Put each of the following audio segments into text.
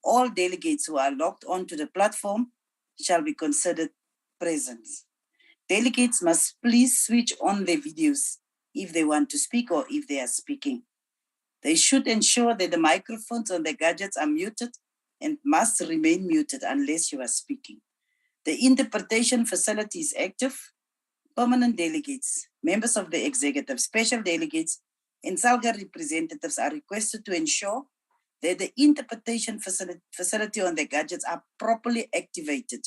all delegates who are logged onto the platform shall be considered present. Delegates must please switch on their videos if they want to speak or if they are speaking. They should ensure that the microphones on their gadgets are muted and must remain muted unless you are speaking. The interpretation facility is active. Permanent delegates, members of the executive, special delegates, and SALGA representatives are requested to ensure that the interpretation facility on their gadgets are properly activated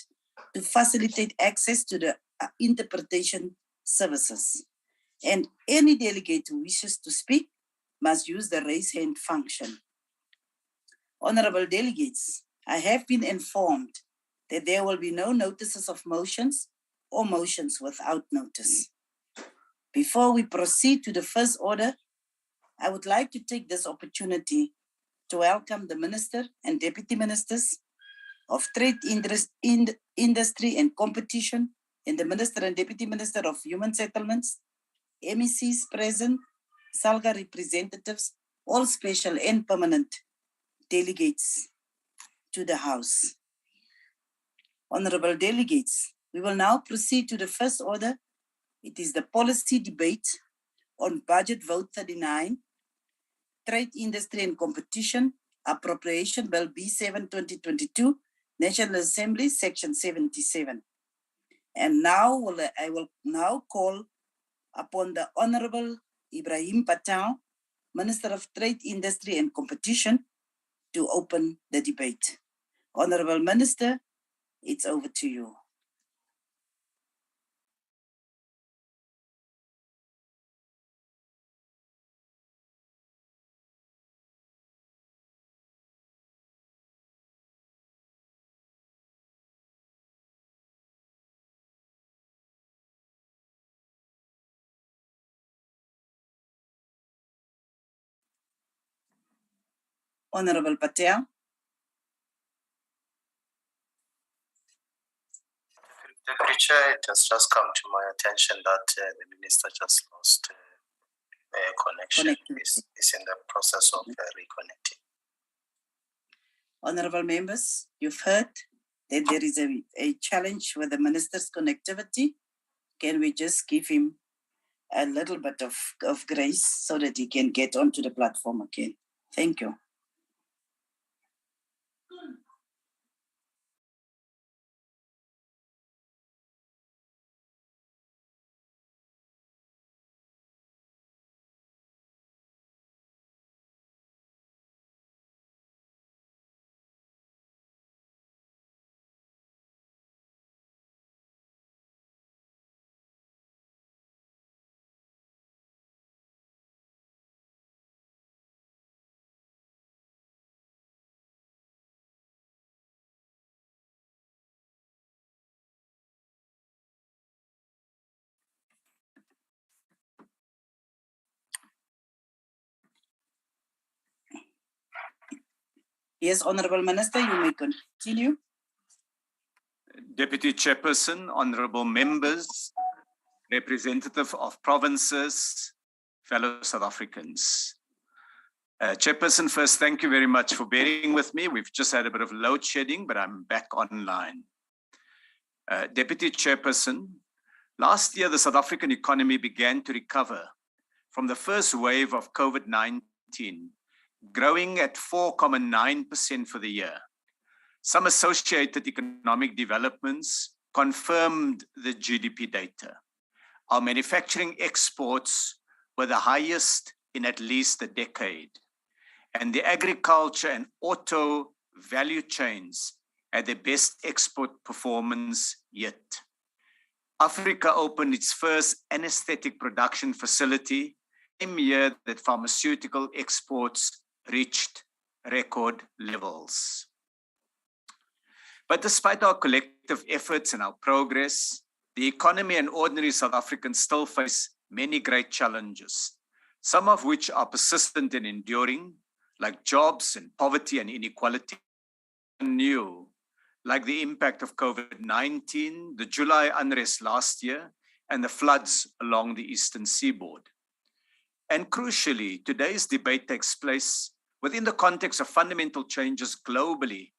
to facilitate access to the interpretation services. And any delegate who wishes to speak must use the raise hand function. Honorable delegates, I have been informed that there will be no notices of motions or motions without notice. Before we proceed to the first order, I would like to take this opportunity to welcome the Minister and Deputy Ministers of Trade, Industry and Competition, and the Minister and Deputy Minister of Human Settlements, MECs present, SALGA representatives, all special and permanent delegates to the House. Honorable delegates, we will now proceed to the first order. It is the policy debate on Budget Vote 39, Trade, Industry and Competition, Appropriation Bill B7 2022, National Assembly, Section 77. And now I will now call upon the Honorable Ibrahim Patel, Minister of Trade, Industry and Competition, to open the debate. Honorable Minister, it's over to you. Honorable Patel. Deputy Chair, it has just come to my attention that the Minister just lost connection. Is in the process of reconnecting. Honorable members, you've heard that there is a challenge with the Minister's connectivity. Can we just give him a little bit of grace so that he can get onto the platform again? Thank you. Yes, Honorable Minister, you may continue. Deputy Chairperson, Honorable Members, Representative of Provinces, fellow South Africans. Chairperson, first, thank you very much for bearing with me. We've just had a bit of load shedding, but I'm back online. Deputy Chairperson, last year, the South African economy began to recover from the first wave of COVID-19, growing at 4.9% for the year. Some associated economic developments confirmed the GDP data. Our manufacturing exports were the highest in at least a decade, and the agriculture and auto value chains had the best export performance yet. Africa opened its first anesthetic production facility the same year that pharmaceutical exports reached record levels. But despite our collective efforts and our progress, the economy and ordinary South Africans still face many great challenges, some of which are persistent and enduring, like jobs and poverty and inequality, and new, like the impact of COVID-19, the July unrest last year, and the floods along the eastern seaboard. And crucially, today's debate takes place within the context of fundamental changes globally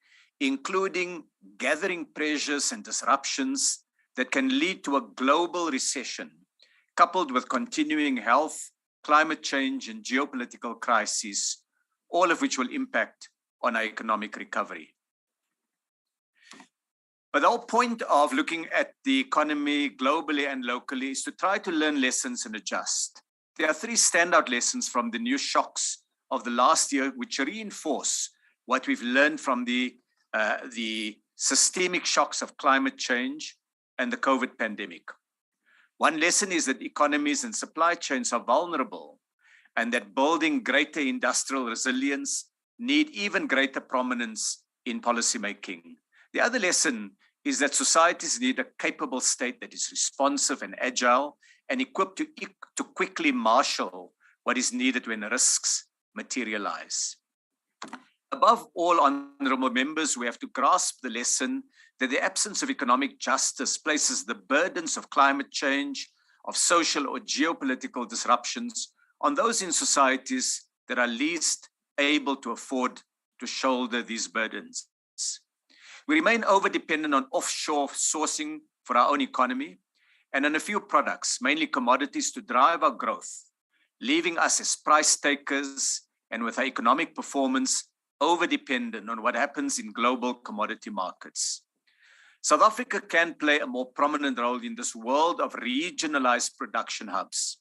including gathering pressures and disruptions that can lead to a global recession, coupled with continuing health, climate change, and geopolitical crises, all of which will impact on our economic recovery. But the whole point of looking at the economy globally and locally is to try to learn lessons and adjust. There are three standout lessons from the new shocks of the last year, which reinforce what we've learned from the systemic shocks of climate change and the COVID pandemic. One lesson is that economies and supply chains are vulnerable, and that building greater industrial resilience need even greater prominence in policymaking. The other lesson is that societies need a capable state that is responsive and agile and equipped to quickly marshal what is needed when risks materialize. Above all, honorable members, we have to grasp the lesson that the absence of economic justice places the burdens of climate change, of social or geopolitical disruptions on those in societies that are least able to afford to shoulder these burdens. We remain over-dependent on offshore sourcing for our own economy and on a few products, mainly commodities, to drive our growth, leaving us as price takers and with our economic performance over-dependent on what happens in global commodity markets. South Africa can play a more prominent role in this world of regionalized production hubs.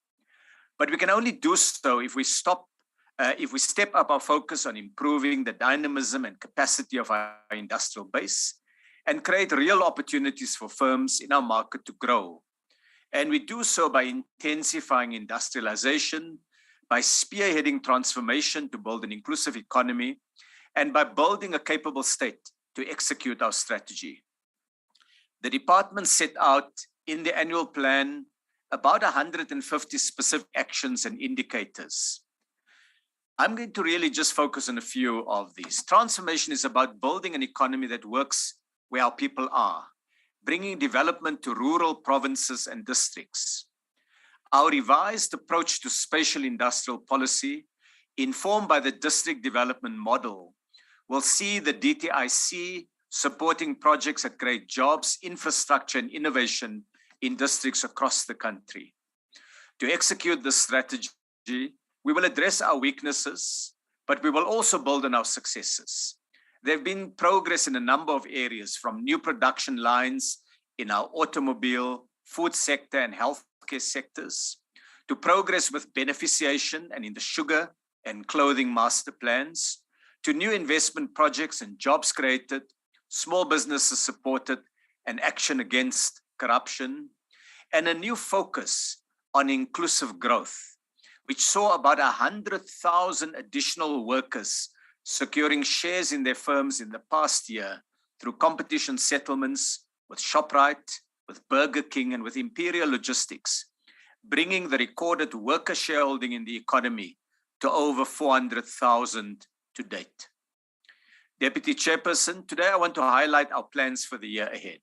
But we can only do so if we step up our focus on improving the dynamism and capacity of our industrial base and create real opportunities for firms in our market to grow. And we do so by intensifying industrialization, by spearheading transformation to build an inclusive economy, and by building a capable state to execute our strategy. The department set out in the annual plan about 150 specific actions and indicators. I'm going to really just focus on a few of these. Transformation is about building an economy that works where our people are, bringing development to rural provinces and districts. Our revised approach to spatial industrial policy, informed by the district development model, will see the DTIC supporting projects that create jobs, infrastructure, and innovation in districts across the country. To execute this strategy, we will address our weaknesses, but we will also build on our successes. There have been progress in a number of areas, from new production lines in our automobile, food sector, and healthcare sectors, to progress with beneficiation and in the sugar and clothing master plans, to new investment projects and jobs created, small businesses supported, and action against corruption, and a new focus on inclusive growth, which saw about 100,000 additional workers securing shares in their firms in the past year through competition settlements with Shoprite, with Burger King, and with Imperial Logistics, bringing the recorded worker shareholding in the economy to over 400,000 to date. Deputy Chairperson, today I want to highlight our plans for the year ahead.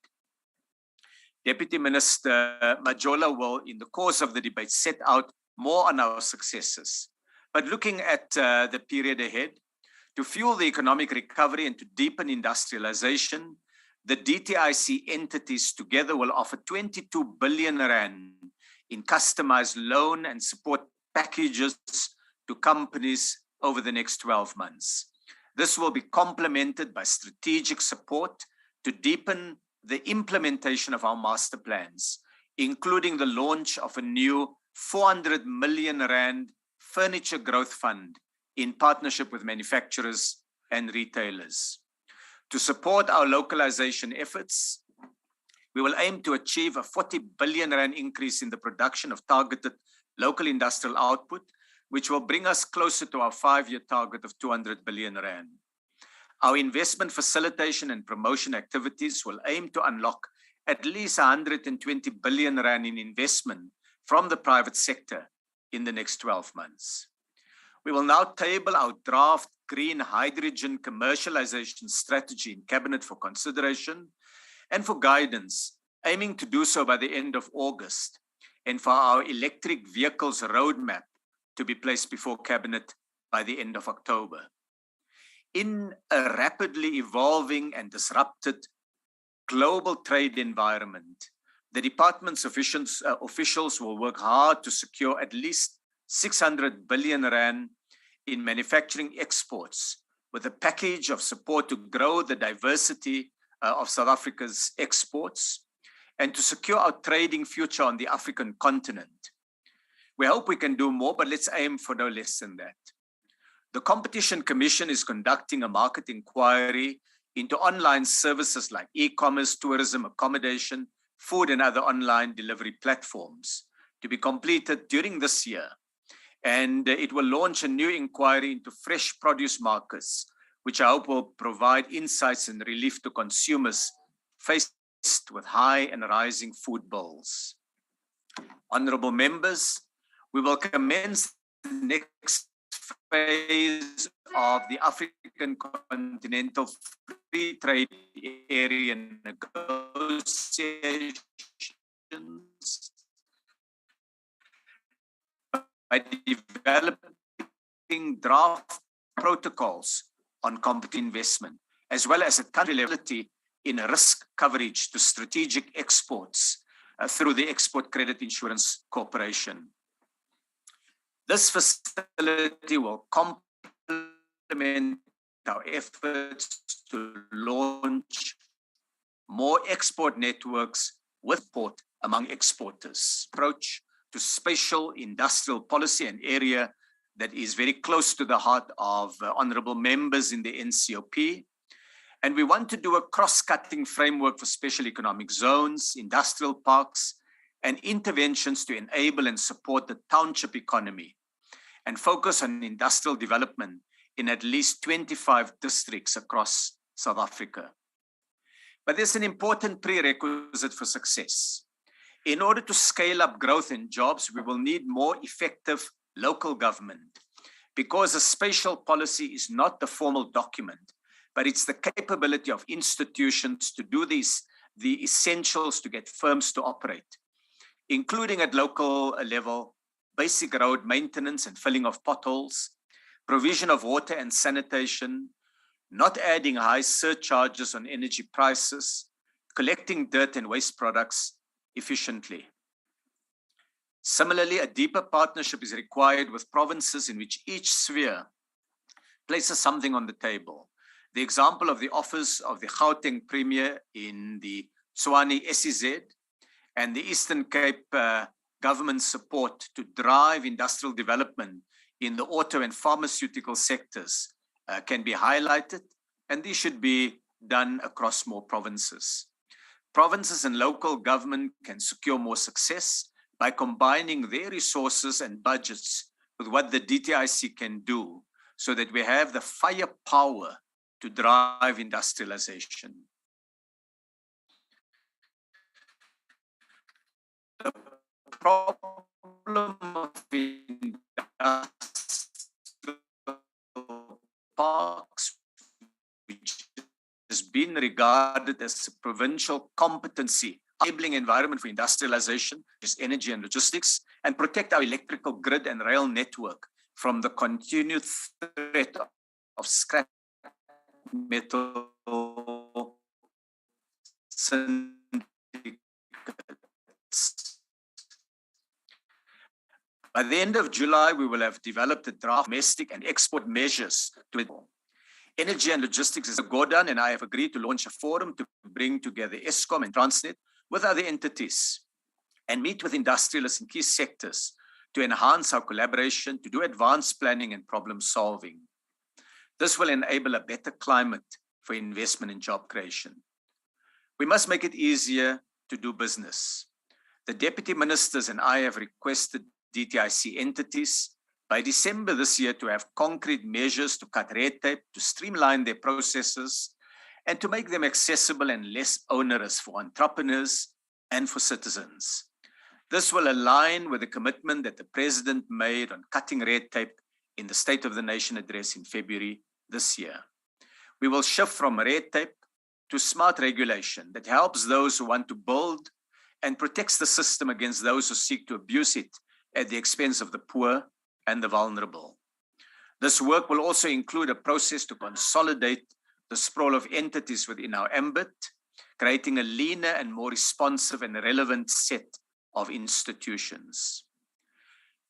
Deputy Minister Majola will, in the course of the debate, set out more on our successes. But looking at the period ahead, to fuel the economic recovery and to deepen industrialization, the DTIC entities together will offer 22 billion rand in customized loan and support packages to companies over the next 12 months. This will be complemented by strategic support to deepen the implementation of our master plans, including the launch of a new 400 million rand furniture growth fund in partnership with manufacturers and retailers. To support our localization efforts, we will aim to achieve a 40 billion rand increase in the production of targeted local industrial output, which will bring us closer to our 5-year target of 200 billion rand. Our investment facilitation and promotion activities will aim to unlock at least 120 billion rand in investment from the private sector in the next 12 months. We will now table our draft green hydrogen commercialization strategy in Cabinet for consideration and for guidance, aiming to do so by the end of August, and for our electric vehicles roadmap to be placed before Cabinet by the end of October. in a rapidly evolving and disrupted global trade environment, the department's officials will work hard to secure at least 600 billion rand in manufacturing exports, with a package of support to grow the diversity of South Africa's exports and to secure our trading future on the African continent. We hope we can do more, but let's aim for no less than that. The Competition Commission is conducting a market inquiry into online services like e-commerce, tourism, accommodation, food, and other online delivery platforms to be completed during this year. And it will launch a new inquiry into fresh produce markets, which I hope will provide insights and relief to consumers faced with high and rising food bills. Honorable members, we will commence the next phase of the African Continental Free Trade Area negotiations by developing draft protocols on competitive investment, as well as a country level in risk coverage to strategic exports through the Export Credit Insurance Corporation. This facility will complement our efforts to launch more export networks with support among exporters. Approach to spatial industrial policy, an area that is very close to the heart of honorable members in the NCOP. And we want to do a cross-cutting framework for special economic zones, industrial parks, and interventions to enable and support the township economy, and focus on industrial development in at least 25 districts across South Africa. But there's an important prerequisite for success. In order to scale up growth and jobs, we will need more effective local government, because a spatial policy is not the formal document, but it's the capability of institutions to do the essentials to get firms to operate, including at local level, basic road maintenance and filling of potholes, provision of water and sanitation, not adding high surcharges on energy prices, collecting dirt and waste products efficiently. Similarly, a deeper partnership is required with provinces in which each sphere places something on the table. The example of the office of the Gauteng Premier in the Tshwane SEZ and the Eastern Cape government support to drive industrial development in the auto and pharmaceutical sectors can be highlighted, and these should be done across more provinces. Provinces and local government can secure more success by combining their resources and budgets with what the DTIC can do, so that we have the firepower to drive industrialization. The problem of industrial parks, which has been regarded as a provincial competency, enabling environment for industrialization, is energy and logistics, and protect our electrical grid and rail network from the continued threat of scrap metal syndicates. By the end of July, we will have developed a draft domestic and export measures to it. Energy and logistics is a go-down, and I have agreed to launch a forum to bring together Eskom and Transnet with other entities and meet with industrialists in key sectors to enhance our collaboration, to do advanced planning and problem solving. This will enable a better climate for investment and job creation. We must make it easier to do business. The deputy ministers and I have requested DTIC entities by December this year to have concrete measures to cut red tape, to streamline their processes, and to make them accessible and less onerous for entrepreneurs and for citizens. This will align with the commitment that the President made on cutting red tape in the State of the Nation address in February this year. We will shift from red tape to smart regulation that helps those who want to build and protects the system against those who seek to abuse it at the expense of the poor and the vulnerable. This work will also include a process to consolidate the sprawl of entities within our ambit, creating a leaner and more responsive and relevant set of institutions.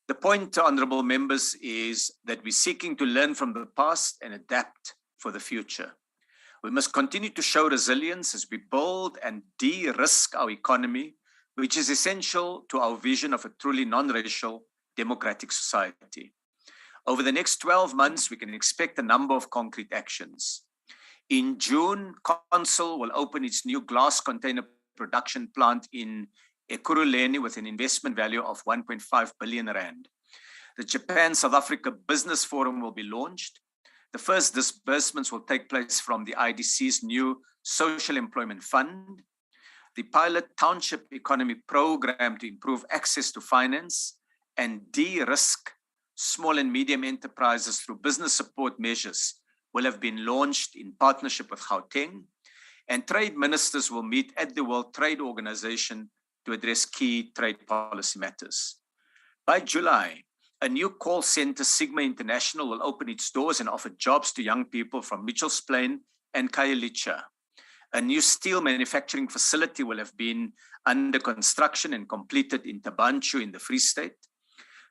The point, honorable members, is that we're seeking to learn from the past and adapt for the future. We must continue to show resilience as we build and de-risk our economy, which is essential to our vision of a truly non-racial democratic society. Over the next 12 months, we can expect a number of concrete actions. In June, Council will open its new glass container production plant in Ekurhuleni with an investment value of 1.5 billion rand. The Japan-South Africa Business Forum will be launched. The first disbursements will take place from the IDC's new Social Employment Fund. The pilot township economy program to improve access to finance and de-risk small and medium enterprises through business support measures will have been launched in partnership with Gauteng, and trade ministers will meet at the World Trade Organization to address key trade policy matters. By July, a new call center, Sigma International, will open its doors and offer jobs to young people from Mitchells Plain and Khayelitsha. A new steel manufacturing facility will have been under construction and completed in Tabanchu in the Free State.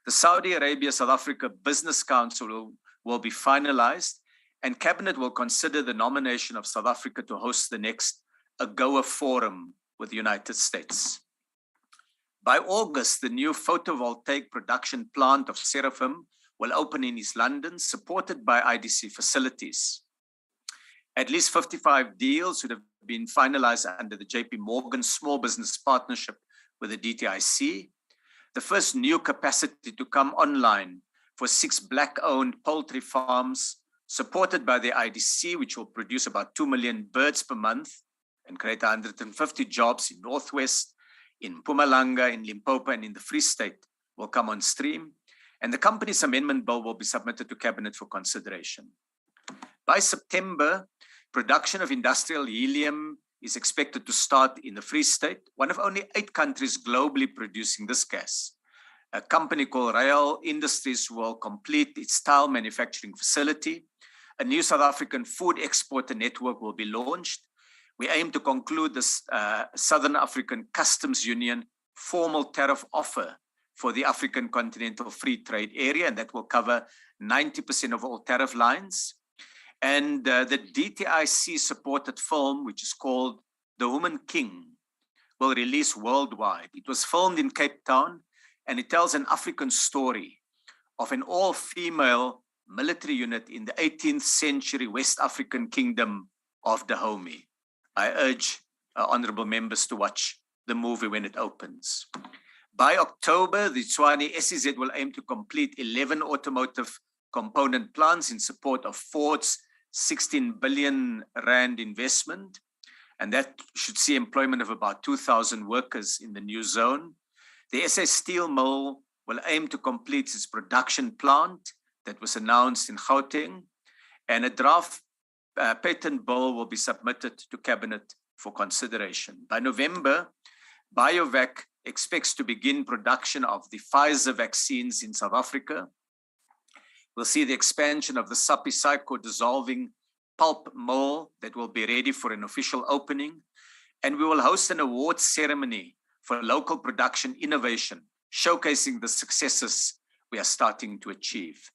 The Saudi Arabia-South Africa Business Council will be finalized, and Cabinet will consider the nomination of South Africa to host the next AGOA forum with the United States. By August, the new photovoltaic production plant of Seraphim will open in East London, supported by IDC facilities. At least 55 deals would have been finalized under the JP Morgan Small Business Partnership with the DTIC. The first new capacity to come online for 6 Black-owned poultry farms, supported by the IDC, which will produce about 2 million birds per month and create 150 jobs in Northwest, in Mpumalanga, in Limpopo, and in the Free State, will come on stream. And the Companies Amendment Bill will be submitted to Cabinet for consideration. By September, production of industrial helium is expected to start in the Free State, one of only 8 countries globally producing this gas. A company called Rail Industries will complete its tile manufacturing facility. A new South African food exporter network will be launched. We aim to conclude this Southern African Customs Union formal tariff offer for the African Continental Free Trade Area, and that will cover 90% of all tariff lines. And the DTIC-supported film, which is called The Woman King, will release worldwide. It was filmed in Cape Town, and it tells an African story of an all-female military unit in the 18th century West African kingdom of Dahomey. I urge honorable members to watch the movie when it opens. By October, the Tshwane SEZ will aim to complete 11 automotive component plants in support of Ford's 16 billion rand investment, and that should see employment of about 2,000 workers in the new zone. The SA Steel Mill will aim to complete its production plant that was announced in Gauteng, and a draft patent bill will be submitted to Cabinet for consideration. By November, BioVac expects to begin production of the Pfizer vaccines in South Africa. We'll see the expansion of the Sappi Psycho dissolving pulp mill that will be ready for an official opening. And we will host an awards ceremony for local production innovation, showcasing the successes we are starting to achieve.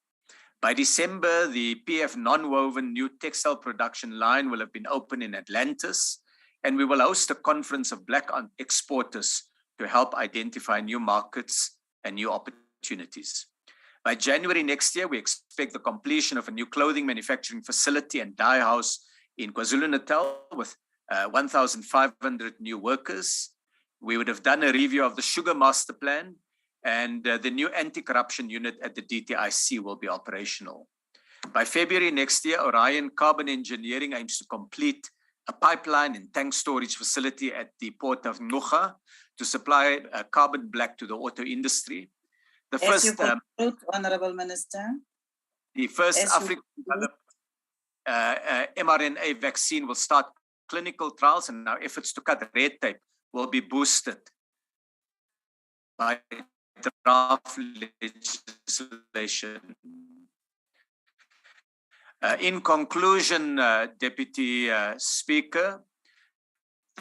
By December, the PF non-woven new textile production line will have been opened in Atlantis, and we will host a conference of Black exporters to help identify new markets and new opportunities. By January next year, we expect the completion of a new clothing manufacturing facility and dye house in KwaZulu-Natal with 1,500 new workers. We would have done a review of the sugar master plan, and the new anti-corruption unit at the DTIC will be operational. By February next year, Orion Carbon Engineering aims to complete a pipeline and tank storage facility at the port of Ngqura to supply carbon black to the auto industry. The first, Honorable Minister. The first African-developed mRNA vaccine will start clinical trials, and our efforts to cut red tape will be boosted by draft legislation. In conclusion, Deputy Speaker,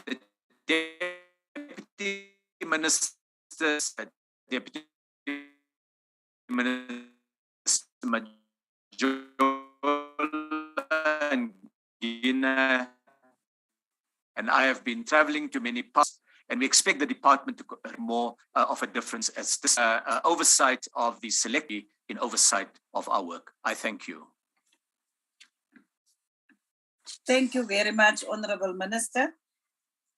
the Deputy Ministers, Deputy Minister Majola and Gina and I have been traveling to many parts, and we expect the department to more of a difference as this oversight of the select in oversight of our work. I thank you. Thank you very much, Honorable Minister.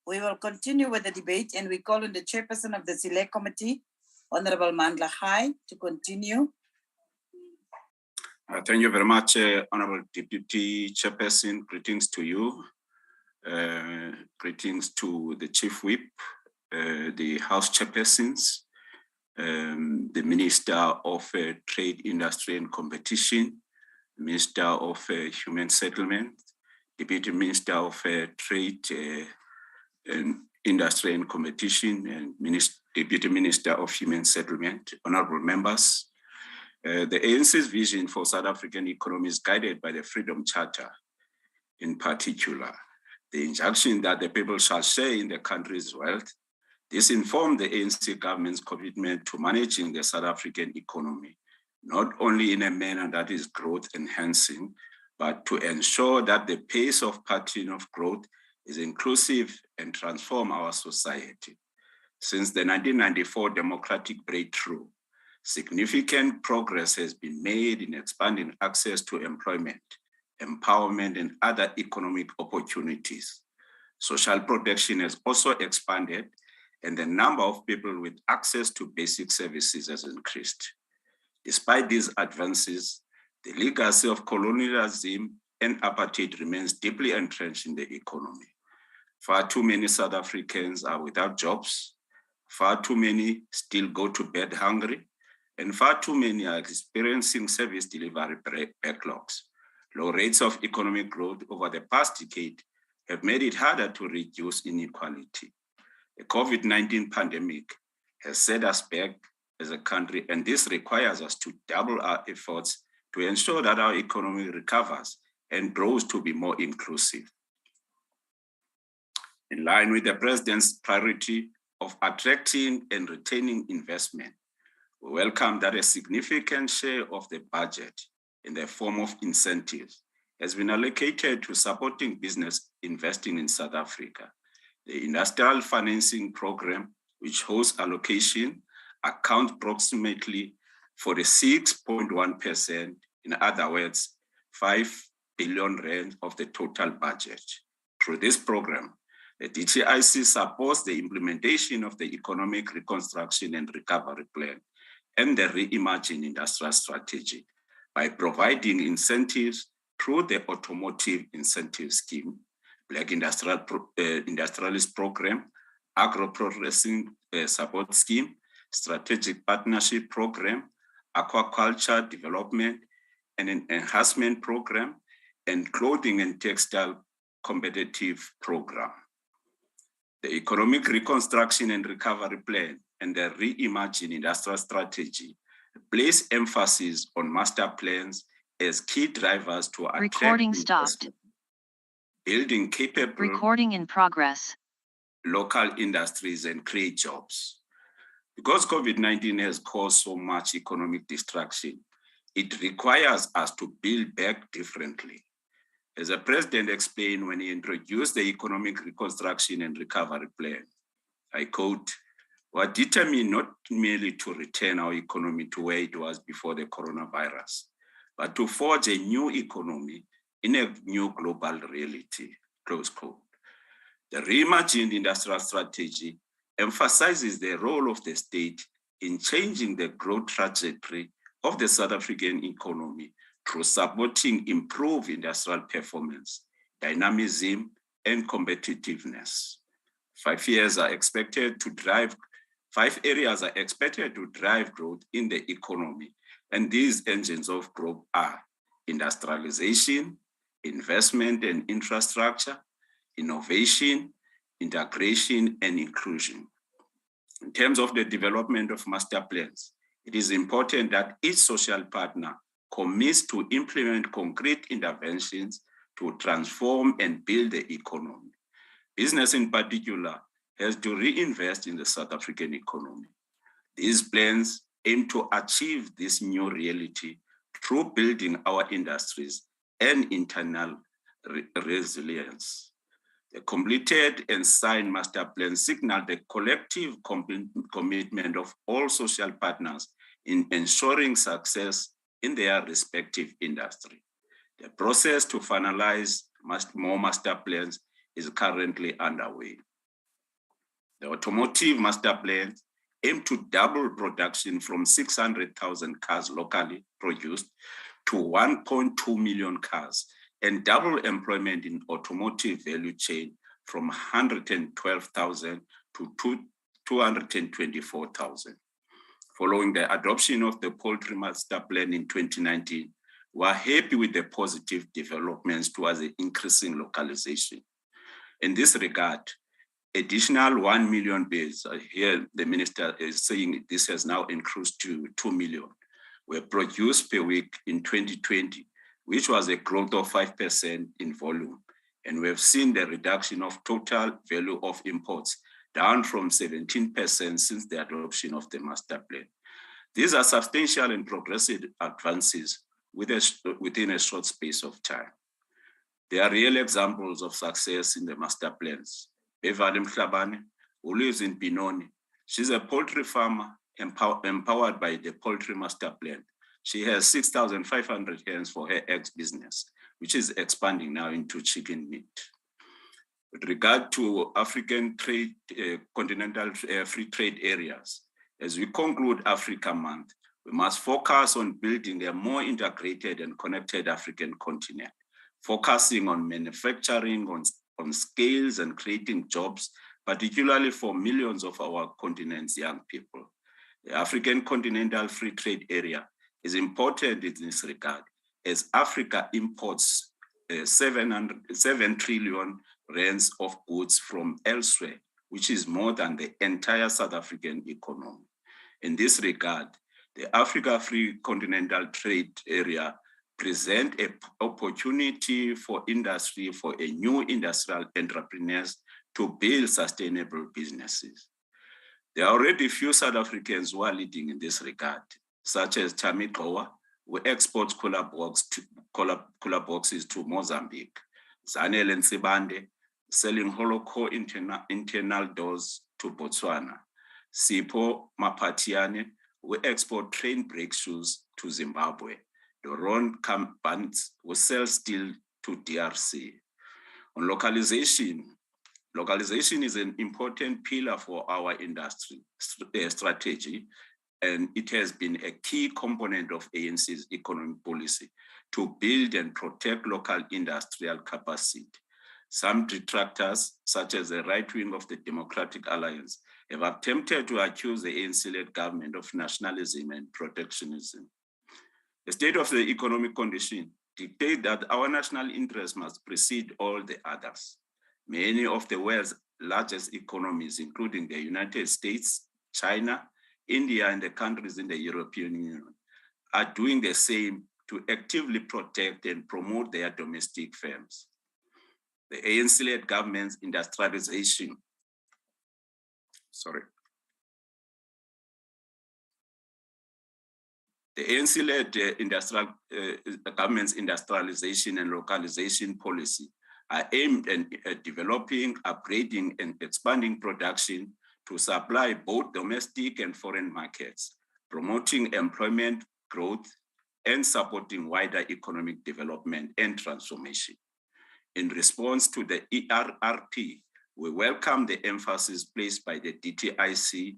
We will continue with the debate, and we call on the Chairperson of the Select Committee, Honorable Mandla Gai, to continue. Thank you very much, Honorable Deputy Chairperson. Greetings to you. Greetings to the Chief Whip, the House Chairpersons, the Minister of Trade, Industry and Competition, the Minister of Human Settlement, Deputy Minister of Trade, Industry and Competition, and Deputy Minister of Human Settlement, honorable members. The ANC's vision for South African economy is guided by the Freedom Charter, in particular, the injunction that the people shall share in the country's wealth. This informed the ANC government's commitment to managing the South African economy, not only in a manner that is growth enhancing, but to ensure that the pace of pattern of growth is inclusive and transform our society. Since the 1994 democratic breakthrough, significant progress has been made in expanding access to employment, empowerment, and other economic opportunities. Social protection has also expanded, and the number of people with access to basic services has increased. Despite these advances, the legacy of colonialism and apartheid remains deeply entrenched in the economy. Far too many South Africans are without jobs, far too many still go to bed hungry, and far too many are experiencing service delivery backlogs. Low rates of economic growth over the past decade have made it harder to reduce inequality. The COVID-19 pandemic has set us back as a country, and this requires us to double our efforts to ensure that our economy recovers and grows to be more inclusive. In line with the President's priority of attracting and retaining investment, we welcome that a significant share of the budget in the form of incentives has been allocated to supporting business investing in South Africa. The Industrial Financing Program, which holds allocation, accounts approximately for the 6.1%, in other words, 5 billion rand of the total budget. Through this program, the DTIC supports the implementation of the Economic Reconstruction and Recovery Plan and the Reimagine Industrial Strategy by providing incentives through the Automotive Incentive Scheme, Black Industrialist Program, Agro-Processing Support Scheme, Strategic Partnership Program, Aquaculture Development and Enhancement Program, and Clothing and Textile Competitive Program. The Economic Reconstruction and Recovery Plan and the Reimagine Industrial Strategy place emphasis on master plans as key drivers to attract Recording stopped. Building capable Recording in progress. Local industries and create jobs. Because COVID-19 has caused so much economic destruction, it requires us to build back differently. As the President explained when he introduced the Economic Reconstruction and Recovery Plan, I quote, "We're determined not merely to return our economy to where it was before the coronavirus, but to forge a new economy in a new global reality," close quote. The Reimagined Industrial Strategy emphasizes the role of the state in changing the growth trajectory of the South African economy through supporting improved industrial performance, dynamism, and competitiveness. 5 areas are expected to drive growth in the economy, and these engines of growth are industrialization, investment and infrastructure, innovation, integration, and inclusion. In terms of the development of master plans, it is important that each social partner commits to implement concrete interventions to transform and build the economy. Business in particular has to reinvest in the South African economy. These plans aim to achieve this new reality through building our industries and internal resilience. The completed and signed master plan signaled the collective commitment of all social partners in ensuring success in their respective industry. The process to finalize more master plans is currently underway. The automotive master plans aim to double production from 600,000 cars locally produced to 1.2 million cars and double employment in automotive value chain from 112,000 to 224,000. Following the adoption of the poultry master plan in 2019, we are happy with the positive developments towards the increasing localization. In this regard, additional 1 million birds, here the minister is saying this has now increased to 2 million, were produced per week in 2020, which was a growth of 5% in volume. And we have seen the reduction of total value of imports down from 17% since the adoption of the master plan. These are substantial and progressive advances within a short space of time. There are real examples of success in the master plans. Beverly Mhlabane, who lives in Benoni, she's a poultry farmer empowered by the poultry master plan. She has 6,500 hens for her eggs business, which is expanding now into chicken meat. With regard to African trade, continental free trade areas, as we conclude Africa Month, we must focus on building a more integrated and connected African continent, focusing on manufacturing, on skills and creating jobs, particularly for millions of our continent's young people. The African Continental Free Trade Area is important in this regard, as Africa imports 7 trillion rands of goods from elsewhere, which is more than the entire South African economy. In this regard, the Africa Free Continental Trade Area present an opportunity for industry, for a new industrial entrepreneurs to build sustainable businesses. There are already few South Africans who are leading in this regard, such as Tammy Goa, who exports cooler boxes to Mozambique. Zanele Nsibande, selling Holoco internal doors to Botswana. Sipho Mapatiane, who export train brake shoes to Zimbabwe. Doron Kampans, who sell steel to DRC. On localization is an important pillar for our industry strategy, and it has been a key component of ANC's economic policy to build and protect local industrial capacity. Some detractors, such as the right wing of the Democratic Alliance, have attempted to accuse the ANC-led government of nationalism and protectionism. The state of the economic condition dictates that our national interests must precede all the others. Many of the world's largest economies, including the United States, China, India, and the countries in the European Union, are doing the same to actively protect and promote their domestic firms. The ANC-led government's industrialization, The ANC-led government's industrialization and localization policy are aimed at developing, upgrading, and expanding production to supply both domestic and foreign markets, promoting employment growth, and supporting wider economic development and transformation. In response to the ERRP, we welcome the emphasis placed by the DTIC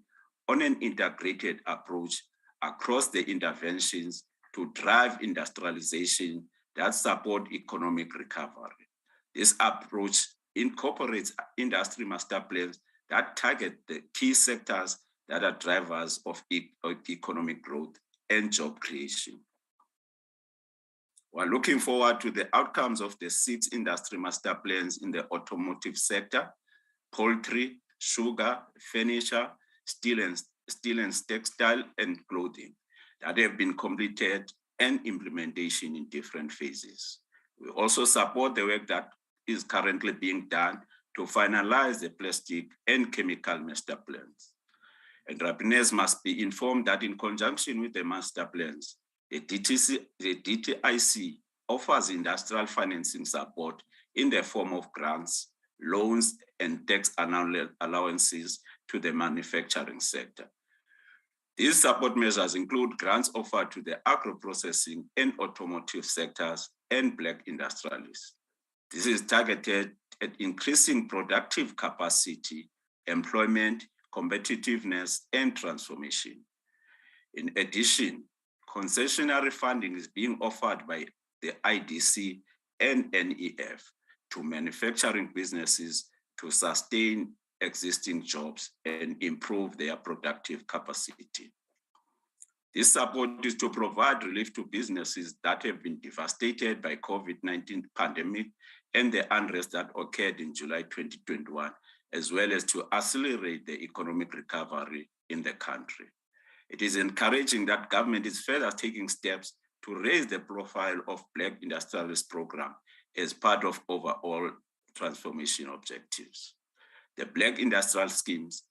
on an integrated approach across the interventions to drive industrialization that support economic recovery. This approach incorporates industry master plans that target the key sectors that are drivers of economic growth and job creation. We're looking forward to the outcomes of the 6 industry master plans in the automotive sector, poultry, sugar, furniture, steel and textile, and clothing that have been completed and implementation in different phases. We also support the work that is currently being done to finalize the plastic and chemical master plans. Entrepreneurs must be informed that in conjunction with the master plans, the DTIC offers industrial financing support in the form of grants, loans, and tax allowances to the manufacturing sector. These support measures include grants offered to the agro-processing and automotive sectors and Black industrialists. This is targeted at increasing productive capacity, employment, competitiveness, and transformation. In addition, concessionary funding is being offered by the IDC and NEF to manufacturing businesses to sustain existing jobs and improve their productive capacity. This support is to provide relief to businesses that have been devastated by COVID-19 pandemic and the unrest that occurred in July 2021, as well as to accelerate the economic recovery in the country. It is encouraging that government is further taking steps to raise the profile of Black industrialist program as part of overall transformation objectives. The Black industrial schemes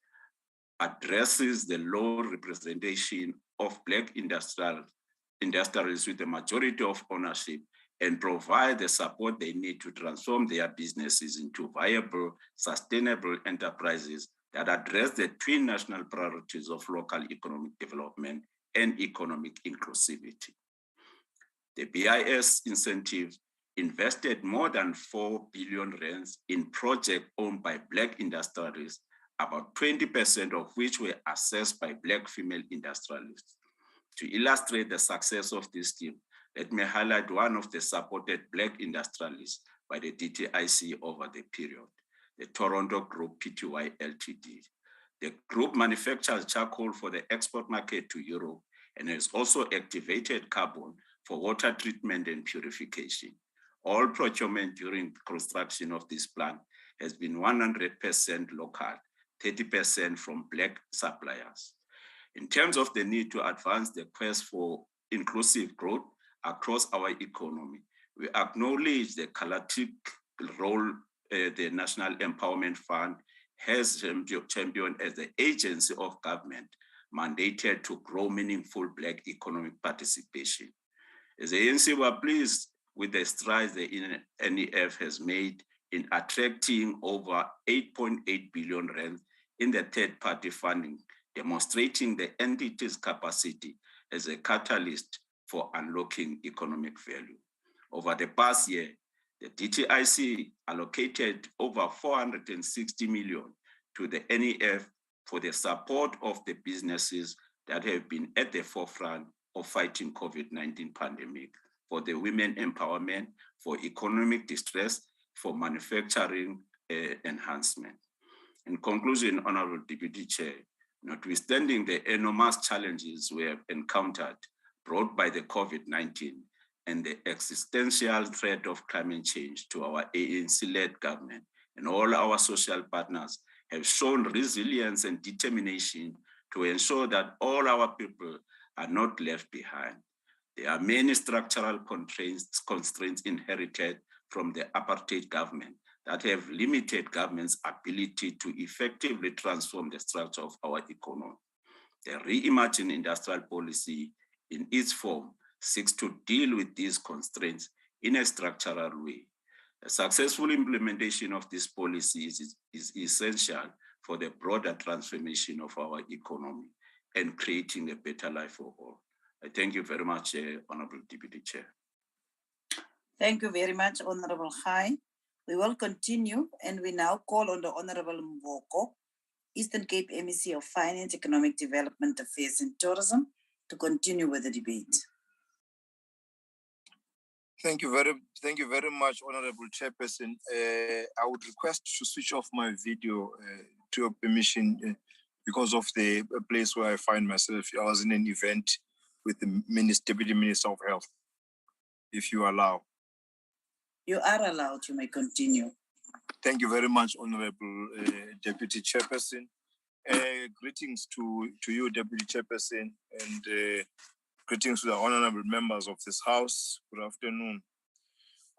addresses the low representation of Black industrialists with the majority of ownership and provide the support they need to transform their businesses into viable, sustainable enterprises that address the twin national priorities of local economic development and economic inclusivity. The BIS incentive invested more than 4 billion rands in projects owned by Black industrialists, about 20% of which were assessed by Black female industrialists. To illustrate the success of this scheme, let me highlight one of the supported Black industrialists by the DTIC over the period, the Toronto Group Pty Ltd. The group manufactures charcoal for the export market to Europe and has also activated carbon for water treatment and purification. All procurement during construction of this plant has been 100% local, 30% from Black suppliers. In terms of the need to advance the quest for inclusive growth across our economy, we acknowledge the collective role the National Empowerment Fund has championed as the agency of government mandated to grow meaningful Black economic participation. As the ANC, we are pleased with the strides the NEF has made in attracting over 8.8 billion rand in the third-party funding, demonstrating the entity's capacity as a catalyst for unlocking economic value. Over the past year, the DTIC allocated over 460 million to the NEF for the support of the businesses that have been at the forefront of fighting COVID-19 pandemic, for the women empowerment, for economic distress, for manufacturing enhancement. In conclusion, Honorable Deputy Chair, notwithstanding the enormous challenges we have encountered brought by the COVID-19 and the existential threat of climate change to our ANC-led government, and all our social partners have shown resilience and determination to ensure that all our people are not left behind. There are many structural constraints inherited from the apartheid government that have limited government's ability to effectively transform the structure of our economy. The reimagined industrial policy in its form seeks to deal with these constraints in a structural way. A successful implementation of this policy is essential for the broader transformation of our economy and creating a better life for all. I thank you very much, Honorable Deputy Chair. Thank you very much, Honorable Khai. We will continue, and we now call on the Honorable Mvoko, Eastern Cape MEC of Finance, Economic Development Affairs and Tourism, to continue with the debate. Thank you very much, Honorable Chairperson. I would request to switch off my video to your permission because of the place where I find myself. I was in an event with the Deputy Minister of Health, if you allow. You are allowed, you may continue. Thank you very much, Honorable Deputy Chairperson. Greetings to you, Deputy Chairperson, and Greetings to the honorable members of this House. Good afternoon.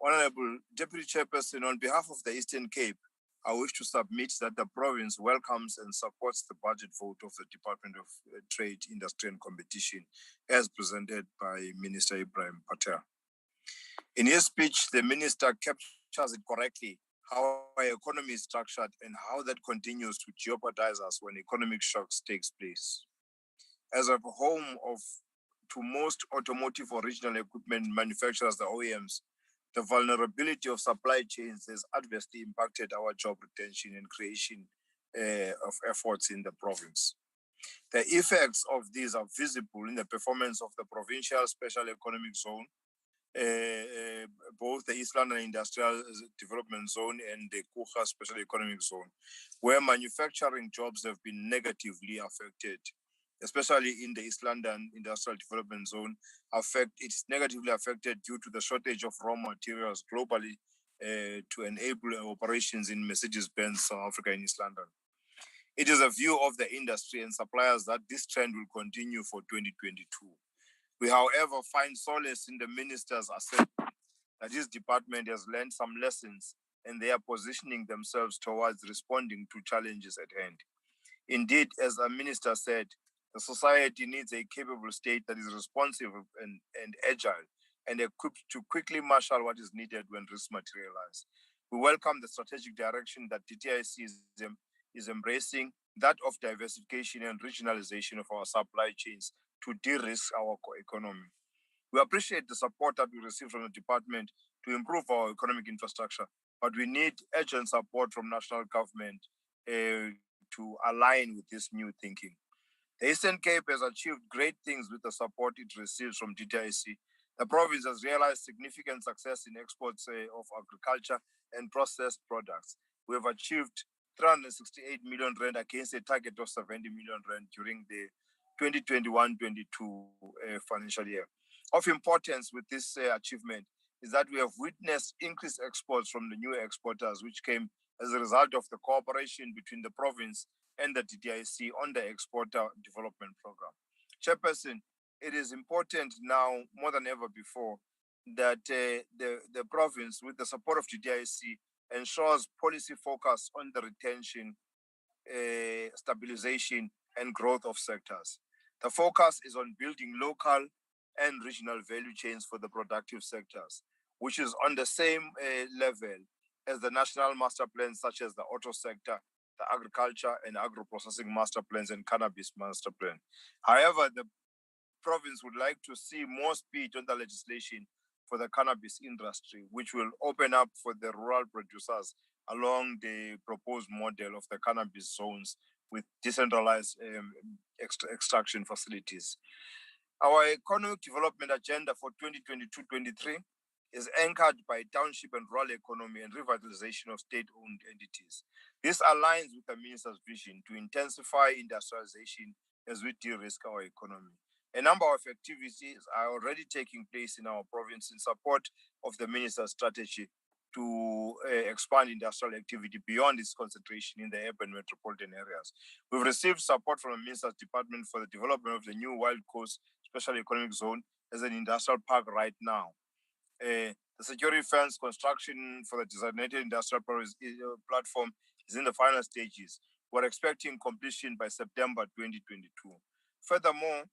Honorable Deputy Chairperson, on behalf of the Eastern Cape, I wish to submit that the province welcomes and supports the budget vote of the Department of Trade, Industry and Competition as presented by Minister Ibrahim Patel. In his speech, the minister captures it correctly how our economy is structured and how that continues to jeopardize us when economic shocks takes place. As a home to most automotive original equipment manufacturers, the OEMs, the vulnerability of supply chains has adversely impacted our job retention and creation of efforts in the province. The effects of these are visible in the performance of the provincial special economic zone, both the East London Industrial Development Zone and the Kucha Special Economic Zone, where manufacturing jobs have been negatively affected, especially in the East London Industrial Development Zone. It's negatively affected due to the shortage of raw materials globally to enable operations in Mercedes-Benz South Africa and East London. It is a view of the industry and suppliers that this trend will continue for 2022. We, however, find solace in the minister's assessment that his department has learned some lessons and they are positioning themselves towards responding to challenges at hand. Indeed, as the minister said, the society needs a capable state that is responsive and agile and equipped to quickly marshal what is needed when risks materialize. We welcome the strategic direction that DTIC is embracing, that of diversification and regionalization of our supply chains to de-risk our economy. We appreciate the support that we receive from the department to improve our economic infrastructure, but we need urgent support from national government to align with this new thinking. The Eastern Cape has achieved great things with the support it receives from DTIC. The province has realized significant success in exports of agriculture and processed products. We have achieved 368 million rand against a target of 70 million rand during the 2021-22 financial year. Of importance with this achievement is that we have witnessed increased exports from the new exporters, which came as a result of the cooperation between the province and the DTIC on the Exporter Development Program. Chairperson, it is important now more than ever before that the province, with the support of DTIC, ensures policy focus on the retention, stabilization, and growth of sectors. The focus is on building local and regional value chains for the productive sectors, which is on the same level as the national master plans, such as the auto sector, the agriculture and agro-processing master plans, and cannabis master plan. However, the province would like to see more speed on the legislation for the cannabis industry, which will open up for the rural producers along the proposed model of the cannabis zones with decentralized extraction facilities. Our economic development agenda for 2022-23 is anchored by township and rural economy and revitalization of state-owned entities. This aligns with the minister's vision to intensify industrialization as we de-risk our economy. A number of activities are already taking place in our province in support of the minister's strategy to expand industrial activity beyond its concentration in the urban metropolitan areas. We've received support from the minister's department for the development of the new Wild Coast Special Economic Zone as an industrial park right now. The security fence construction for the designated industrial platform is in the final stages. We're expecting completion by September 2022. Furthermore,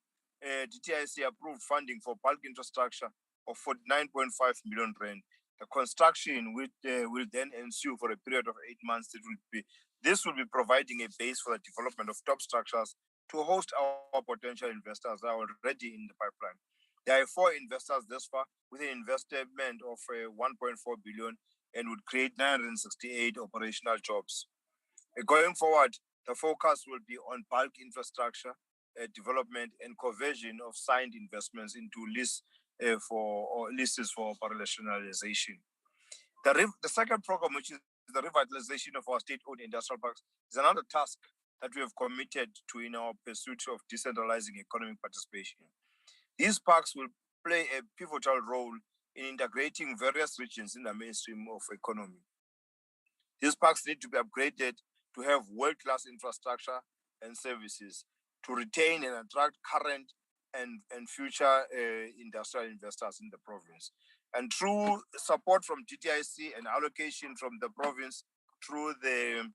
DTIC approved funding for bulk infrastructure of 49.5 million rand. The construction will then ensue for a period of 8 months. This will be providing a base for the development of top structures to host our potential investors that are already in the pipeline. There are 4 investors thus far with an investment of 1.4 billion and would create 968 operational jobs. Going forward, the focus will be on bulk infrastructure development and conversion of signed investments into leases for operationalization. The second program, which is the revitalization of our state-owned industrial parks, is another task that we have committed to in our pursuit of decentralizing economic participation. These parks will play a pivotal role in integrating various regions in the mainstream of economy. These parks need to be upgraded to have world-class infrastructure and services to retain and attract current and future industrial investors in the province. And through support from GTIC and allocation from the province through the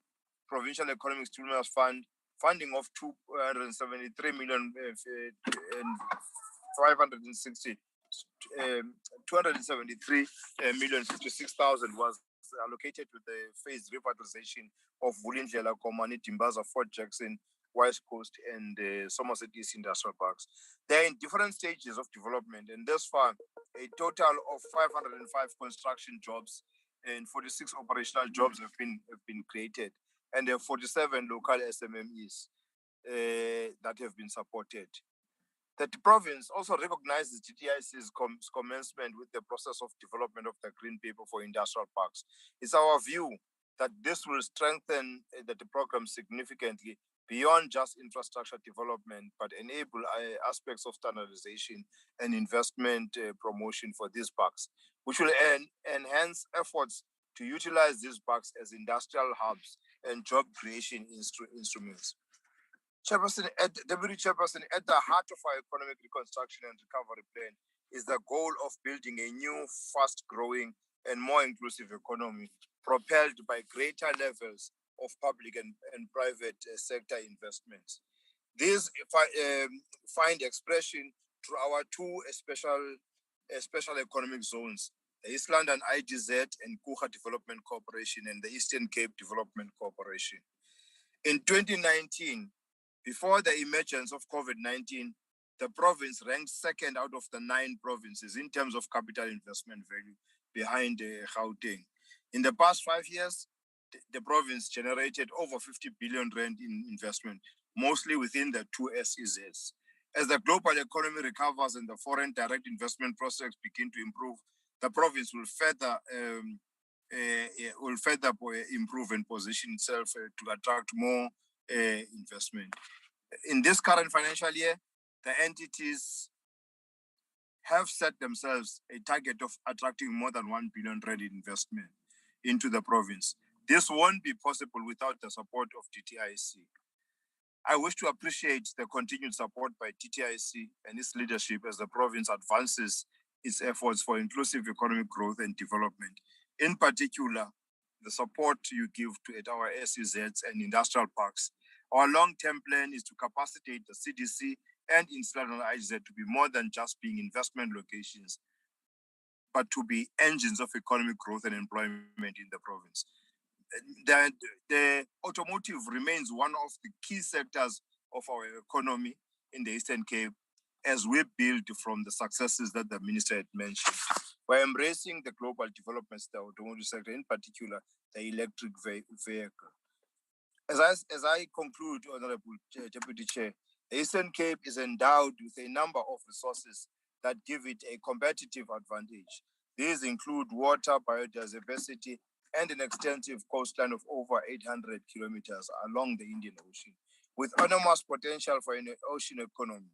Provincial Economic Stimulus Fund, funding of 273 million and 560 273 million 56,000 was allocated to the phased revitalization of Vulindlela, Komani, Timbaza, Fort Jackson, West Coast, and Somerset East Industrial Parks. They're in different stages of development, and thus far, a total of 505 construction jobs and 46 operational jobs have been created, and there are 47 local SMMEs that have been supported. The province also recognizes GTIC's commencement with the process of development of the Green Paper for industrial parks. It's our view that this will strengthen the program significantly beyond just infrastructure development, but enable aspects of standardization and investment promotion for these parks, which will enhance efforts to utilize these parks as industrial hubs and job creation instruments. Deputy Chairperson, at the heart of our economic reconstruction and recovery plan is the goal of building a new, fast-growing and more inclusive economy propelled by greater levels of public and private sector investments. These find expression through our two special economic zones, the East London IDZ and Kucha Development Corporation and the Eastern Cape Development Corporation. In 2019, before the emergence of COVID-19, the province ranked second out of the 9 provinces in terms of capital investment value behind Gauteng. In the past 5 years, the province generated over 50 billion rand in investment, mostly within the 2 SEZs. As the global economy recovers and the foreign direct investment prospects begin to improve, the province will further improve and position itself to attract more investment. In this current financial year, the entities have set themselves a target of attracting more than 1 billion rand in investment into the province. This won't be possible without the support of TTIC. I wish to appreciate the continued support by TTIC and its leadership as the province advances its efforts for inclusive economic growth and development. In particular, the support you give to our SEZs and industrial parks. Our long-term plan is to capacitate the CDC and Institutional IZ to be more than just being investment locations, but to be engines of economic growth and employment in the province. The automotive remains one of the key sectors of our economy in the Eastern Cape as we build from the successes that the minister had mentioned. By embracing the global developments of the automotive sector, in particular, the electric vehicle. As I conclude, Honorable Deputy Chair, the Eastern Cape is endowed with a number of resources that give it a competitive advantage. These include water, biodiversity, and an extensive coastline of over 800 kilometers along the Indian Ocean, with enormous potential for an ocean economy,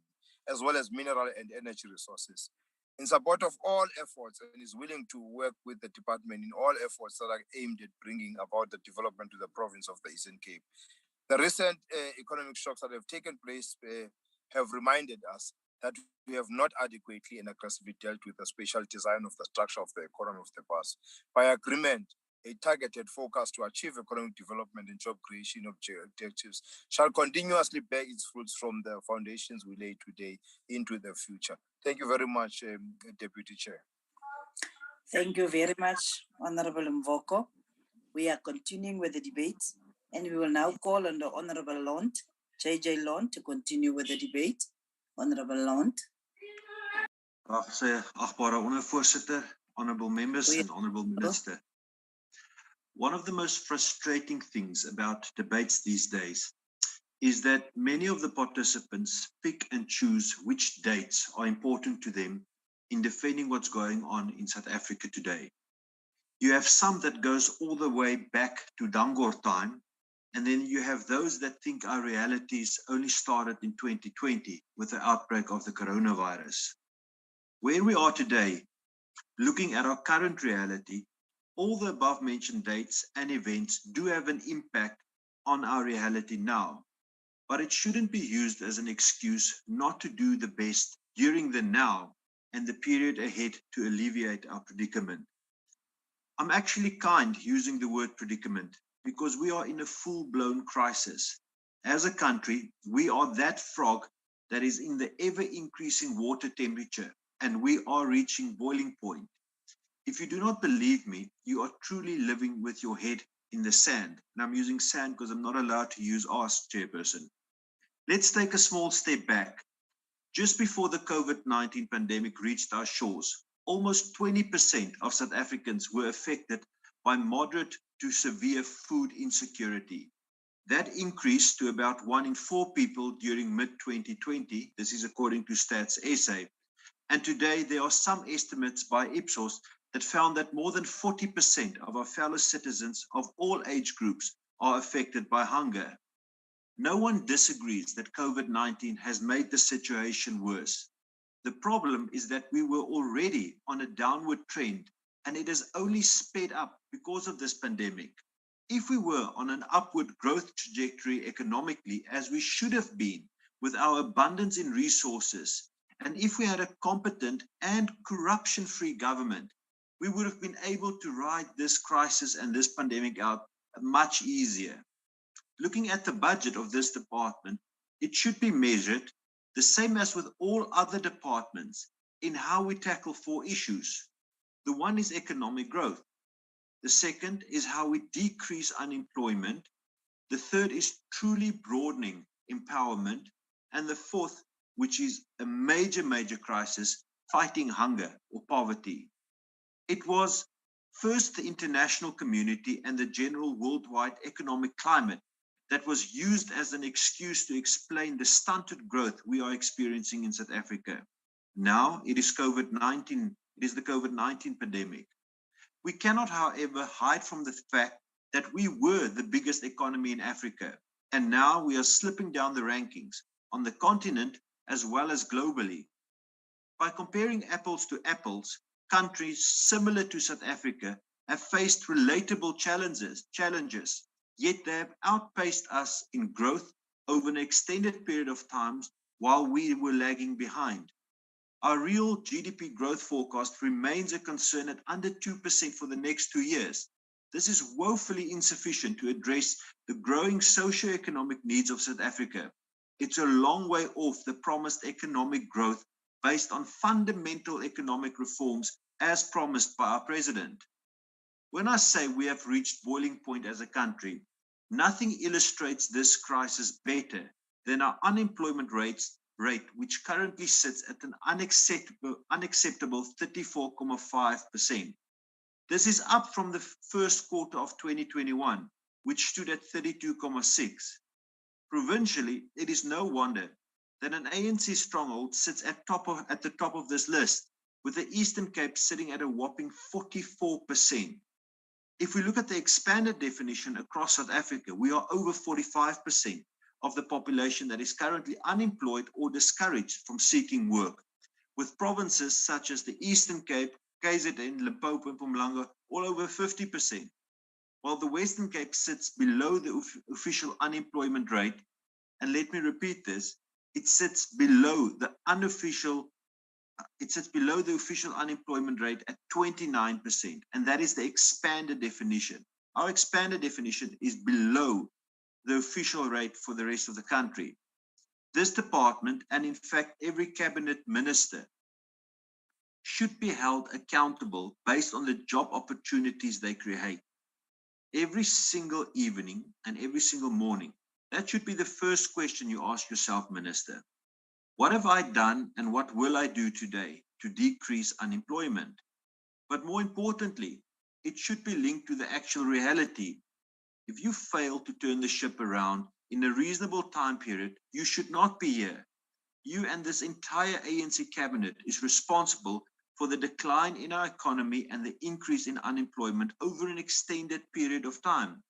as well as mineral and energy resources. In support of all efforts, and is willing to work with the department in all efforts that are aimed at bringing about the development to the province of the Eastern Cape. The recent economic shocks that have taken place have reminded us that we have not adequately and aggressively dealt with the spatial design of the structure of the economy of the past. By agreement, a targeted focus to achieve economic development and job creation objectives shall continuously bear its fruits from the foundations we lay today into the future. Thank you very much, Deputy Chair. Thank you very much, Honorable Mvoko. We are continuing with the debate, and we will now call on the Honorable Lont, JJ Lont, to continue with the debate. Honorable Lont. Agbare ondervoorsitter, honorable members and honorable minister. One of the most frustrating things about debates these days is that many of the participants pick and choose which dates are important to them in defending what's going on in South Africa today. You have some that goes all the way back to Dangor time, and then you have those that think our realities only started in 2020 with the outbreak of the coronavirus. Where we are today, looking at our current reality, all the above mentioned dates and events do have an impact on our reality now. but it shouldn't be used as an excuse not to do the best during the now and the period ahead to alleviate our predicament. I'm actually kind using the word predicament because we are in a full-blown crisis. As a country, we are that frog that is in the ever-increasing water temperature, and we are reaching boiling point. If you do not believe me, you are truly living with your head in the sand. And I'm using sand because I'm not allowed to use ask, Chairperson. Let's take a small step back. Just before the COVID-19 pandemic reached our shores, almost 20% of South Africans were affected by moderate to severe food insecurity. That increased to about 1 in 4 people during mid-2020. This is according to Stats SA. And today there are some estimates by Ipsos that found that more than 40% of our fellow citizens of all age groups are affected by hunger. No one disagrees that COVID-19 has made the situation worse. The problem is that we were already on a downward trend, and it has only sped up because of this pandemic. If we were on an upward growth trajectory economically, as we should have been with our abundance in resources, and if we had a competent and corruption-free government, we would have been able to ride this crisis and this pandemic out much easier. Looking at the budget of this department, it should be measured the same as with all other departments in how we tackle 4 issues. The one is economic growth. The second is how we decrease unemployment. The third is truly broadening empowerment. And the fourth, which is a major crisis, fighting hunger or poverty. It was first the international community and the general worldwide economic climate that was used as an excuse to explain the stunted growth we are experiencing in South Africa. Now it is COVID-19, it is the COVID-19 pandemic. We cannot, however, hide from the fact that we were the biggest economy in Africa, and now we are slipping down the rankings on the continent as well as globally. By comparing apples to apples, countries similar to South Africa have faced relatable challenges, yet they have outpaced us in growth over an extended period of time while we were lagging behind. Our real GDP growth forecast remains a concern at under 2% for the next 2 years. This is woefully insufficient to address the growing socio-economic needs of South Africa. It's a long way off the promised economic growth based on fundamental economic reforms as promised by our president. When I say we have reached boiling point as a country, nothing illustrates this crisis better than our unemployment rate, which currently sits at an unacceptable 34.5%. This is up from the first quarter of 2021, which stood at 32.6%. Provincially, it is no wonder that an ANC stronghold sits at the top of this list, with the Eastern Cape sitting at a whopping 44%. If we look at the expanded definition across South Africa, we are over 45% of the population that is currently unemployed or discouraged from seeking work, with provinces such as the Eastern Cape, KZN, Limpopo, and Mpumalanga all over 50%, while the Western Cape sits below the official unemployment rate. And let me repeat this, it sits below the official unemployment rate at 29%, and that is the expanded definition. Our expanded definition is below the official rate for the rest of the country. This department, and in fact every cabinet minister, should be held accountable based on the job opportunities they create. Every single evening and every single morning, that should be the first question you ask yourself, Minister. What have I done and what will I do today to decrease unemployment? But more importantly, it should be linked to the actual reality. If you fail to turn the ship around in a reasonable time period, you should not be here. You and this entire ANC cabinet is responsible for the decline in our economy and the increase in unemployment over an extended period of time.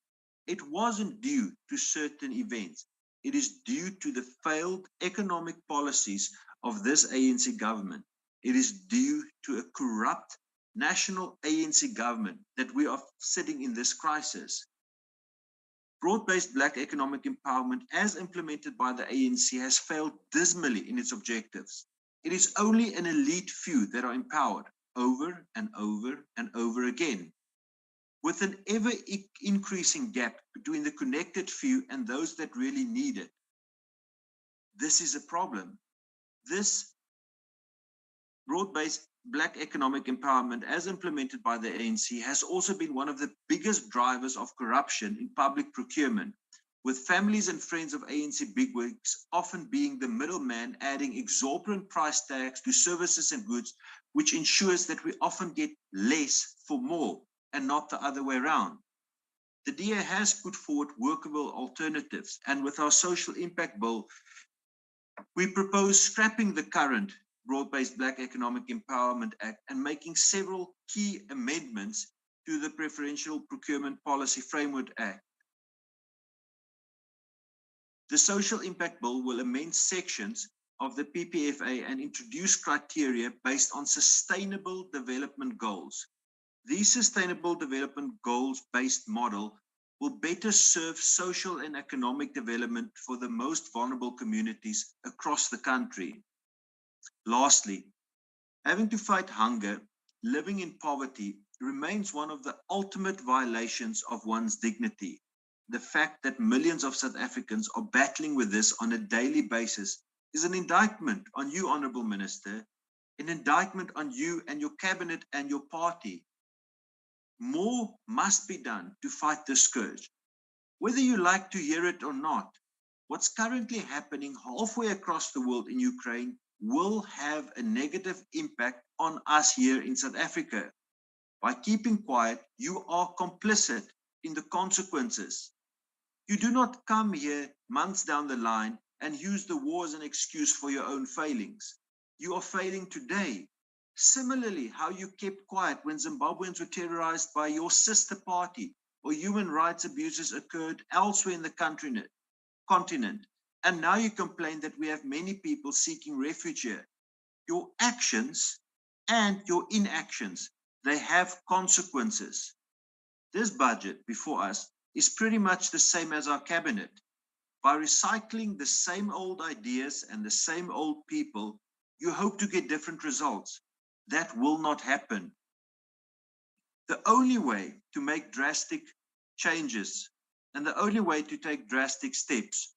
It wasn't due to certain events. It is due to the failed economic policies of this ANC government. It is due to a corrupt national ANC government that we are sitting in this crisis. broad-based Black economic empowerment as implemented by the ANC has failed dismally in its objectives. It is only an elite few that are empowered over and over and over again, with an ever-increasing gap between the connected few and those that really need it. This is a problem. This broad-based Black economic empowerment as implemented by the ANC has also been one of the biggest drivers of corruption in public procurement, with families and friends of ANC bigwigs often being the middleman, adding exorbitant price tags to services and goods, which ensures that we often get less for more and not the other way around. The DA has put forward workable alternatives, and with our social impact bill, we propose scrapping the current Broad-Based Black Economic Empowerment Act and making several key amendments to the Preferential Procurement Policy Framework Act. The Social Impact Bill will amend sections of the PPFA and introduce criteria based on sustainable development goals. These sustainable development goals-based model will better serve social and economic development for the most vulnerable communities across the country. Lastly, having to fight hunger, living in poverty remains one of the ultimate violations of one's dignity. The fact that millions of South Africans are battling with this on a daily basis is an indictment on you, Honourable Minister, an indictment on you and your cabinet and your party. More must be done to fight this scourge. Whether you like to hear it or not, what's currently happening halfway across the world in Ukraine will have a negative impact on us here in South Africa. By keeping quiet, you are complicit in the consequences. You do not come here months down the line and use the war as an excuse for your own failings. You are failing today. Similarly, how you kept quiet when Zimbabweans were terrorized by your sister party or human rights abuses occurred elsewhere in the continent. And now you complain that we have many people seeking refuge here. Your actions and your inactions, they have consequences. This budget before us is pretty much the same as our cabinet. By recycling the same old ideas and the same old people, you hope to get different results. That will not happen. The only way to make drastic changes and the only way to take drastic steps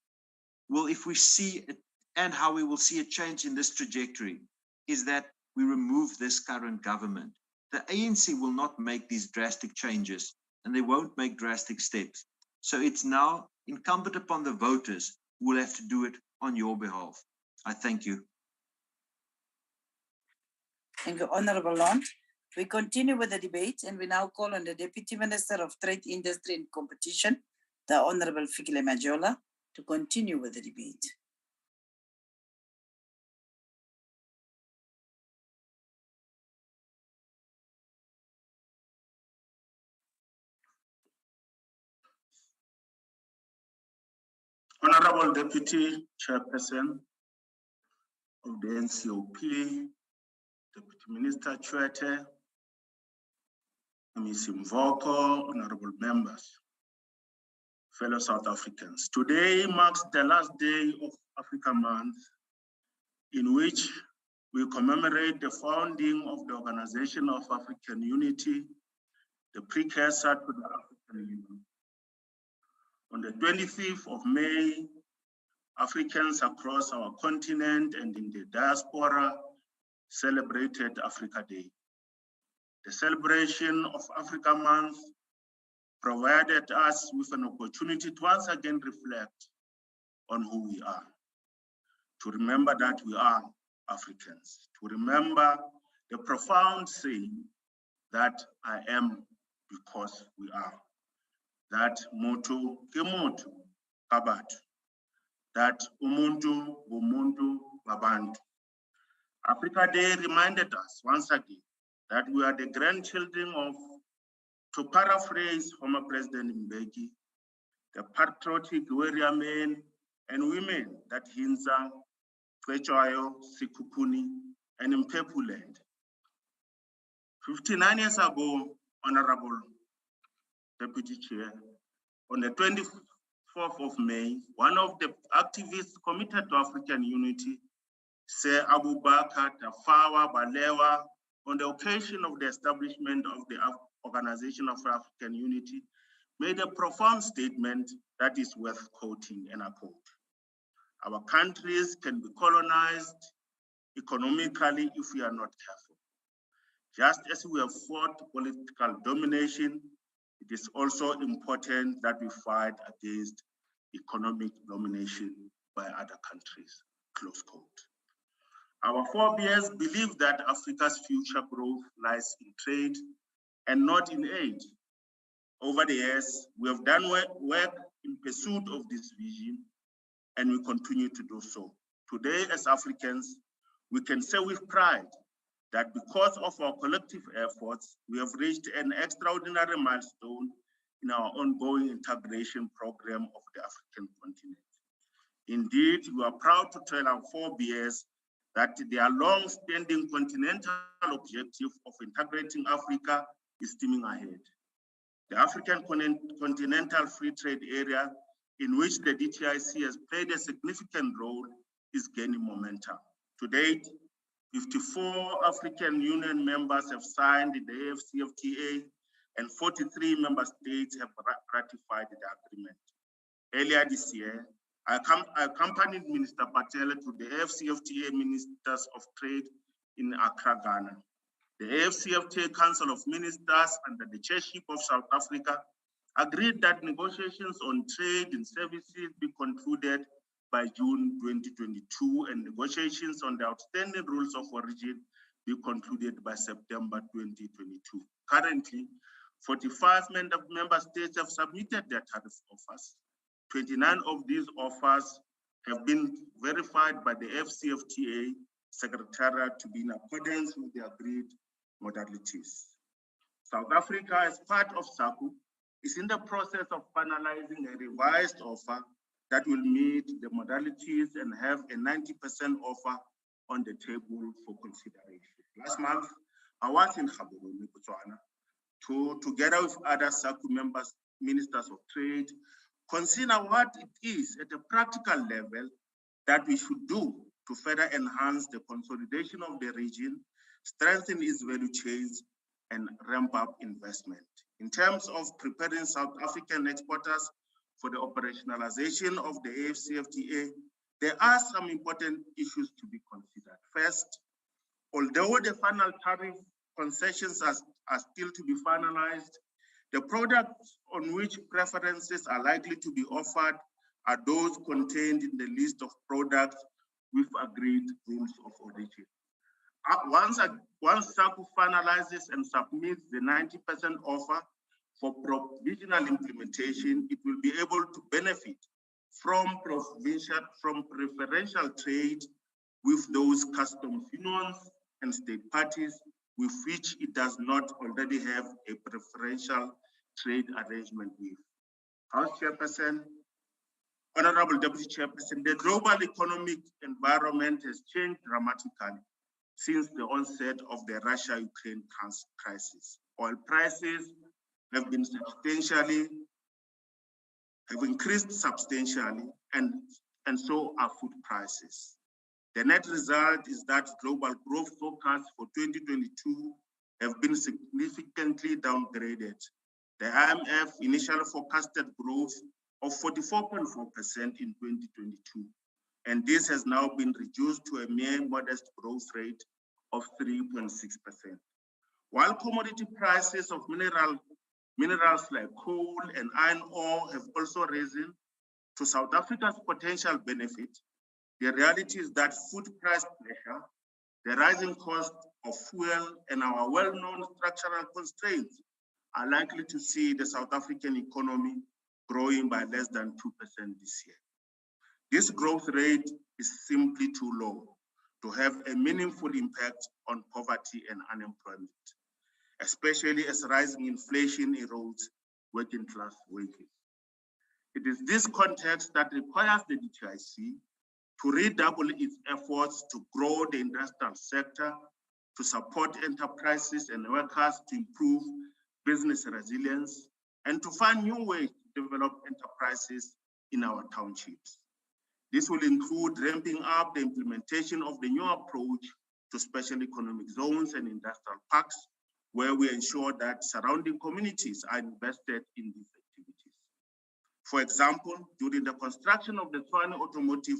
will, if we see it, and how we will see a change in this trajectory, is that we remove this current government. The ANC will not make these drastic changes and they won't make drastic steps. So it's now incumbent upon the voters who will have to do it on your behalf. I thank you. Thank you, Honourable Lund. We continue with the debate and we now call on the Deputy Minister of Trade, Industry and Competition, the Honourable Fikile Majola, to continue with the debate. Honorable Deputy Chairperson of the NCOP, Deputy Minister Chwete, Ms. Mvoko, honorable members, fellow South Africans. Today marks the last day of Africa Month, in which we commemorate the founding of the Organization of African Unity, the precursor to the African Union. On the 25th of May, Africans across our continent and in the diaspora celebrated Africa Day. The celebration of Africa Month provided us with an opportunity to once again reflect on who we are, to remember that we are Africans, to remember the profound saying that I am because we are. That motto, ke motho ka batho. That umuntu bumuntu babantu. Africa Day reminded us once again that we are the grandchildren of, to paraphrase former President Mbeki, the patriotic warrior men and women that Hinza, Twechoyo, Sikukuni, and Mpepu land. 59 years ago, Honorable Deputy Chair, On the 24th of May, one of the activists committed to African unity, Sir Abubakar Tafawa Balewa, on the occasion of the establishment of the Organization of African Unity, made a profound statement that is worth quoting, and I quote, "Our countries can be colonized economically if we are not careful. Just as we have fought political domination, it is also important that we fight against economic domination by other countries," close quote. Our forebears believe that Africa's future growth lies in trade and not in aid. Over the years, we have done work in pursuit of this vision, and we continue to do so. Today, as Africans, we can say with pride that because of our collective efforts, we have reached an extraordinary milestone in our ongoing integration program of the African continent. Indeed, we are proud to tell our forebears that their long-standing continental objective of integrating Africa is steaming ahead. The African Continental Free Trade Area, in which the DTIC has played a significant role, is gaining momentum. To date, 54 African Union members have signed the Afcfta, and 43 member states have ratified the agreement. Earlier this year, I accompanied Minister Patel to the Afcfta Ministers of Trade in Accra, Ghana. The Afcfta Council of Ministers, under the chairship of South Africa, agreed that negotiations on trade and services be concluded by June 2022, and negotiations on the outstanding rules of origin be concluded by September 2022. Currently, 45 member states have submitted their tariff offers. 29 of these offers have been verified by the Afcfta Secretariat to be in accordance with the agreed modalities. South Africa, as part of SACU, is in the process of finalizing a revised offer that will meet the modalities and have a 90% offer on the table for consideration. Last month, I was in Gaborone, Botswana, to, together with other SACU members, ministers of trade, consider what it is at a practical level that we should do to further enhance the consolidation of the region, strengthen its value chains, and ramp up investment. In terms of preparing South African exporters for the operationalization of the Afcfta, there are some important issues to be considered. First, although the final tariff concessions are still to be finalized, the products on which preferences are likely to be offered are those contained in the list of products with agreed rules of origin. Once SACU finalizes and submits the 90% offer for provisional implementation, it will be able to benefit from preferential trade with those customs unions and state parties with which it does not already have a preferential trade arrangement with. House Chairperson, Honorable Deputy Chairperson, the global economic environment has changed dramatically since the onset of the Russia-Ukraine crisis. Oil prices have increased substantially, and so are food prices. The net result is that global growth forecasts for 2022 have been significantly downgraded. The IMF initially forecasted growth of 44.4% in 2022, and this has now been reduced to a mere modest growth rate of 3.6%. While commodity prices of minerals like coal and iron ore have also risen to South Africa's potential benefit, the reality is that food price pressure, the rising cost of fuel, and our well-known structural constraints are likely to see the South African economy growing by less than 2% this year. This growth rate is simply too low to have a meaningful impact on poverty and unemployment, especially as rising inflation erodes working class wages. It is this context that requires the DTIC to redouble its efforts to grow the industrial sector, to support enterprises and workers to improve business resilience, and to find new ways to develop enterprises in our townships. This will include ramping up the implementation of the new approach to special economic zones and industrial parks, where we ensure that surrounding communities are invested in these activities. For example, during the construction of the Tshwane Automotive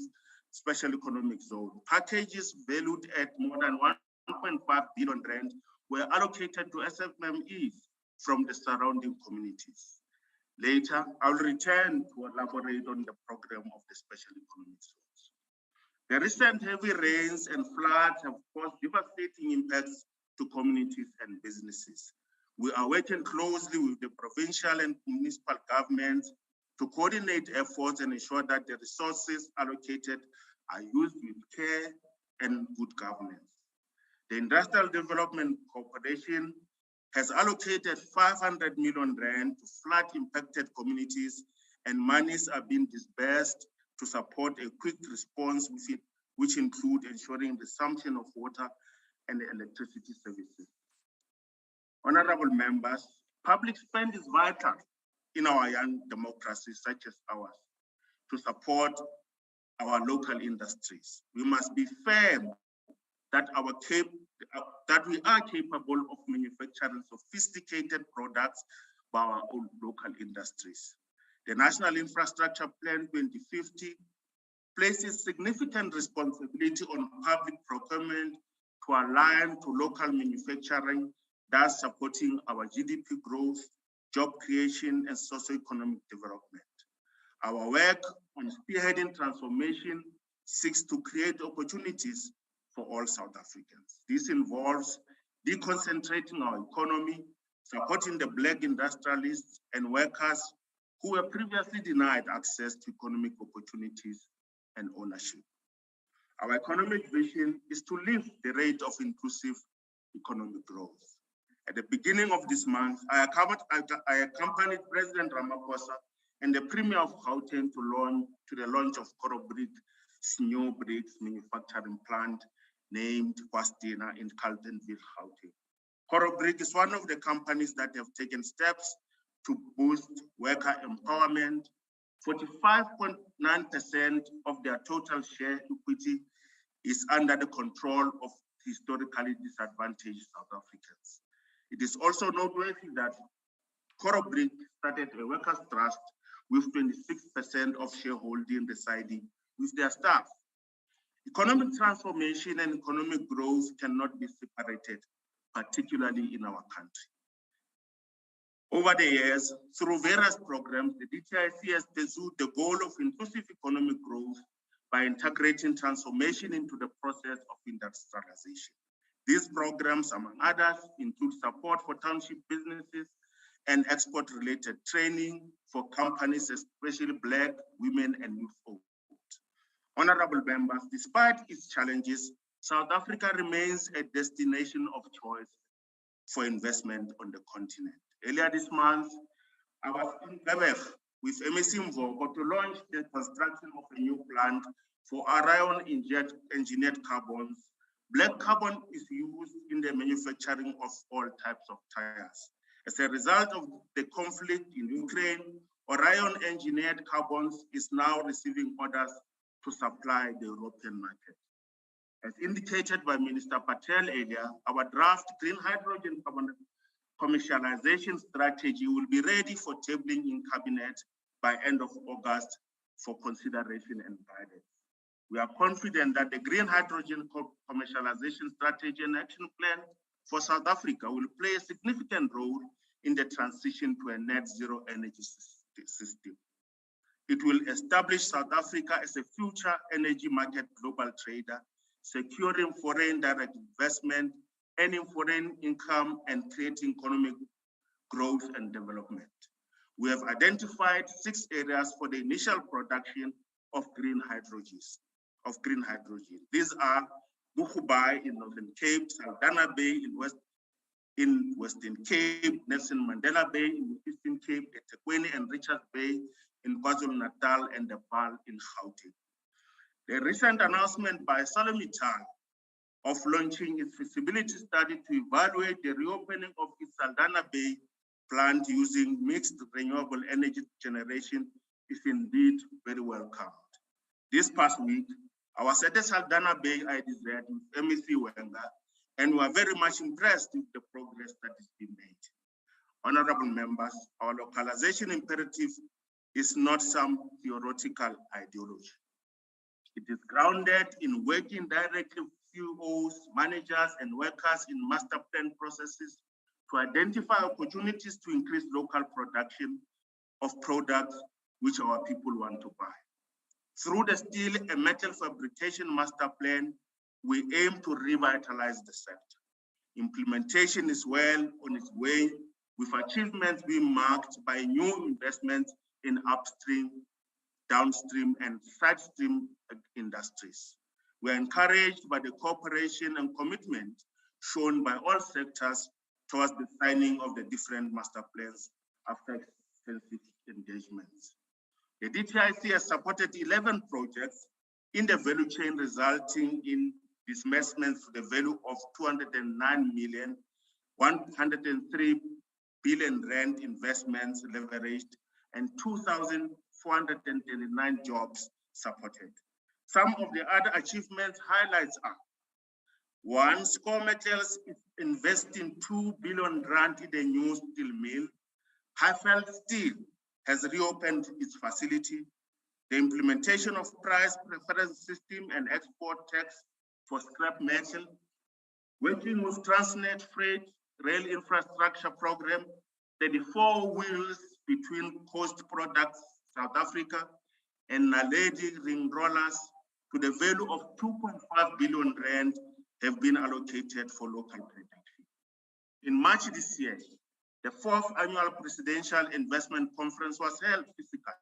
Special Economic Zone, packages valued at more than 1.5 billion rand were allocated to SMMEs from the surrounding communities. Later, I'll return to elaborate on the program of the special economic zones. The recent heavy rains and floods have caused devastating impacts to communities and businesses. We are working closely with the provincial and municipal governments to coordinate efforts and ensure that the resources allocated are used with care and good governance. The Industrial Development Corporation has allocated 500 million rand to flood-impacted communities, and monies are being disbursed to support a quick response, which include ensuring resumption of water and electricity services. Honorable members, public spend is vital in our young democracies such as ours to support our local industries. We must be firm that we are capable of manufacturing sophisticated products by our own local industries. The National Infrastructure Plan 2050 places significant responsibility on public procurement to align to local manufacturing, thus supporting our GDP growth, job creation, and socio-economic development. Our work on spearheading transformation seeks to create opportunities for all South Africans. This involves deconcentrating our economy, supporting the Black industrialists and workers who were previously denied access to economic opportunities and ownership. Our economic vision is to lift the rate of inclusive economic growth. At the beginning of this month, I accompanied President Ramaphosa and the Premier of Gauteng to the launch of Corobrick's new bricks manufacturing plant named Saldana in Carletonville, Gauteng. Corobrick is one of the companies that have taken steps to boost worker empowerment. 45.9% of their total share equity is under the control of historically disadvantaged South Africans. It is also noteworthy that Corobrick started a workers' trust with 26% of shareholding residing with their staff. Economic transformation and economic growth cannot be separated, particularly in our country. Over the years, through various programs, the DTIC has pursued the goal of inclusive economic growth by integrating transformation into the process of industrialization. These programs, among others, include support for township businesses and export-related training for companies, especially Black, women, and youth. Honorable members, despite its challenges, South Africa remains a destination of choice for investment on the continent. Earlier this month, I was in Quebec with MSC Mvoko to launch the construction of a new plant for iron engineered carbons. Black carbon is used in the manufacturing of all types of tires. As a result of the conflict in Ukraine, Orion engineered carbons is now receiving orders to supply the European market. As indicated by Minister Patel earlier, our draft green hydrogen commercialization strategy will be ready for tabling in cabinet by end of August for consideration and guidance. We are confident that the green hydrogen commercialization strategy and action plan for South Africa will play a significant role in the transition to a net zero energy system. It will establish South Africa as a future energy market global trader, securing foreign direct investment, earning foreign income, and creating economic growth and development. We have identified 6 areas for the initial production of green hydrogen. These are Bukubai in Northern Cape, Saldana Bay in Western Cape, Nelson Mandela Bay in Eastern Cape, eThekwini and Richards Bay in KwaZulu-Natal, and the Vaal in Gauteng. The recent announcement by Salomital of launching its feasibility study to evaluate the reopening of its Saldana Bay plant using mixed renewable energy generation is indeed very welcomed. This past week, our settled Saldana Bay IDZ with MEC Wenger, and we are very much impressed with the progress that is being made. Honorable members, our localization imperative is not some theoretical ideology. It is grounded in working directly with CEOs, managers, and workers in master plan processes to identify opportunities to increase local production of products which our people want to buy. Through the steel and metal fabrication master plan, we aim to revitalize the sector. Implementation is well on its way, with achievements being marked by new investments in upstream, downstream, and sidestream industries. We are encouraged by the cooperation and commitment shown by all sectors towards the signing of the different master plans after extensive engagements. The DTIC has supported 11 projects in the value chain, resulting in disbursements to the value of 209 million, 103 billion rand investments leveraged, and 2,439 jobs supported. Some of the other achievements highlights are: one, Score Metals is investing 2 billion rand in the new steel mill. Highveld Steel has reopened its facility. The implementation of price preference system and export tax for scrap metal. Working with Transnet Freight Rail Infrastructure Program, 34 wheels between Coast Products South Africa and Naledi Ring Rollers to the value of 2.5 billion rand have been allocated for local production. In March this year, the 4th annual Presidential Investment Conference was held physically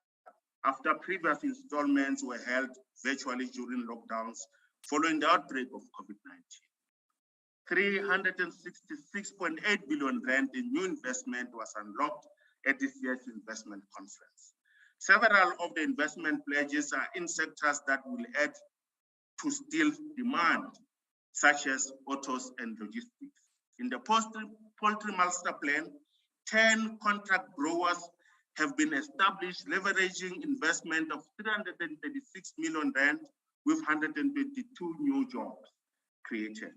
after previous installments were held virtually during lockdowns following the outbreak of COVID-19. 366.8 billion rand in new investment was unlocked at this year's investment conference. Several of the investment pledges are in sectors that will add to steel demand, such as autos and logistics. In the poultry master plan, 10 contract growers have been established, leveraging investment of 336 million rand with 122 new jobs created.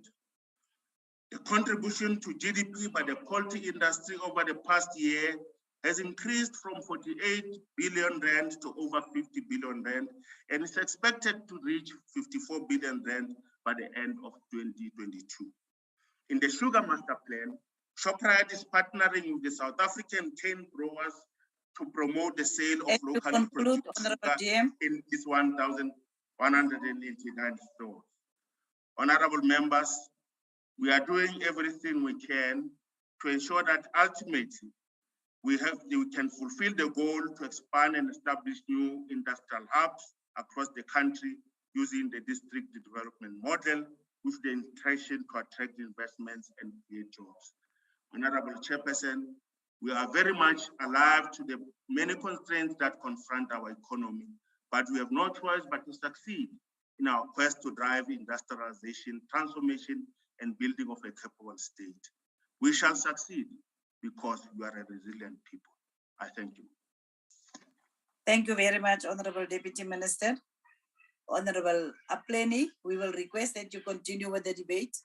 The contribution to GDP by the poultry industry over the past year has increased from 48 billion rand to over 50 billion rand, and is expected to reach 54 billion rand by the end of 2022. In the sugar master plan, Shoprite is partnering with the South African cane growers to promote the sale of locally produced sugar in these 1,189 stores. Honorable members, we are doing everything we can to ensure that ultimately we can fulfill the goal to expand and establish new industrial hubs across the country using the district development model with the intention to attract investments and create jobs. Honorable Chairperson, we are very much alive to the many constraints that confront our economy, but we have no choice but to succeed in our quest to drive industrialization, transformation, and building of a capable state. We shall succeed because we are a resilient people. I thank you. Thank you very much, Honorable Deputy Minister. Honorable Plenary, we will request that you continue with the debate.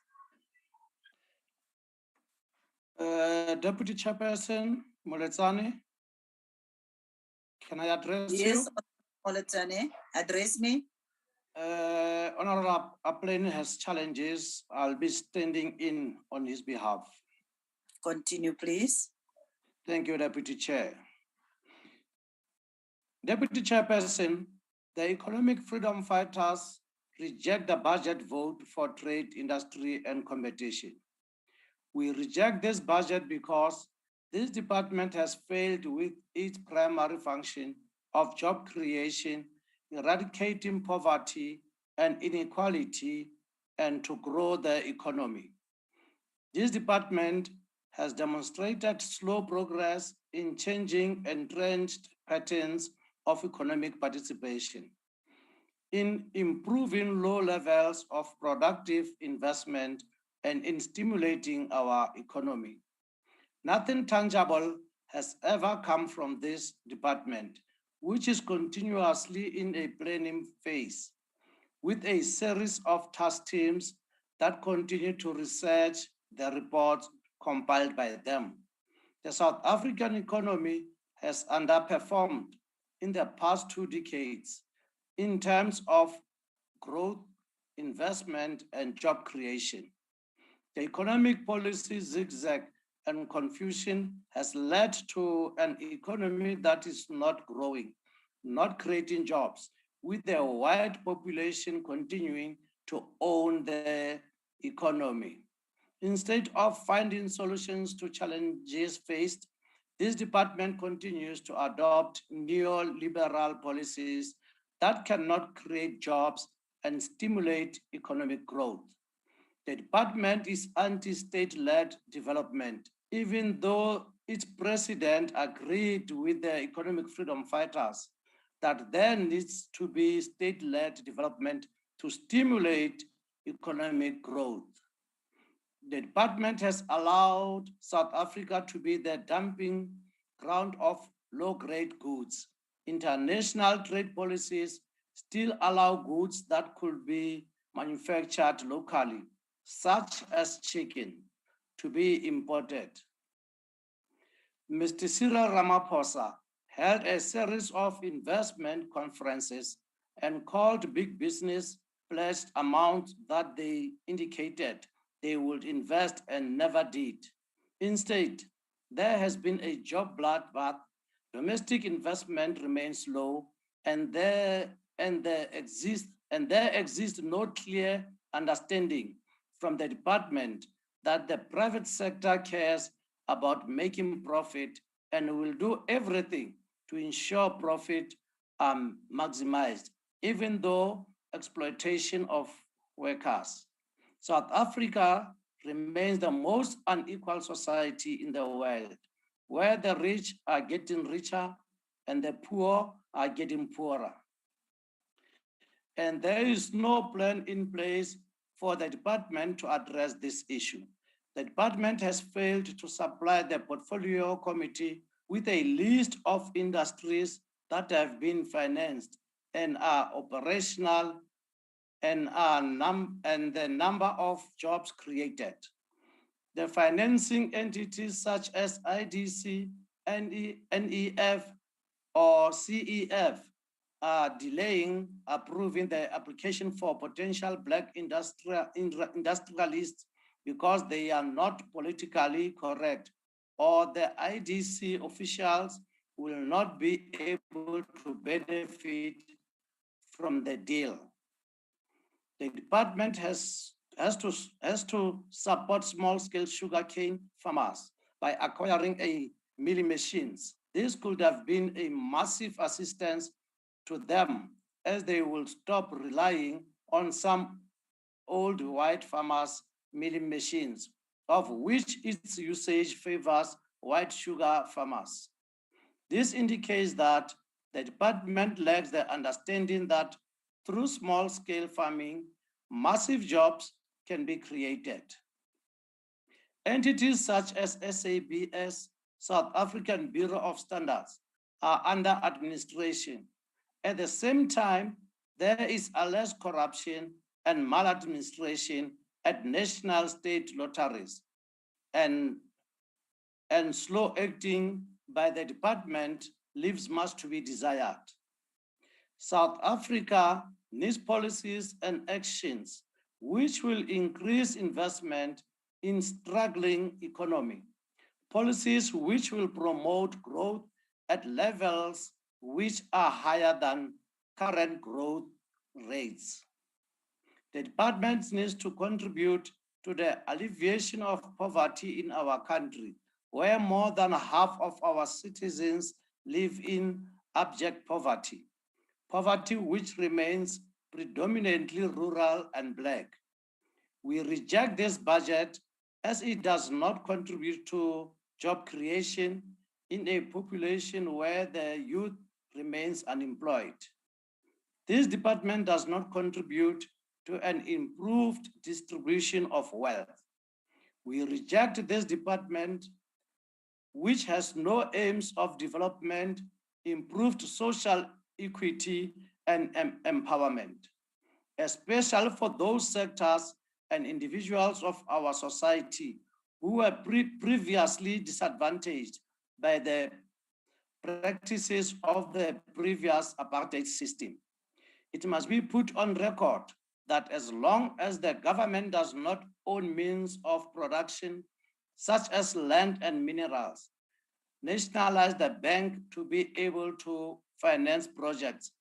Deputy Chairperson Moletsane, can I address you? Yes, Moletsane, address me. Honorable Plenary has challenges. I'll be standing in on his behalf. Continue, please. Thank you, Deputy Chair. Deputy Chairperson, the economic freedom fighters reject the budget vote for trade, industry, and competition. We reject this budget because this department has failed with its primary function of job creation, eradicating poverty and inequality, and to grow the economy. This department has demonstrated slow progress in changing entrenched patterns of economic participation, in improving low levels of productive investment, and in stimulating our economy. Nothing tangible has ever come from this department, which is continuously in a planning phase, with a series of task teams that continue to research the reports compiled by them. The South African economy has underperformed in the past 2 decades in terms of growth, investment, and job creation. The economic policy zigzag and confusion has led to an economy that is not growing, not creating jobs, with the wide population continuing to own the economy. Instead of finding solutions to challenges faced, this department continues to adopt neoliberal policies that cannot create jobs and stimulate economic growth. The department is anti-state-led development, even though its president agreed with the economic freedom fighters that there needs to be state-led development to stimulate economic growth. The department has allowed South Africa to be the dumping ground of low-grade goods. International trade policies still allow goods that could be manufactured locally, such as chicken, to be imported. Mr. Cyril Ramaphosa held a series of investment conferences and called big business pledged amounts that they indicated they would invest and never did. Instead, there has been a job bloodbath, domestic investment remains low, and there exists no clear understanding from the department that the private sector cares about making profit and will do everything to ensure profit maximized, even though exploitation of workers. South Africa remains the most unequal society in the world, where the rich are getting richer and the poor are getting poorer. And there is no plan in place for the department to address this issue. The department has failed to supply the portfolio committee with a list of industries that have been financed and are operational and the number of jobs created. The financing entities such as IDC, NEF, or CEF are delaying approving the application for potential Black industrialists because they are not politically correct, or the IDC officials will not be able to benefit from the deal. The department has to support small-scale sugarcane farmers by acquiring milling machines. This could have been a massive assistance to them, as they will stop relying on some old white farmers' milling machines, of which its usage favors white sugar farmers. This indicates that the department lacks the understanding that through small-scale farming, massive jobs can be created. Entities such as SABS, South African Bureau of Standards, are under administration. At the same time, there is a less corruption and maladministration at national state lotteries, and slow acting by the department leaves much to be desired. South Africa needs policies and actions which will increase investment in struggling economy, policies which will promote growth at levels which are higher than current growth rates. The department needs to contribute to the alleviation of poverty in our country, where more than half of our citizens live in abject poverty, poverty which remains predominantly rural and Black. We reject this budget as it does not contribute to job creation in a population where the youth remains unemployed. This department does not contribute to an improved distribution of wealth. We reject this department which has no aims of development, improved social equity, and empowerment, especially for those sectors and individuals of our society who were previously disadvantaged by the practices of the previous apartheid system. It must be put on record that as long as the government does not own means of production, such as land and minerals, nationalize the bank to be able to finance projects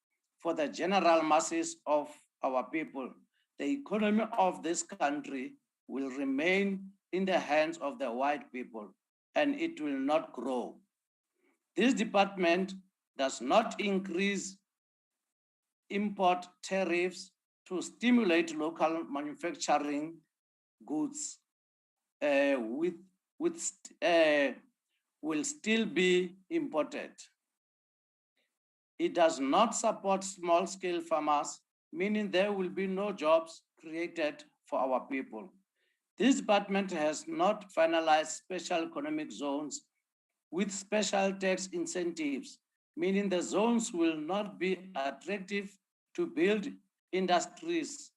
for the general masses of our people, the economy of this country will remain in the hands of the white people and it will not grow. This department does not increase import tariffs to stimulate local manufacturing goods will still be imported. It does not support small-scale farmers, meaning there will be no jobs created for our people. This department has not finalized special economic zones with special tax incentives, meaning the zones will not be attractive to build industries,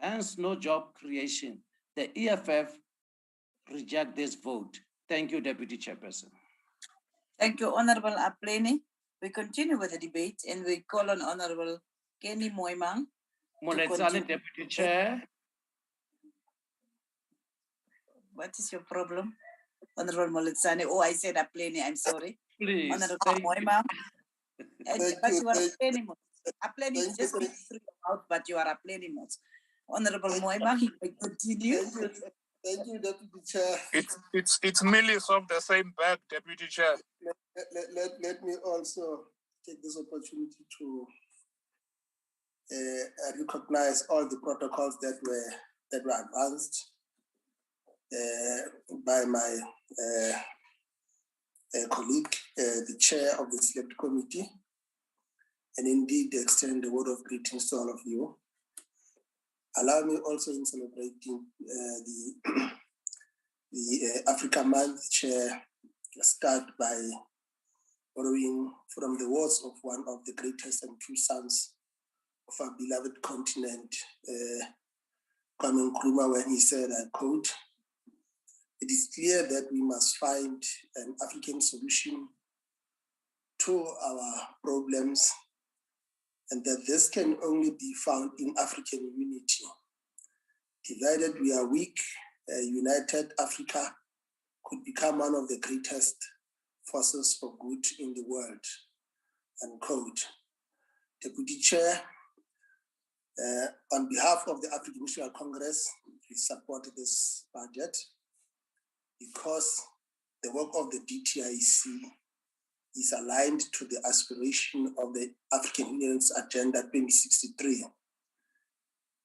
hence no job creation. The EFF reject this vote. Thank you, Deputy Chairperson. Thank you, Honorable Plenary. We continue with the debate and we call on Honorable Kenny Moimang. Moletsane, Deputy Chair. What is your problem? Honorable Moletsane. Oh, I said Plenary, I'm sorry. Please. Honorable Moimang. But you are Plenary. Plenary is just through your mouth, but you are Plenary. Honorable Moimang, you may continue. Thank you, Deputy Chair. It's millions of the same bag, Deputy Chair. Let me also take this opportunity to recognize all the protocols that were advanced by my colleague, the chair of the select committee, and indeed extend the word of greetings to all of you. Allow me also in celebrating the Africa Month Chair, start by borrowing from the words of one of the greatest and true sons of our beloved continent, Kwame Nkrumah, when he said, I quote, "It is clear that we must find an African solution to our problems, and that this can only be found in African unity. Divided we are weak, united Africa could become one of the greatest forces for good in the world," unquote. Deputy Chair, on behalf of the African National Congress, we support this budget because the work of the DTIC is aligned to the aspiration of the African Union's Agenda 2063,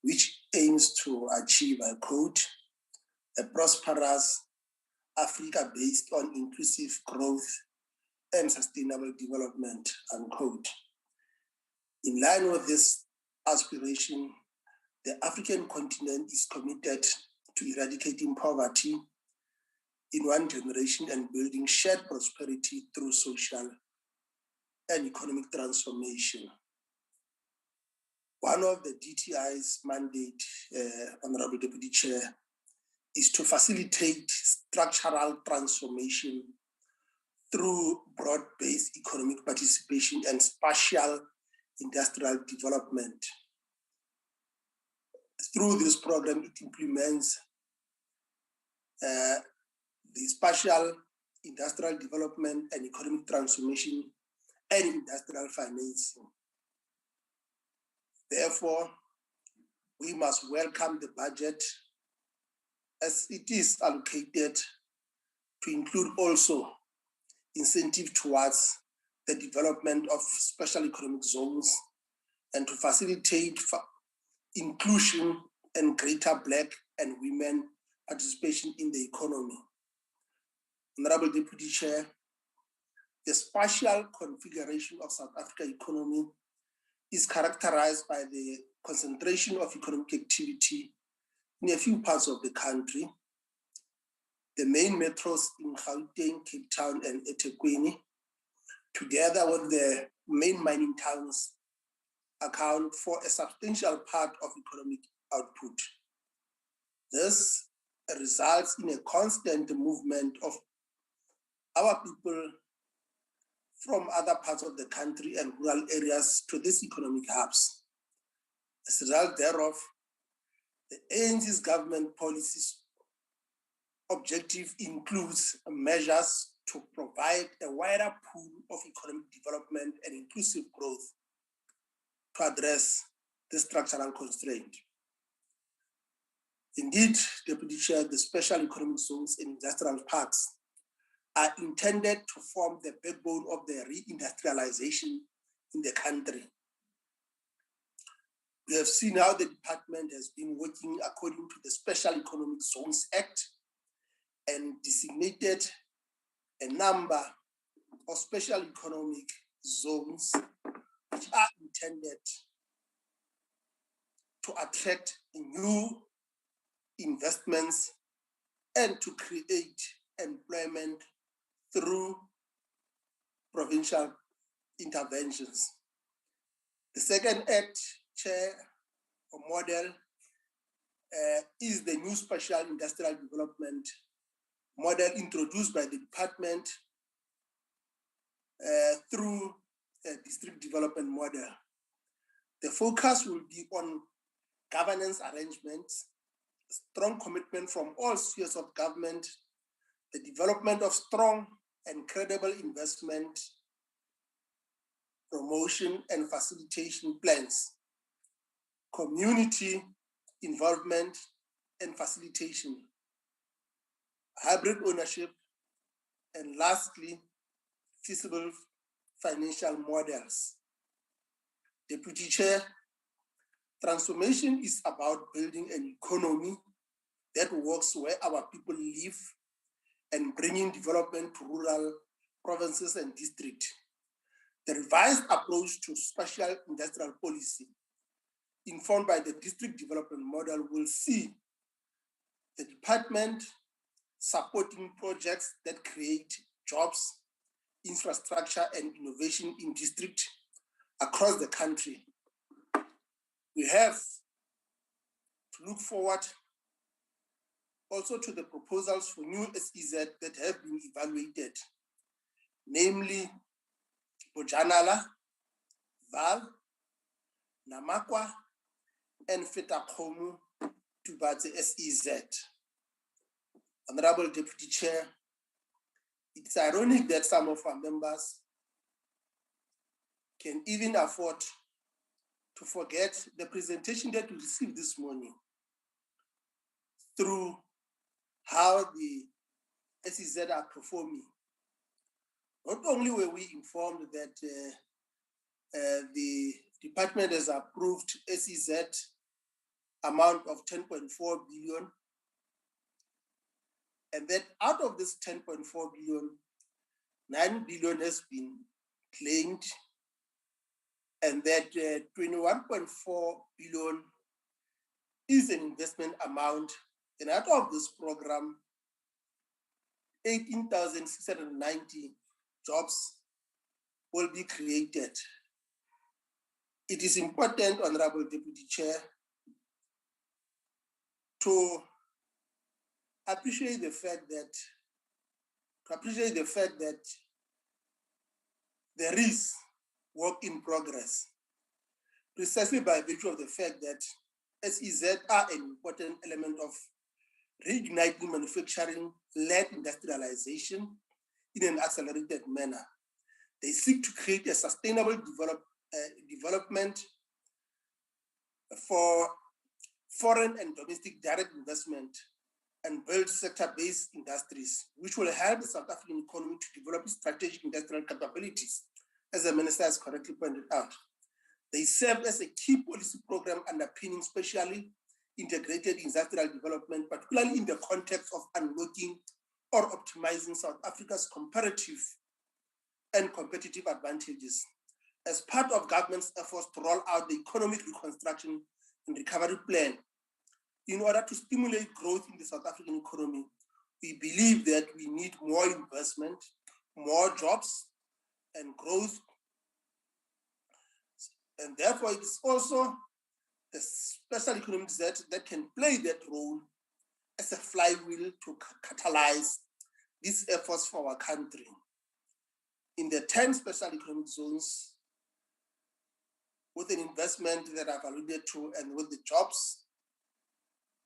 which aims to achieve, I quote, "a prosperous Africa based on inclusive growth and sustainable development," unquote. In line with this aspiration, the African continent is committed to eradicating poverty in one generation and building shared prosperity through social and economic transformation. One of the DTI's mandate, Honorable Deputy Chair, is to facilitate structural transformation through broad-based economic participation and spatial industrial development. Through this program, it implements the spatial industrial development and economic transformation and industrial financing. Therefore, we must welcome the budget as it is allocated to include also incentive towards the development of special economic zones and to facilitate inclusion and greater Black and women participation in the economy. Honorable Deputy Chair, the spatial configuration of South Africa economy is characterized by the concentration of economic activity in a few parts of the country, the main metros in Gauteng, Cape Town, and eThekwini, together with the main mining towns, account for a substantial part of economic output. This results in a constant movement of our people from other parts of the country and rural areas to these economic hubs. As a result thereof, the ANC's government policies objective includes measures to provide a wider pool of economic development and inclusive growth to address the structural constraint. Indeed, Deputy Chair, the special economic zones and industrial parks are intended to form the backbone of the reindustrialization in the country. We have seen how the department has been working according to the Special Economic Zones Act and designated a number of special economic zones which are intended to attract new investments and to create employment through provincial interventions. The second act, Chair, or model, is the new special industrial development model introduced by the department through a district development model. The focus will be on governance arrangements, strong commitment from all spheres of government, the development of strong and credible investment, promotion and facilitation plans, community involvement and facilitation, hybrid ownership, and lastly, feasible financial models. Deputy Chair, transformation is about building an economy that works where our people live and bringing development to rural provinces and districts. The revised approach to special industrial policy, informed by the district development model, will see the department supporting projects that create jobs, infrastructure, and innovation in districts across the country. We have to look forward also to the proposals for new SEZ that have been evaluated, namely Bojanala, Val, Namakwa, and Fetakhomu Tubatse SEZ. Honorable Deputy Chair, it's ironic that some of our members can even afford to forget the presentation that we received this morning through how the SEZ are performing. Not only were we informed that the department has approved SEZ amount of 10.4 billion, and that out of this 10.4 billion, 9 billion has been claimed, and that 21.4 billion is an investment amount. And out of this program, 18,690 jobs will be created. It is important, Honorable Deputy Chair, to appreciate the fact that there is work in progress, precisely by virtue of the fact that SEZ are an important element of reigniting manufacturing-led industrialization in an accelerated manner. They seek to create a sustainable development for foreign and domestic direct investment and build sector-based industries, which will help the South African economy to develop strategic industrial capabilities, as the Minister has correctly pointed out. They serve as a key policy program underpinning specially integrated industrial development, particularly in the context of unlocking or optimizing South Africa's comparative and competitive advantages. As part of government's efforts to roll out the Economic Reconstruction and Recovery Plan, in order to stimulate growth in the South African economy, We believe that we need more investment, more jobs, and growth. And therefore, it is also the special economic zone that can play that role as a flywheel to catalyze these efforts for our country. In the 10 special economic zones, with an investment that I've alluded to and with the jobs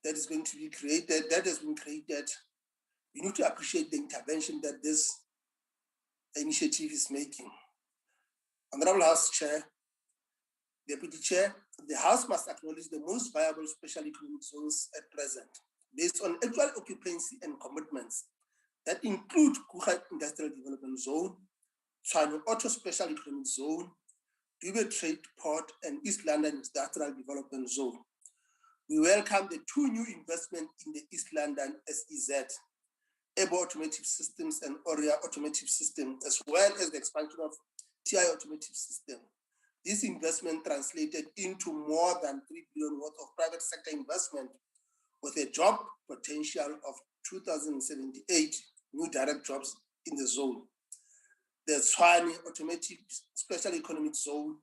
that is going to be created, that has been created, we need to appreciate the intervention that this initiative is making. Honorable House Chair, Deputy Chair, the House must acknowledge the most viable special economic zones at present, based on actual occupancy and commitments that include Kucha Industrial Development Zone, Tshwane Auto Special Economic Zone, Dube Trade Port, and East London Industrial Development Zone. We welcome the 2 new investments in the East London SEZ, Ebo Automotive Systems and Oria Automotive Systems, as well as the expansion of TI Automotive System. This investment translated into more than 3 billion worth of private sector investment with a job potential of 2,078 new direct jobs in the zone. The Tshwane Automotive Special Economic Zone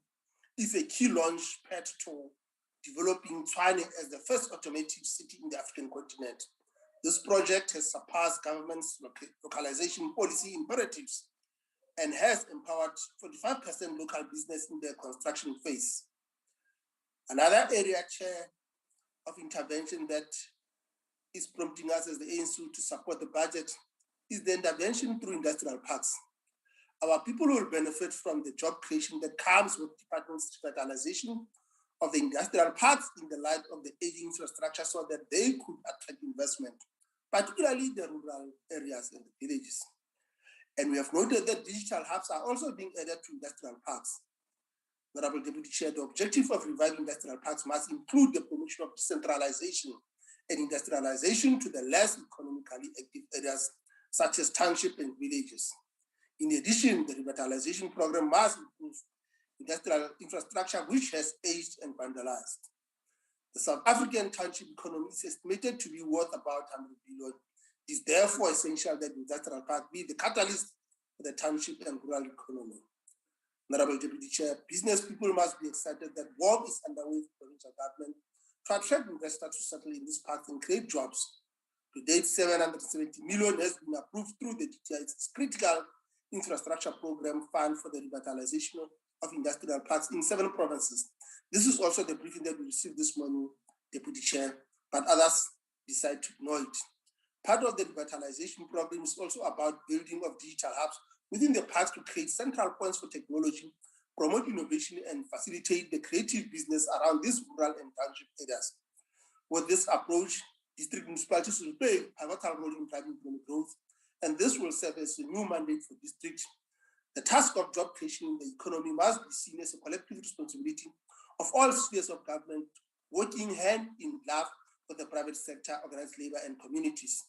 is a key launch pad to developing Tshwane as the first automotive city in the African continent. This project has surpassed government's localization policy imperatives and has empowered 45% local business in the construction phase. Another area, Chair, of intervention that is prompting us as the ANC to support the budget is the intervention through industrial parks. Our people will benefit from the job creation that comes with department's revitalization of the industrial parks in the light of the aging infrastructure so that they could attract investment, particularly the rural areas and the villages. And we have noted that digital hubs are also being added to industrial parks. Honorable Deputy Chair, the objective of reviving industrial parks must include the promotion of decentralization and industrialization to the less economically active areas, such as township and villages. In addition, the revitalization program must improve industrial infrastructure which has aged and vandalized. The South African township economy is estimated to be worth about 100 billion. It is therefore essential that industrial park be the catalyst for the township and rural economy. Honorable Deputy Chair, business people must be excited that work is underway for provincial government to attract investors to settle in these parks and create jobs. To date, 770 million has been approved through the DTI's critical infrastructure program fund for the revitalization of industrial parks in 7 provinces. This is also the briefing that we received this morning, Deputy Chair, but others decide to ignore it. Part of the revitalization program is also about building of digital hubs within the parks to create central points for technology, promote innovation, and facilitate the creative business around these rural and township areas. With this approach, district municipalities will play a pivotal role in driving economic growth, and this will serve as a new mandate for districts. The task of job creation in the economy must be seen as a collective responsibility of all spheres of government, working hand in glove with the private sector, organized labor, and communities.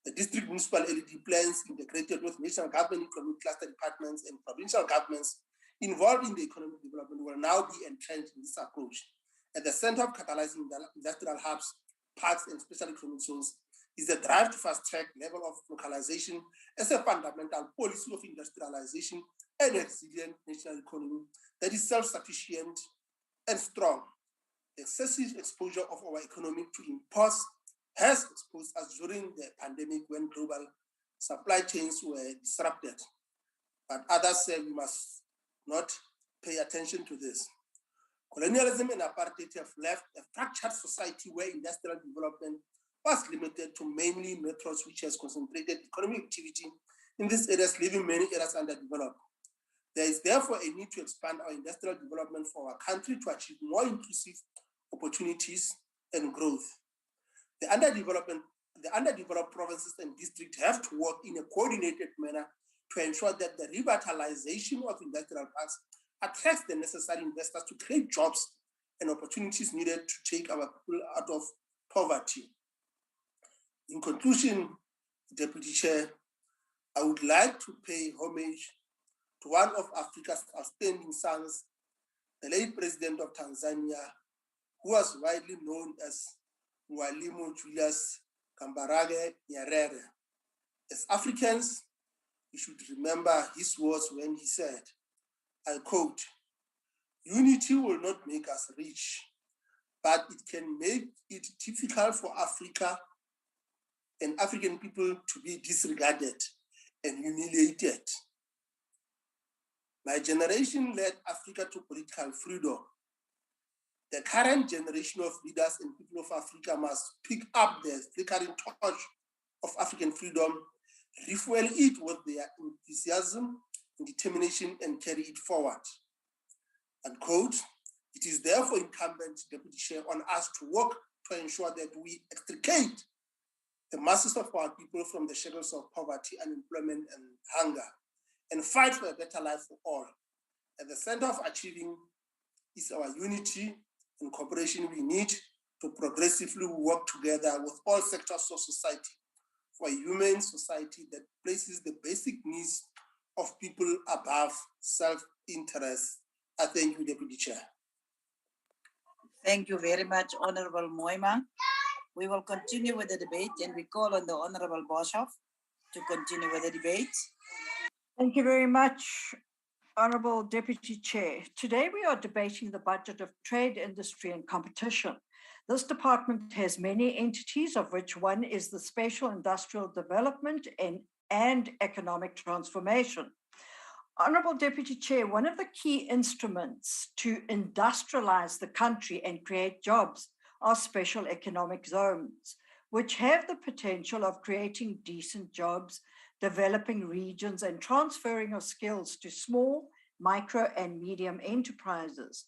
The district municipal LED plans integrated with national government economic cluster departments and provincial governments involved in the economic development will now be entrenched in this approach. At the center of catalyzing industrial hubs, parks, and special economic zones is the drive to fast-track level of localization as a fundamental policy of industrialization and a resilient national economy that is self-sufficient and strong. The excessive exposure of our economy to imports has exposed us during the pandemic when global supply chains were disrupted. But others say we must not pay attention to this. Colonialism and apartheid have left a fractured society where industrial development was limited to mainly metros, which has concentrated economic activity in these areas, leaving many areas underdeveloped. There is therefore a need to expand our industrial development for our country to achieve more inclusive opportunities and growth. The underdeveloped provinces and districts have to work in a coordinated manner to ensure that the revitalization of industrial parks attracts the necessary investors to create jobs and opportunities needed to take our people out of poverty. In conclusion, Deputy Chair, I would like to pay homage to one of Africa's outstanding sons, the late President of Tanzania, who was widely known as Mwalimu Julius Kambarage Nyerere. As Africans, we should remember his words when he said, I quote, "Unity will not make us rich, but it can make it difficult for Africa and African people to be disregarded and humiliated." My generation led Africa to political freedom. The current generation of leaders and people of Africa must pick up the flickering torch of African freedom, refuel it with their enthusiasm and determination, and carry it forward. Unquote. It is therefore incumbent, Deputy Chair, on us to work to ensure that we extricate the masses of our people from the shackles of poverty, unemployment, and hunger, and fight for a better life for all. At the center of achieving is our unity and cooperation we need to progressively work together with all sectors of society for a humane society that places the basic needs of people above self-interest. I thank you, Deputy Chair. Thank you very much, Honorable Moima. We will continue with the debate, and we call on the Honorable Boshoff to continue with the debate. Thank you very much, Honorable Deputy Chair. Today we are debating the budget of trade, industry and competition. This department has many entities, of which one is the Spatial Industrial Development and Economic Transformation. Honorable Deputy Chair, one of the key instruments to industrialize the country and create jobs are special economic zones, which have the potential of creating decent jobs, developing regions, and transferring of skills to small, micro, and medium enterprises.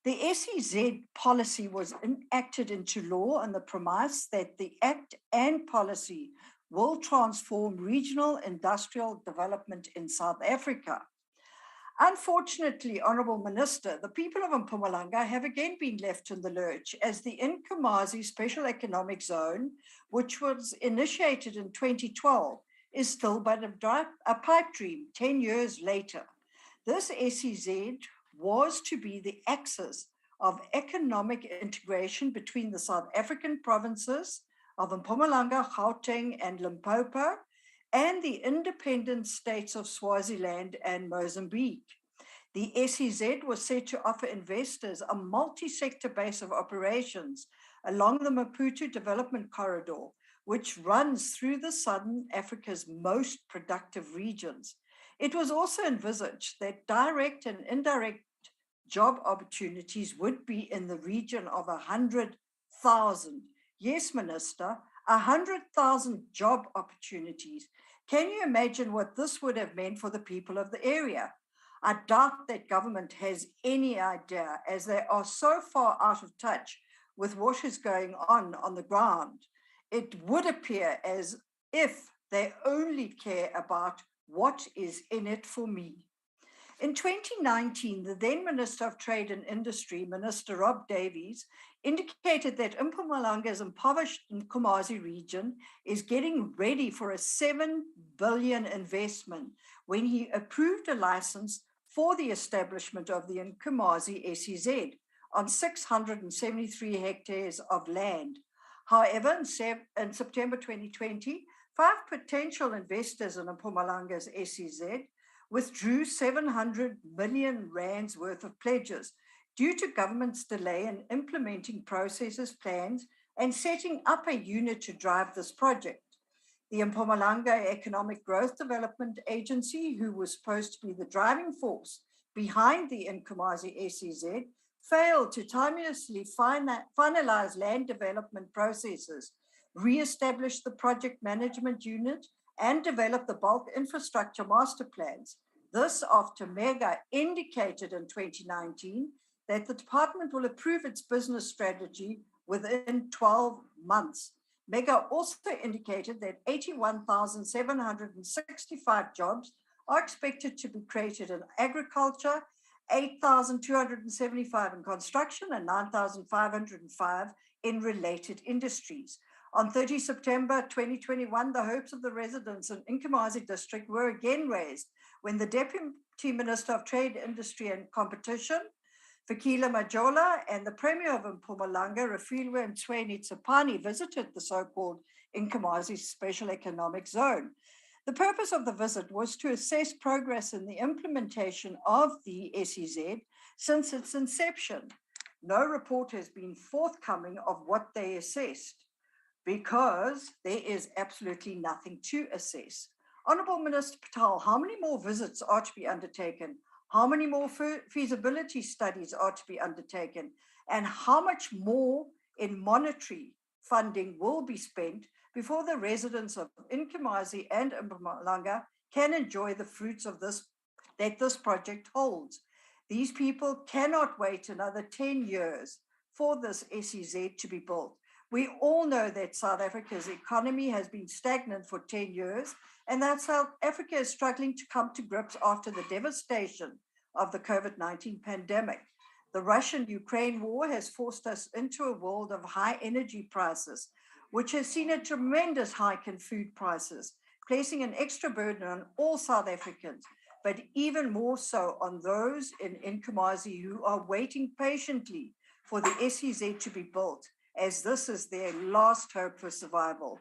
The SEZ policy was enacted into law on the premise that the Act and policy will transform regional industrial development in South Africa. Unfortunately, Honourable Minister, the people of Mpumalanga have again been left in the lurch as the Nkomazi Special Economic Zone, which was initiated in 2012, is still but a pipe dream 10 years later. This SEZ was to be the axis of economic integration between the South African provinces of Mpumalanga, Gauteng, and Limpopo, and the independent states of Swaziland and Mozambique. The SEZ was set to offer investors a multi-sector base of operations along the Maputo Development Corridor, which runs through the Southern Africa's most productive regions. It was also envisaged that direct and indirect job opportunities would be in the region of 100,000. Yes, Minister, 100,000 job opportunities. Can you imagine what this would have meant for the people of the area? I doubt that government has any idea, as they are so far out of touch with what is going on the ground. It would appear as if they only care about what is in it for me. In 2019, the then Minister of Trade and Industry, Minister Rob Davies, indicated that Mpumalanga's impoverished Nkomazi region is getting ready for a 7 billion investment when he approved a license for the establishment of the Nkomazi SEZ on 673 hectares of land. However, in September 2020, 5 potential investors in Mpumalanga's SEZ withdrew 700 million rands worth of pledges due to government's delay in implementing processes, plans, and setting up a unit to drive this project. The Mpumalanga Economic Growth Development Agency, who was supposed to be the driving force behind the Nkomazi SEZ, failed to timeously finalize land development processes, re-establish the project management unit, and develop the bulk infrastructure master plans. This after MEGA indicated in 2019 that the department will approve its business strategy within 12 months. MEGA also indicated that 81,765 jobs are expected to be created in agriculture, 8,275 in construction, and 9,505 in related industries. On 30 September 2021, the hopes of the residents in Nkomazi district were again raised when the Deputy Minister of Trade, Industry and Competition, Fikile Majola, and the Premier of Mpumalanga, Refilwe Mtsweni Tsipani, visited the so-called Nkomazi Special Economic Zone. The purpose of the visit was to assess progress in the implementation of the SEZ since its inception. No report has been forthcoming of what they assessed because there is absolutely nothing to assess. Honourable Minister Patel, how many more visits are to be undertaken? How many more feasibility studies are to be undertaken? And how much more in monetary funding will be spent before the residents of Inkomazi and Mpumalanga can enjoy the fruits of this project holds? These people cannot wait another 10 years for this SEZ to be built. We all know that South Africa's economy has been stagnant for 10 years and that South Africa is struggling to come to grips after the devastation of the COVID-19 pandemic. The Russian-Ukraine war has forced us into a world of high energy prices, which has seen a tremendous hike in food prices, placing an extra burden on all South Africans, but even more so on those in Inkomazi who are waiting patiently for the SEZ to be built, as this is their last hope for survival.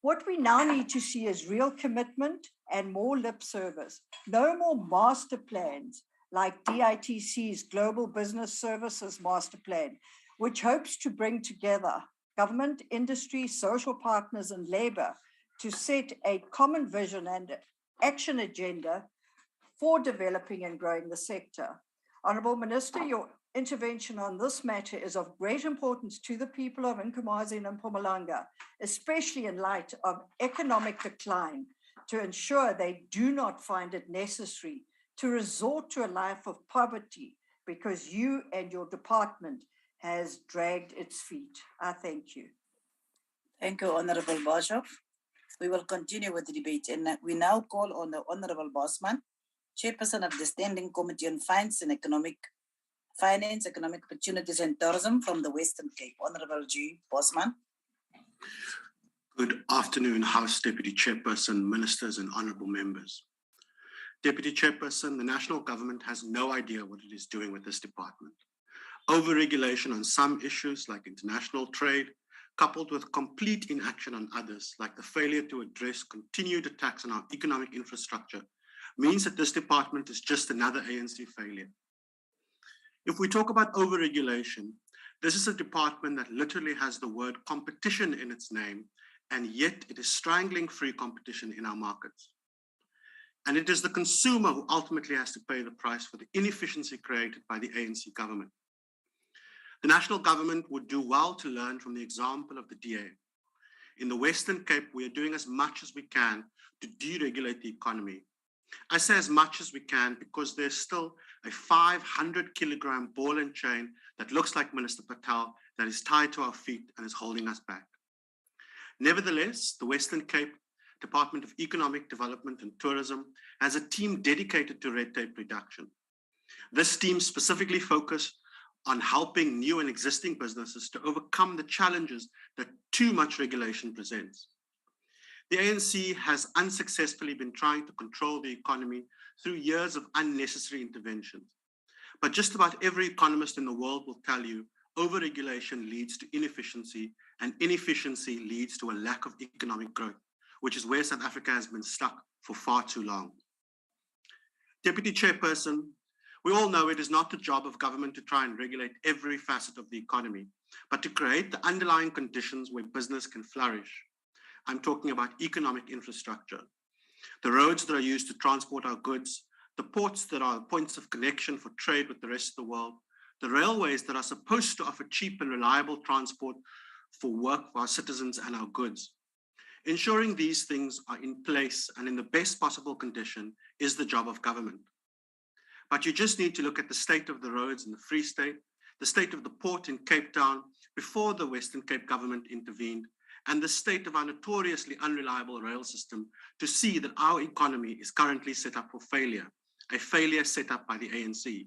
What we now need to see is real commitment and more lip service. No more master plans like DITC's Global Business Services Master Plan, which hopes to bring together government, industry, social partners, and labor to set a common vision and action agenda for developing and growing the sector. Honourable Minister, your intervention on this matter is of great importance to the people of Inkomazi and Mpumalanga, especially in light of economic decline, to ensure they do not find it necessary to resort to a life of poverty because you and your department has dragged its feet. I thank you. Thank you, Honourable Boshoff. We will continue with the debate, and we now call on the Honourable Bosman, Chairperson of the Standing Committee on Finance, Economic Opportunities and Tourism from the Western Cape. Honourable G. Bosman. Good afternoon, House Deputy Chairperson, Ministers and Honourable Members. Deputy Chairperson, the national government has no idea what it is doing with this department. Over-regulation on some issues like international trade, coupled with complete inaction on others, like the failure to address continued attacks on our economic infrastructure, means that this department is just another ANC failure. If we talk about over-regulation, this is a department that literally has the word competition in its name, and yet it is strangling free competition in our markets. And it is the consumer who ultimately has to pay the price for the inefficiency created by the ANC government. The national government would do well to learn from the example of the DA. In the Western Cape, we are doing as much as we can to deregulate the economy. I say as much as we can because there's still a 500-kilogram ball and chain that looks like Minister Patel that is tied to our feet and is holding us back. Nevertheless, the Western Cape Department of Economic Development and Tourism has a team dedicated to red tape reduction. This team specifically focused on helping new and existing businesses to overcome the challenges that too much regulation presents. The ANC has unsuccessfully been trying to control the economy through years of unnecessary interventions. But just about every economist in the world will tell you overregulation leads to inefficiency, and inefficiency leads to a lack of economic growth, which is where South Africa has been stuck for far too long. Deputy Chairperson, we all know it is not the job of government to try and regulate every facet of the economy, but to create the underlying conditions where business can flourish. I'm talking about economic infrastructure, the roads that are used to transport our goods, the ports that are points of connection for trade with the rest of the world, the railways that are supposed to offer cheap and reliable transport for work for our citizens and our goods. Ensuring these things are in place and in the best possible condition is the job of government. But you just need to look at the state of the roads in the Free State, the state of the port in Cape Town before the Western Cape government intervened, and the state of our notoriously unreliable rail system to see that our economy is currently set up for failure, a failure set up by the ANC.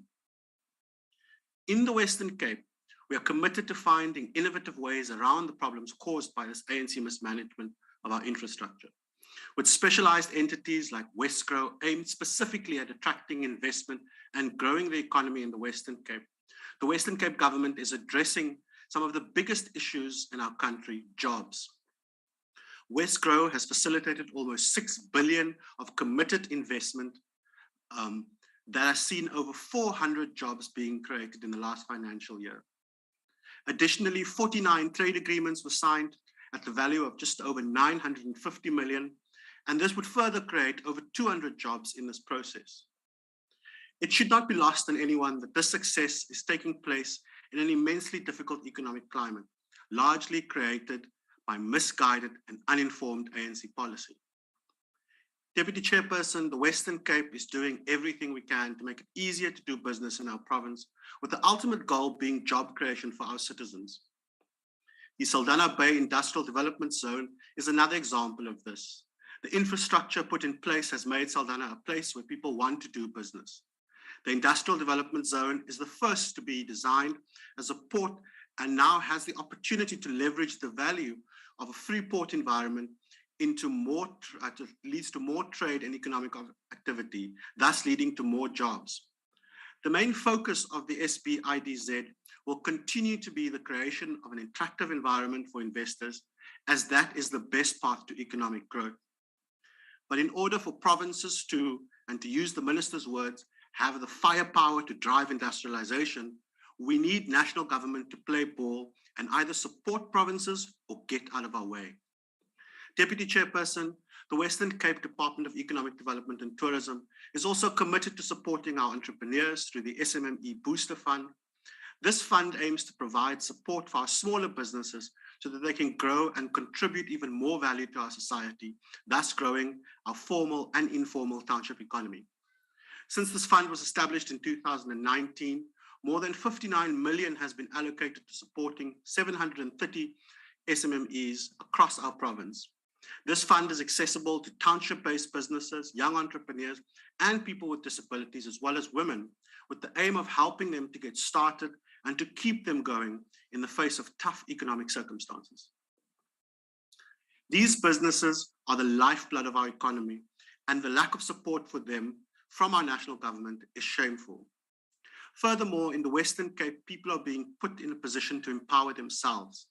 In the Western Cape, we are committed to finding innovative ways around the problems caused by this ANC mismanagement of our infrastructure, with specialized entities like Westgrow aimed specifically at attracting investment and growing the economy in the Western Cape. The Western Cape government is addressing some of the biggest issues in our country, jobs. Westgrow has facilitated almost 6 billion of committed investment that has seen over 400 jobs being created in the last financial year. Additionally, 49 trade agreements were signed at the value of just over 950 million, and this would further create over 200 jobs in this process. It should not be lost on anyone that this success is taking place in an immensely difficult economic climate, largely created by misguided and uninformed ANC policy. Deputy Chairperson, the Western Cape is doing everything we can to make it easier to do business in our province, with the ultimate goal being job creation for our citizens. The Saldana Bay Industrial Development Zone is another example of this. The infrastructure put in place has made Saldana a place where people want to do business. The Industrial Development Zone is the first to be designed as a port and now has the opportunity to leverage the value of a free port environment into leads to more trade and economic activity, thus leading to more jobs. The main focus of the SBIDZ will continue to be the creation of an attractive environment for investors, as that is the best path to economic growth. But in order for provinces to, and to use the minister's words, have the firepower to drive industrialization, we need national government to play ball and either support provinces or get out of our way. Deputy Chairperson, the Western Cape Department of Economic Development and Tourism is also committed to supporting our entrepreneurs through the SMME Booster Fund. This fund aims to provide support for our smaller businesses so that they can grow and contribute even more value to our society, thus growing our formal and informal township economy. Since this fund was established in 2019, more than 59 million has been allocated to supporting 730 SMMEs across our province. This fund is accessible to township-based businesses, young entrepreneurs, and people with disabilities, as well as women, with the aim of helping them to get started and to keep them going in the face of tough economic circumstances. These businesses are the lifeblood of our economy, and the lack of support for them from our national government is shameful. Furthermore, in the Western Cape, people are being put in a position to empower themselves.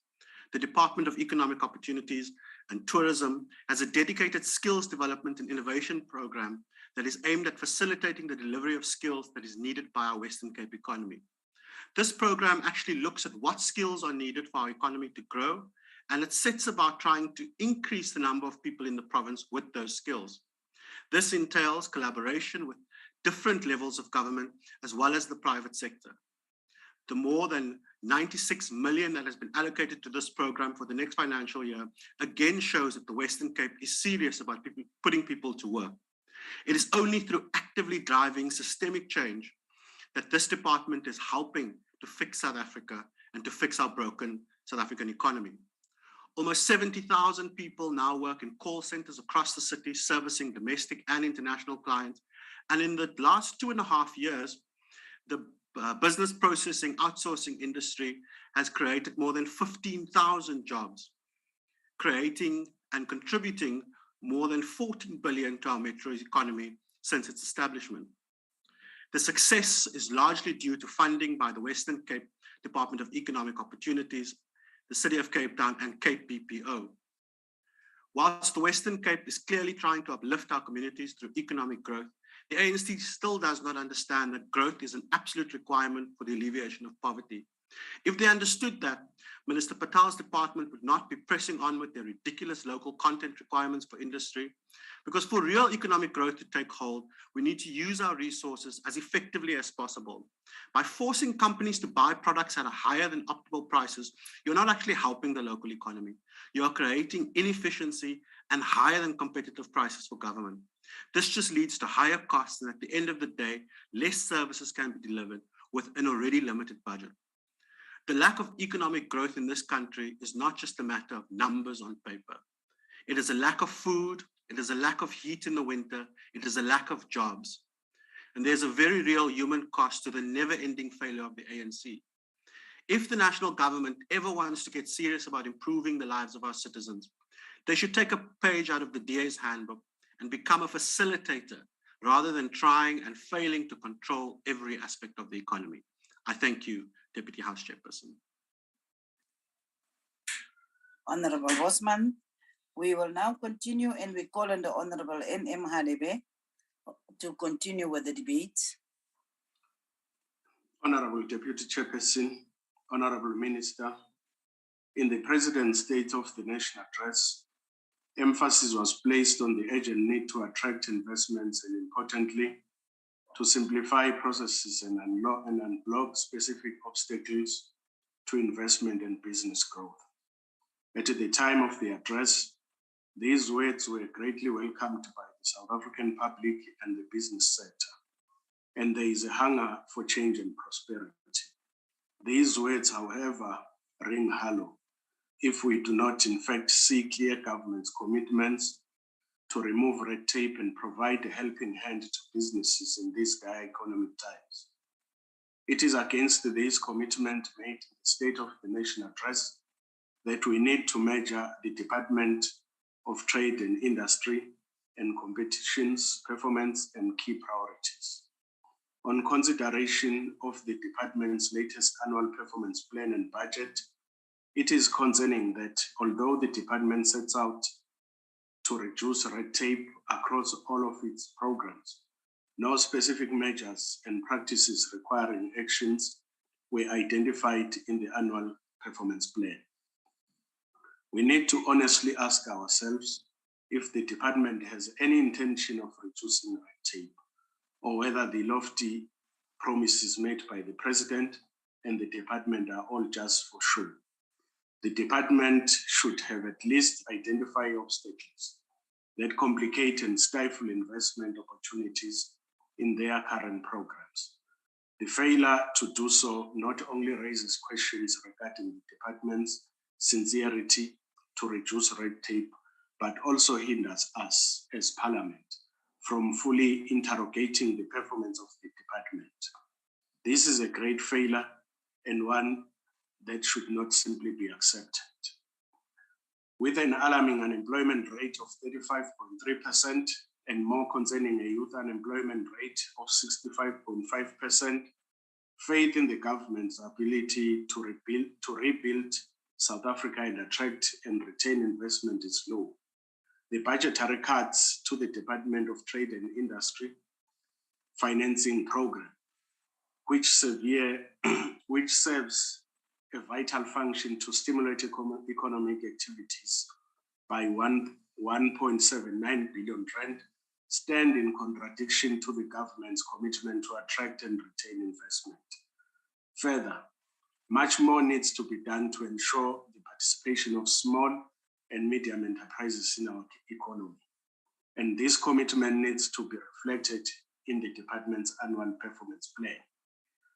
The Department of Economic Opportunities and Tourism has a dedicated skills development and innovation program that is aimed at facilitating the delivery of skills that is needed by our Western Cape economy. This program actually looks at what skills are needed for our economy to grow, and it sets about trying to increase the number of people in the province with those skills. This entails collaboration with different levels of government as well as the private sector. The more than 96 million that has been allocated to this program for the next financial year again shows that the Western Cape is serious about putting people to work. It is only through actively driving systemic change that this department is helping to fix South Africa and to fix our broken South African economy. Almost 70,000 people now work in call centers across the city, servicing domestic and international clients. And in the last 2.5 years, the business processing outsourcing industry has created more than 15,000 jobs, creating and contributing more than 14 billion to our metro economy since its establishment. The success is largely due to funding by the Western Cape Department of Economic Opportunities, the City of Cape Town, and Cape BPO. Whilst the Western Cape is clearly trying to uplift our communities through economic growth, the ANC still does not understand that growth is an absolute requirement for the alleviation of poverty. If they understood that, Minister Patel's department would not be pressing on with their ridiculous local content requirements for industry, because for real economic growth to take hold, we need to use our resources as effectively as possible. By forcing companies to buy products at a higher than optimal prices, you're not actually helping the local economy. You are creating inefficiency and higher than competitive prices for government. This just leads to higher costs, and at the end of the day, less services can be delivered with an already limited budget. The lack of economic growth in this country is not just a matter of numbers on paper. It is a lack of food, it is a lack of heat in the winter, it is a lack of jobs. And there's a very real human cost to the never-ending failure of the ANC. If the national government ever wants to get serious about improving the lives of our citizens, they should take a page out of the DA's handbook and become a facilitator rather than trying and failing to control every aspect of the economy. I thank you, Deputy House Chairperson. Honorable Bosman, We will now continue and we call on the Honorable M.M. Hadebe to continue with the debate. Honorable Deputy Chairperson, Honorable Minister, in the President's State of the Nation address, emphasis was placed on the urgent need to attract investments and, importantly, to simplify processes and unblock specific obstacles to investment and business growth. At the time of the address, these words were greatly welcomed by the South African public and the business sector, and there is a hunger for change and prosperity. These words, however, ring hollow if we do not in fact see clear government's commitments to remove red tape and provide a helping hand to businesses in these dire economic times. It is against this commitment made in the State of the Nation address that we need to measure the Department of Trade and Industry and Competition's performance and key priorities. On consideration of the department's latest annual performance plan and budget, it is concerning that although the department sets out to reduce red tape across all of its programs, no specific measures and practices requiring actions were identified in the annual performance plan. We need to honestly ask ourselves if the department has any intention of reducing red tape, or whether the lofty promises made by the President and the department are all just for show. The department should have at least identified obstacles that complicate and stifle investment opportunities in their current programs. The failure to do so not only raises questions regarding the department's sincerity to reduce red tape, but also hinders us as Parliament from fully interrogating the performance of the department. This is a great failure and one that should not simply be accepted. With an alarming unemployment rate of 35.3% and more concerning a youth unemployment rate of 65.5%, faith in the government's ability to rebuild South Africa and attract and retain investment is low. The budgetary cuts to the Department of Trade and Industry financing program, which serves a vital function to stimulate economic activities by 1.79 billion rand, stand in contradiction to the government's commitment to attract and retain investment. Further, much more needs to be done to ensure the participation of small and medium enterprises in our economy. And this commitment needs to be reflected in the department's annual performance plan.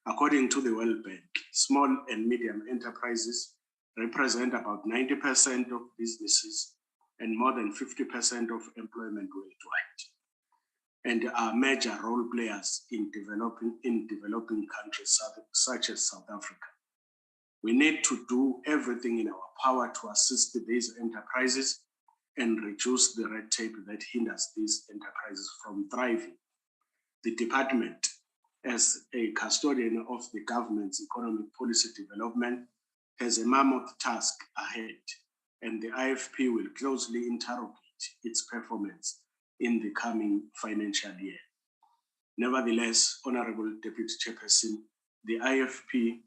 According to the World Bank, small and medium enterprises represent about 90% of businesses and more than 50% of employment worldwide, and are major role players in developing countries such as South Africa. We need to do everything in our power to assist these enterprises and reduce the red tape that hinders these enterprises from thriving. The department, as a custodian of the government's economic policy development, has a mammoth task ahead, and the IFP will closely interrogate its performance in the coming financial year. Nevertheless, Honorable Deputy Chairperson, the IFP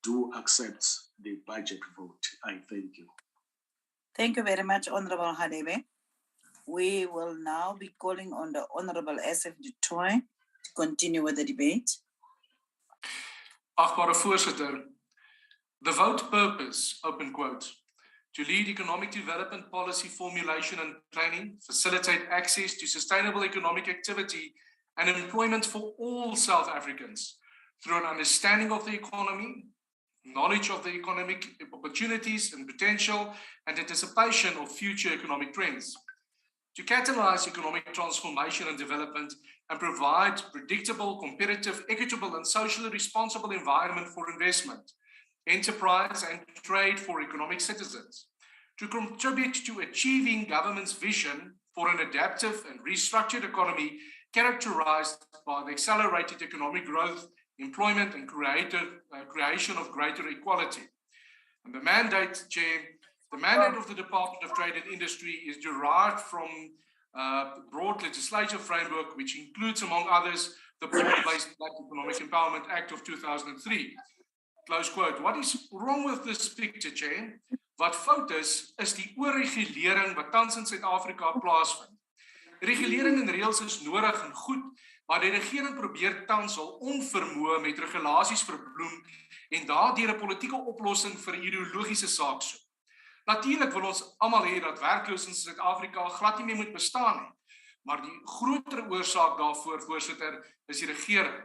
do accept the budget vote. I thank you. Thank you very much, Honorable Hadebe. We will now be calling on the Honorable SF du Toit to continue with the debate. Achtbare voorsitter, the vote purpose, open quote, to lead economic development policy formulation and planning, facilitate access to sustainable economic activity and employment for all South Africans through an understanding of the economy, knowledge of the economic opportunities and potential, and anticipation of future economic trends. To catalyze economic transformation and development and provide predictable, competitive, equitable, and socially responsible environment for investment, enterprise, and trade for economic citizens. To contribute to achieving government's vision for an adaptive and restructured economy characterized by the accelerated economic growth, employment, and creation of greater equality. And the mandate, Chair, The mandate of the Department of Trade and Industry is derived from the broad legislative framework, which includes, among others, the Broad-Based Black Economic Empowerment Act of 2003. Close quote. What is wrong with this picture, Chair? Wat fout is die oorregulering wat tans in Suid-Afrika plaasvind. Regulering en reëls is nodig en goed, maar die regering probeer tans al onvermoë met regulasies verbloem en daardeur 'n politieke oplossing vir 'n ideologiese saak soek. Natuurlik wil ons almal hê dat werkloos in Suid-Afrika glad nie meer moet bestaan nie, maar die groter oorsaak daarvoor, voorsitter, is die regering.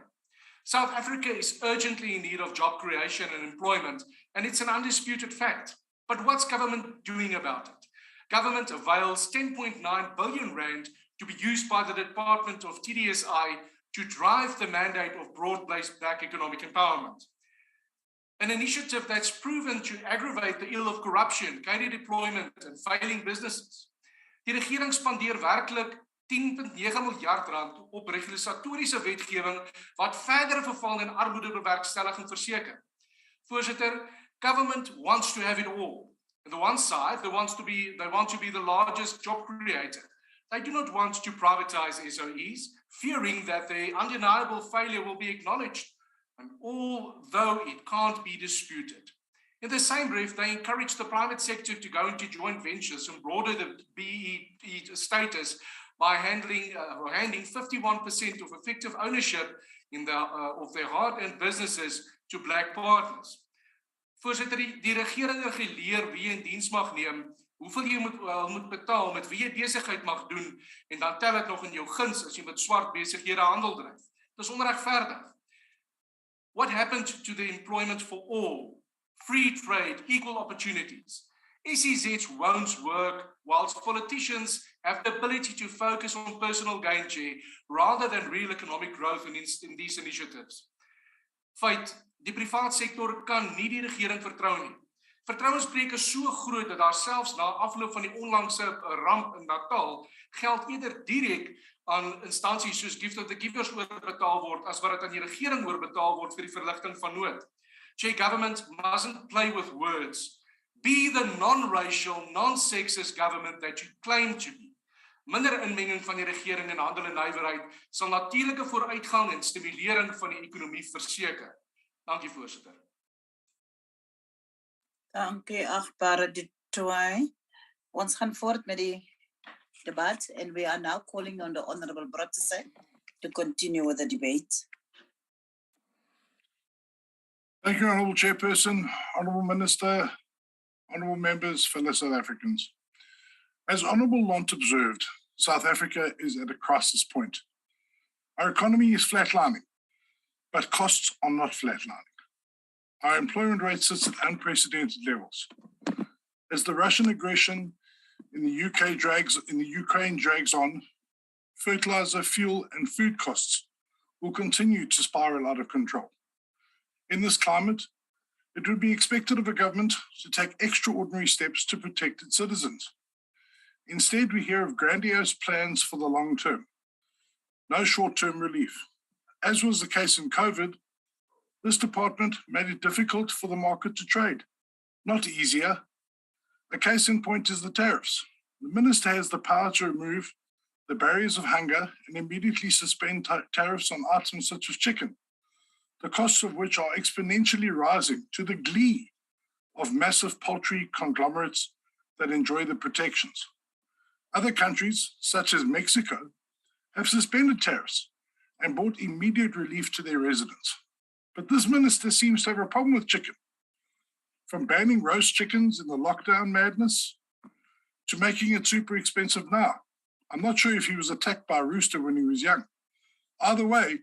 South Africa is urgently in need of job creation and employment, and it's an undisputed fact. But what's government doing about it? Government avails 10.9 billion rand to be used by the Department of TDSI to drive the mandate of broad-based black economic empowerment. An initiative that's proven to aggravate the ill of corruption, caddy deployment, and failing businesses. Die regering spandeer werklik 10.9 miljard rand op regulatoriese wetgewing wat verdere verval en armoede bewerkstelliging verseker. Voorsitter, government wants to have it all. On the one side, they want to be the largest job creator. They do not want to privatize SOEs, fearing that their undeniable failure will be acknowledged, and although it can't be disputed. In the same breath, they encourage the private sector to go into joint ventures and broaden the BEE status by handing 51% of effective ownership of their hard-earned businesses to black partners. Voorsitter, die regering reguleer wie in diens mag neem, hoeveel jy moet betaal, met wie jy besigheid mag doen, en dan tel dit nog in jou guns as jy met swart besighede handel dryf. Dis onregverdig. What happened to the employment for all? Free trade, equal opportunities. SEZs won't work whilst politicians have the ability to focus on personal gain, Chair, rather than real economic growth in these initiatives. Feit, die privaat sektor kan nie die regering vertrou nie. Vertrouensbreuke is so groot dat daar selfs na afloop van die onlangse ramp in Natal geld eerder direk aan instansies soos Gift of the Givers oorbetaal word as wat dit aan die regering oorbetaal word vir die verligting van nood. Chair, government mustn't play with words. Be the non-racial, non-sexist government that you claim to be. Minder inmenging van die regering in handel en nywerheid sal natuurlike vooruitgang en stimulering van die ekonomie verseker. Dankie, voorsitter. Dankie, achtbare De Tooy. Ons gaan voort met die debat, and we are now calling on the Honorable Brotteson to continue with the debate. Thank you, Honourable Chairperson, Honourable Minister, Honourable Members, fellow South Africans. As Honourable Lont observed, South Africa is at a crisis point. Our economy is flatlining, but costs are not flatlining. Our employment rate sits at unprecedented levels. As the Russian aggression in the Ukraine drags on, fertilizer, fuel, and food costs will continue to spiral out of control. In this climate, it would be expected of a government to take extraordinary steps to protect its citizens. Instead, we hear of grandiose plans for the long term. No short-term relief. As was the case in COVID, this department made it difficult for the market to trade, not easier. A case in point is the tariffs. The minister has the power to remove the barriers of hunger and immediately suspend tariffs on items such as chicken, the costs of which are exponentially rising to the glee of massive poultry conglomerates that enjoy the protections. Other countries, such as Mexico, have suspended tariffs and brought immediate relief to their residents. But this minister seems to have a problem with chicken. From banning roast chickens in the lockdown madness to making it super expensive now. I'm not sure if he was attacked by a rooster when he was young. Either way,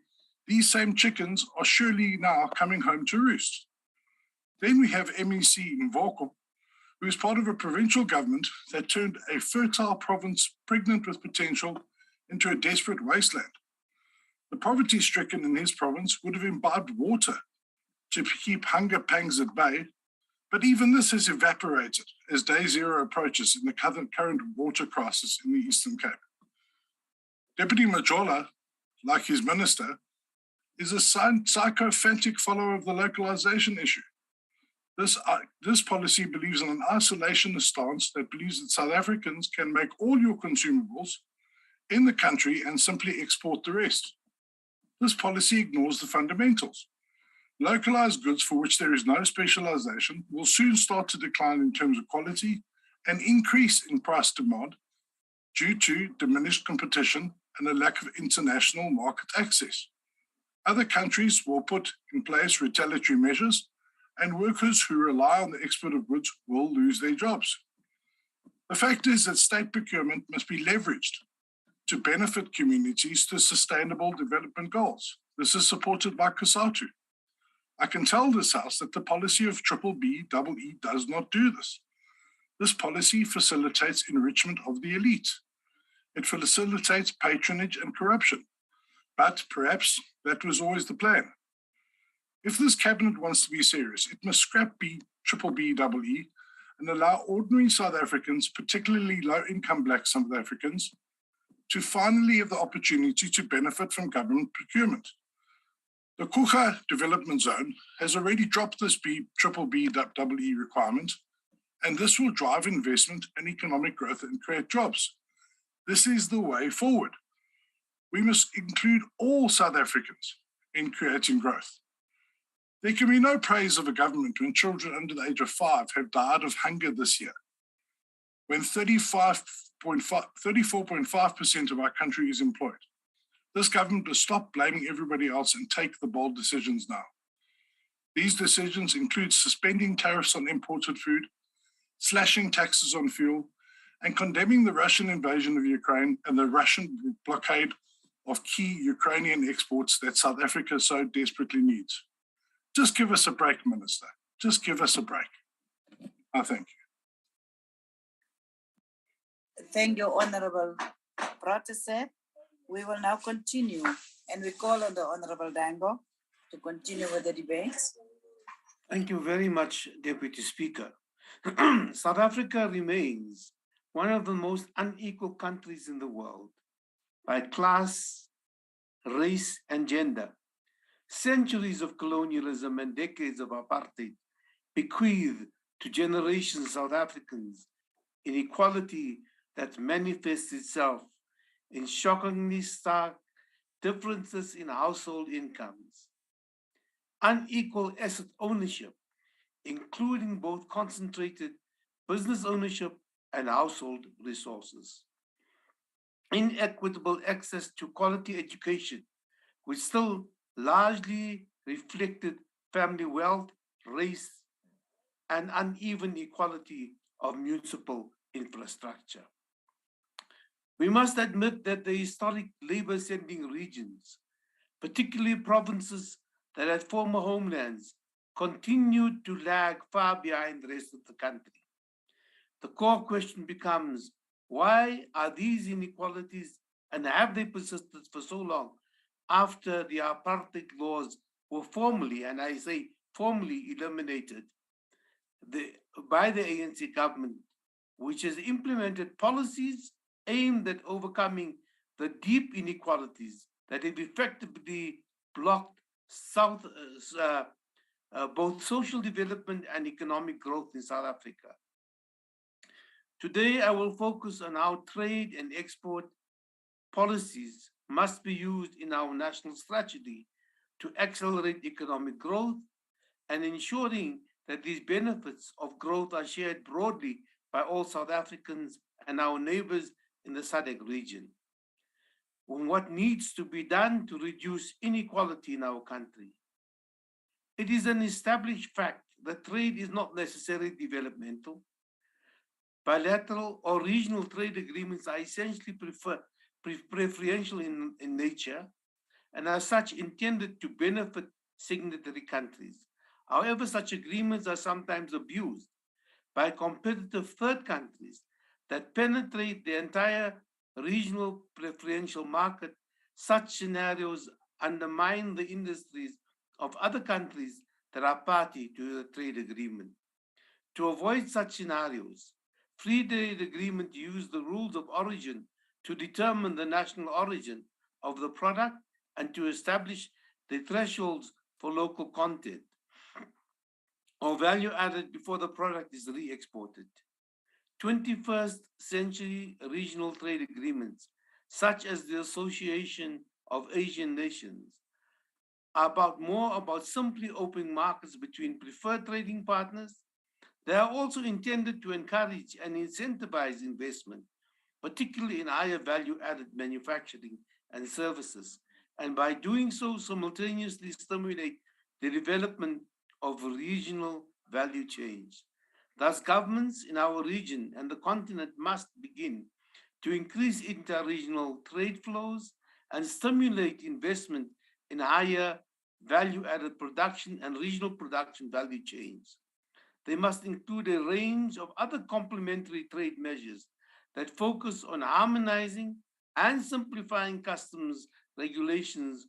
these same chickens are surely now coming home to roost. Then we have MEC in Volkel, who is part of a provincial government that turned a fertile province pregnant with potential into a desperate wasteland. The poverty-stricken in his province would have imbibed water to keep hunger pangs at bay, but even this has evaporated as day zero approaches in the current water crisis in the Eastern Cape. Deputy Majola, like his minister, is a sycophantic follower of the localization issue. This policy believes in an isolationist stance that believes that South Africans can make all your consumables in the country and simply export the rest. This policy ignores the fundamentals. Localized goods for which there is no specialization will soon start to decline in terms of quality and increase in price demand due to diminished competition and a lack of international market access. Other countries will put in place retaliatory measures, and workers who rely on the export of goods will lose their jobs. The fact is that state procurement must be leveraged to benefit communities to sustainable development goals. This is supported by COSATU. I can tell this House that the policy of BBBEE does not do this. This policy facilitates enrichment of the elite. It facilitates patronage and corruption. But perhaps that was always the plan. If this cabinet wants to be serious, it must scrap BBBEE and allow ordinary South Africans, particularly low-income Black South Africans, to finally have the opportunity to benefit from government procurement. The Kucha Development Zone has already dropped this BBBEE requirement, and this will drive investment and economic growth and create jobs. This is the way forward. We must include all South Africans in creating growth. There can be no praise of a government when children under the age of 5 have died of hunger this year, when 34.5% of our country is employed. This government must stop blaming everybody else and take the bold decisions now. These decisions include suspending tariffs on imported food, slashing taxes on fuel, and condemning the Russian invasion of Ukraine and the Russian blockade of key Ukrainian exports that South Africa so desperately needs. Just give us a break, Minister. Just give us a break. I thank you. Thank you, Honorable Protese. We will now continue, and we call on the Honorable Dango to continue with the debates. Thank you very much, Deputy Speaker. South Africa remains one of the most unequal countries in the world by class, race, and gender. Centuries of colonialism and decades of apartheid bequeath to generations of South Africans inequality that manifests itself in shockingly stark differences in household incomes, unequal asset ownership, including both concentrated business ownership and household resources, inequitable access to quality education, which still largely reflected family wealth, race, and uneven equality of municipal infrastructure. We must admit that the historic labor-sending regions, particularly provinces that had former homelands, continued to lag far behind the rest of the country. The core question becomes, why are these inequalities and have they persisted for so long after the apartheid laws were formally, and I say formally, eliminated by the ANC government, which has implemented policies aimed at overcoming the deep inequalities that have effectively blocked both social development and economic growth in South Africa. Today, I will focus on how trade and export policies must be used in our national strategy to accelerate economic growth and ensuring that these benefits of growth are shared broadly by all South Africans and our neighbors in the SADC region. What needs to be done to reduce inequality in our country? It is an established fact that trade is not necessarily developmental. Bilateral or regional trade agreements are essentially preferential in nature and are such intended to benefit signatory countries. However, such agreements are sometimes abused by competitive third countries that penetrate the entire regional preferential market. Such scenarios undermine the industries of other countries that are party to the trade agreement. To avoid such scenarios, free trade agreement use the rules of origin to determine the national origin of the product and to establish the thresholds for local content. or value added before the product is re-exported. 21st century regional trade agreements, such as the Association of Asian Nations, are more about simply opening markets between preferred trading partners. They are also intended to encourage and incentivize investment, particularly in higher value-added manufacturing and services, and by doing so, simultaneously stimulate the development of regional value chains. Thus, governments in our region and the continent must begin to increase inter-regional trade flows and stimulate investment in higher value-added production and regional production value chains. They must include a range of other complementary trade measures that focus on harmonizing and simplifying customs regulations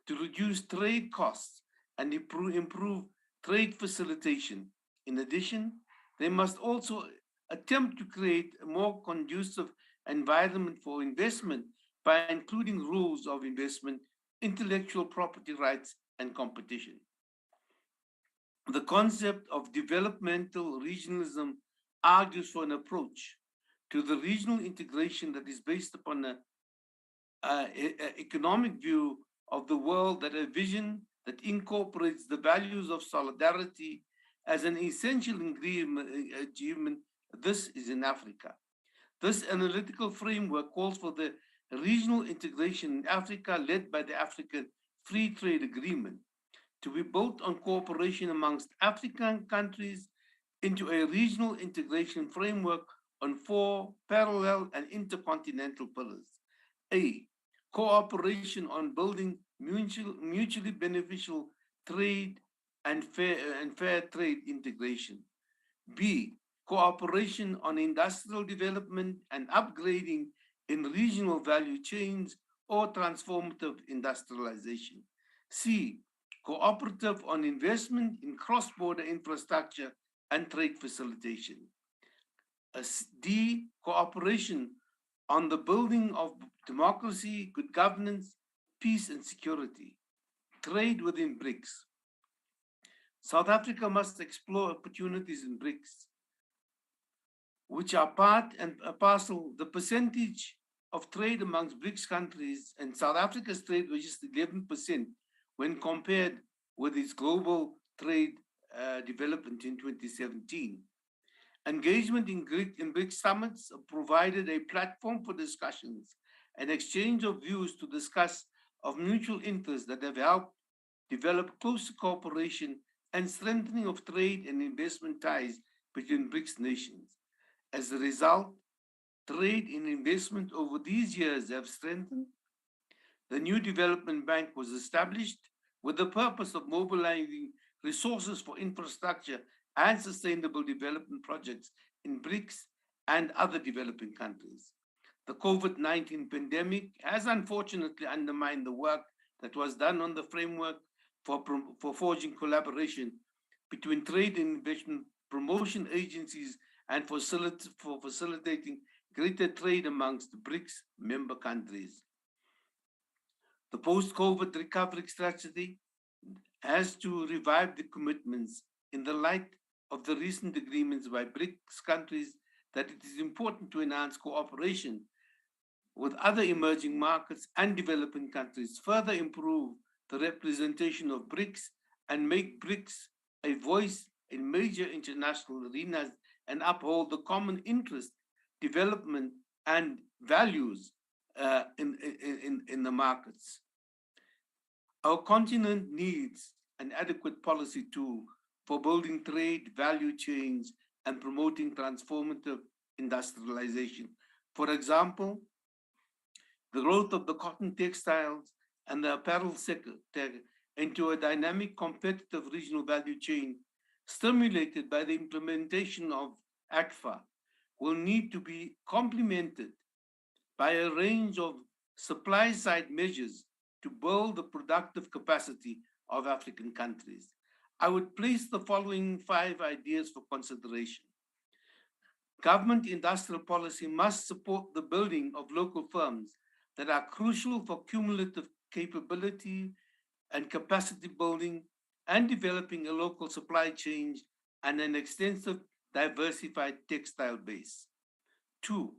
to reduce trade costs and improve trade facilitation. In addition, they must also attempt to create a more conducive environment for investment by including rules of investment, intellectual property rights, and competition. The concept of developmental regionalism argues for an approach to the regional integration that is based upon an economic view of the world, that a vision that incorporates the values of solidarity as an essential achievement. This is in Africa. This analytical framework calls for the regional integration in Africa led by the African Free Trade Agreement to be built on cooperation amongst African countries into a regional integration framework on 4 parallel and intercontinental pillars. A, cooperation on building mutually beneficial trade and fair trade integration. B, cooperation on industrial development and upgrading in regional value chains or transformative industrialization. C, cooperative on investment in cross-border infrastructure and trade facilitation. D, cooperation on the building of democracy, good governance, peace and security. Trade within BRICS. South Africa must explore opportunities in BRICS, which are part and parcel. The percentage of trade amongst BRICS countries, and South Africa's trade was just 11% when compared with its global trade development in 2017. Engagement in BRICS summits provided a platform for discussions and exchange of views to discuss of mutual interest that have helped develop closer cooperation and strengthening of trade and investment ties between BRICS nations. As a result, trade and investment over these years have strengthened. The new development bank was established with the purpose of mobilizing resources for infrastructure and sustainable development projects in BRICS and other developing countries. The COVID-19 pandemic has unfortunately undermined the work that was done on the framework for forging collaboration between trade and investment promotion agencies and for facilitating greater trade amongst the BRICS member countries. The post-COVID recovery strategy has to revive the commitments in the light of the recent agreements by BRICS countries that it is important to enhance cooperation with other emerging markets and developing countries, further improve the representation of BRICS and make BRICS a voice in major international arenas and uphold the common interest, development, and values in the markets. Our continent needs an adequate policy tool for building trade, value chains, and promoting transformative industrialization. For example, the growth of the cotton textiles and the apparel sector into a dynamic, competitive regional value chain stimulated by the implementation of Afcfta will need to be complemented by a range of supply-side measures to build the productive capacity of African countries. I would place the following 5 ideas for consideration. Government industrial policy must support the building of local firms that are crucial for cumulative capability and capacity building and developing a local supply chain and an extensive diversified textile base. 2,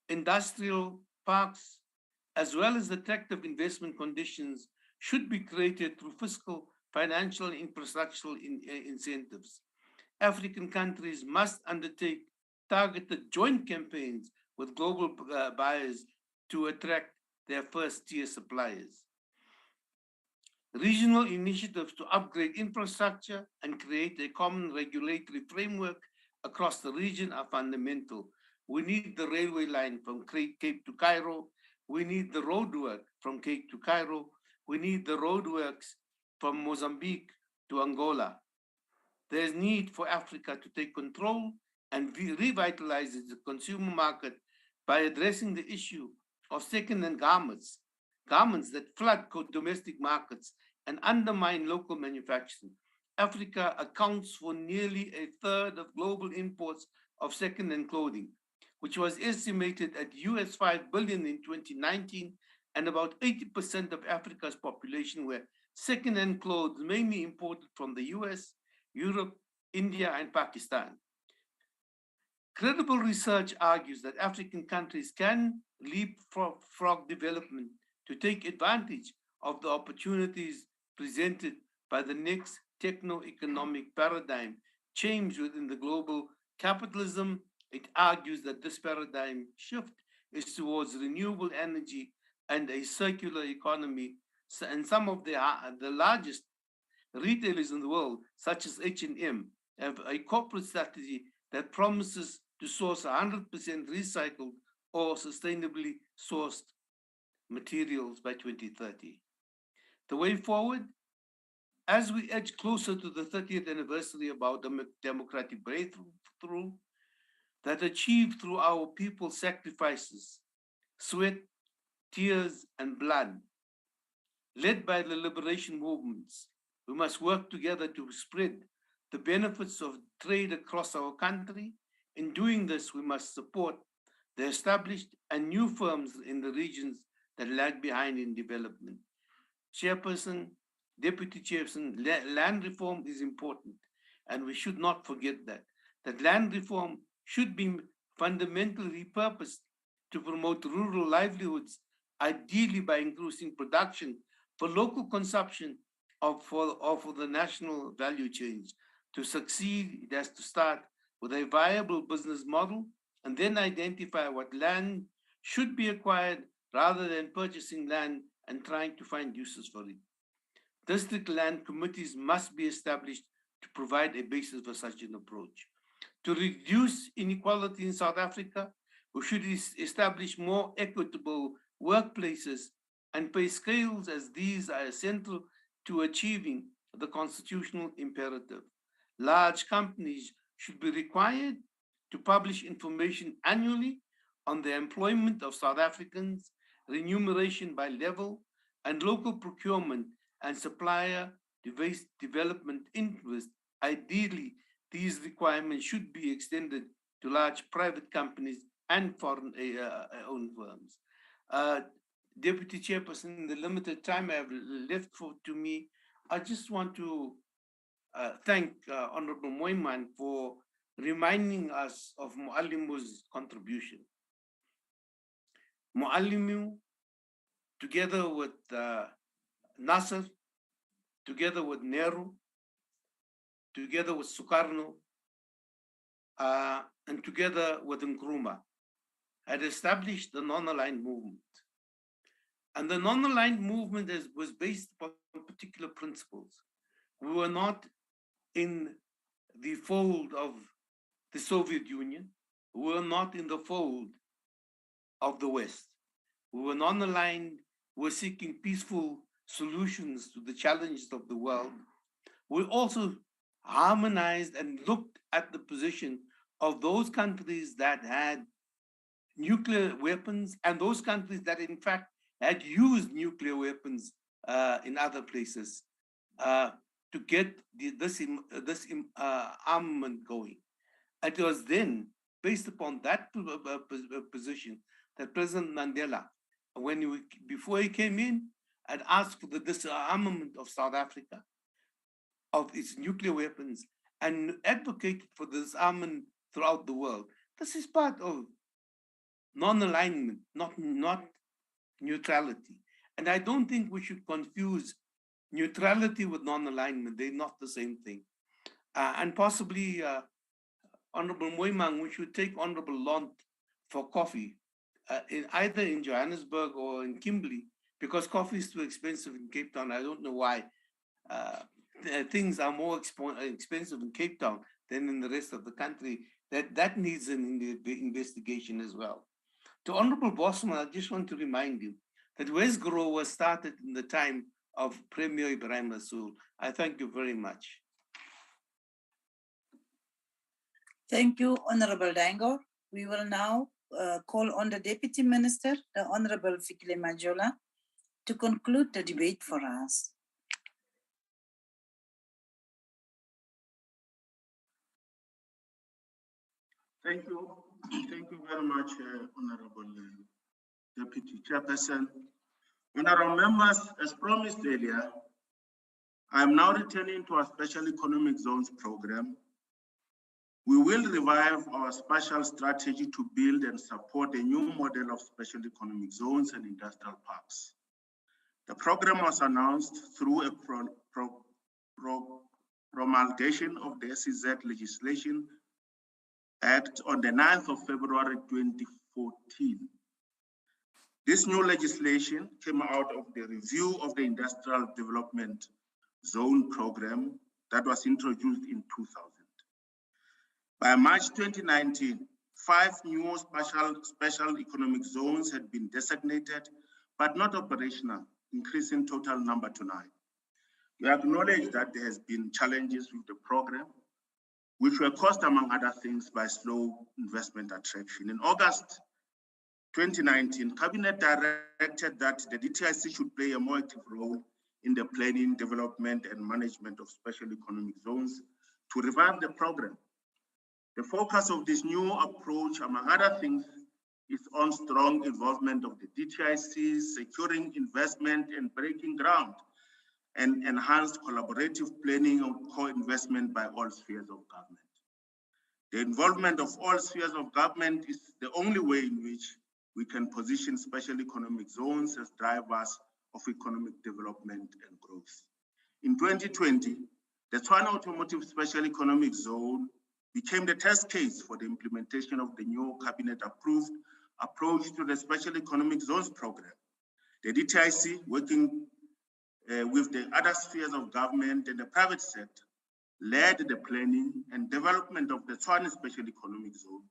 industrial parks, as well as attractive investment conditions, should be created through fiscal, financial, and infrastructural incentives. African countries must undertake targeted joint campaigns with global buyers to attract their first-tier suppliers. Regional initiatives to upgrade infrastructure and create a common regulatory framework across the region are fundamental. We need the railway line from Cape to Cairo. We need the roadwork from Cape to Cairo. We need the roadworks from Mozambique to Angola. There's need for Africa to take control and revitalize the consumer market by addressing the issue of second-hand garments that flood domestic markets and undermine local manufacturing. Africa accounts for nearly a third of global imports of second-hand clothing, which was estimated at US $5 billion in 2019, and about 80% of Africa's population were second-hand clothes, mainly imported from the US, Europe, India, and Pakistan. Credible research argues that African countries can leapfrog development to take advantage of the opportunities presented by the next techno-economic paradigm change within the global capitalism. It argues that this paradigm shift is towards renewable energy and a circular economy, and some of the largest retailers in the world, such as H&M, have a corporate strategy that promises to source 100% recycled or sustainably sourced materials by 2030. The way forward, as we edge closer to the 30th anniversary of our democratic breakthrough that achieved through our people's sacrifices, sweat, tears, and blood, led by the liberation movements, we must work together to spread the benefits of trade across our country. In doing this, we must support the established and new firms in the regions that lag behind in development. Chairperson, Deputy Chairperson, land reform is important, and we should not forget that land reform should be fundamentally repurposed to promote rural livelihoods, ideally by increasing production for local consumption for the national value chains. To succeed, it has to start with a viable business model and then identify what land should be acquired rather than purchasing land and trying to find uses for it. District land committees must be established to provide a basis for such an approach. To reduce inequality in South Africa, we should establish more equitable workplaces and pay scales, as these are essential to achieving the constitutional imperative. Large companies should be required to publish information annually on the employment of South Africans, remuneration by level, and local procurement and supplier development interest. Ideally, these requirements should be extended to large private companies and foreign-owned firms. Deputy Chairperson, in the limited time I have left to me, I just want to thank Honorable Moiman for reminding us of Muallimu's contribution. Muallimu, together with Nasser, together with Nehru, together with Sukarno, and together with Nkrumah, had established the non-aligned movement. And the non-aligned movement was based upon particular principles. We were not in the fold of the Soviet Union. We were not in the fold of the West. We were non-aligned. We were seeking peaceful solutions to the challenges of the world. We also harmonized and looked at the position of those countries that had nuclear weapons and those countries that in fact had used nuclear weapons in other places to get this armament going. It was then based upon that position that President Mandela, before he came in, had asked for the disarmament of South Africa, of its nuclear weapons, and advocated for disarmament throughout the world. This is part of non-alignment, not neutrality. And I don't think we should confuse neutrality with non-alignment. They're not the same thing. And possibly, Honorable Moimang, we should take Honorable Lont for coffee, either in Johannesburg or in Kimberley, because coffee is too expensive in Cape Town. I don't know why. Things are more expensive in Cape Town than in the rest of the country. That needs an investigation as well. To Honorable Bosman, I just want to remind you that Westgrow was started in the time of Premier Ibrahim Rasool. I thank you very much. Thank you, Honorable Dango. We will now call on the Deputy Minister, the Honorable Fikile Majola, to conclude the debate for us. Thank you. Thank you very much, Honorable Deputy Chairperson. Honorable members, as promised earlier, I am now returning to our Special Economic Zones program. We will revive our spatial strategy to build and support a new model of special economic zones and industrial parks. The program was announced through a promulgation of the SEZ Legislation Act on the 9th of February 2014. This new legislation came out of the review of the Industrial Development Zone program that was introduced in 2000. By March 2019, 5 new special economic zones had been designated, but not operational, increasing total number to 9. We acknowledge that there has been challenges with the program, which were caused, among other things, by slow investment attraction. In August 2019, Cabinet directed that the DTIC should play a more active role in the planning, development, and management of special economic zones to revive the program. The focus of this new approach, among other things, is on strong involvement of the DTIC, securing investment and breaking ground, and enhanced collaborative planning and co-investment by all spheres of government. The involvement of all spheres of government is the only way in which we can position special economic zones as drivers of economic development and growth. In 2020, the Tshwane Automotive Special Economic Zone became the test case for the implementation of the new cabinet-approved approach to the Special Economic Zones program. The DTIC, working with the other spheres of government and the private sector, led the planning and development of the Tshwane Special Economic Zone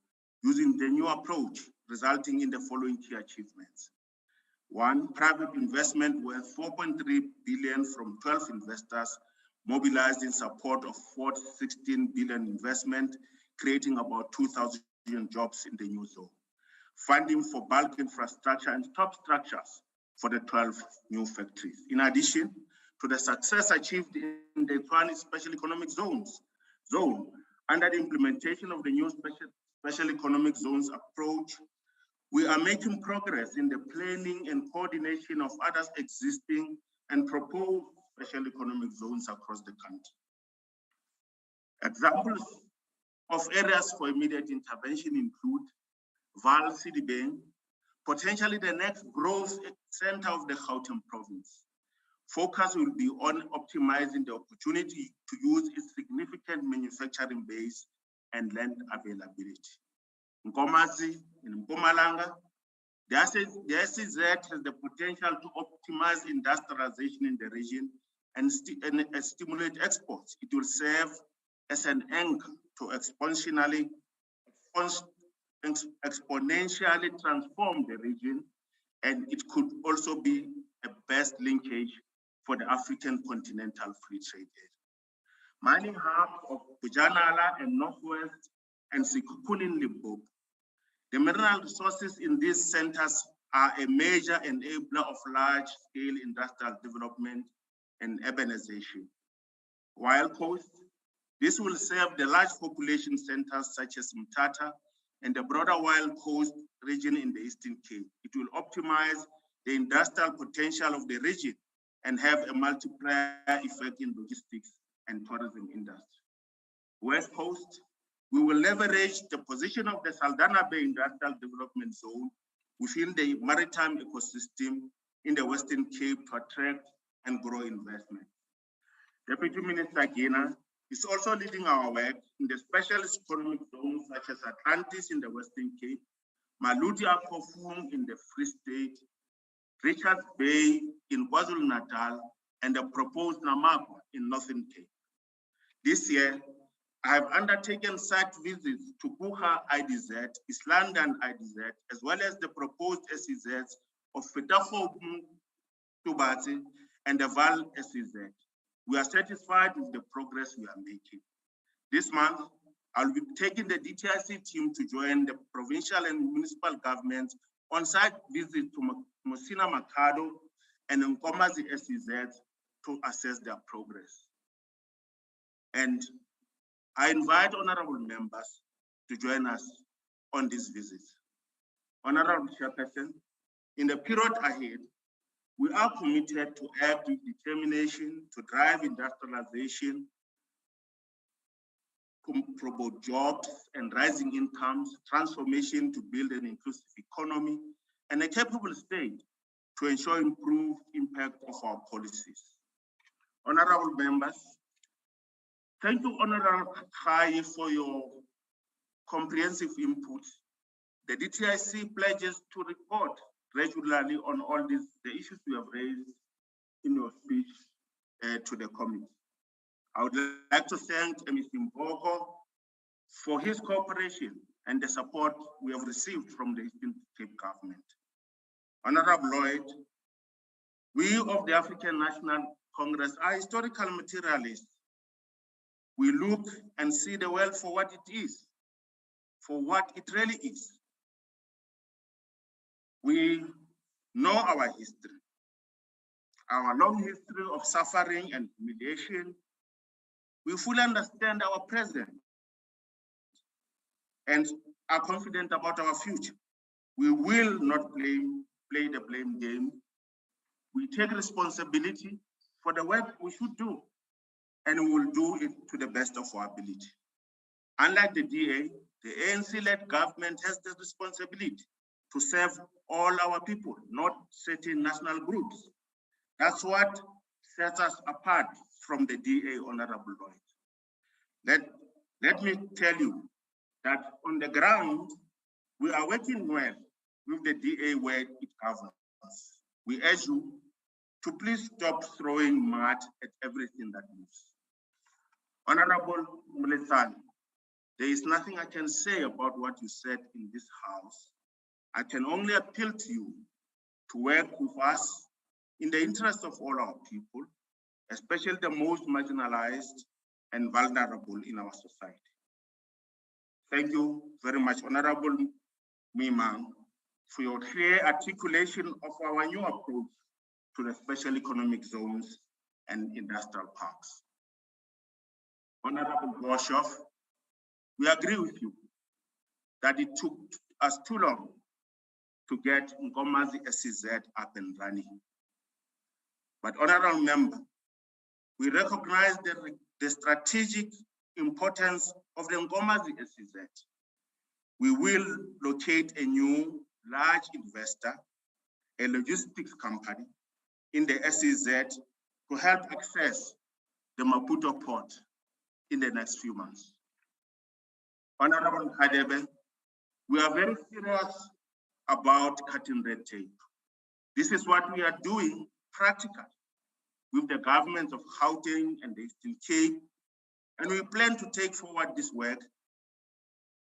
using the new approach, resulting in the following key achievements. 1, private investment worth 4.3 billion from 12 investors mobilized in support of 16 billion investment, creating about 2,000 jobs in the new zone. Funding for bulk infrastructure and top structures for the 12 new factories. In addition to the success achieved in the Tshwane Special Economic Zone, under the implementation of the new special economic zones approach, we are making progress in the planning and coordination of other existing and proposed special economic zones across the country. Examples of areas for immediate intervention include Vaal Sidibeng, potentially the next growth center of the Gauteng province. Focus will be on optimizing the opportunity to use its significant manufacturing base and land availability. Nkomazi in Mpumalanga, the SEZ has the potential to optimize industrialization in the region and stimulate exports. It will serve as an anchor to exponentially transform the region, and it could also be a best linkage for the African continental free trade area. Mining hubs of Bujanala and Northwest and Sekhukhune in Limpopo. The mineral resources in these centers are a major enabler of large-scale industrial development and urbanization. Wild Coast, this will serve the large population centers such as Mthatha and the broader Wild Coast region in the Eastern Cape. It will optimize the industrial potential of the region and have a multiplier effect in logistics and tourism industry. West Coast, we will leverage the position of the Saldana Bay Industrial Development Zone within the maritime ecosystem in the Western Cape to attract and grow investment. Deputy Minister Gina is also leading our work in the specialist economic zones such as Atlantis in the Western Cape, Maluti Akofung in the Free State, Richards Bay in KwaZulu-Natal, and the proposed Namaqua in Northern Cape. This year, I have undertaken site visits to Buha IDZ, East London IDZ, as well as the proposed SEZs of Fetafobu, Tubati, and the Val SEZ. We are satisfied with the progress we are making. This month, I'll be taking the DTIC team to join the provincial and municipal governments on site visit to Mosina Makado and Nkomazi SEZ to assess their progress. And I invite honorable members to join us on this visit. Honorable Chairperson, in the period ahead, we are committed to act with determination to drive industrialization, to promote jobs and rising incomes, transformation to build an inclusive economy, and a capable state to ensure improved impact of our policies. Honorable members, thank you, Honorable Khai, for your comprehensive input. The DTIC pledges to report regularly on all the issues you have raised in your speech to the committee. I would like to thank Mr. Mboko for his cooperation and the support we have received from the Eastern Cape government. Honorable Lloyd, we of the African National Congress are historical materialists. We look and see the world for what it is, for what it really is. We know our history, our long history of suffering and humiliation. We fully understand our present and are confident about our future. We will not play the blame game. We take responsibility for the work we should do, and we will do it to the best of our ability. Unlike the DA, the ANC-led government has the responsibility to serve all our people, not certain national groups. That's what sets us apart from the DA, Honorable Lloyd. Let me tell you that on the ground, we are working well with the DA where it governs. We urge you to please stop throwing mud at everything that moves. Honorable Muletani, there is nothing I can say about what you said in this house. I can only appeal to you to work with us in the interest of all our people, especially the most marginalized and vulnerable in our society. Thank you very much, Honorable Mimang, for your clear articulation of our new approach to the special economic zones and industrial parks. Honorable Boshoff, we agree with you that it took us too long to get Nkomazi SEZ up and running. But honorable member, we recognize the strategic importance of the Nkomazi SEZ. We will locate a new large investor, a logistics company in the SEZ to help access the Maputo port in the next few months. Honorable Hadebe, we are very serious about cutting red tape. This is what we are doing practically with the governments of Gauteng and the Eastern Cape, and we plan to take forward this work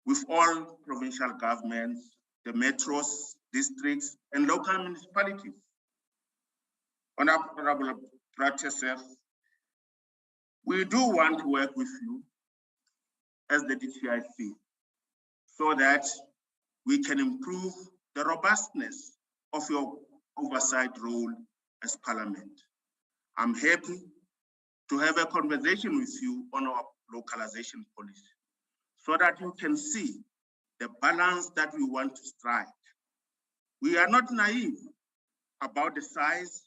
with all provincial governments, the metros, districts, and local municipalities. Honorable Pratesef, we do want to work with you as the DTIC so that we can improve the robustness of your oversight role as Parliament. I'm happy to have a conversation with you on our localization policy so that you can see the balance that we want to strike. We are not naive about the size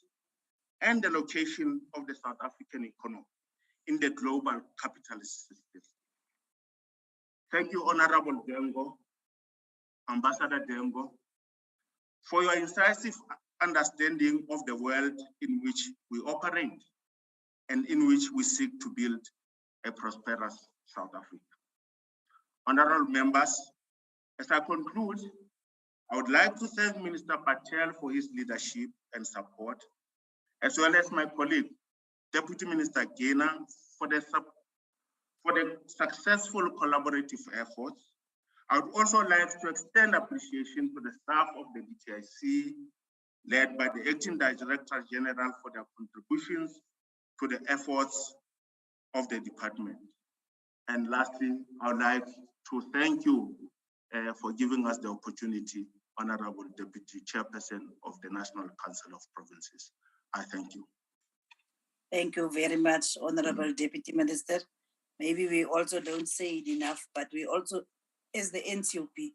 and the location of the South African economy in the global capitalist system. Thank you, Honorable Dengo, Ambassador Dengo, for your incisive understanding of the world in which we operate and in which we seek to build a prosperous South Africa. Honorable members, as I conclude, I would like to thank Minister Patel for his leadership and support, as well as my colleague, Deputy Minister Gaynor, for the successful collaborative efforts. I would also like to extend appreciation to the staff of the DTIC, led by the Acting Director General, for their contributions to the efforts of the department. And lastly, I would like to thank you for giving us the opportunity, Honorable Deputy Chairperson of the National Council of Provinces. I thank you. Thank you very much, Honorable Deputy Minister. Maybe we also don't say it enough, but we also, as the NCOP,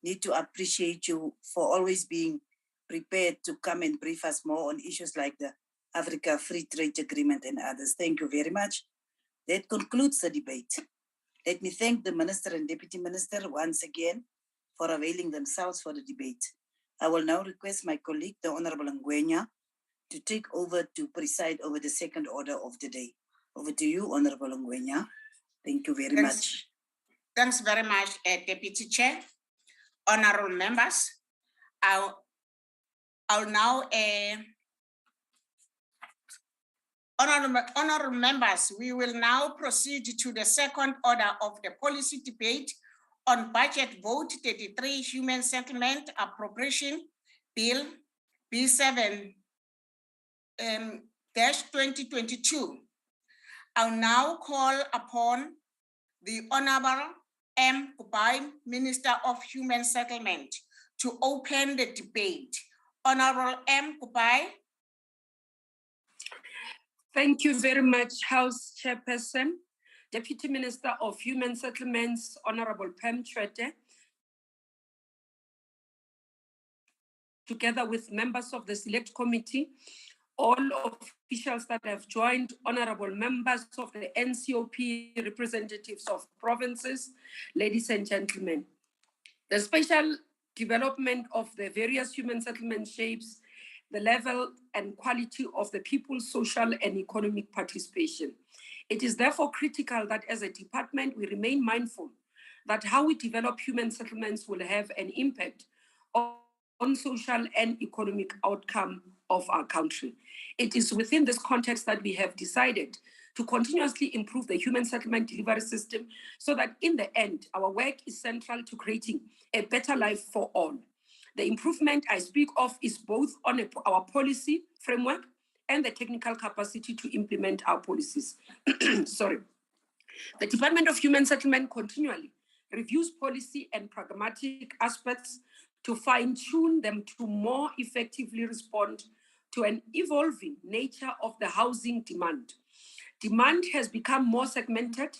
need to appreciate you for always being prepared to come and brief us more on issues like the Africa Free Trade Agreement and others. Thank you very much. That concludes the debate. Let me thank the Minister and Deputy Minister once again for availing themselves for the debate. I will now request my colleague, the Honorable Ngwenya, to take over to preside over the second order of the day. Over to you, Honorable Ngwenya. Thank you very much. Thanks very much, Deputy Chair. Honorable members, I'll now, honorable members, we will now proceed to the second order of the policy debate on Budget Vote 33 Human Settlement Appropriation Bill B7-2022. I'll now call upon the Honorable M. Kupai, Minister of Human Settlement, to open the debate. Honorable M. Kupai. Thank you very much, House Chairperson, Deputy Minister of Human Settlements, Honorable Pam Chwete, together with members of the Select Committee, all officials that have joined, honorable members of the NCOP, representatives of provinces, ladies and gentlemen. The spatial development of the various human settlement shapes the level and quality of the people's social and economic participation. It is therefore critical that as a department, we remain mindful that how we develop human settlements will have an impact on social and economic outcome of our country. It is within this context that we have decided to continuously improve the human settlement delivery system so that in the end, our work is central to creating a better life for all. The improvement I speak of is both on our policy framework and the technical capacity to implement our policies. Sorry. The Department of Human Settlement continually reviews policy and pragmatic aspects to fine-tune them to more effectively respond to an evolving nature of the housing demand. Demand has become more segmented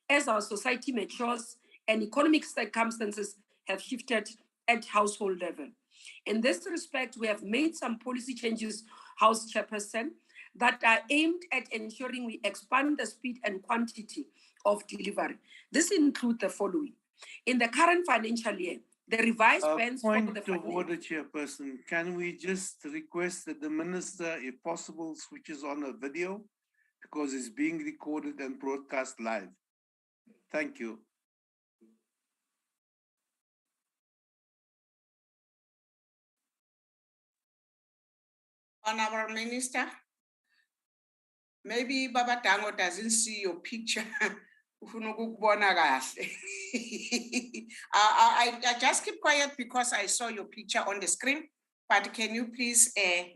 as our society matures and economic circumstances have shifted at household level. In this respect, we have made some policy changes, House Chairperson, that are aimed at ensuring we expand the speed and quantity of delivery. This includes the following. In the current financial year, the revised bans for the Point of order, Chairperson. Can we just request that the Minister, if possible, switches on a video because it's being recorded and broadcast live? Thank you. Honorable Minister, maybe Baba Tango doesn't see your picture. I just keep quiet because I saw your picture on the screen, but can you please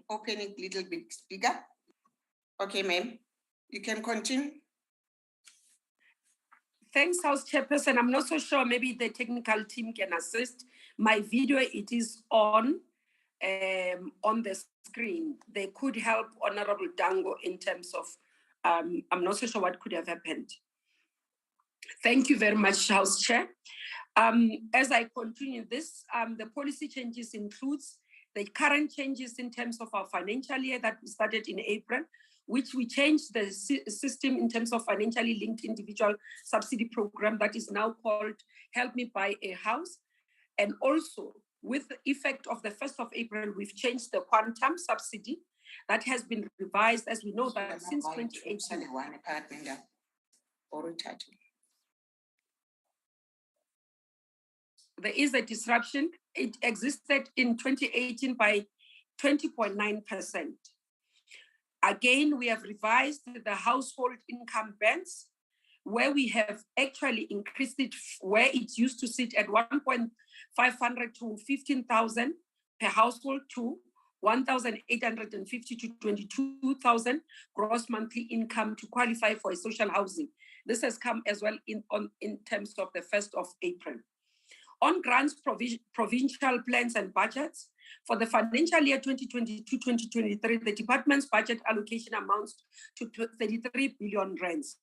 open it a little bit bigger? Okay, ma'am, you can continue. Thanks, House Chairperson. I'm not so sure, maybe the technical team can assist. My video, it is on the screen. They could help Honorable Dango in terms of, I'm not so sure what could have happened. Thank you very much, House Chair. As I continue this, the policy changes includes the current changes in terms of our financial year that started in April, which we changed the system in terms of financially linked individual subsidy program that is now called Help Me Buy a House. And also, with the effect of the 1st of April, we've changed the quantum subsidy that has been revised, as we know that since 2018. There is a disruption. It existed in 2018 by 20.9%. Again, we have revised the household income bands, where we have actually increased it, where it used to sit at 1,500 to 15,000 per household to 1,850 to 22,000 gross monthly income to qualify for a social housing. This has come as well in terms of the 1st of April. On grants, provincial plans and budgets, for the financial year 2022-2023, the department's budget allocation amounts to 33 billion rands,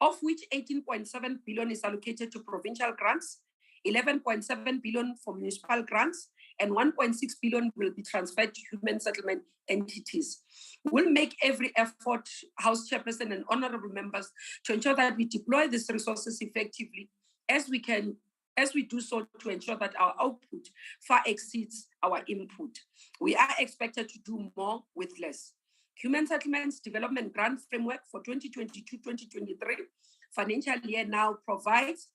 of which 18.7 billion is allocated to provincial grants, 11.7 billion for municipal grants, and 1.6 billion will be transferred to human settlement entities. We'll make every effort, House Chairperson and honorable members, to ensure that we deploy these resources effectively as we do so to ensure that our output far exceeds our input. We are expected to do more with less. Human Settlements Development Grant Framework for 2022-2023 financial year now provides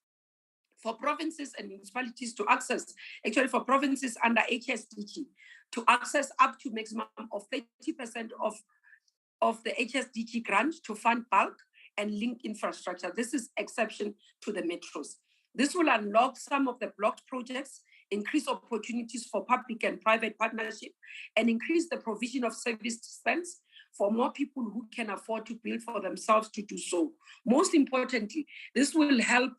for provinces and municipalities to access, actually for provinces under HSDG, to access up to maximum of 30% of the HSDG grant to fund bulk and link infrastructure. This is exception to the metros. This will unlock some of the blocked projects, increase opportunities for public and private partnership, and increase the provision of service dispense for more people who can afford to build for themselves to do so. Most importantly, this will help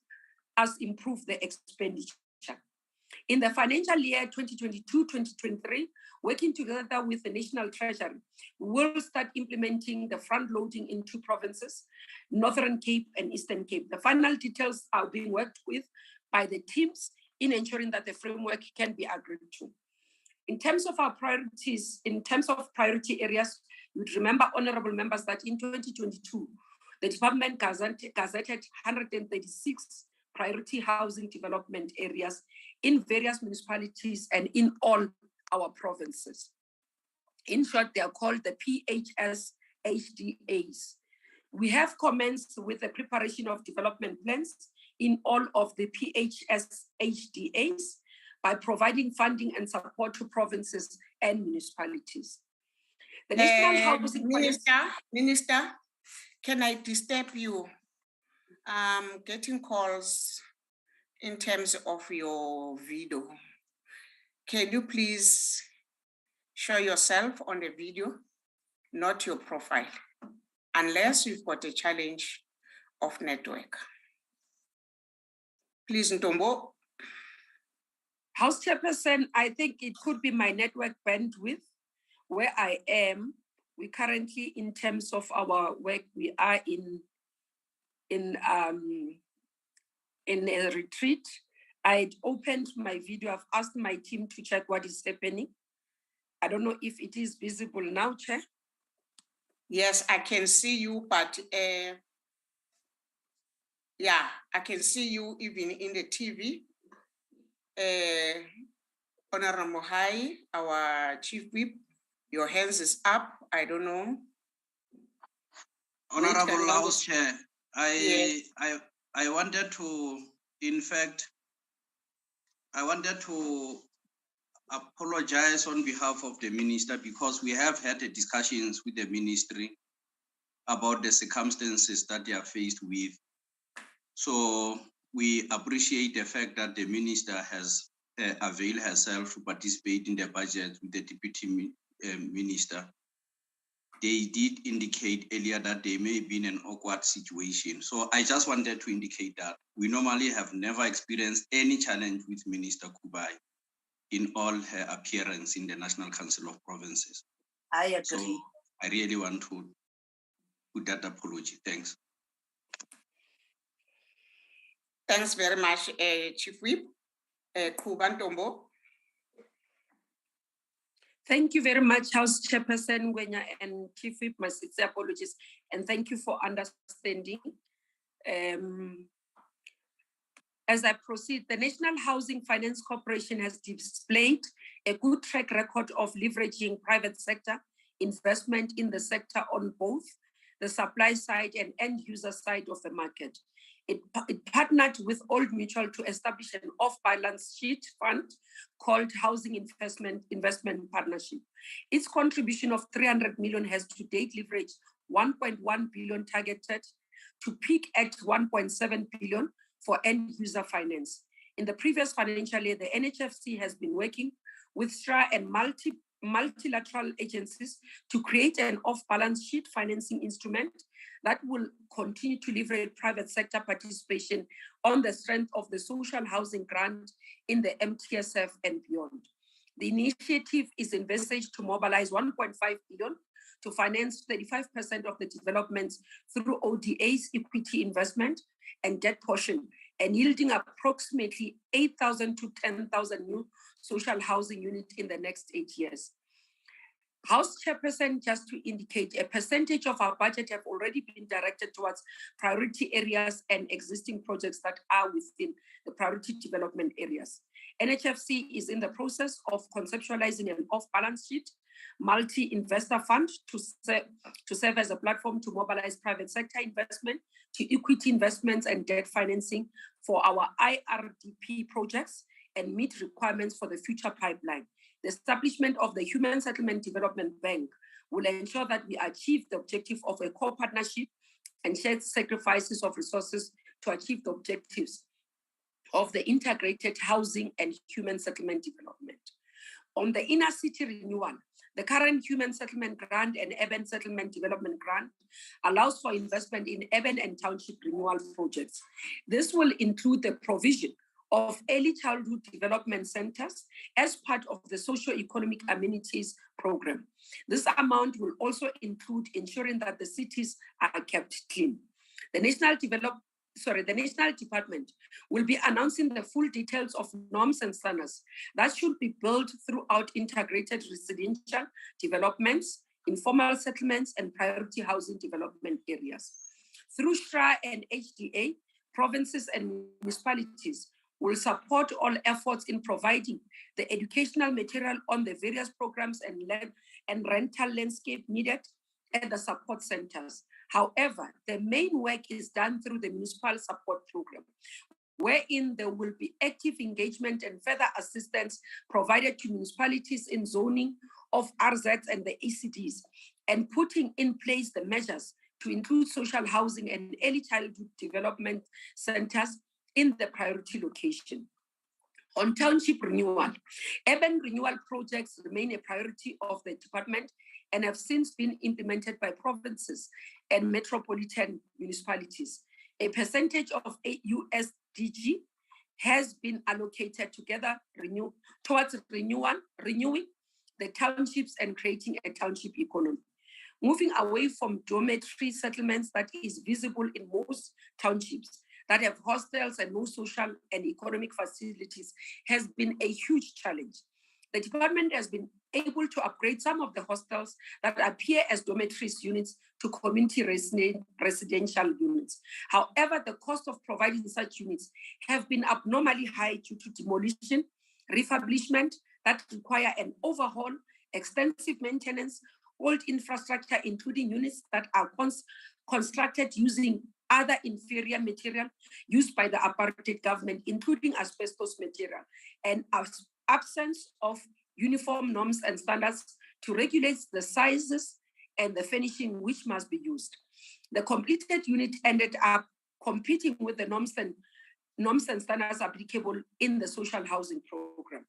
us improve the expenditure. In the financial year 2022-2023, working together with the National Treasury, we will start implementing the front loading in 2 provinces, Northern Cape and Eastern Cape. The final details are being worked with by the teams in ensuring that the framework can be agreed to. In terms of our priorities, in terms of priority areas, you would remember, honorable members, that in 2022, the department gazetted 136 priority housing development areas in various municipalities and in all our provinces. In short, they are called the PHS HDAs. We have commenced with the preparation of development plans in all of the PHS HDAs by providing funding and support to provinces and municipalities. The National Housing Minister, can I disturb you? Getting calls in terms of your video. Can you please show yourself on the video, not your profile, unless you've got a challenge of network? Please, Ntombo. House Chairperson, I think it could be my network bandwidth where I am. We currently, in terms of our work, we are in a retreat. I'd opened my video. I've asked my team to check what is happening. I don't know if it is visible now, Chair. Yes, I can see you, but yeah, I can see you even in the TV. Honorable Mohai, our Chief Whip, your hands is up. I don't know. Honorable House Chair, Yes. I wanted to, in fact, I wanted to apologize on behalf of the minister because we have had discussions with the ministry about the circumstances that they are faced with. So we appreciate the fact that the minister has availed herself to participate in the budget with the deputy minister. They did indicate earlier that they may be in an awkward situation. So I just wanted to indicate that we normally have never experienced any challenge with Minister Kubai in all her appearance in the National Council of Provinces. I agree. So I really want to put that apology. Thanks. Thanks very much, Chief Whip. Kuba Ntombo. Thank you very much, House Chairperson Ngwenya and Chief Whip. My sincere apologies, and thank you for understanding. As I proceed, the National Housing Finance Corporation has displayed a good track record of leveraging private sector investment in the sector on both the supply side and end user side of the market. It partnered with Old Mutual to establish an off-balance sheet fund called Housing Investment Partnership. Its contribution of 300 million has to date leveraged 1.1 billion targeted to peak at 1.7 billion for end user finance. In the previous financial year, the NHFC has been working with STRA and multilateral agencies to create an off-balance sheet financing instrument that will continue to leverage private sector participation on the strength of the social housing grant in the MTSF and beyond. The initiative is envisaged to mobilize 1.5 billion to finance 35% of the developments through ODA's equity investment and debt portion, and yielding approximately 8,000 to 10,000 new social housing units in the next 8 years. House Chairperson, just to indicate, a percentage of our budget have already been directed towards priority areas and existing projects that are within the priority development areas. NHFC is in the process of conceptualizing an off-balance sheet multi-investor fund to serve as a platform to mobilize private sector investment to equity investments and debt financing for our IRDP projects and meet requirements for the future pipeline. The establishment of the Human Settlement Development Bank will ensure that we achieve the objective of a core partnership and shared sacrifices of resources to achieve the objectives of the integrated housing and human settlement development. On the inner city renewal, the current Human Settlement Grant and Urban Settlement Development Grant allows for investment in urban and township renewal projects. This will include the provision of early childhood development centers as part of the socio-economic amenities program. This amount will also include ensuring that the cities are kept clean. The National Department will be announcing the full details of norms and standards that should be built throughout integrated residential developments, informal settlements, and priority housing development areas. Through STRA and HDA, provinces and municipalities will support all efforts in providing the educational material on the various programs and rental landscape needed at the support centers. However, the main work is done through the municipal support program, wherein there will be active engagement and further assistance provided to municipalities in zoning of RZs and the ECDs, and putting in place the measures to include social housing and early childhood development centers in the priority location. On township renewal, urban renewal projects remain a priority of the department and have since been implemented by provinces and metropolitan municipalities. A percentage of USDG has been allocated together towards renewing the townships and creating a township economy. Moving away from dormitory settlements that is visible in most townships that have hostels and no social and economic facilities has been a huge challenge. The department has been able to upgrade some of the hostels that appear as dormitories units to community residential units. However, the cost of providing such units have been abnormally high due to demolition, refurbishment that require an overhaul, extensive maintenance, old infrastructure, including units that are constructed using other inferior material used by the apartheid government, including asbestos material, and absence of uniform norms and standards to regulate the sizes and the finishing which must be used. The completed unit ended up competing with the norms and standards applicable in the social housing program.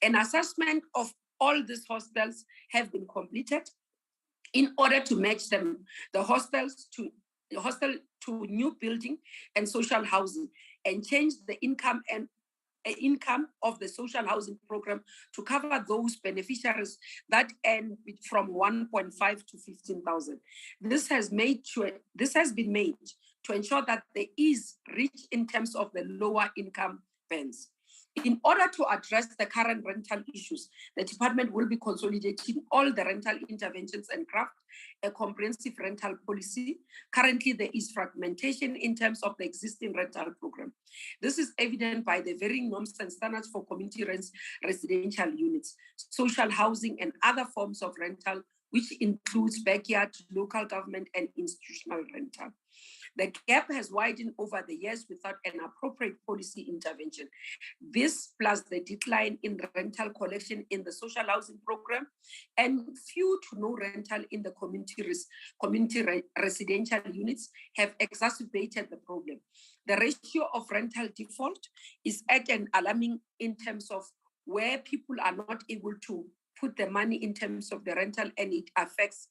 An assessment of all these hostels have been completed in order to match them, the hostel to new building and social housing, and change the income of the social housing program to cover those beneficiaries that earn from 1.5 to 15,000. This has been made to ensure that there is reach in terms of the lower income bands. In order to address the current rental issues, the department will be consolidating all the rental interventions and craft a comprehensive rental policy. Currently, there is fragmentation in terms of the existing rental program. This is evident by the varying norms and standards for community rents, residential units, social housing, and other forms of rental, which includes backyard, local government, and institutional rental. The gap has widened over the years without an appropriate policy intervention. This, plus the decline in rental collection in the social housing program and few to no rental in the community residential units, have exacerbated the problem. The ratio of rental default is at an alarming in terms of where people are not able to put the money in terms of the rental, and it affects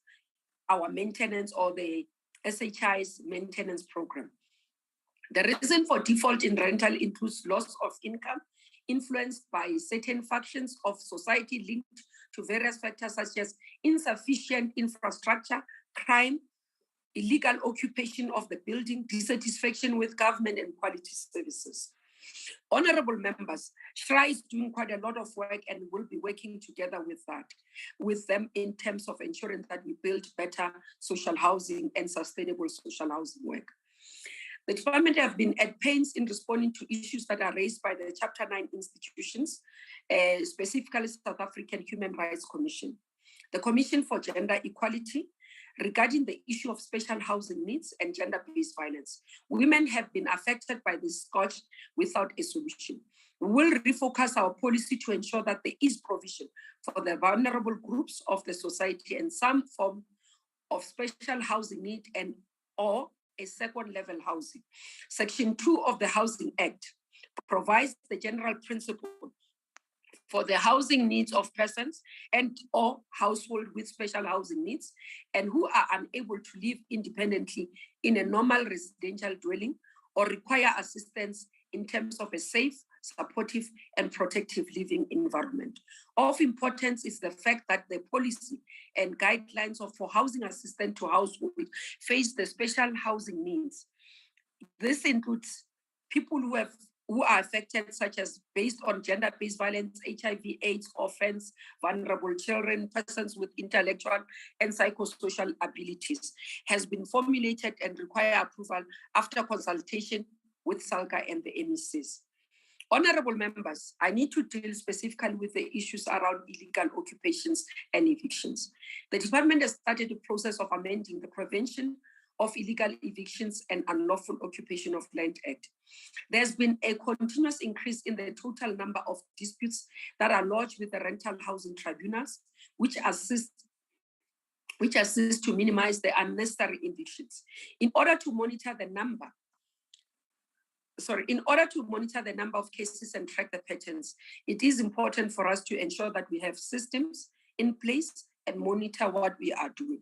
our maintenance or the SHI's maintenance program. The reason for default in rental includes loss of income influenced by certain factions of society linked to various factors such as insufficient infrastructure, crime, illegal occupation of the building, dissatisfaction with government and quality services. Honorable members, SHRI is doing quite a lot of work and will be working together with them in terms of ensuring that we build better social housing and sustainable social housing work. The department have been at pains in responding to issues that are raised by the Chapter 9 institutions, specifically South African Human Rights Commission, the Commission for Gender Equality, regarding the issue of special housing needs and gender-based violence. Women have been affected by this scourge without a solution. We will refocus our policy to ensure that there is provision for the vulnerable groups of the society and some form of special housing need and or a second level housing. Section 2 of the Housing Act provides the general principle for the housing needs of persons and or household with special housing needs and who are unable to live independently in a normal residential dwelling or require assistance in terms of a safe, supportive, and protective living environment. Of importance is the fact that the policy and guidelines for housing assistance to households face the special housing needs. This includes people who are affected, such as based on gender-based violence, HIV, AIDS, orphans, vulnerable children, persons with intellectual and psychosocial abilities, has been formulated and require approval after consultation with SALGA and the MECs. Honorable members, I need to deal specifically with the issues around illegal occupations and evictions. The department has started the process of amending the Prevention of Illegal Evictions and Unlawful Occupation of Land Act. There's been a continuous increase in the total number of disputes that are lodged with the rental housing tribunals, which assist to minimize the unnecessary evictions. In order to monitor the number of cases and track the patterns, it is important for us to ensure that we have systems in place and monitor what we are doing.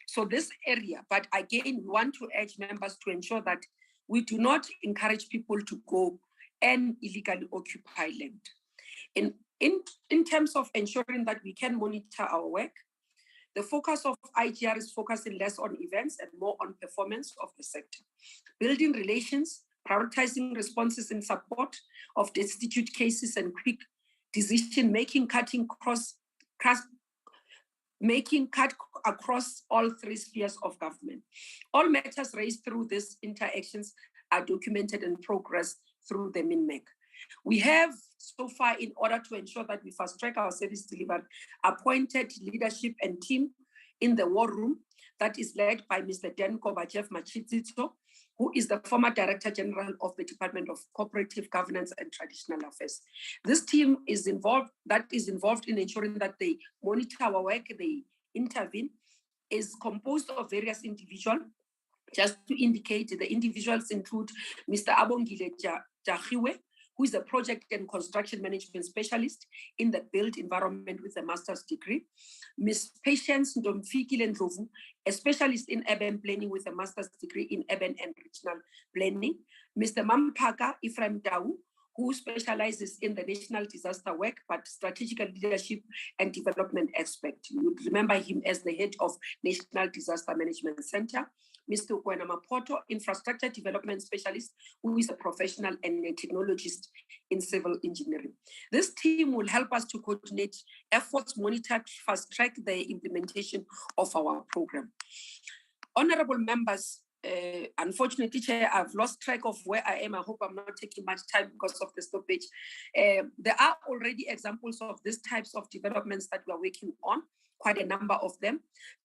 So this area, but again, we want to urge members to ensure that we do not encourage people to go and illegally occupy land. In terms of ensuring that we can monitor our work, the focus of IGR is focusing less on events and more on performance of the sector. Building relations, prioritizing responses in support of destitute cases and quick decision-making, cut across all three spheres of government. All matters raised through these interactions are documented and progressed through the MINMEC. We have so far, in order to ensure that we fast track our service delivery, appointed leadership and team in the war room that is led by Mr. Dan Kovachev Machitsito, who is the former Director General of the Department of Cooperative Governance and Traditional Affairs. This team is involved in ensuring that they monitor our work, they intervene, is composed of various individuals. Just to indicate, the individuals include Mr. Abongile Jahiwe, who is a project and construction management specialist in the built environment with a master's degree. Ms. Patience Ndomfikile Ndlovu, a specialist in urban planning with a master's degree in urban and regional planning. Mr. Mampaka Ephraim Dau, who specializes in the national disaster work, but strategic leadership and development aspect. You would remember him as the head of National Disaster Management Center. Mr. Kwena Mapoto, Infrastructure Development Specialist, who is a professional and a technologist in civil engineering. This team will help us to coordinate efforts, monitor, fast-track the implementation of our program. Honorable members, unfortunately, Chair, I've lost track of where I am. I hope I'm not taking much time because of the stoppage. There are already examples of these types of developments that we are working on, quite a number of them,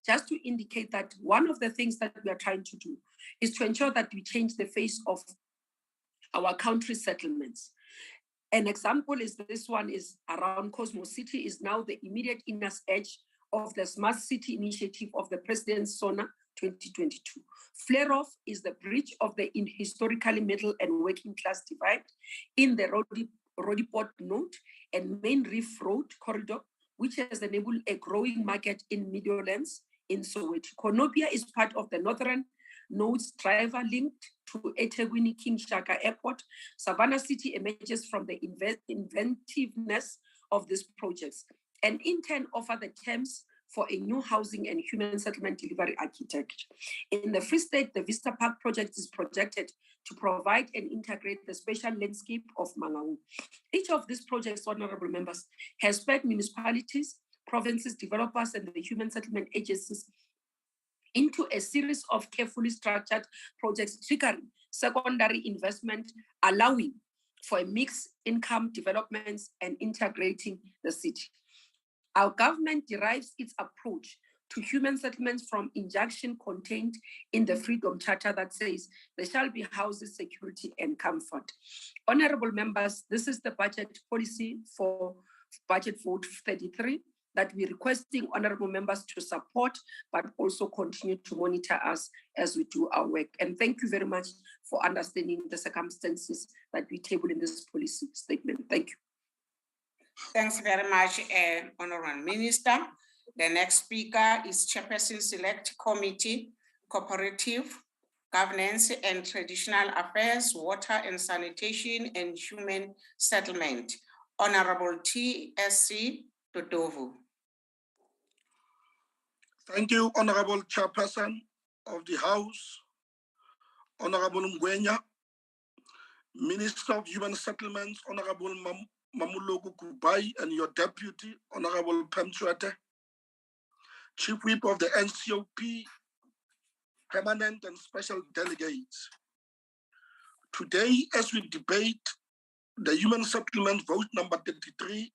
just to indicate that one of the things that we are trying to do is to ensure that we change the face of our country settlements. An example is this one is around Cosmos City, is now the immediate inner edge of the Smart City initiative of the President's SONA 2022. Flare-off is the bridge of the historically middle and working class divide in the Rodiport node and Main Reef Road corridor, which has enabled a growing market in Meadowlands in Soweto. Konopia is part of the northern nodes driver linked to eThekwini King Shaka Airport. Savannah City emerges from the inventiveness of these projects and in turn offer the terms for a new housing and human settlement delivery architecture. In the Free State, the Vista Park project is projected to provide and integrate the spatial landscape of Mangaung. Each of these projects, honorable members, has spurred municipalities, provinces, developers, and the human settlement agencies into a series of carefully structured projects triggering secondary investment, allowing for a mixed income developments and integrating the city. Our government derives its approach to human settlements from injunction contained in the Freedom Charter that says there shall be houses, security, and comfort. Honorable members, this is the budget policy for budget vote 33 that we're requesting honorable members to support, but also continue to monitor us as we do our work. And thank you very much for understanding the circumstances that we table in this policy statement. Thank you. Thanks very much, Honorable Minister. The next speaker is Chairperson Select Committee, Cooperative, Governance and Traditional Affairs, Water and Sanitation and Human Settlement, Honorable T.S.C. Dodovu. Thank you, Honorable Chairperson of the House, Honorable Ngwenya, Minister of Human Settlements, Honorable Mamulogu Kubai, and your Deputy, Honorable Pemchwete, Chief Whip of the NCOP, Permanent and Special Delegates. Today, as we debate the Human Settlement Vote number 33,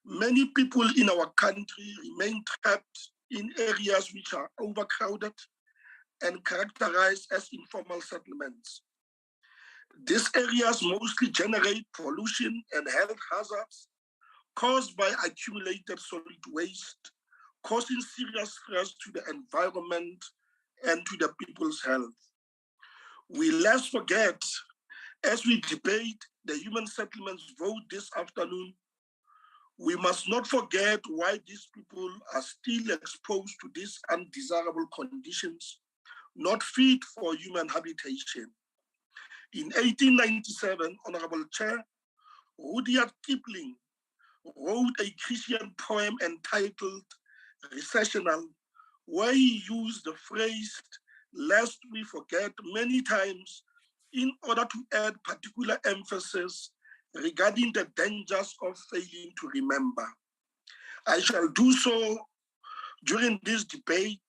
many people in our country remain trapped in areas which are overcrowded and characterized as informal settlements. These areas mostly generate pollution and health hazards caused by accumulated solid waste, causing serious stress to the environment and to the people's health. We let's forget, as we debate the Human Settlements Vote this afternoon, we must not forget why these people are still exposed to these undesirable conditions, not fit for human habitation. In 1897, Honorable Chair, Rudyard Kipling wrote a Christian poem entitled Recessional, where he used the phrase, lest we forget, many times in order to add particular emphasis regarding the dangers of failing to remember. I shall do so during this debate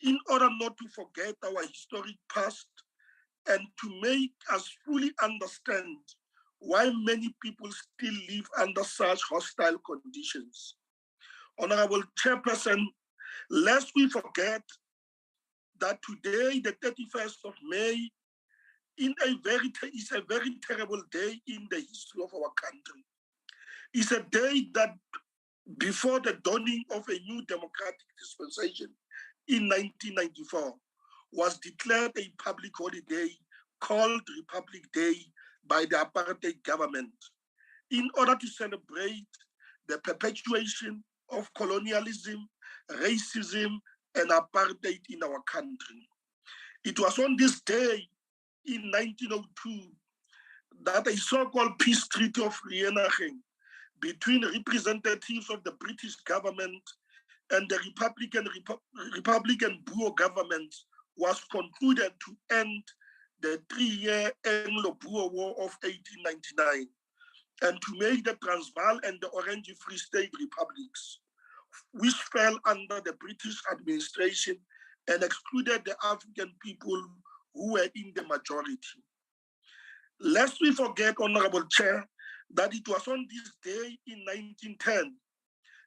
in order not to forget our historic past and to make us fully understand why many people still live under such hostile conditions. Honorable Chairperson, lest we forget that today, the 31st of May, is a very terrible day in the history of our country. It's a day that before the dawning of a new democratic dispensation in 1994 was declared a public holiday called Republic Day by the apartheid government in order to celebrate the perpetuation of colonialism, racism, and apartheid in our country. It was on this day in 1902 that a so-called peace treaty of Renewal between representatives of the British government and the Republican Boer government was concluded to end the 3-year Anglo-Boer War of 1899 and to make the Transvaal and the Orange Free State republics, which fell under the British administration and excluded the African people who were in the majority. Lest we forget, Honorable Chair, that it was on this day in 1910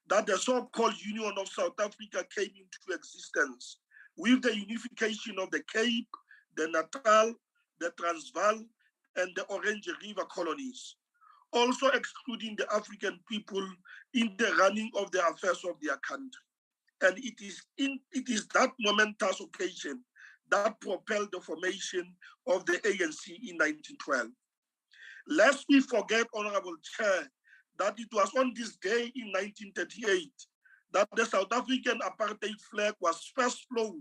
that the so-called Union of South Africa came into existence with the unification of the Cape, the Natal, the Transvaal, and the Orange River colonies, also excluding the African people in the running of the affairs of their country. And it is that momentous occasion that propelled the formation of the ANC in 1912. Lest we forget, Honorable Chair, that it was on this day in 1938 that the South African apartheid flag was first flown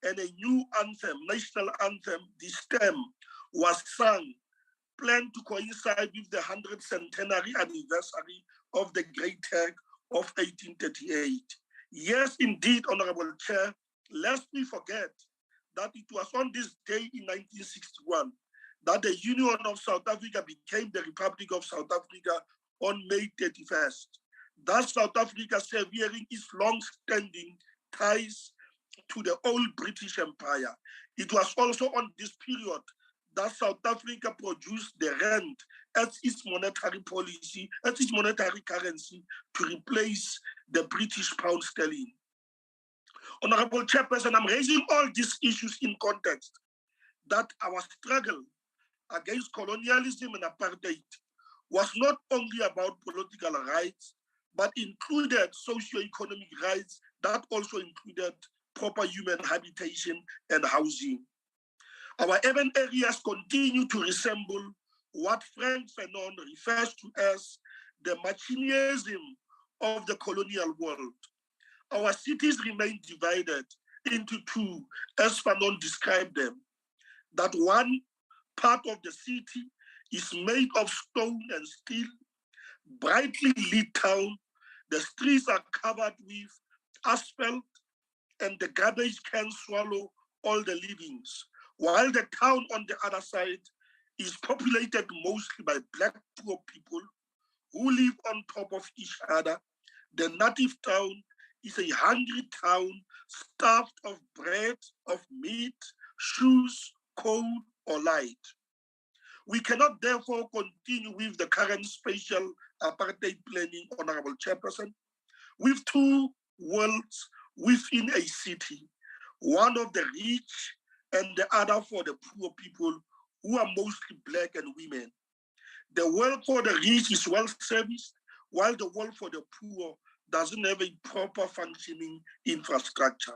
and a new anthem, national anthem, the stem, was sung, planned to coincide with the 100th centenary anniversary of the Great Hague of 1838. Yes, indeed, Honorable Chair, lest we forget that it was on this day in 1961 that the Union of South Africa became the Republic of South Africa on May 31st. Thus, South Africa severing its long-standing ties to the old British Empire. It was also on this period that South Africa produced the rand as its monetary policy, as its monetary currency to replace the British pound sterling. Honorable Chairperson, I'm raising all these issues in context that our struggle against colonialism and apartheid was not only about political rights, but included socio-economic rights that also included proper human habitation and housing. Our urban areas continue to resemble what Frank Fanon refers to as the machinism of the colonial world. Our cities remain divided into two, as Fanon described them, that one part of the city is made of stone and steel, brightly lit town. The streets are covered with asphalt and the garbage can swallow all the livings, while the town on the other side is populated mostly by Black poor people who live on top of each other. The native town is a hungry town starved of bread, of meat, shoes, coal, or light. We cannot therefore continue with the current spatial apartheid planning, Honorable Chairperson, with two worlds within a city, one of the rich and the other for the poor people who are mostly Black and women. The world for the rich is well serviced, while the world for the poor doesn't have a proper functioning infrastructure.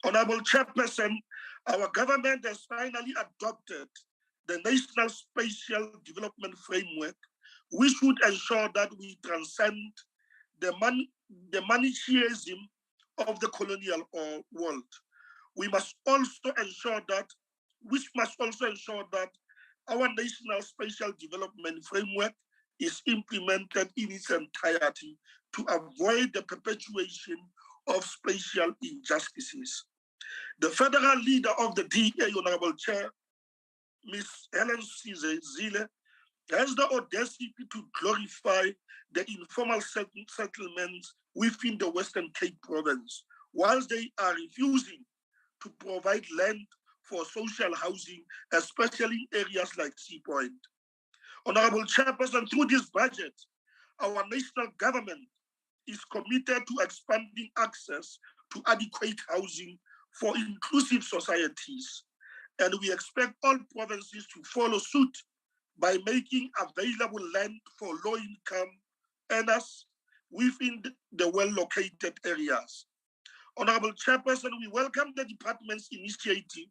Honorable Chairperson, our government has finally adopted the National Spatial Development Framework, which would ensure that we transcend the manichaeism of the colonial world. We must also ensure that, our National Spatial Development Framework is implemented in its entirety to avoid the perpetuation of spatial injustices. The federal leader of the DA, Honorable Chair, Ms. Helen Zille, has the audacity to glorify the informal settlements within the Western Cape province, whilst they are refusing to provide land for social housing, especially in areas like Sea Point. Honorable Chairperson, through this budget, our national government is committed to expanding access to adequate housing for inclusive societies. And we expect all provinces to follow suit by making available land for low-income earners within the well-located areas. Honorable Chairperson, we welcome the department's initiative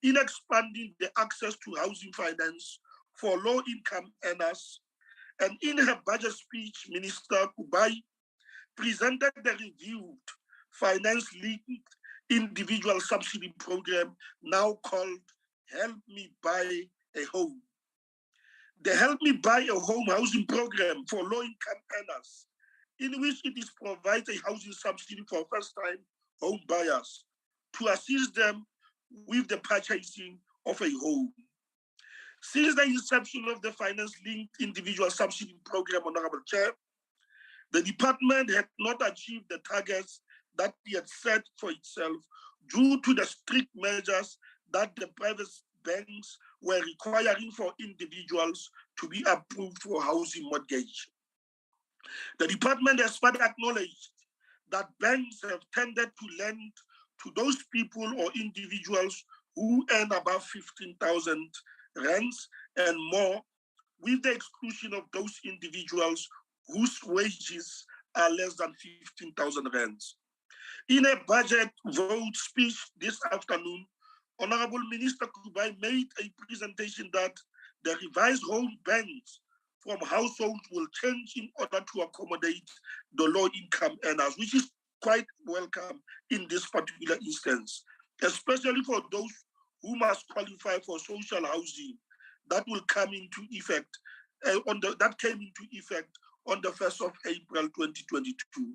in expanding the access to housing finance for low-income earners. And in her budget speech, Minister Kubai presented the reviewed finance-linked individual subsidy program, now called Help Me Buy a Home. The Help Me Buy a Home housing program for low-income earners, in which it is provides a housing subsidy for first-time home buyers to assist them with the purchasing of a home. Since the inception of the finance-linked individual subsidy program, Honorable Chair, the department had not achieved the targets that it had set for itself due to the strict measures that the private banks were requiring for individuals to be approved for housing mortgage. The department has further acknowledged that banks have tended to lend to those people or individuals who earn above 15,000 rands and more, with the exclusion of those individuals whose wages are less than 15,000 rands. In a budget vote speech this afternoon, Honorable Minister Kubai made a presentation that the revised home bans from households will change in order to accommodate the low-income earners, which is quite welcome in this particular instance, especially for those who must qualify for social housing that will come into effect that came into effect on the 1st of April 2022.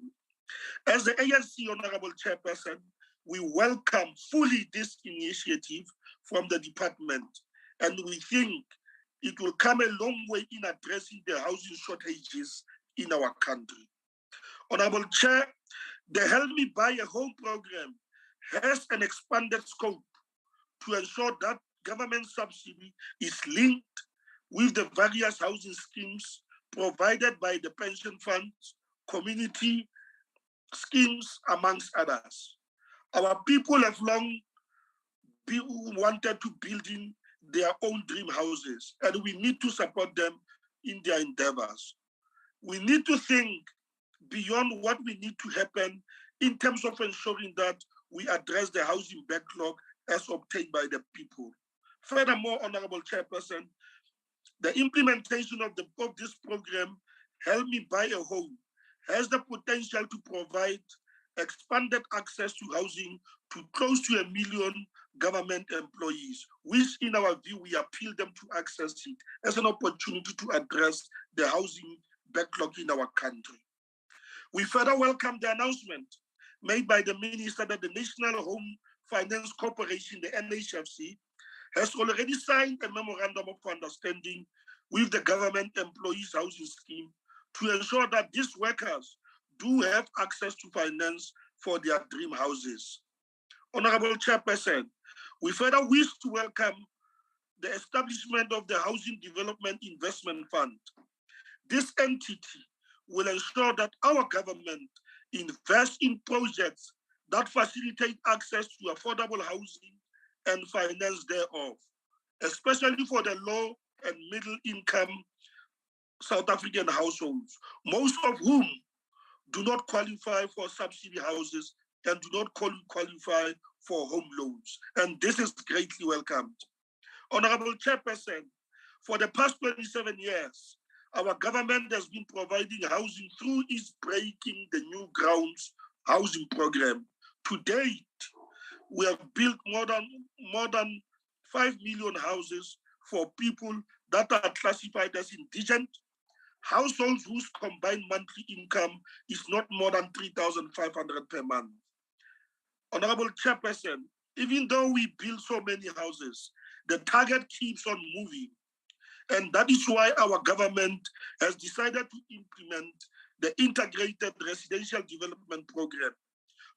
As the ANC Honorable Chairperson, we welcome fully this initiative from the department, and we think it will come a long way in addressing the housing shortages in our country. Honorable Chair, the Help Me Buy a Home program has an expanded scope to ensure that government subsidy is linked with the various housing schemes provided by the pension funds, community schemes, amongst others. Our people have long wanted to build in their own dream houses, and we need to support them in their endeavors. We need to think beyond what we need to happen in terms of ensuring that we address the housing backlog as obtained by the people. Furthermore, Honorable Chairperson, the implementation of this program, Help Me Buy a Home, has the potential to provide expanded access to housing to close to 1 million government employees, which in our view, we appeal them to access it as an opportunity to address the housing backlog in our country. We further welcome the announcement made by the Minister that the National Home Finance Corporation, the NHFC, has already signed a memorandum of understanding with the government employees housing scheme to ensure that these workers do have access to finance for their dream houses. Honorable Chairperson, we further wish to welcome the establishment of the Housing Development Investment Fund. This entity will ensure that our government invests in projects that facilitate access to affordable housing and finance thereof, especially for the low and middle income South African households, most of whom do not qualify for subsidy houses and do not qualify for home loans. And this is greatly welcomed. Honorable Chairperson, for the past 27 years, our government has been providing housing through its Breaking the New Grounds housing program. To date, we have built more than 5 million houses for people that are classified as indigent, households whose combined monthly income is not more than 3,500 per month. Honorable Chairperson, even though we build so many houses, the target keeps on moving. And that is why our government has decided to implement the Integrated Residential Development Program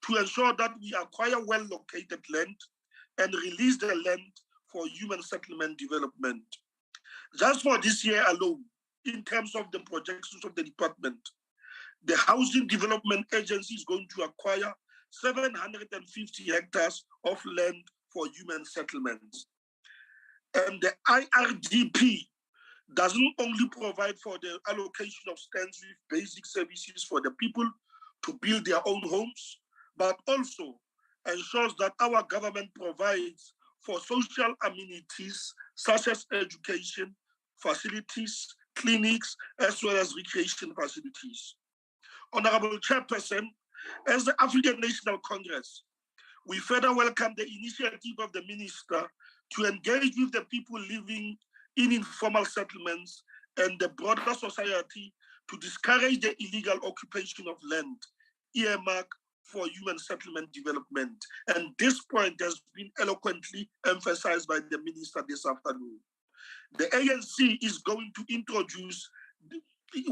to ensure that we acquire well-located land and release the land for human settlement development. Just for this year alone, in terms of the projections of the department, the Housing Development Agency is going to acquire 750 hectares of land for human settlements. And the IRDP doesn't only provide for the allocation of stands with basic services for the people to build their own homes, but also ensures that our government provides for social amenities such as education, facilities, clinics, as well as recreation facilities. Honorable Chairperson, as the African National Congress, we further welcome the initiative of the Minister to engage with the people living in informal settlements and the broader society to discourage the illegal occupation of land, earmarked for human settlement development. And this point has been eloquently emphasized by the minister this afternoon. The ANC is going to introduce, is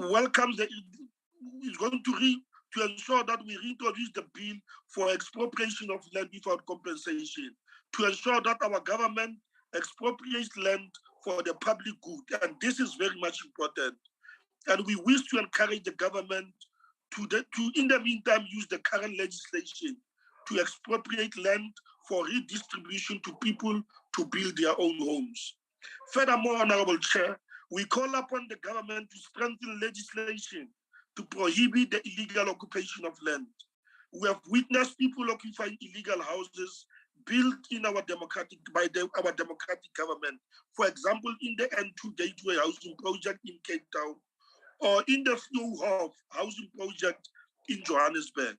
going to ensure that we reintroduce the bill for expropriation of land without compensation, to ensure that our government expropriates land for the public good. And this is very much important. And we wish to encourage the government to in the meantime, use the current legislation to expropriate land for redistribution to people to build their own homes. Furthermore, Honorable Chair, we call upon the government to strengthen legislation to prohibit the illegal occupation of land. We have witnessed people occupying illegal houses built in our democratic government. For example, in the N2 Gateway Housing Project in Cape Town, or in the Fleurhof housing project in Johannesburg.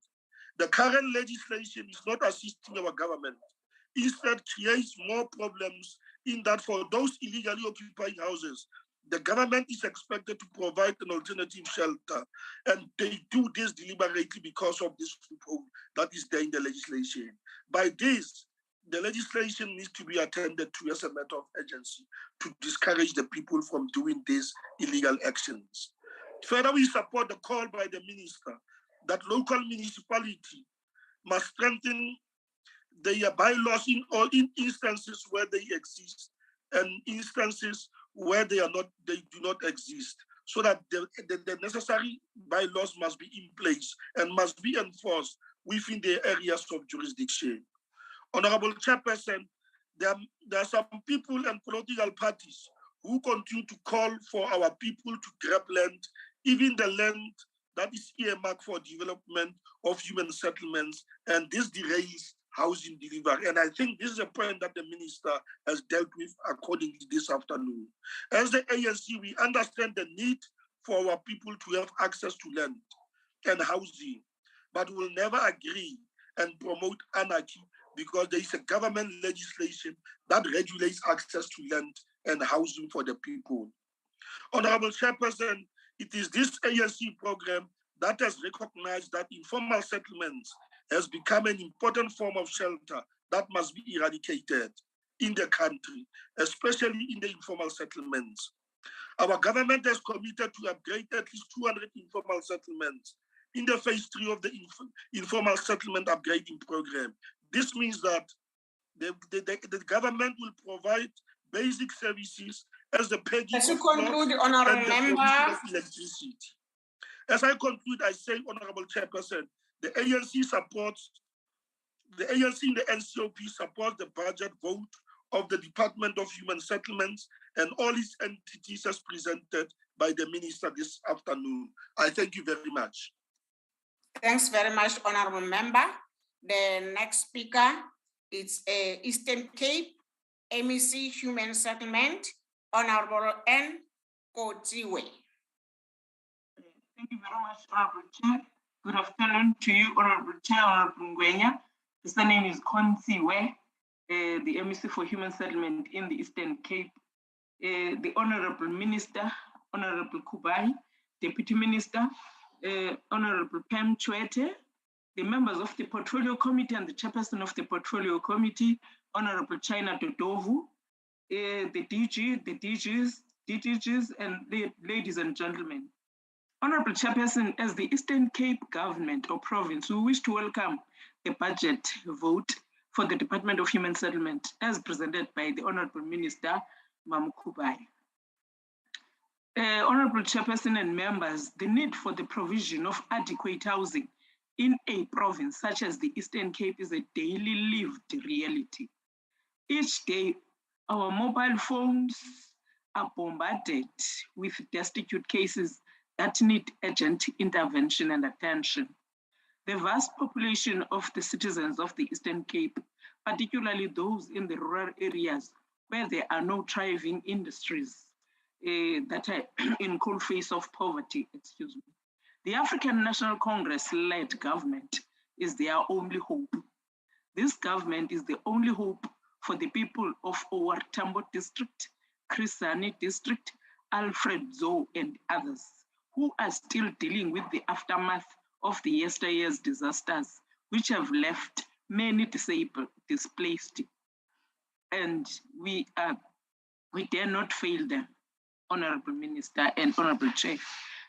The current legislation is not assisting our government. Instead, creates more problems in that for those illegally occupying houses, the government is expected to provide an alternative shelter, and they do this deliberately because of this loophole that is there in the legislation. By this, the legislation needs to be attended to as a matter of urgency to discourage the people from doing these illegal actions. Further, we support the call by the minister that local municipality must strengthen their bylaws in all instances where they exist and instances where they do not exist, so that the necessary bylaws must be in place and must be enforced within the areas of jurisdiction. Honorable Chairperson, there are some people and political parties who continue to call for our people to grab land, even the land that is earmarked for development of human settlements, and this derails housing delivery. And I think this is a point that the minister has dealt with accordingly this afternoon. As the ANC, we understand the need for our people to have access to land and housing, but will never agree and promote anarchy because there is a government legislation that regulates access to land and housing for the people. Honorable Chairperson, it is this ANC program that has recognized that informal settlements has become an important form of shelter that must be eradicated in the country, especially in the informal settlements. Our government has committed to upgrade at least 200 informal settlements in the phase 3 of the informal settlement upgrading program. This means that the government will provide basic services as the pegging as you conclude, honorable member. Electricity. As I conclude, I say, Honorable Chairperson, the ANC in the NCOP supports the budget vote of the Department of Human Settlements and all its entities as presented by the minister this afternoon. I thank you very much. Thanks very much, honorable member. The next speaker is Eastern Cape MEC Human Settlement, Honorable N. Kotiwe. Thank you very much, Honorable Chair. Good afternoon to you, Honorable Chair, Honorable Ngwenya. His name is Konsiwe, the MEC for Human Settlement in the Eastern Cape. The Honorable Minister, Honorable Kubai, Deputy Minister, Honorable Pam Chwete, the members of the Portfolio Committee and the Chairperson of the Portfolio Committee, Honorable China Dodovu, the DGs, and the ladies and gentlemen. Honorable Chairperson, as the Eastern Cape government or province, we wish to welcome the budget vote for the Department of Human Settlement as presented by the Honorable Minister, Mamukubai. Honorable Chairperson and members, the need for the provision of adequate housing in a province such as the Eastern Cape is a daily lived reality. Each day, our mobile phones are bombarded with destitute cases that need urgent intervention and attention. The vast population of the citizens of the Eastern Cape, particularly those in the rural areas where there are no thriving industries that are in cold face of poverty, The African National Congress-led government is their only hope. This government is the only hope for the people of Owar Tambo District, Krisani District, Alfred Zoe, and others who are still dealing with the aftermath of the yesteryear's disasters, which have left many displaced. And we dare not fail them, Honorable Minister and Honorable Chair.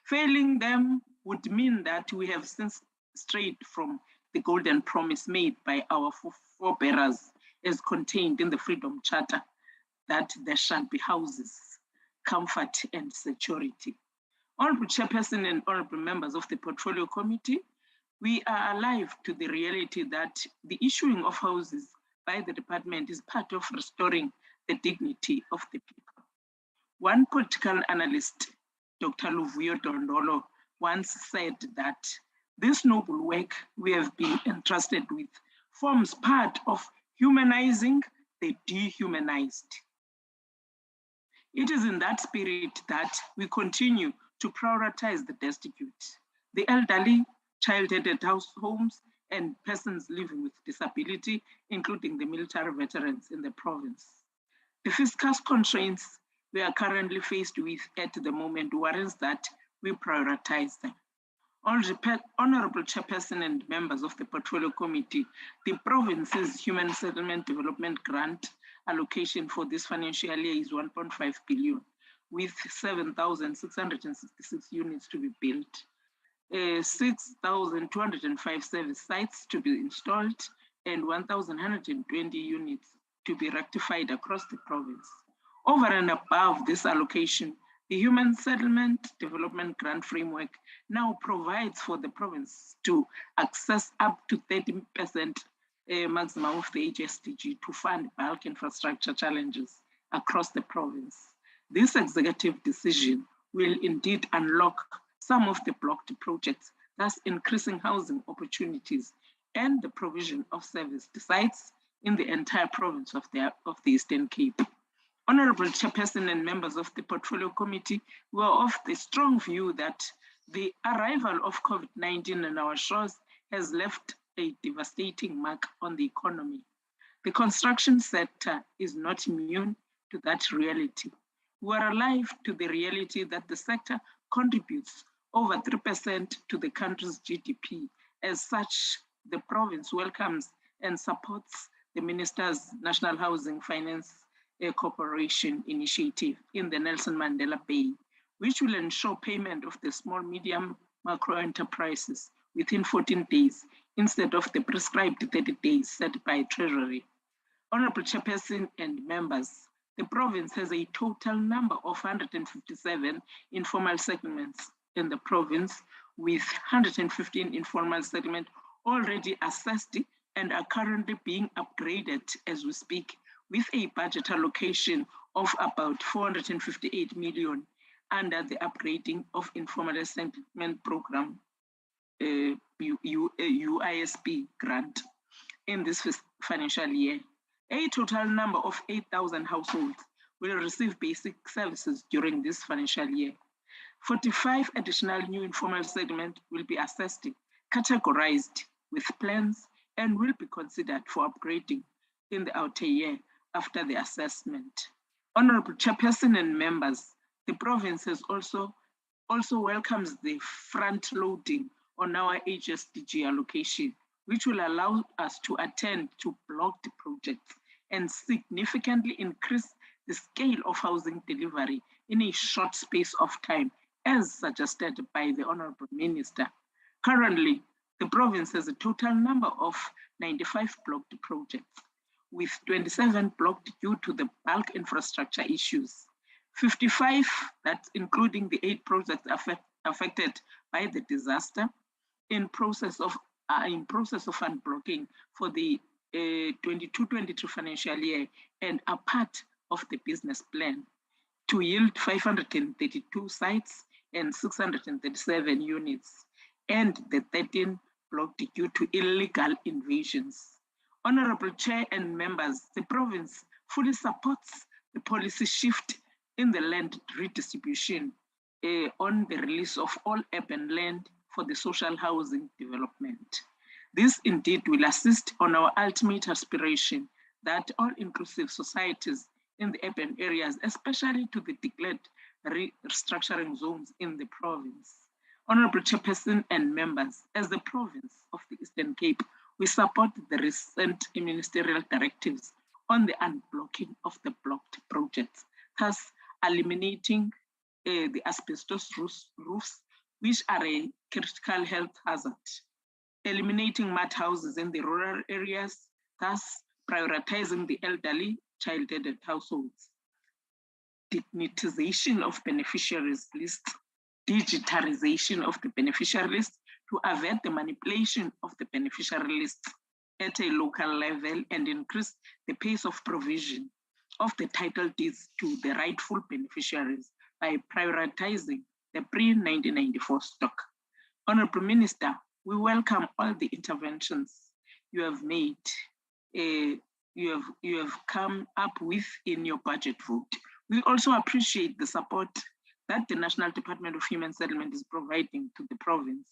Failing them would mean that we have since strayed from the golden promise made by our forebearers as contained in the Freedom Charter, that there shall be houses, comfort and security. Honorable Chairperson and honorable members of the Portfolio Committee, we are alive to the reality that the issuing of houses by the department is part of restoring the dignity of the people. One political analyst, Dr. Luvuyo Dondolo, once said that this noble work we have been entrusted with forms part of humanizing the dehumanized. It is in that spirit that we continue to prioritize the destitute, the elderly, child-headed homes, and persons living with disability, including the military veterans in the province. The fiscal constraints we are currently faced with at the moment warrants that we prioritize them. Honorable Chairperson and members of the Portfolio Committee, the province's Human Settlement Development Grant allocation for this financial year is 1.5 billion, with 7,666 units to be built, 6,205 service sites to be installed, and 1,120 units to be rectified across the province. Over and above this allocation, the Human Settlement Development Grant Framework now provides for the province to access up to 30% maximum of the HSDG to fund bulk infrastructure challenges across the province. This executive decision will indeed unlock some of the blocked projects, thus increasing housing opportunities and the provision of service sites in the entire province of the Eastern Cape. Honorable Chairperson and members of the Portfolio Committee were of the strong view that the arrival of COVID-19 on our shores has left a devastating mark on the economy. The construction sector is not immune to that reality. We are alive to the reality that the sector contributes over 3% to the country's GDP. As such, the province welcomes and supports the Minister's National Housing Finance Corporation initiative in the Nelson Mandela Bay, which will ensure payment of the small, medium macro enterprises within 14 days instead of the prescribed 30 days set by Treasury. Honorable Chairperson and members, the province has a total number of 157 informal settlements in the province, with 115 informal settlements already assessed and are currently being upgraded as we speak, with a budget allocation of about 458 million under the upgrading of informal settlement program, UISP grant in this financial year. A total number of 8,000 households will receive basic services during this financial year. 45 additional new informal settlements will be assessed, categorized with plans, and will be considered for upgrading in the outer year after the assessment. Honorable Chairperson and members, the province has also welcomes the front loading on our HSDG allocation, which will allow us to attend to blocked projects and significantly increase the scale of housing delivery in a short space of time, as suggested by the Honorable Minister. Currently, the province has a total number of 95 blocked projects, with 27 blocked due to the bulk infrastructure issues. 55, that's including the 8 projects affected by the disaster, in process of unblocking for the 22-23 financial year and are part of the business plan to yield 532 sites and 637 units, and the 13 blocked due to illegal invasions. Honorable Chair and members, the province fully supports the policy shift in the land redistribution on the release of all urban land for the social housing development. This indeed will assist on our ultimate aspiration that all inclusive societies in the urban areas, especially to the declared restructuring zones in the province. Honorable Chairperson and members, as the province of the Eastern Cape, We support the recent ministerial directives on the unblocking of the blocked projects, thus eliminating the asbestos roofs, which are a critical health hazard, eliminating mud houses in the rural areas, thus prioritizing the elderly, child-headed households, dignitization of beneficiaries lists, digitalization of the beneficiary list to avert the manipulation of the beneficiary list at a local level and increase the pace of provision of the title deeds to the rightful beneficiaries by prioritizing the pre-1994 stock. Honorable Minister, we welcome all the interventions you have made, you have come up with in your budget vote. We also appreciate the support that the National Department of Human Settlement is providing to the province,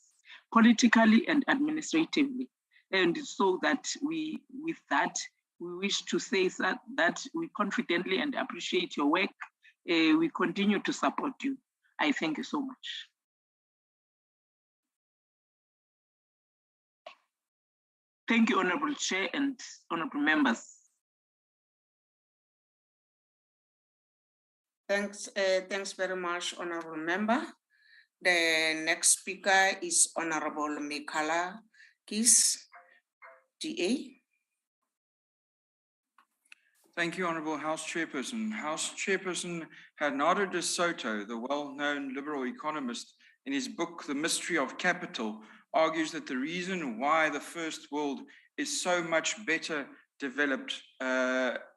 politically and administratively. And so that we wish to say that we confidently and appreciate your work. We continue to support you. I thank you so much. Thank you, Honorable Chair and Honorable Members. Thanks very much, Honorable Member. The next speaker is Honorable Mikala Kis, DA. Thank you, Honorable House Chairperson. House Chairperson Hernando de Soto, the well-known liberal economist, in his book, The Mystery of Capital, argues that the reason why the first world is so much better developed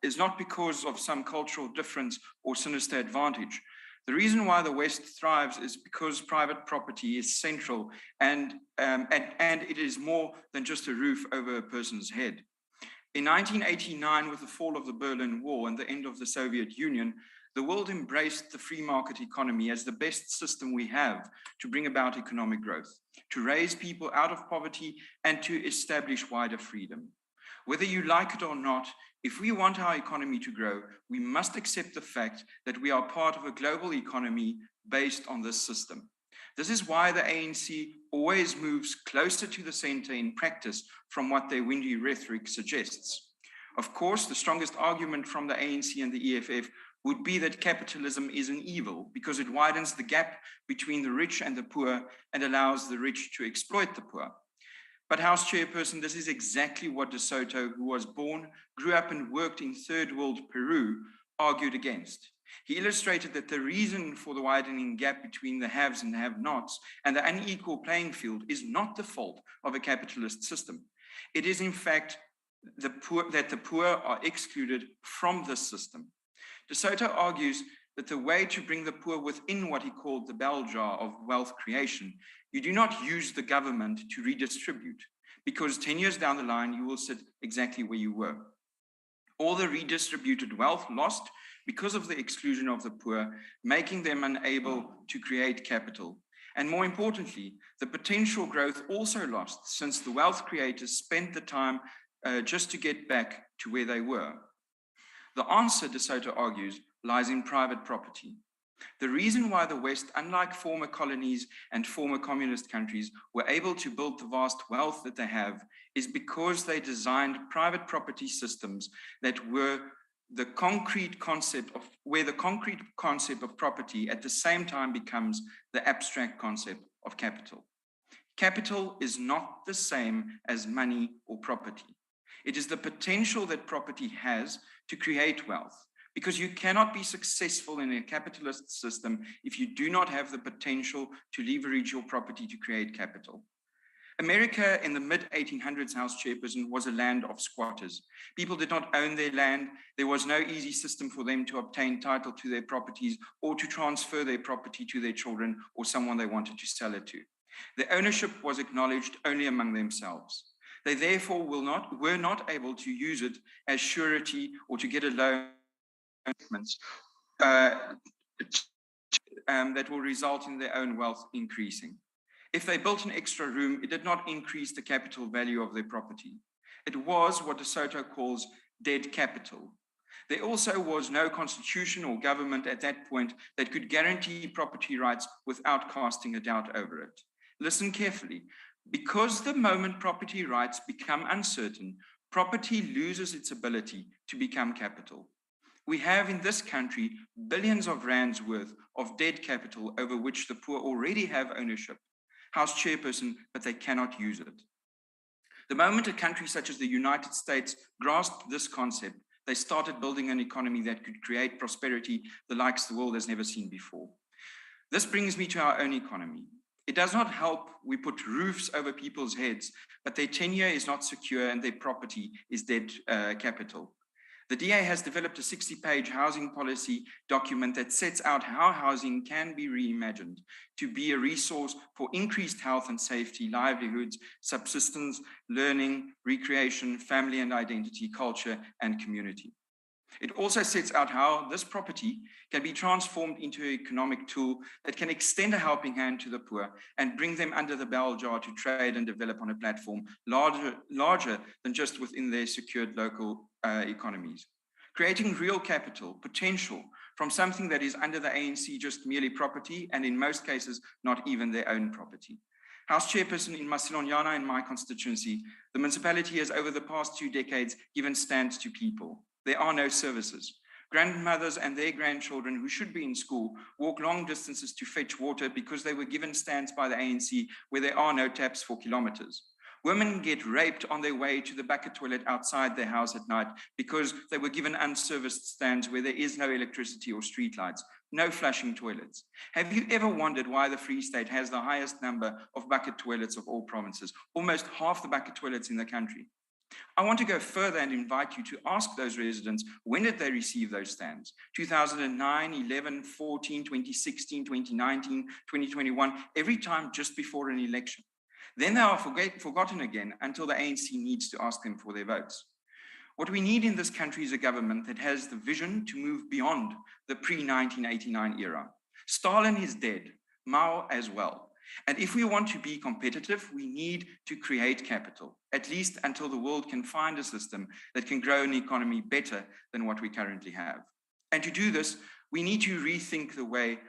is not because of some cultural difference or sinister advantage. The reason why the West thrives is because private property is central and it is more than just a roof over a person's head. In 1989, with the fall of the Berlin Wall and the end of the Soviet Union, the world embraced the free market economy as the best system we have to bring about economic growth, to raise people out of poverty and to establish wider freedom. Whether you like it or not, if we want our economy to grow, we must accept the fact that we are part of a global economy based on this system. This is why the ANC always moves closer to the center in practice from what their windy rhetoric suggests. Of course, the strongest argument from the ANC and the EFF would be that capitalism is an evil because it widens the gap between the rich and the poor and allows the rich to exploit the poor. But House Chairperson, this is exactly what De Soto, who was born, grew up and worked in third world Peru, argued against. He illustrated that the reason for the widening gap between the haves and the have-nots and the unequal playing field is not the fault of a capitalist system. It is in fact the poor are excluded from this system. De Soto argues that the way to bring the poor within what he called the bell jar of wealth creation, you do not use the government to redistribute, because 10 years down the line, you will sit exactly where you were. All the redistributed wealth lost because of the exclusion of the poor, making them unable to create capital. And more importantly, the potential growth also lost since the wealth creators spent the time just to get back to where they were. The answer, De Soto argues, lies in private property. The reason why the West, unlike former colonies and former communist countries, were able to build the vast wealth that they have is because they designed private property systems that were the concrete concept of where the concrete concept of property at the same time becomes the abstract concept of capital. Capital is not the same as money or property. It is the potential that property has to create wealth, because you cannot be successful in a capitalist system if you do not have the potential to leverage your property to create capital. America in the mid-1800s, House Chairperson, was a land of squatters. People did not own their land. There was no easy system for them to obtain title to their properties or to transfer their property to their children or someone they wanted to sell it to. Their ownership was acknowledged only among themselves. They therefore were not able to use it as surety or to get a loan that will result in their own wealth increasing. If they built an extra room, it did not increase the capital value of their property. It was what De Soto calls dead capital. There also was no constitution or government at that point that could guarantee property rights without casting a doubt over it. Listen carefully. Because the moment property rights become uncertain, property loses its ability to become capital. We have in this country billions of rands worth of dead capital over which the poor already have ownership. House Chairperson, but they cannot use it. The moment a country such as the United States grasped this concept, they started building an economy that could create prosperity the likes the world has never seen before. This brings me to our own economy. It does not help we put roofs over people's heads, but their tenure is not secure and their property is dead capital. The DA has developed a 60-page housing policy document that sets out how housing can be reimagined to be a resource for increased health and safety, livelihoods, subsistence, learning, recreation, family and identity, culture, and community. It also sets out how this property can be transformed into an economic tool that can extend a helping hand to the poor and bring them under the bell jar to trade and develop on a platform larger than just within their secured local economies. Creating real capital, potential, from something that is under the ANC just merely property and in most cases not even their own property. House Chairperson, in Masilonyana, in my constituency, the municipality has over the past 2 decades given stands to people. There are no services. Grandmothers and their grandchildren who should be in school walk long distances to fetch water because they were given stands by the ANC where there are no taps for kilometers. Women get raped on their way to the bucket toilet outside their house at night because they were given unserviced stands where there is no electricity or streetlights, no flushing toilets. Have you ever wondered why the Free State has the highest number of bucket toilets of all provinces, almost half the bucket toilets in the country? I want to go further and invite you to ask those residents, when did they receive those stands? 2009, 11, 14, 2016, 2019, 2021, every time just before an election. Then they are forgotten again until the ANC needs to ask them for their votes. What we need in this country is a government that has the vision to move beyond the pre-1989 era. Stalin is dead, Mao as well. And if we want to be competitive, we need to create capital, at least until the world can find a system that can grow an economy better than what we currently have. And to do this, we need to rethink the way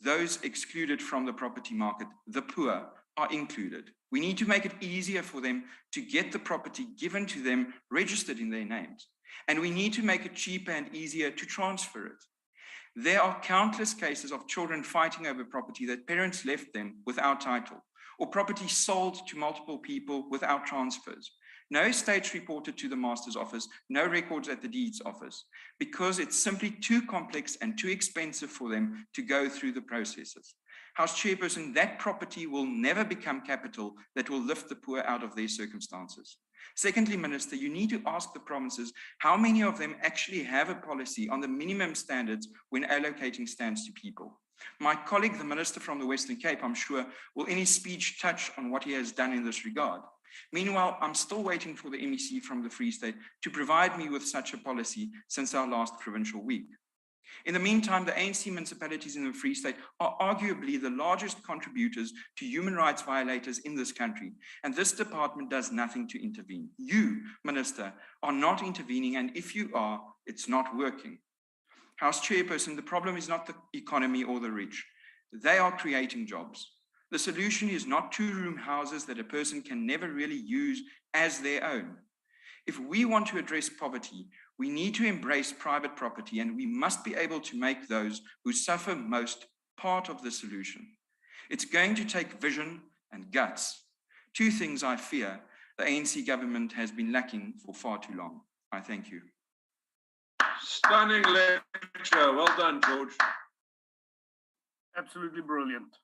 those excluded from the property market, the poor, are included. We need to make it easier for them to get the property given to them registered in their names. And we need to make it cheaper and easier to transfer it. There are countless cases of children fighting over property that parents left them without title, or property sold to multiple people without transfers. No estates reported to the master's office, no records at the deeds office, because it's simply too complex and too expensive for them to go through the processes. House Chairperson, that property will never become capital that will lift the poor out of their circumstances. Secondly, Minister, you need to ask the provinces how many of them actually have a policy on the minimum standards when allocating stands to people. My colleague, the Minister from the Western Cape, I'm sure, will in his speech touch on what he has done in this regard. Meanwhile, I'm still waiting for the MEC from the Free State to provide me with such a policy since our last provincial week. In the meantime, the ANC municipalities in the Free State are arguably the largest contributors to human rights violators in this country, and this department does nothing to intervene. You, Minister, are not intervening, and if you are, it's not working. House Chairperson, the problem is not the economy or the rich. They are creating jobs. The solution is not two-room houses that a person can never really use as their own. If we want to address poverty, we need to embrace private property, and we must be able to make those who suffer most part of the solution. It's going to take vision and guts. Two things I fear the ANC government has been lacking for far too long. I thank you. Stunning lecture. Well done, George. Absolutely brilliant.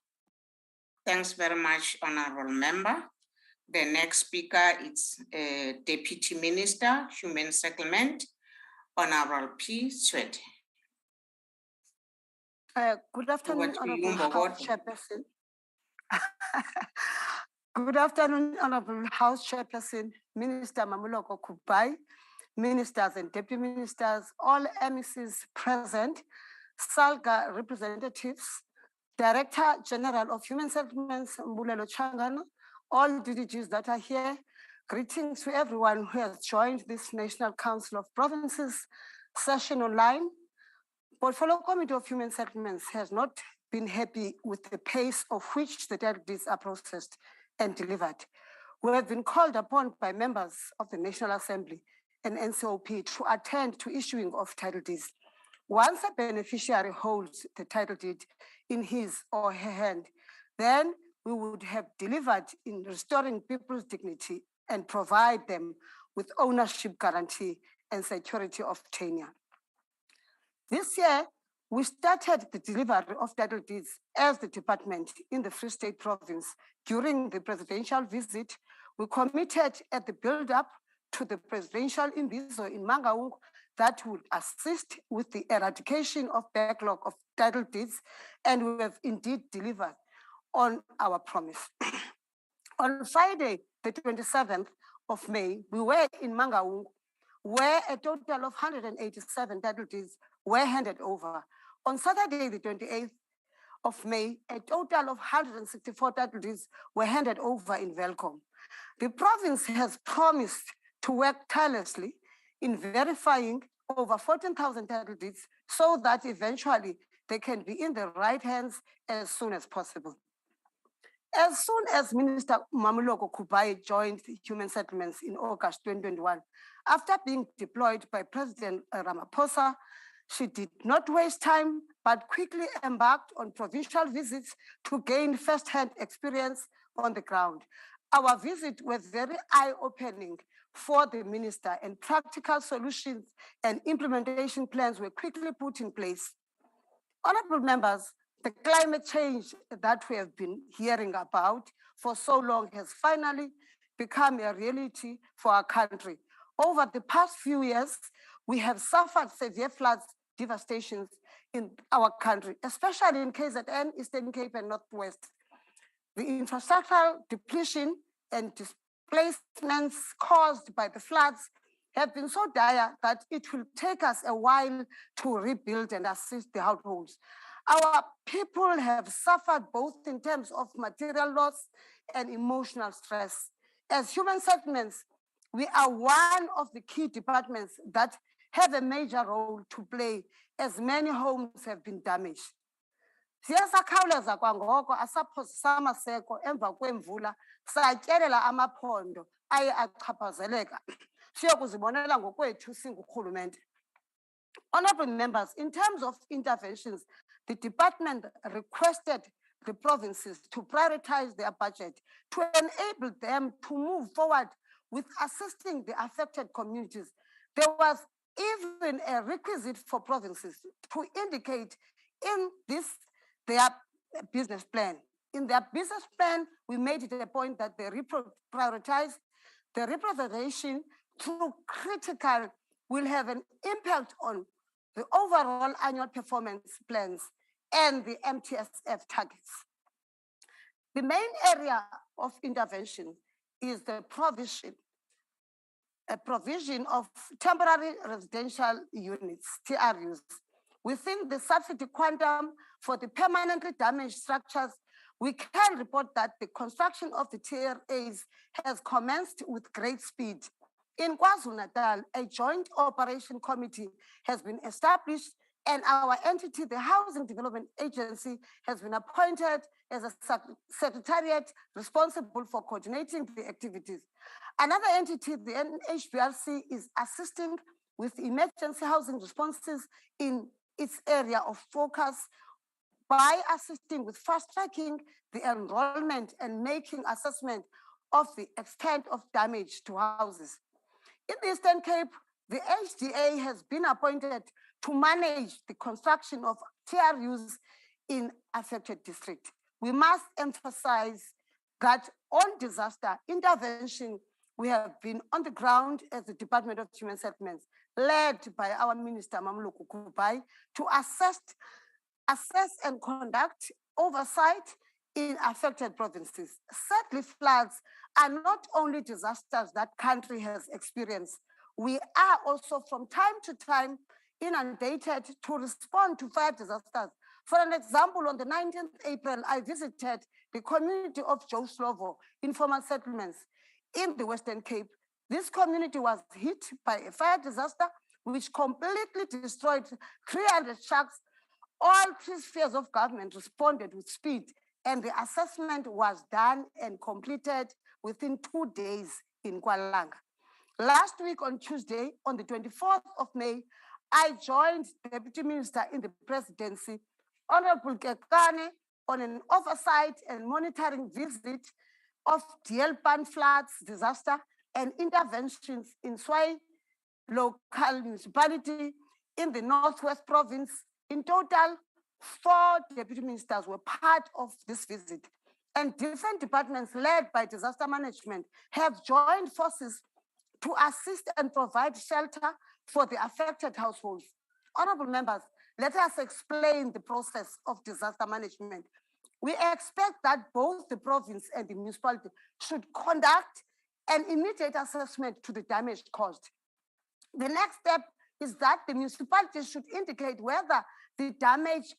Thanks very much, Honorable Member. The next speaker is Deputy Minister, Human Settlement, Honorable P. Swete. Good afternoon, Honorable House Chairperson. Good afternoon, Honorable House Chairperson, Minister Mamuloko Kubai, Ministers and Deputy Ministers, all MECs present, SALGA representatives, Director General of Human Settlements, Mbulelo Changano, all DDGs that are here. Greetings to everyone who has joined this National Council of Provinces session online. Portfolio Committee of Human Settlements has not been happy with the pace of which the directives are processed and delivered. We have been called upon by members of the National Assembly and NCOP to attend to issuing of title deeds. Once a beneficiary holds the title deed in his or her hand, then we would have delivered in restoring people's dignity and provide them with ownership guarantee and security of tenure. This year, we started the delivery of title deeds as the department in the Free State Province. During the presidential visit, we committed at the build-up to the presidential imbizo in Mangaung that would assist with the eradication of backlog of title deeds, and we have indeed delivered on our promise. On Friday, the 27th of May, we were in Mangaung, where a total of 187 title deeds were handed over. On Saturday, the 28th of May, a total of 164 title deeds were handed over in Welcome. The province has promised to work tirelessly in verifying over 14,000 title deeds so that eventually they can be in the right hands as soon as possible. As soon as Minister Mamuloko Kubai joined Human Settlements in August 2021, after being deployed by President Ramaphosa, she did not waste time, but quickly embarked on provincial visits to gain first-hand experience on the ground. Our visit was very eye-opening for the minister, and practical solutions and implementation plans were quickly put in place. Honorable members, the climate change that we have been hearing about for so long has finally become a reality for our country. Over the past few years, we have suffered severe floods, devastations in our country, especially in KZN, Eastern Cape, and Northwest. The infrastructural depletion and displacements caused by the floods have been so dire that it will take us a while to rebuild and assist the households. Our people have suffered both in terms of material loss and emotional stress. As Human Settlements, we are one of the key departments that have a major role to play as many homes have been damaged. Siyasakhawuleza kwangoko asaphozisa amaseko emva kwemvula satyelela amaphondo aye achaphazeleka siyokuzibonela ngokwethu singurhulumente. Honorable members, in terms of interventions, the department requested the provinces to prioritize their budget to enable them to move forward with assisting the affected communities. There was even a requisite for provinces to indicate in this their business plan. In their business plan, we made it a point that they prioritize the representation through critical will have an impact on the overall annual performance plans and the MTSF targets. The main area of intervention is the provision of temporary residential units, TRUs. Within the subsidy quantum for the permanently damaged structures, we can report that the construction of the TRAs has commenced with great speed. In KwaZulu-Natal, a joint operation committee has been established, and our entity, the Housing Development Agency, has been appointed as a secretariat responsible for coordinating the activities. Another entity, the NHBRC, is assisting with emergency housing responses in its area of focus by assisting with fast-tracking the enrollment and making assessment of the extent of damage to houses. In the Eastern Cape, the HDA has been appointed to manage the construction of TRUs in affected districts. We must emphasize that on disaster intervention, we have been on the ground as the Department of Human Settlements, led by our Minister Mamuloko Kubai, to assess and conduct oversight in affected provinces. Sadly, floods are not only disasters that country has experienced. We are also from time to time inundated to respond to fire disasters. For an example, on the 19th April, I visited the community of Joe Slovo informal settlements in the Western Cape. This community was hit by a fire disaster which completely destroyed 300 shacks. All three spheres of government responded with speed and the assessment was done and completed within 2 days in Kualanga. Last week on Tuesday, on the 24th of May, I joined Deputy Minister in the Presidency, Honorable Kekane, on an oversight and monitoring visit of DL Pan floods disaster and interventions in Swai local municipality in the Northwest Province. In total, 4 deputy ministers were part of this visit, and different departments led by disaster management have joined forces to assist and provide shelter for the affected households. Honorable members, let us explain the process of disaster management. We expect that both the province and the municipality should conduct an immediate assessment to the damage caused. The next step is that the municipality should indicate whether the damage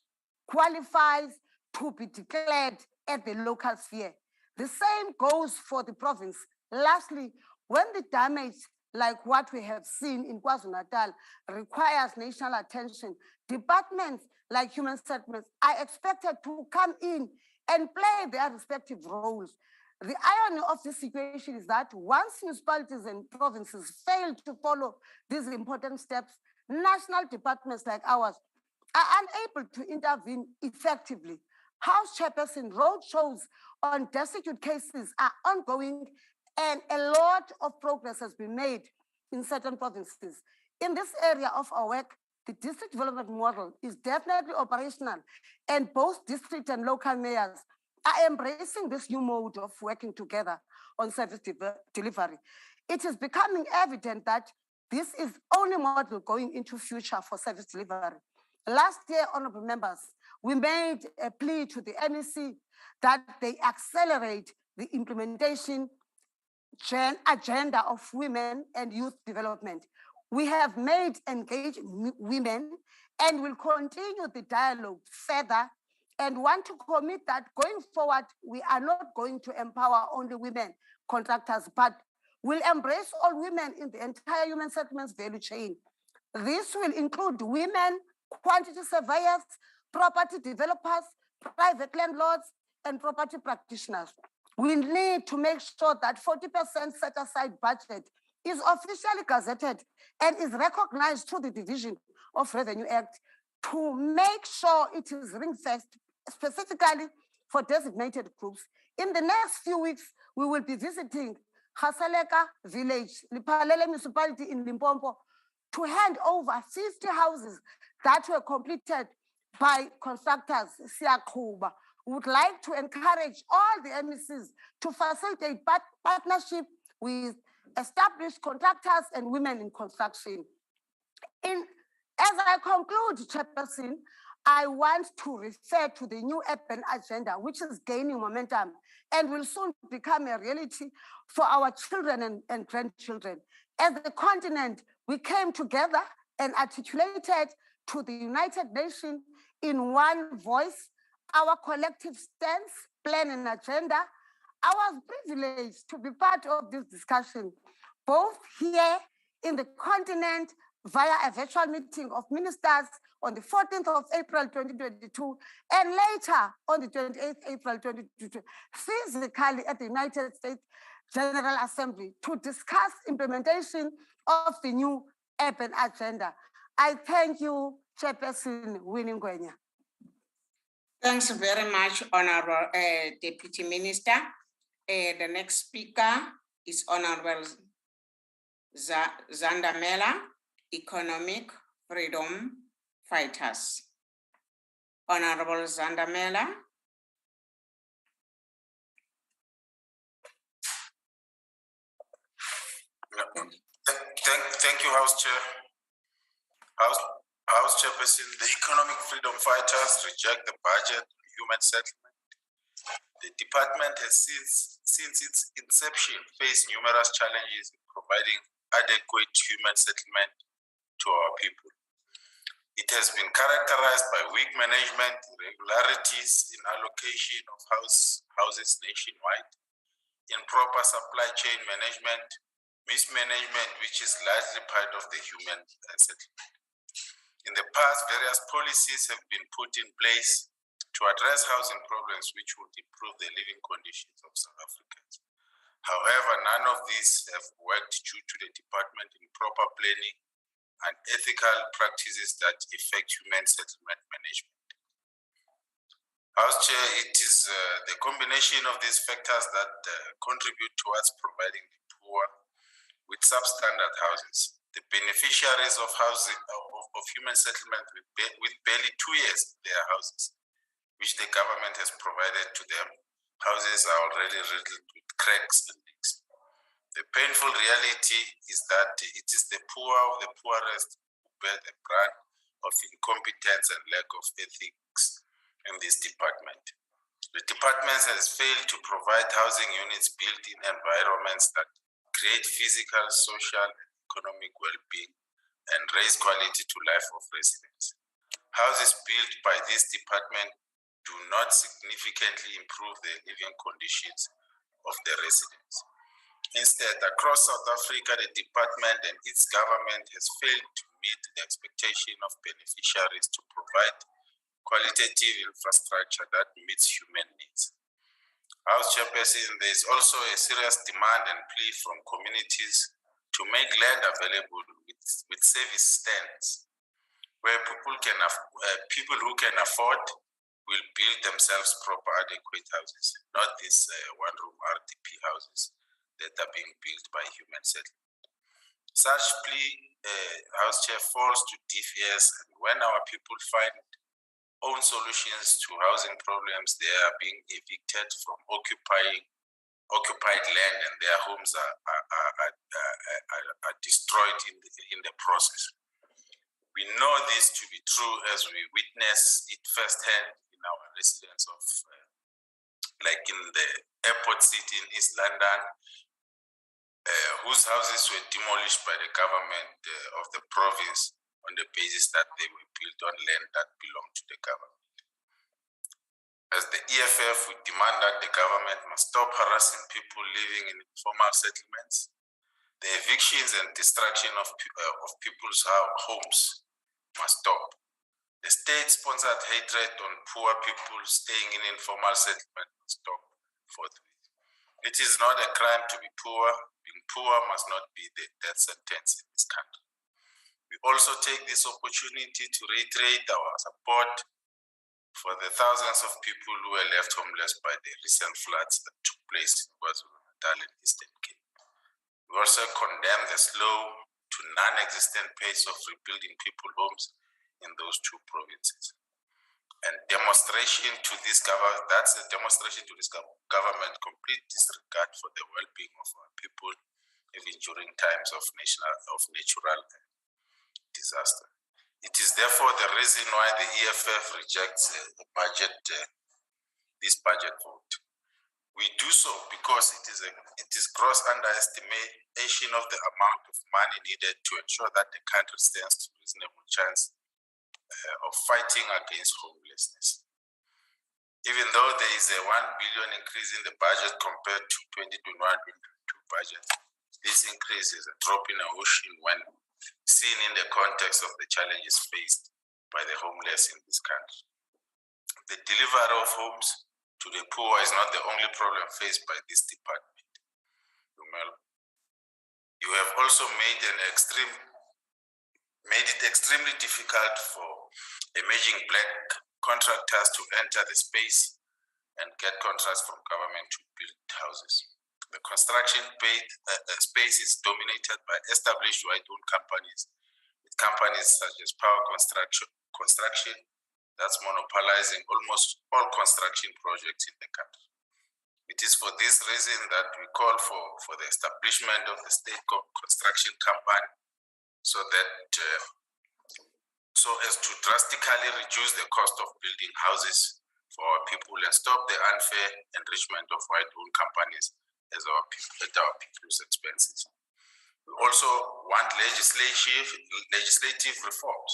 qualifies to be declared at the local sphere. The same goes for the province. Lastly, when the damage, like what we have seen in KwaZulu-Natal, requires national attention, departments like human settlements are expected to come in and play their respective roles. The irony of this situation is that once municipalities and provinces fail to follow these important steps, national departments like ours are unable to intervene effectively. House Chairperson, roadshows on destitute cases are ongoing, and a lot of progress has been made in certain provinces. In this area of our work, the district development model is definitely operational, and both district and local mayors are embracing this new mode of working together on service delivery. It is becoming evident that this is only model going into future for service delivery. Last year, honorable members, we made a plea to the NEC that they accelerate the implementation agenda of women and youth development. We have made engaged women and will continue the dialogue further, and want to commit that going forward, we are not going to empower only women contractors, but will embrace all women in the entire human settlements value chain. This will include women, quantity surveyors, property developers, private landlords, and property practitioners. We need to make sure that 40% set aside budget is officially gazetted and is recognized through the Division of Revenue Act to make sure it is ring-fenced specifically for designated groups. In the next few weeks, we will be visiting Khasaleka village, Lipalele municipality in Limpopo, to hand over 50 houses that were completed by contractors, Siyakuba. We would like to encourage all the MECs to facilitate partnership with established contractors and women in construction. As I conclude, Chairperson, I want to refer to the new urban agenda, which is gaining momentum and will soon become a reality for our children and grandchildren. As the continent, we came together and articulated to the United Nations in one voice our collective stance, plan, and agenda. I was privileged to be part of this discussion, both here in the continent via a virtual meeting of ministers on the 14th of April 2022, and later on the 28th April 2022, physically at the United States General Assembly to discuss implementation of the new urban agenda. I thank you, Chairperson Winnie Ngwenya. Thanks very much, Honorable Deputy Minister. The next speaker is Honorable Zandamela, Economic Freedom Fighters. Honorable Zandamela. Thank you, House Chair. House Chairperson, the Economic Freedom Fighters reject the budget on human settlement. The department has since its inception faced numerous challenges in providing adequate human settlement to our people. It has been characterized by weak management, irregularities in allocation of houses nationwide, improper supply chain management, mismanagement, which is largely part of the human settlement. In the past, various policies have been put in place to to address housing problems which would improve the living conditions of South Africans. However, none of these have worked due to the department improper planning and ethical practices that affect human settlement management. House Chair, it is the combination of these factors that contribute towards providing the poor with substandard houses. The beneficiaries of housing of human settlement with barely 2 years in their houses, which the government has provided to them, houses are already riddled with cracks and leaks. The painful reality is that it is the poor of the poorest who bear the brunt of incompetence and lack of ethics in this department. The department has failed to provide housing units built in environments that create physical, social, and economic well-being and raise quality to life of residents. Houses built by this department do not significantly improve the living conditions of the residents. Instead, across South Africa, the department and its government has failed to meet the expectation of beneficiaries to provide qualitative infrastructure that meets human needs. House Chairperson, there is also a serious demand and plea from communities to make land available with service stands, where people who can afford will build themselves proper adequate houses, not these one-room RDP houses that are being built by human settlement. Such plea, House Chair, falls to deaf ears, and when our people find own solutions to housing problems, they are being evicted from occupied land, and their homes are destroyed in the process. We know this to be true as we witness it firsthand in our residents of, like in the airport city in East London, whose houses were demolished by the government of the province on the basis that they were built on land that belonged to the government. As the EFF, we demand that the government must stop harassing people living in informal settlements. The evictions and destruction of people's homes must stop. The state-sponsored hatred on poor people staying in informal settlement must stop forthwith. It is not a crime to be poor. Being poor must not be the death sentence in this country. We also take this opportunity to reiterate our support for the thousands of people who were left homeless by the recent floods that took place in KwaZulu-Natal and Eastern Cape. We also condemn the slow to non-existent pace of rebuilding people's homes in those two provinces. And demonstration to this government, that's a demonstration to this government, complete disregard for the well-being of our people, even during times of natural disaster. It is therefore the reason why the EFF rejects this budget vote. We do so because it is gross underestimation of the amount of money needed to ensure that the country stands a reasonable chance of fighting against homelessness. Even though there is a 1 billion increase in the budget compared to 2021-22 budget, this increase is a drop in the ocean when seen in the context of the challenges faced by the homeless in this country. The delivery of homes to the poor is not the only problem faced by this department. You have also made it extremely difficult for emerging black contractors to enter the space and get contracts from government to build houses. The construction space is dominated by established white-owned companies, with companies such as Power Construction that's monopolizing almost all construction projects in the country. It is for this reason that we call for the establishment of the state construction company so as to drastically reduce the cost of building houses for our people and stop the unfair enrichment of white-owned companies at our people's expenses. We also want legislative reforms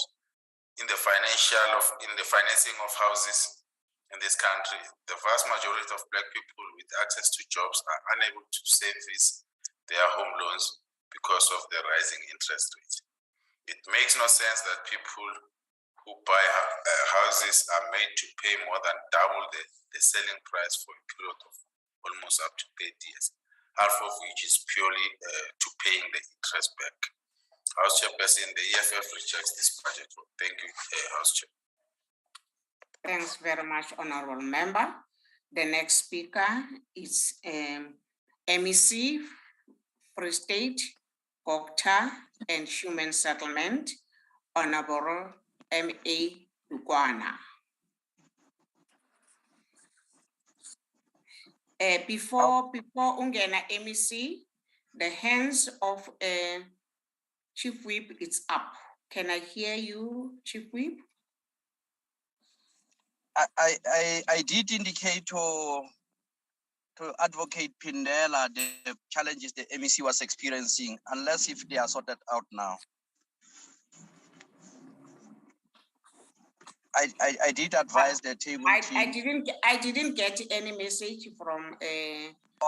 in the financing of houses in this country. The vast majority of black people with access to jobs are unable to service their home loans because of the rising interest rates. It makes no sense that people who buy houses are made to pay more than double the selling price for a period of almost up to 30 years, half of which is purely to paying the interest back. House Chairperson, the EFF rejects this budget. Thank you, House Chair. Thanks very much, Honorable Member. The next speaker is MEC, Free State, Gokta, and Human Settlement, Honorable M.A. Dukwana. Before Ungena MEC, the hands of Chief Whip is up. Can I hear you, Chief Whip? I did indicate to Advocate Pindela the challenges the MEC was experiencing, unless if they are sorted out now. I did advise the table team. I didn't get any message from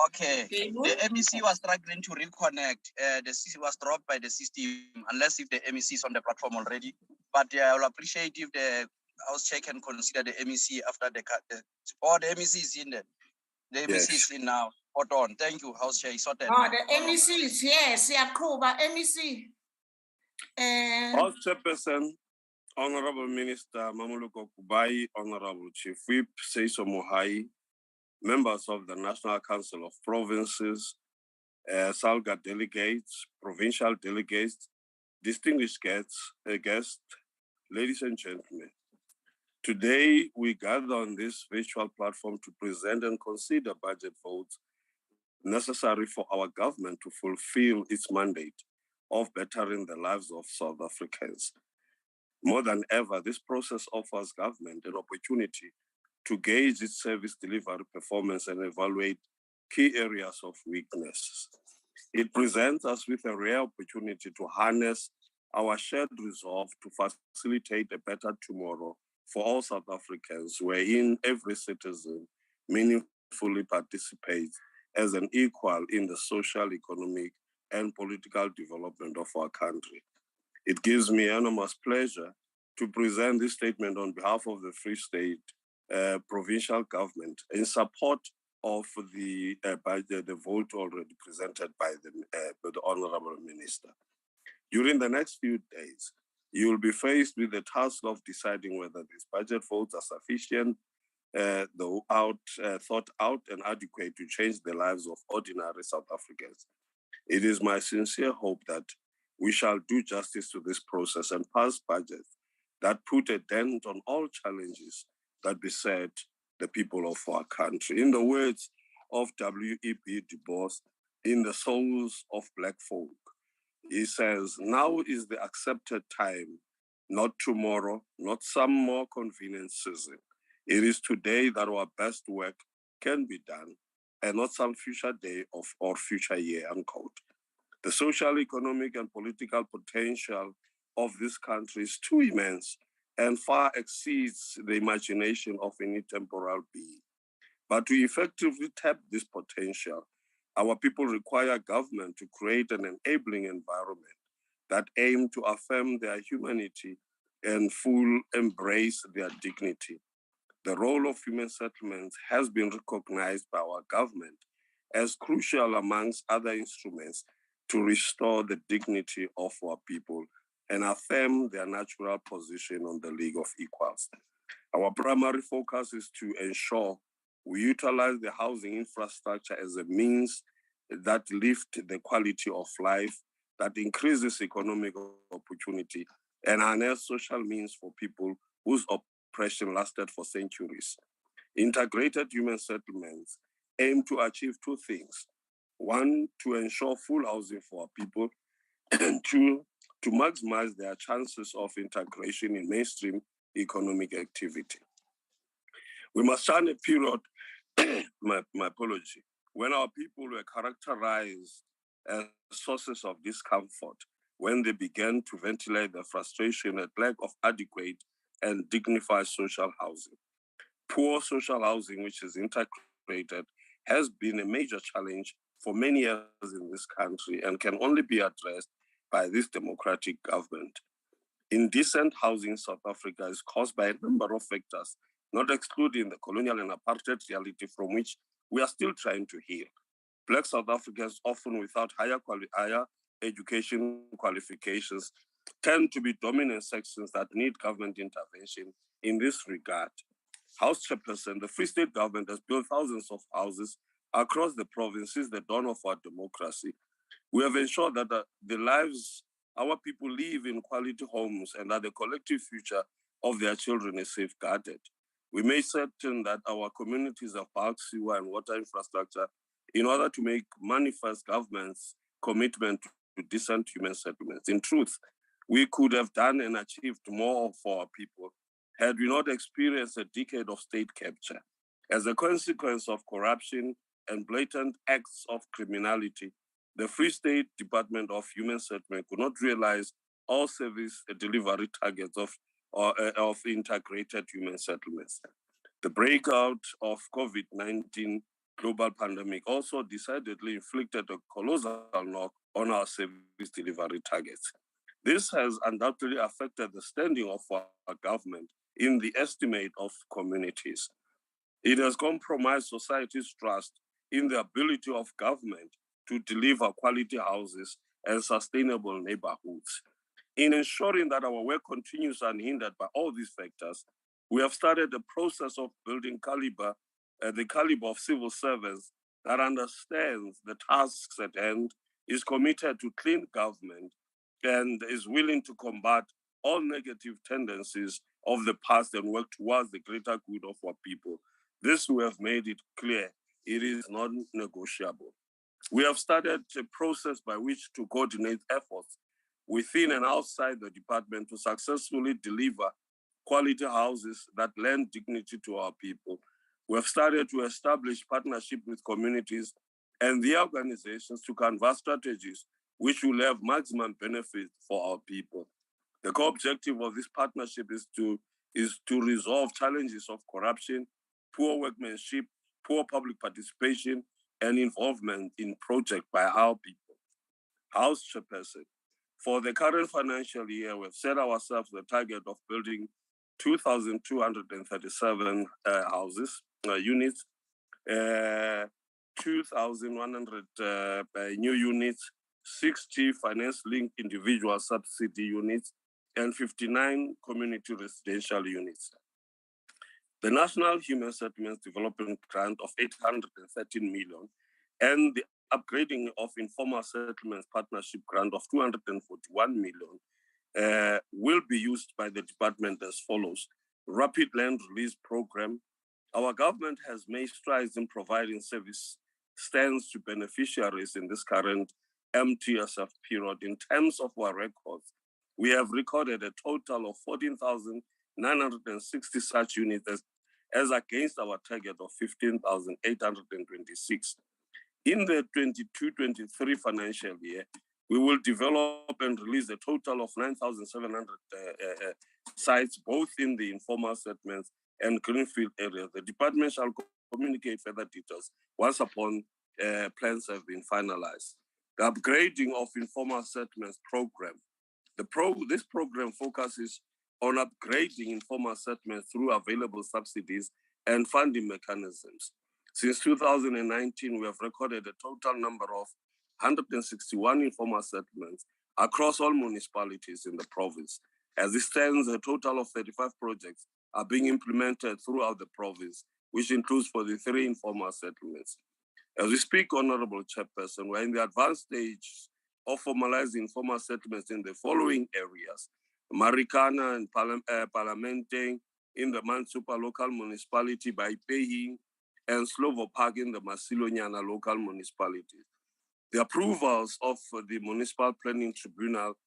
Okay, the MEC was struggling to reconnect. The CC was dropped by the system, unless if the MEC is on the platform already. But I will appreciate if the House Chair can consider the MEC after the MEC is in there. The MEC is in now. Hold on. Thank you, House Chair. Sorted. No, the MEC is here. MEC. House Chairperson, Honorable Minister Mamuluko Kubai, Honorable Chief Whip Seiso Mohai, members of the National Council of Provinces, Salga delegates, provincial delegates, distinguished guests, ladies and gentlemen. Today, we gather on this virtual platform to present and consider budget votes necessary for our government to fulfill its mandate of bettering the lives of South Africans. More than ever, this process offers government an opportunity to gauge its service delivery performance and evaluate key areas of weakness. It presents us with a rare opportunity to harness our shared resolve to facilitate a better tomorrow for all South Africans, wherein every citizen meaningfully participates as an equal in the social, economic, and political development of our country. It gives me enormous pleasure to present this statement on behalf of the Free State provincial government in support of the vote already presented by the Honorable Minister. During the next few days, you will be faced with the task of deciding whether these budget votes are sufficient, thought out and adequate to change the lives of ordinary South Africans. It is my sincere hope that we shall do justice to this process and pass budgets that put a dent on all challenges that beset the people of our country. In the words of W.E.B. Du Bois, in The Souls of Black Folk, he says, now is the accepted time, not tomorrow, not some more convenient season. It is today that our best work can be done, and not some future day or future year, unquote. The social, economic, and political potential of this country is too immense and far exceeds the imagination of any temporal being. But to effectively tap this potential, our people require government to create an enabling environment that aim to affirm their humanity and full embrace their dignity. The role of human settlements has been recognized by our government as crucial amongst other instruments to restore the dignity of our people and affirm their natural position on the League of Equals. Our primary focus is to ensure we utilize the housing infrastructure as a means that lifts the quality of life, that increases economic opportunity, and harness social means for people whose oppression lasted for centuries. Integrated human settlements aim to achieve two things. One, to ensure full housing for our people, and two, to maximize their chances of integration in mainstream economic activity. We must shun a period, my apology, when our people were characterized as sources of discomfort, when they began to ventilate their frustration at lack of adequate and dignified social housing. Poor social housing, which is integrated, has been a major challenge for many years in this country and can only be addressed by this democratic government. Indecent housing in South Africa is caused by a number of factors, not excluding the colonial and apartheid reality from which we are still trying to heal. Black South Africans, often without higher education qualifications, tend to be dominant sections that need government intervention in this regard. House Chairperson, the Free State government has built thousands of houses across the province since the dawn of our democracy. We have ensured that the lives our people live in quality homes and that the collective future of their children is safeguarded. We made certain that our communities have bulk sewer and water infrastructure in order to make manifest government's commitment to decent human settlements. In truth, we could have done and achieved more for our people had we not experienced a decade of state capture. As a consequence of corruption and blatant acts of criminality, the Free State Department of Human Settlement could not realize all service delivery targets of integrated human settlements. The breakout of COVID-19 global pandemic also decidedly inflicted a colossal knock on our service delivery targets. This has undoubtedly affected the standing of our government in the estimate of communities. It has compromised society's trust in the ability of government to deliver quality houses and sustainable neighborhoods. In ensuring that our work continues unhindered by all these factors, we have started the process of building the caliber of civil servants that understands the tasks at hand, is committed to clean government, and is willing to combat all negative tendencies of the past and work towards the greater good of our people. This we have made it clear, it is non-negotiable. We have started a process by which to coordinate efforts within and outside the department to successfully deliver quality houses that lend dignity to our people. We have started to establish partnership with communities and the organizations to canvass strategies which will have maximum benefit for our people. The core objective of this partnership is to resolve challenges of corruption, poor workmanship, poor public participation, and involvement in projects by our people. House Chairperson, for the current financial year, we've set ourselves the target of building 2,237 houses, units, 2,100 new units, 60 finance-linked individual subsidy units, and 59 community residential units. The National Human Settlements Development Grant of 813 million and the upgrading of Informal Settlements Partnership Grant of 241 million will be used by the department as follows. Rapid Land Release Program. Our government has made strides in providing service stands to beneficiaries in this current MTSF period. In terms of our records, we have recorded a total of 14,960 such units as against our target of 15,826. In the 22-23 financial year, we will develop and release a total of 9,700 sites, both in the informal settlements and greenfield areas. The department shall communicate further details once upon plans have been finalized. The upgrading of informal settlements program. This program focuses on upgrading informal settlements through available subsidies and funding mechanisms. Since 2019, we have recorded a total number of 161 informal settlements across all municipalities in the province. As it stands, a total of 35 projects are being implemented throughout the province, which includes 43 informal settlements. As we speak, Honorable Chairperson, we're in the advanced stage of formalizing informal settlements in the following areas: Marikana and Parlamente in the Mansupa local municipality by paying, and Slovo Park in the Masilonyana local municipality. The approvals of the Municipal Planning Tribunal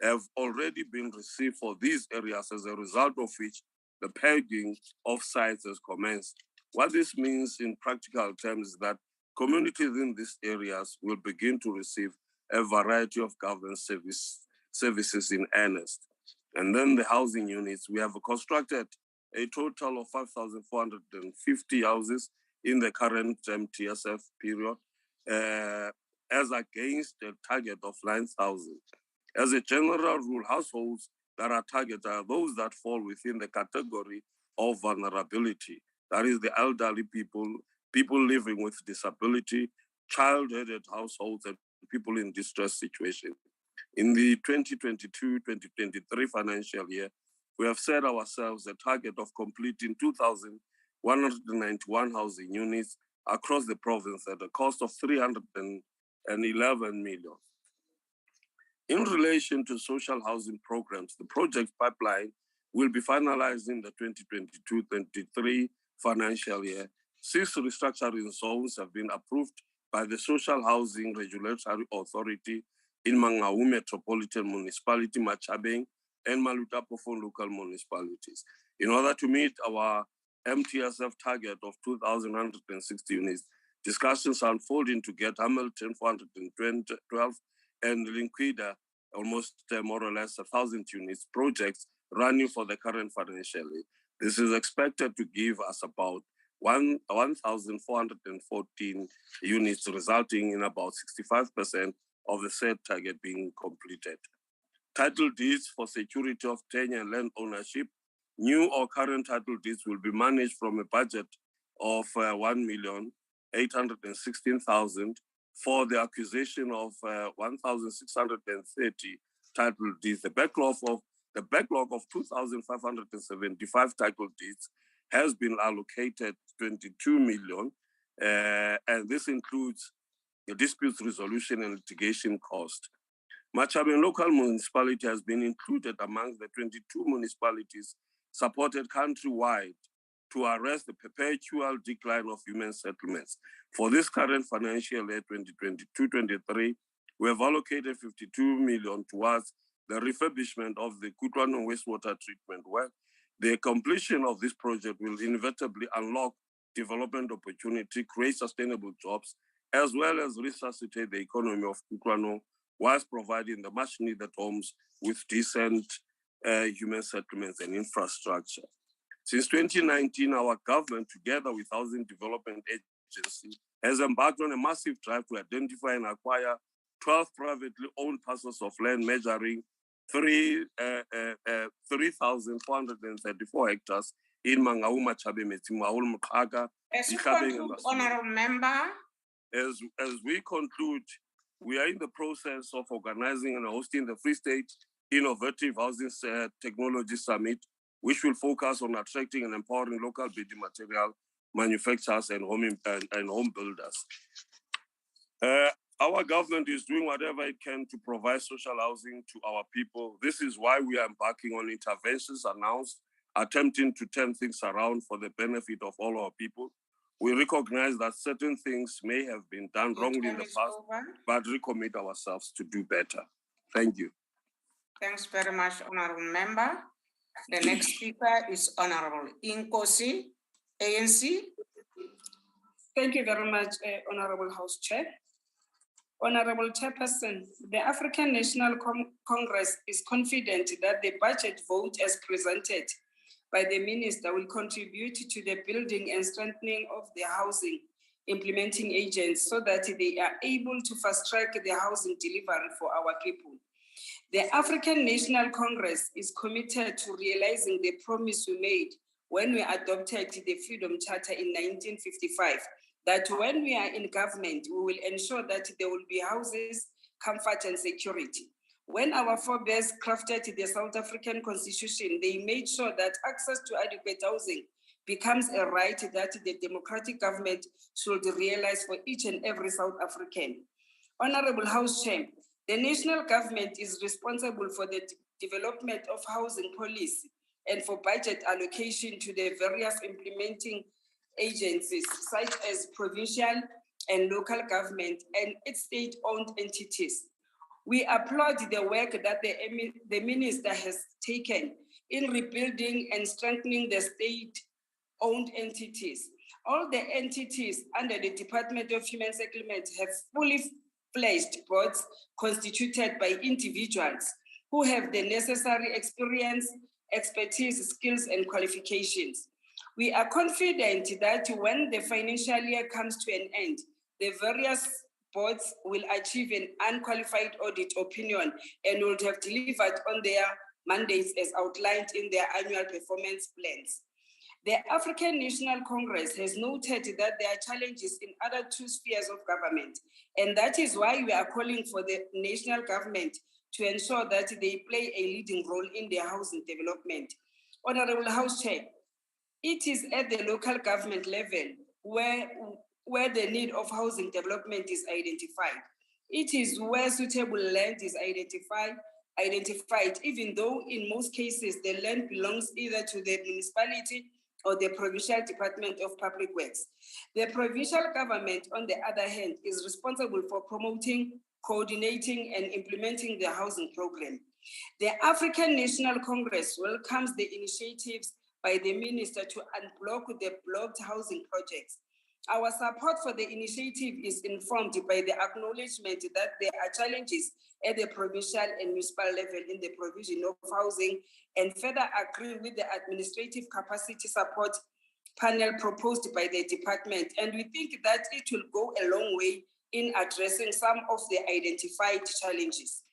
have already been received for these areas, as a result of which the pegging of sites has commenced. What this means in practical terms is that communities in these areas will begin to receive a variety of government services in earnest. And then the housing units, we have constructed a total of 5,450 houses in the current MTSF period, as against a target of 9,000. As a general rule, households that are targeted are those that fall within the category of vulnerability. That is the elderly people, people living with disability, child-headed households, and people in distress situations. In the 2022-2023 financial year, we have set ourselves a target of completing 2,191 housing units across the province at a cost of 311 million. In relation to social housing programs, the project pipeline will be finalized in the 2022-23 financial year. 6 restructuring zones have been approved by the Social Housing Regulatory Authority in Mangaung Metropolitan Municipality, Machabeng, and Malutapofo local municipalities. In order to meet our MTSF target of 2,160 units, discussions are unfolding to get Hamilton 412 and Linquida almost more or less 1,000 units projects running for the current financial year. This is expected to give us about 1,414 units, resulting in about 65% of the said target being completed. Title deeds for security of tenure and land ownership. New or current title deeds will be managed from a budget of 1,816,000 for the acquisition of 1,630 title deeds. The backlog of 2,575 title deeds has been allocated 22 million, and this includes the dispute resolution and litigation cost. Machabeng local municipality has been included among the 22 municipalities supported countrywide to arrest the perpetual decline of human settlements. For this current financial year 2022-23, we have allocated 52 million towards the refurbishment of the Kutlwano wastewater treatment well. The completion of this project will inevitably unlock development opportunity, create sustainable jobs, as well as resuscitate the economy of Kutlwano, whilst providing the much needed homes with decent human settlements and infrastructure. Since 2019, our government, together with Housing Development Agency, has embarked on a massive drive to identify and acquire 12 privately owned parcels of land measuring 3,434 hectares in Mangaung, Machabeng, Metsimaholo, Mkhaga, Honorable Member. As we conclude, we are in the process of organizing and hosting the Free State Innovative Housing Technology Summit, which will focus on attracting and empowering local building material manufacturers and home builders. Our government is doing whatever it can to provide social housing to our people. This is why we are embarking on interventions announced, attempting to turn things around for the benefit of all our people. We recognize that certain things may have been done wrongly in the past, but recommit ourselves to do better. Thank you. Thanks very much, Honorable Member. The next speaker is Honorable Inkosi, ANC. Thank you very much, Honorable House Chair. Honorable Chairperson, the African National Congress is confident that the budget vote as presented by the Minister will contribute to the building and strengthening of the housing implementing agents so that they are able to fast-track the housing delivery for our people. The African National Congress is committed to realizing the promise we made when we adopted the Freedom Charter in 1955, that when we are in government, we will ensure that there will be houses, comfort, and security. When our forebears crafted the South African Constitution, they made sure that access to adequate housing becomes a right that the democratic government should realize for each and every South African. Honorable House Chair, the national government is responsible for the development of housing policy and for budget allocation to the various implementing agencies, such as provincial and local government and its state-owned entities. We applaud the work that the Minister has taken in rebuilding and strengthening the state-owned entities. All the entities under the Department of Human Settlement have fully fledged boards constituted by individuals who have the necessary experience, expertise, skills, and qualifications. We are confident that when the financial year comes to an end, the various boards will achieve an unqualified audit opinion and will have delivered on their mandates as outlined in their annual performance plans. The African National Congress has noted that there are challenges in other two spheres of government, and that is why we are calling for the national government to ensure that they play a leading role in their housing development. Honorable House Chair, it is at the local government level where the need of housing development is identified. It is where suitable land is identified, even though in most cases the land belongs either to the municipality or the Provincial Department of Public Works. The provincial government, on the other hand, is responsible for promoting, coordinating, and implementing the housing program. The African National Congress welcomes the initiatives by the Minister to unblock the blocked housing projects. Our support for the initiative is informed by the acknowledgement that there are challenges at the provincial and municipal level in the provision of housing, and further agree with the administrative capacity support panel proposed by the department. And we think that it will go a long way in addressing some of the identified challenges.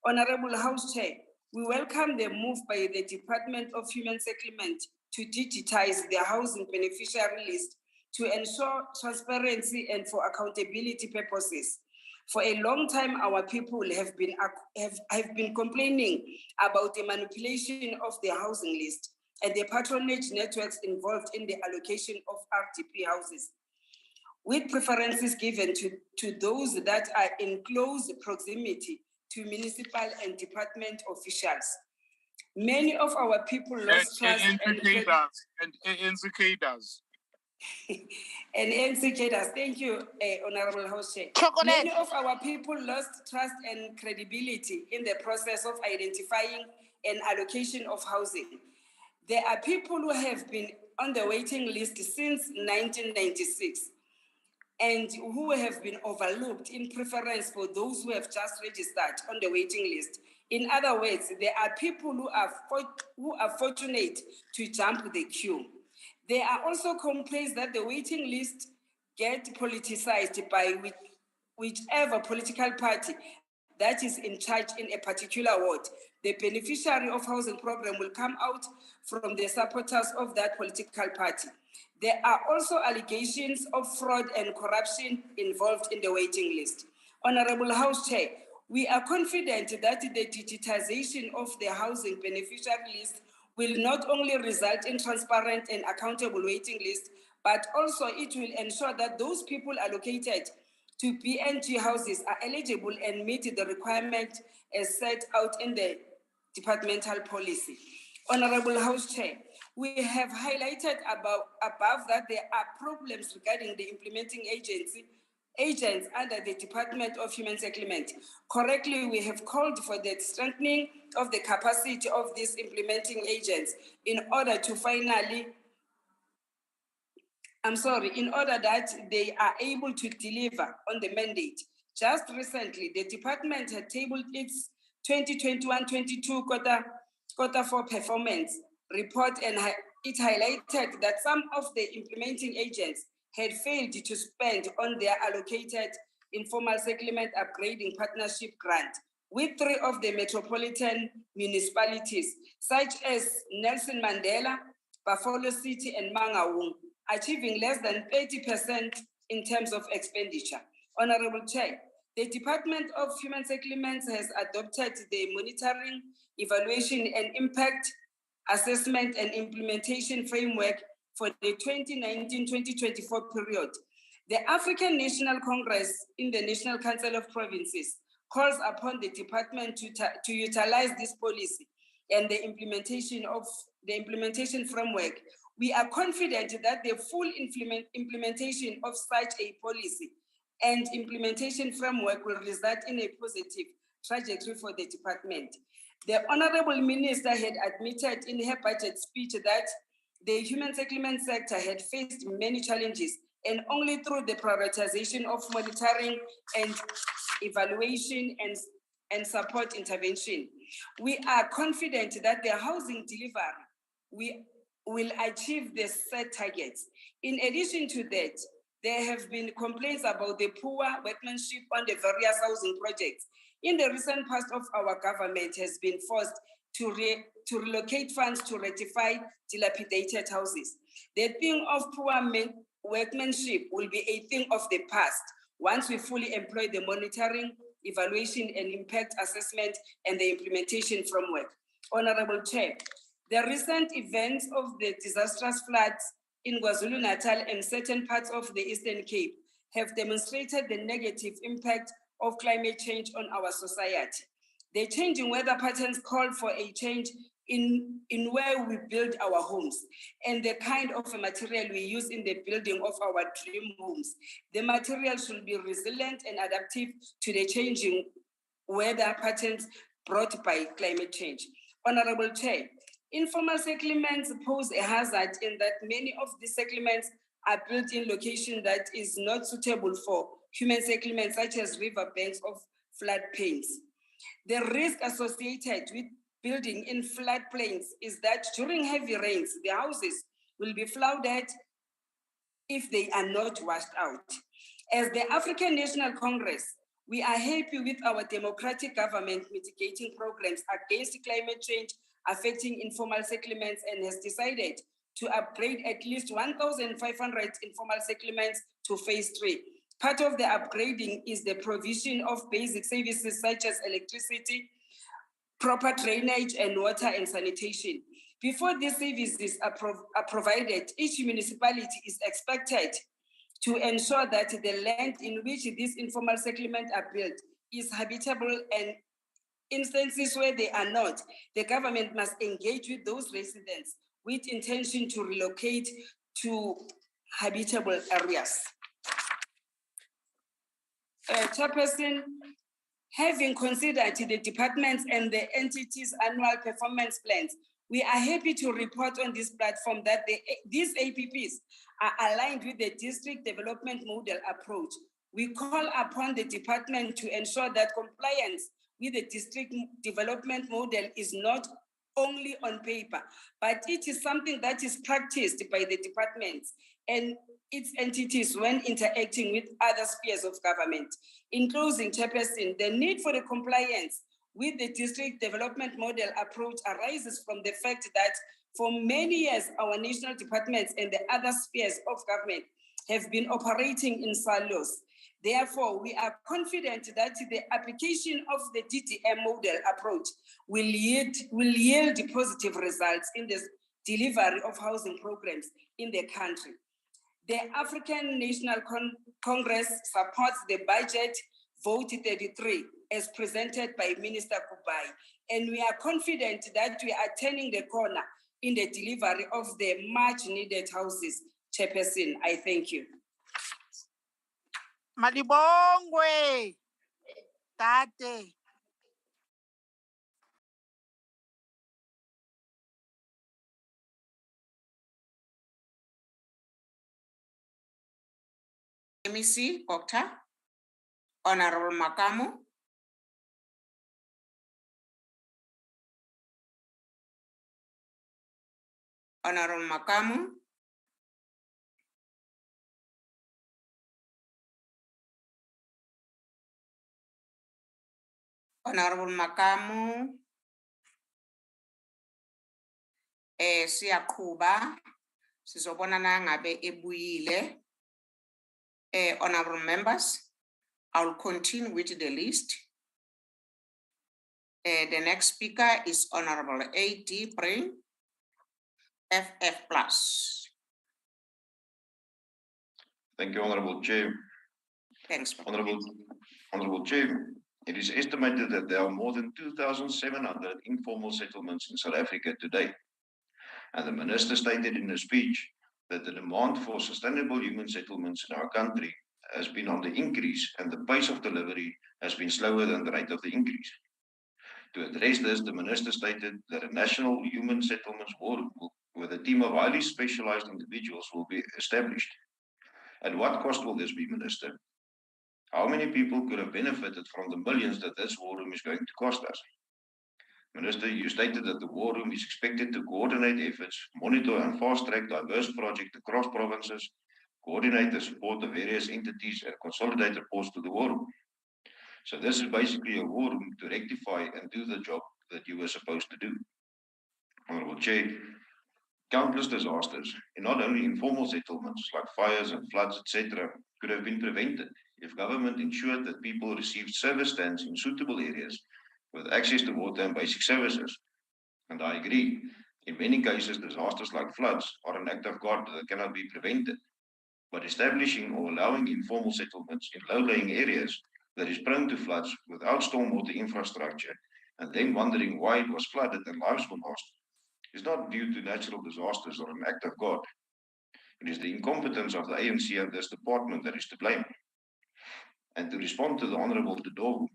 Honorable House Chair, we welcome the move by the Department of Human Settlement to digitize the housing beneficiary list to ensure transparency and for accountability purposes. For a long time, our people have been complaining about the manipulation of the housing list and the patronage networks involved in the allocation of RDP houses, with preferences given to those that are in close proximity to municipal and department officials. Many of our people lost trust and indicators. Thank you, Honorable House Chair. Many of our people lost trust and credibility in the process of identifying and allocation of housing. There are people who have been on the waiting list since 1996 and who have been overlooked in preference for those who have just registered on the waiting list. In other words, there are people who are fortunate to jump the queue. There are also complaints that the waiting list get politicized by whichever political party that is in charge in a particular ward. The beneficiary of housing program will come out from the supporters of that political party. There are also allegations of fraud and corruption involved in the waiting list. Honorable House Chair, we are confident that the digitization of the housing beneficiary list will not only result in transparent and accountable waiting list, but also it will ensure that those people allocated to BNG houses are eligible and meet the requirement as set out in the departmental policy. Honorable House Chair, we have highlighted above that there are problems regarding the implementing agents under the Department of Human Settlement. Correctly, we have called for the strengthening of the capacity of these implementing agents in order that they are able to deliver on the mandate. Just recently, the department had tabled its 2021-22 quarter four performance report, and it highlighted that some of the implementing agents had failed to spend on their allocated informal settlement upgrading partnership grant with 3 of the metropolitan municipalities, such as Nelson Mandela, Buffalo City, and Mangaung, achieving less than 30% in terms of expenditure. Honorable Chair, the Department of Human Settlements has adopted the monitoring, evaluation, and impact assessment and implementation framework for the 2019-2024 period. The African National Congress in the National Council of Provinces calls upon the department to utilize this policy and the implementation framework. We are confident that the full implementation of such a policy and implementation framework will result in a positive trajectory for the department. The Honorable Minister had admitted in her budget speech that the human settlement sector had faced many challenges, and only through the prioritization of monitoring and evaluation and support intervention, we are confident that the housing delivery will achieve the set targets. In addition to that, there have been complaints about the poor workmanship on the various housing projects. In the recent past of our government has been forced to relocate funds to rectify dilapidated houses. The thing of poor workmanship will be a thing of the past once we fully employ the monitoring, evaluation, and impact assessment and the implementation framework. Honorable Chair, the recent events of the disastrous floods in KwaZulu-Natal and certain parts of the Eastern Cape have demonstrated the negative impact of climate change on our society. The changing weather patterns call for a change in where we build our homes and the kind of material we use in the building of our dream homes. The material should be resilient and adaptive to the changing weather patterns brought by climate change. Honorable Chair, informal settlements pose a hazard in that many of these settlements are built in locations that is not suitable for human settlements, such as riverbanks of floodplains. The risk associated with building in floodplains is that during heavy rains, the houses will be flooded if they are not washed out. As the African National Congress, we are happy with our democratic government mitigating programs against climate change affecting informal settlements and has decided to upgrade at least 1,500 informal settlements to phase 3. Part of the upgrading is the provision of basic services such as electricity, proper drainage, and water and sanitation. Before these services are provided, each municipality is expected to ensure that the land in which these informal settlements are built is habitable, and instances where they are not, the government must engage with those residents with intention to relocate to habitable areas. Chairperson, having considered the departments and the entities' annual performance plans, we are happy to report on this platform that these APPs are aligned with the district development model approach. We call upon the department to ensure that compliance with the district development model is not only on paper, but it is something that is practiced by the departments and its entities when interacting with other spheres of government. In closing, Chairperson, the need for the compliance with the district development model approach arises from the fact that for many years, our national departments and the other spheres of government have been operating in silos. Therefore, we are confident that the application of the DDM model approach will yield positive results in the delivery of housing programs in the country. The African National Congress supports the budget vote 33 as presented by Minister Kubai, and we are confident that we are turning the corner in the delivery of the much needed houses. Chairperson, I thank you. Malibongwe, Tate. MEC, Doctor, Honorable Makamu. Honorable Makamu. Honorable Makamu. Siyaqhuba sizobona nangabe ebuyile. Honorable members, I will continue with the list. The next speaker is Honorable A.D. Pring, FF+. Thank you, Honorable Chair. Thanks. Honorable Chair, it is estimated that there are more than 2,700 informal settlements in South Africa today. And the Minister stated in a speech that the demand for sustainable human settlements in our country has been on the increase and the pace of delivery has been slower than the rate of the increase. To address this, the Minister stated that a national human settlements war with a team of highly specialized individuals will be established. At what cost will this be, Minister? How many people could have benefited from the millions that this war room is going to cost us? Minister, you stated that the war room is expected to coordinate efforts, monitor and fast-track diverse projects across provinces, coordinate the support of various entities, and consolidate reports to the war room. So this is basically a war room to rectify and do the job that you were supposed to do. Honorable Chair, countless disasters, and not only informal settlements like fires and floods, etc., could have been prevented if government ensured that people received service stands in suitable areas with access to water and basic services. And I agree, in many cases, disasters like floods are an act of God that cannot be prevented. But establishing or allowing informal settlements in low-lying areas that is prone to floods without stormwater infrastructure, and then wondering why it was flooded and lives were lost, is not due to natural disasters or an act of God. It is the incompetence of the ANC and this department that is to blame. And to respond to the Honourable Dodovu,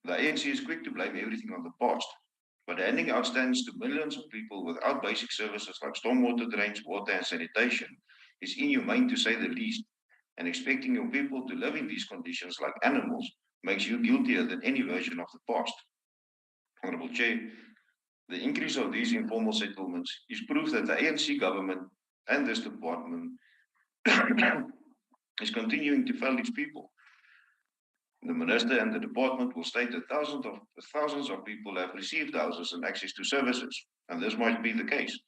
the ANC is quick to blame everything on the past, but handing out stands to millions of people without basic services like stormwater drains, water and sanitation is inhumane to say the least, and expecting your people to live in these conditions like animals makes you guiltier than any version of the past. Honourable Chair, the increase of these informal settlements is proof that the ANC government and this department is continuing to fail its people. The Minister and the department will state that thousands of people have received houses and access to services, and this might be the case.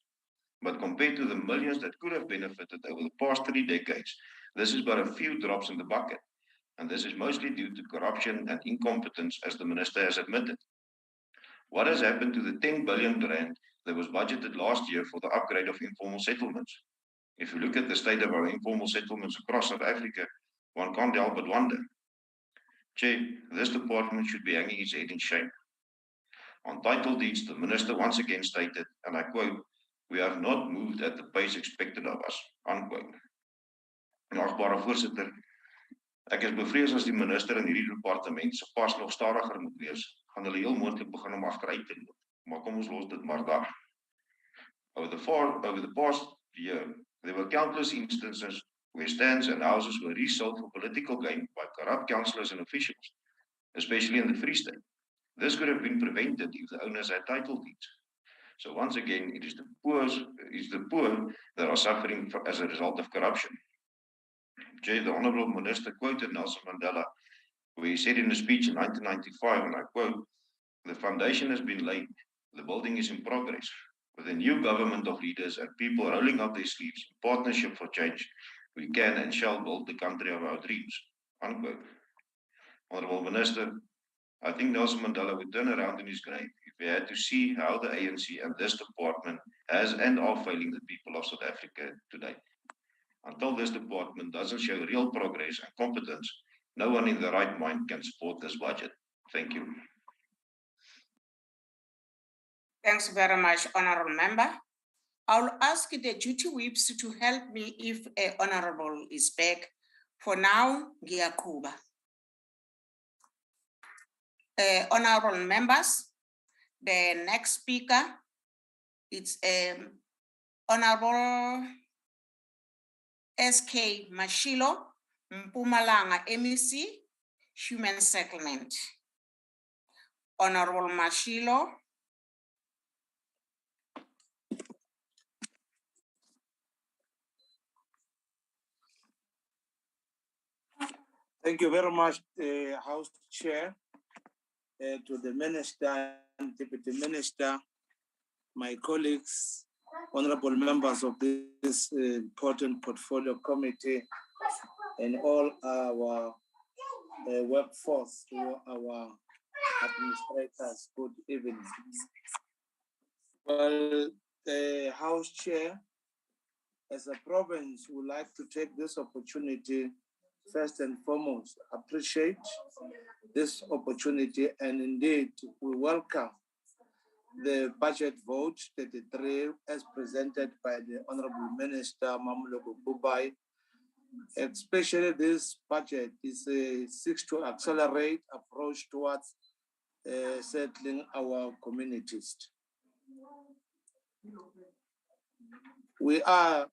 But compared to the millions that could have benefited over the past 3 decades, this is but a few drops in the bucket, and this is mostly due to corruption and incompetence, as the Minister has admitted. What has happened to the 10 billion rand that was budgeted last year for the upgrade of informal settlements? If you look at the state of our informal settlements across South Africa, one can't help but wonder. Chair, this department should be hanging its head in shame. On title deeds, the Minister once again stated, and I quote, "We have not moved at the pace expected of us," unquote. Agbare voorsitter, ek is bevrees as die Minister in hierdie departement se pas nog stadiger moet wees, gaan hulle heel moontlik begin om agteruit te loop. Maar kom ons los dit maar daar. Over the past year, there were countless instances where stands and houses were resold for political gain by corrupt councillors and officials, especially in the Free State. This could have been prevented if the owners had title deeds. So once again, it is the poor that are suffering as a result of corruption. Jay, the Honourable Minister quoted Nelson Mandela, where he said in a speech in 1995, and I quote, "The foundation has been laid, the building is in progress. With a new government of leaders and people rolling up their sleeves in partnership for change, we can and shall build the country of our dreams," unquote. Honourable Minister, I think Nelson Mandela would turn around in his grave if he had to see how the ANC and this department has and are failing the people of South Africa today. Until this department doesn't show real progress and competence, no one in their right mind can support this budget. Thank you. Thanks very much, Honourable Member. I'll ask the duty whips to help me if a Honourable is back. For now, Giakuba. Honourable members, the next speaker is Honourable SK Mashilo, Mpumalanga MEC, Human Settlement. Honourable Mashilo. Thank you very much, House Chair, to the Minister and Deputy Minister, my colleagues, honorable members of this important portfolio committee, and all our workforce, our administrators. Good evening. Well, House Chair, as a province, we would like to take this opportunity first and foremost, appreciate this opportunity, and indeed we welcome the budget vote 33 as presented by the Honorable Minister Mamuloko Kubai. Especially this budget seeks to accelerate approach towards settling our communities. We are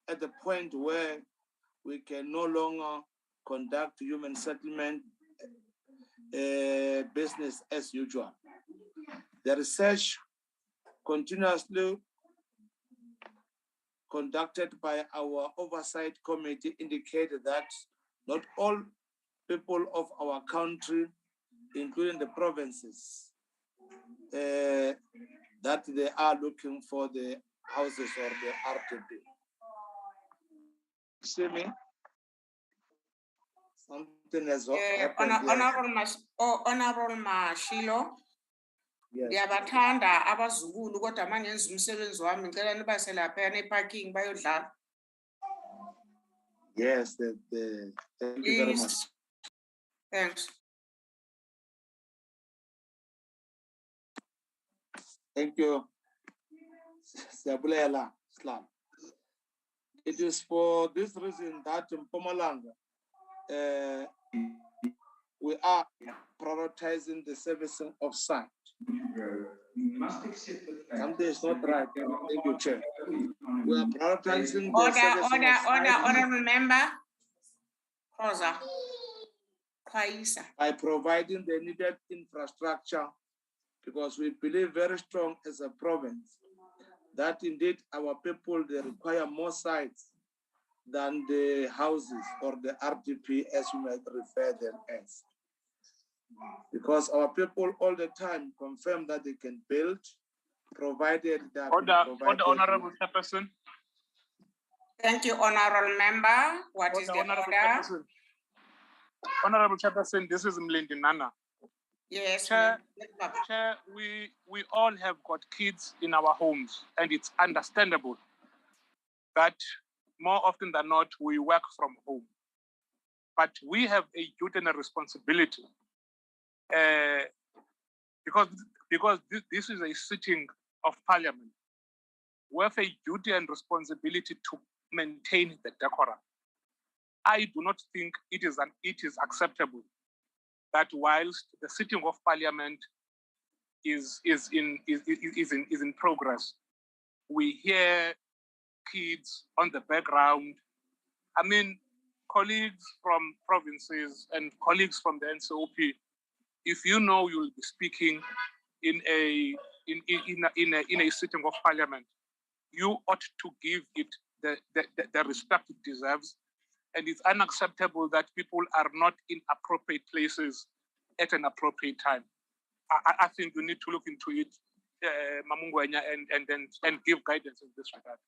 at the point where we can no longer conduct human settlement business as usual. The research continuously conducted by our oversight committee indicated that not all people of our country, including the provinces, that they are looking for the houses or the RTP. See me? Something has happened Honorable Mashilo. Ndiyabathanda abazukulu kodwa mangenza umsebenzi wami ngicela nibase lapha ne-parking bayodlala. Yes, thank you very much. Thanks. Thank you. Siyabulela, Slam. It is for this reason that in Mpumalanga, we are prioritizing the servicing of site. Something is not right. Thank you, Chair. We are prioritizing the servicing of site. Honorable member. Rosa. Kwaisa. By providing the needed infrastructure, because we believe very strong as a province that indeed our people, they require more sites than the houses or the RDP as we might refer them as. Because our people all the time confirm that they can build, provided that... Order, Honorable Chairperson. Thank you, Honorable Member. What is the order? Honorable Chairperson, this is Mlindi Nana. Yes, Chair, we all have got kids in our homes, and it's understandable that more often than not, we work from home. But we have a duty and a responsibility because this is a sitting of Parliament. We have a duty and responsibility to maintain the decorum. I do not think it is acceptable that whilst the sitting of Parliament is in progress, we hear kids on the background. I mean, colleagues from provinces and colleagues from the NCOP, if you know you'll be speaking in a sitting of Parliament, you ought to give it the respect it deserves. And it's unacceptable that people are not in appropriate places at an appropriate time. I think we need to look into it, Mamungwenya, and give guidance in this regard.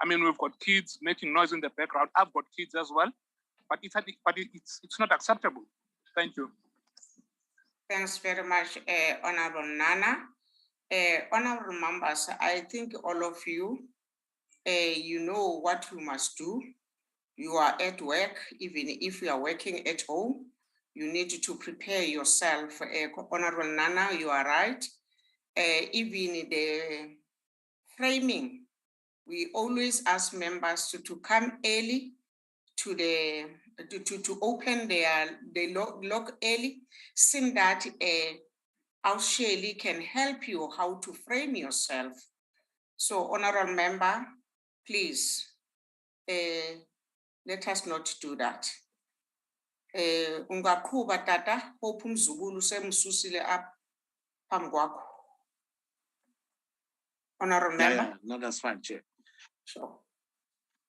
I mean, we've got kids making noise in the background. I've got kids as well, but it's not acceptable. Thank you. Thanks very much, Honorable Nana. Honorable members, I think all of you, you know what you must do. You are at work, even if you are working at home, you need to prepare yourself. Honorable Nana, you are right. Even the framing, we always ask members to come early to open the log early, seeing that our Shelley can help you how to frame yourself. So, honorable member, please, let us not do that. Ungakuba tata, hope umzukulu semsusile up pamgwako. Honorable member. Yeah, no, that's fine, Chair. Sure.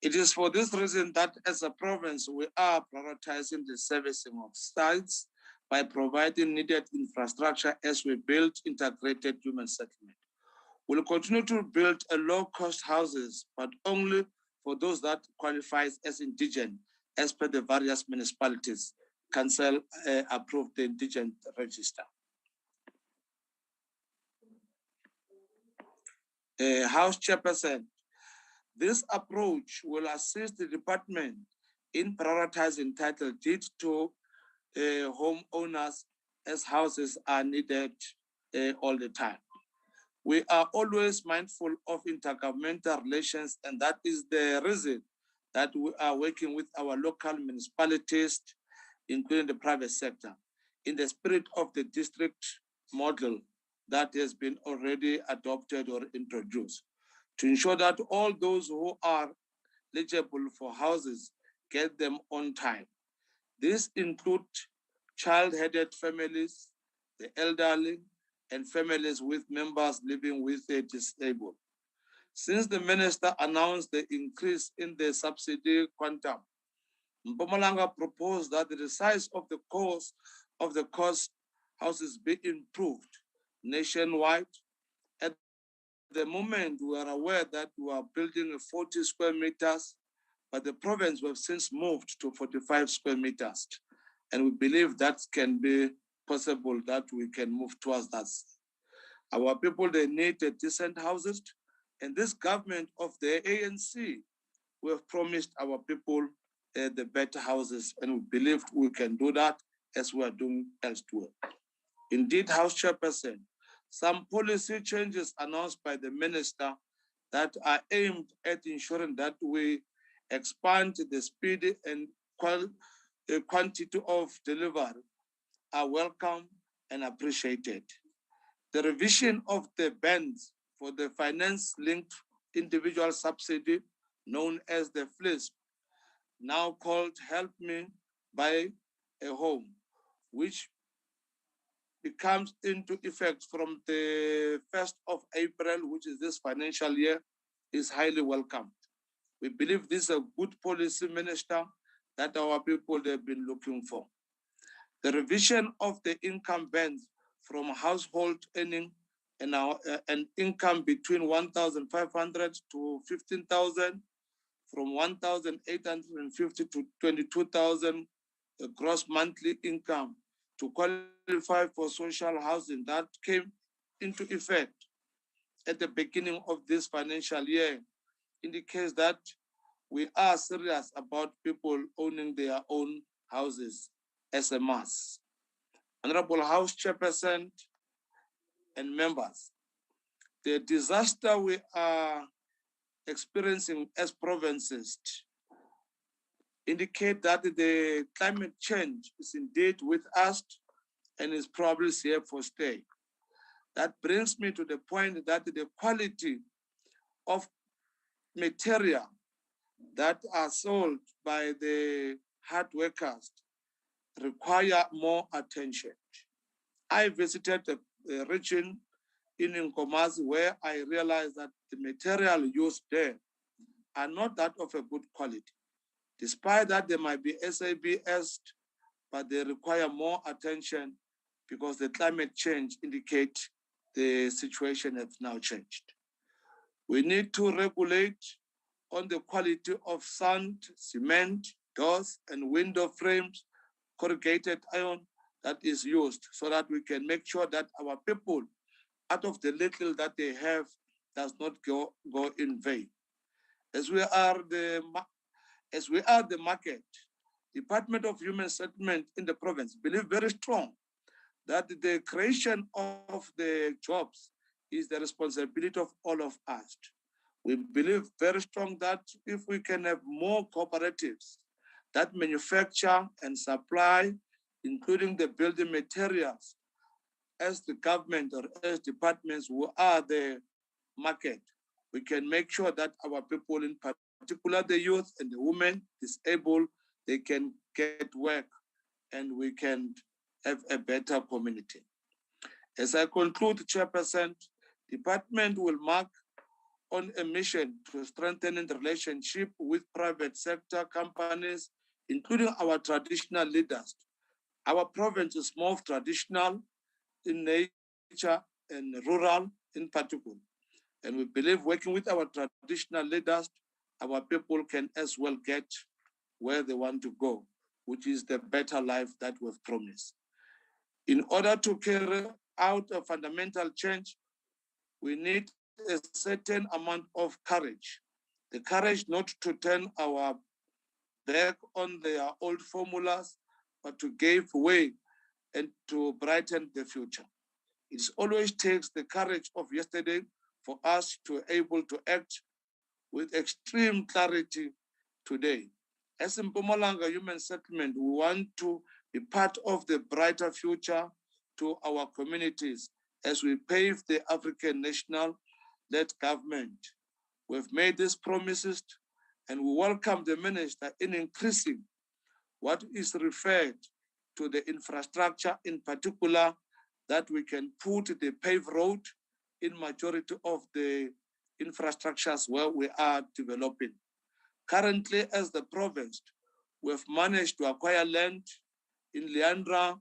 It is for this reason that as a province, we are prioritizing the servicing of sites by providing needed infrastructure as we build integrated human settlement. We'll continue to build low-cost houses, but only for those that qualifies as indigent, as per the various municipalities. Council approved the indigent register. House Chairperson, this approach will assist the department in prioritizing title deed to homeowners as houses are needed all the time. We are always mindful of intergovernmental relations, and that is the reason that we are working with our local municipalities, including the private sector, in the spirit of the district model that has been already adopted or introduced, to ensure that all those who are eligible for houses get them on time. This includes child-headed families, the elderly, and families with members living with a disabled. Since the minister announced the increase in the subsidy quantum, Mpumalanga proposed that the size of the cost houses be improved, nationwide. At the moment, we are aware that we are building 40 square meters, but the province have since moved to 45 square meters. And we believe that can be possible, that we can move towards that. Our people, they need decent houses. And this government of the ANC, we have promised our people the better houses, and we believe we can do that as we are doing elsewhere. Indeed, House Chairperson, some policy changes announced by the minister that are aimed at ensuring that we expand the speed and quantity of delivery are welcome and appreciated. The revision of the bands for the finance-linked individual subsidy, known as the FLISP, now called Help Me Buy a Home, which becomes into effect from the 1st of April, which is this financial year, is highly welcomed. We believe this is a good policy, Minister, that our people have been looking for. The revision of the income bands from household earning and income between 1,500 to 15,000, from 1,850 to 22,000 gross monthly income to qualify for social housing, that came into effect at the beginning of this financial year, indicates that we are serious about people owning their own houses as a mass. Honorable House Chairperson and members, the disaster we are experiencing as provinces indicate that the climate change is indeed with us and is probably here for stay. That brings me to the point that the quality of material that are sold by the hard workers require more attention. I visited a region in Nkomazi where I realized that the material used there are not that of a good quality. Despite that, they might be SABS, but they require more attention because the climate change indicates the situation has now changed. We need to regulate on the quality of sand, cement, doors, and window frames, corrugated iron that is used, so that we can make sure that our people, out of the little that they have, does not go in vain. As we are the market, Department of Human Settlement in the province believe very strong that the creation of the jobs is the responsibility of all of us. We believe very strong that if we can have more cooperatives that manufacture and supply, including the building materials, as the government or as departments who are the market, we can make sure that our people, in particular the youth and the women, disabled, they can get work and we can have a better community. As I conclude, Chairperson, department will mark on a mission to strengthen the relationship with private sector companies, including our traditional leaders. Our province is more traditional in nature and rural in particular. And we believe working with our traditional leaders, our people can as well get where they want to go, which is the better life that we've promised. In order to carry out a fundamental change, we need a certain amount of courage. The courage not to turn our back on their old formulas, but to give way and to brighten the future. It always takes the courage of yesterday for us to be able to act with extreme clarity today. As in Mpumalanga Human Settlement, we want to be part of the brighter future to our communities as we pave the African national-led government. We've made these promises and we welcome the minister in increasing what is referred to the infrastructure, in particular, that we can put the paved road in majority of the infrastructures where we are developing. Currently, as the province, we've managed to acquire land in Leandra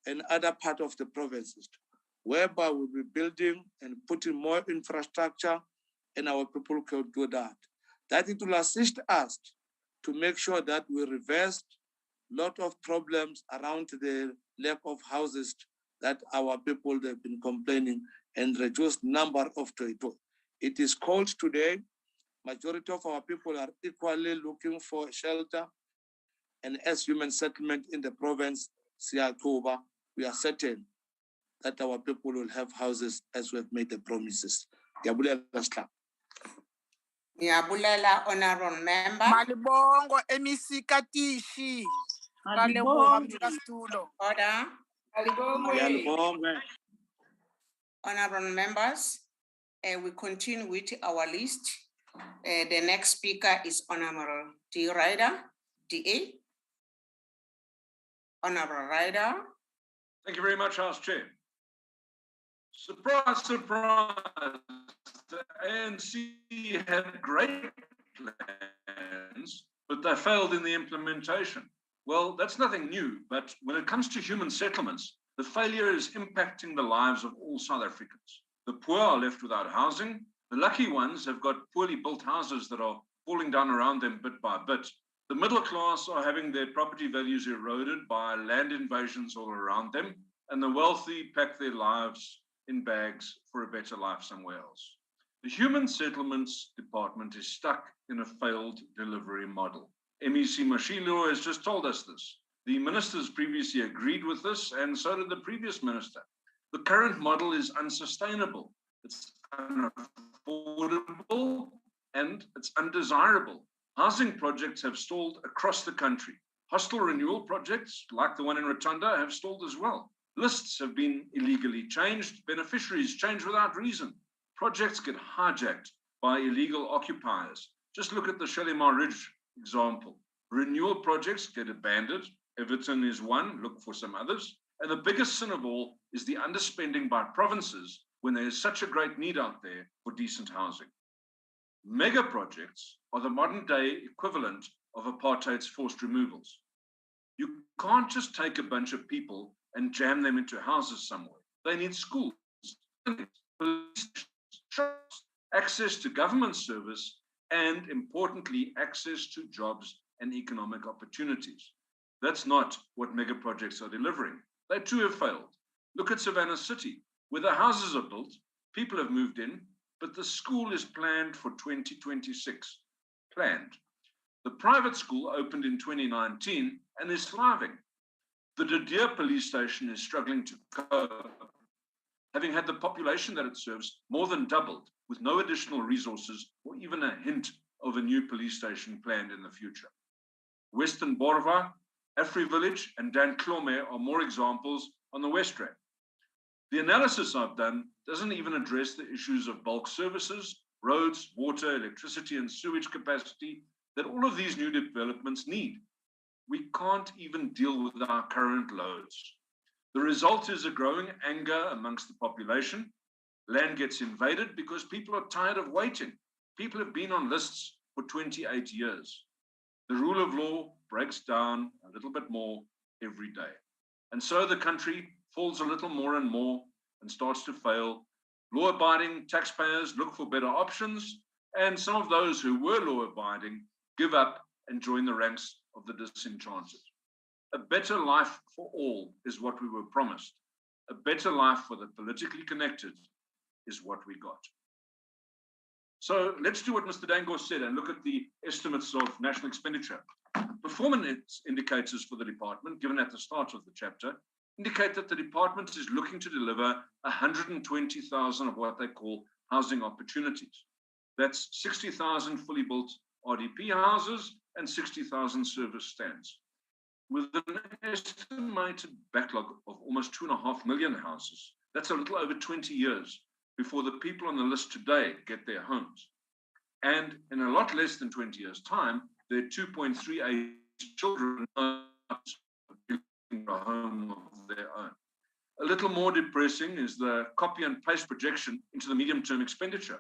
and other part of the provinces. whereby we'll be building and putting more infrastructure, and our people can do that. That it will assist us to make sure that we reverse a lot of problems around the lack of houses that our people have been complaining, and reduce number of territory. It is cold today. Majority of our people are equally looking for shelter, and as human settlement in the province, Siyakuba, we are certain that our people will have houses as we have made the promises. Ngiyabulela, honorable member. Malibongo MEC Katishi. Order. Honorable members, we continue with our list. The next speaker is Honorable D. Ryder, DA. Honorable Ryder. Thank you very much, House Chair. Surprise, surprise, the ANC had great plans, but they failed in the implementation. Well, that's nothing new, but when it comes to human settlements, the failure is impacting the lives of all South Africans. The poor are left without housing. The lucky ones have got poorly built houses that are falling down around them bit by bit. The middle class are having their property values eroded by land invasions all around them, and the wealthy pack their lives in bags for a better life somewhere else. The Human Settlements Department is stuck in a failed delivery model. MEC Mashilo has just told us this. The ministers previously agreed with this, and so did the previous minister. The current model is unsustainable. It's unaffordable and it's undesirable. Housing projects have stalled across the country. Hostile renewal projects, like the one in Rotunda, have stalled as well. Lists have been illegally changed. Beneficiaries change without reason. Projects get hijacked by illegal occupiers. Just look at the Shalimar Ridge example. Renewal projects get abandoned. Everton is one, look for some others. And the biggest sin of all is the underspending by provinces when there is such a great need out there for decent housing. Mega projects are the modern day equivalent of apartheid's forced removals. You can't just take a bunch of people and jam them into houses somewhere. They need schools, police stations, access to government service, and importantly, access to jobs and economic opportunities. That's not what mega projects are delivering. They too have failed. Look at Savannah City, where the houses are built, people have moved in, but the school is planned for 2026. Planned. The private school opened in 2019 and is thriving. The De Deer police station is struggling to cope, having had the population that it serves more than doubled, with no additional resources or even a hint of a new police station planned in the future. Western Borva, Afri Village, and Dan Clome are more examples on the West Rand. The analysis I've done doesn't even address the issues of bulk services, roads, water, electricity, and sewage capacity that all of these new developments need. We can't even deal with our current loads. The result is a growing anger amongst the population. Land gets invaded because people are tired of waiting. People have been on lists for 28 years. The rule of law breaks down a little bit more every day. And so the country falls a little more and more and starts to fail. Law-abiding taxpayers look for better options, and some of those who were law-abiding give up and join the ranks of the disenchanted. A better life for all is what we were promised. A better life for the politically connected is what we got. So let's do what Mr. Dango said and look at the estimates of national expenditure. Performance indicators for the department, given at the start of the chapter, indicate that the department is looking to deliver 120,000 of what they call housing opportunities. That's 60,000 fully built RDP houses and 60,000 service stands. With an estimated backlog of almost 2.5 million houses, that's a little over 20 years before the people on the list today get their homes. And in a lot less than 20 years' time, their 2.38 children are building a home of their own. A little more depressing is the copy and paste projection into the medium-term expenditure.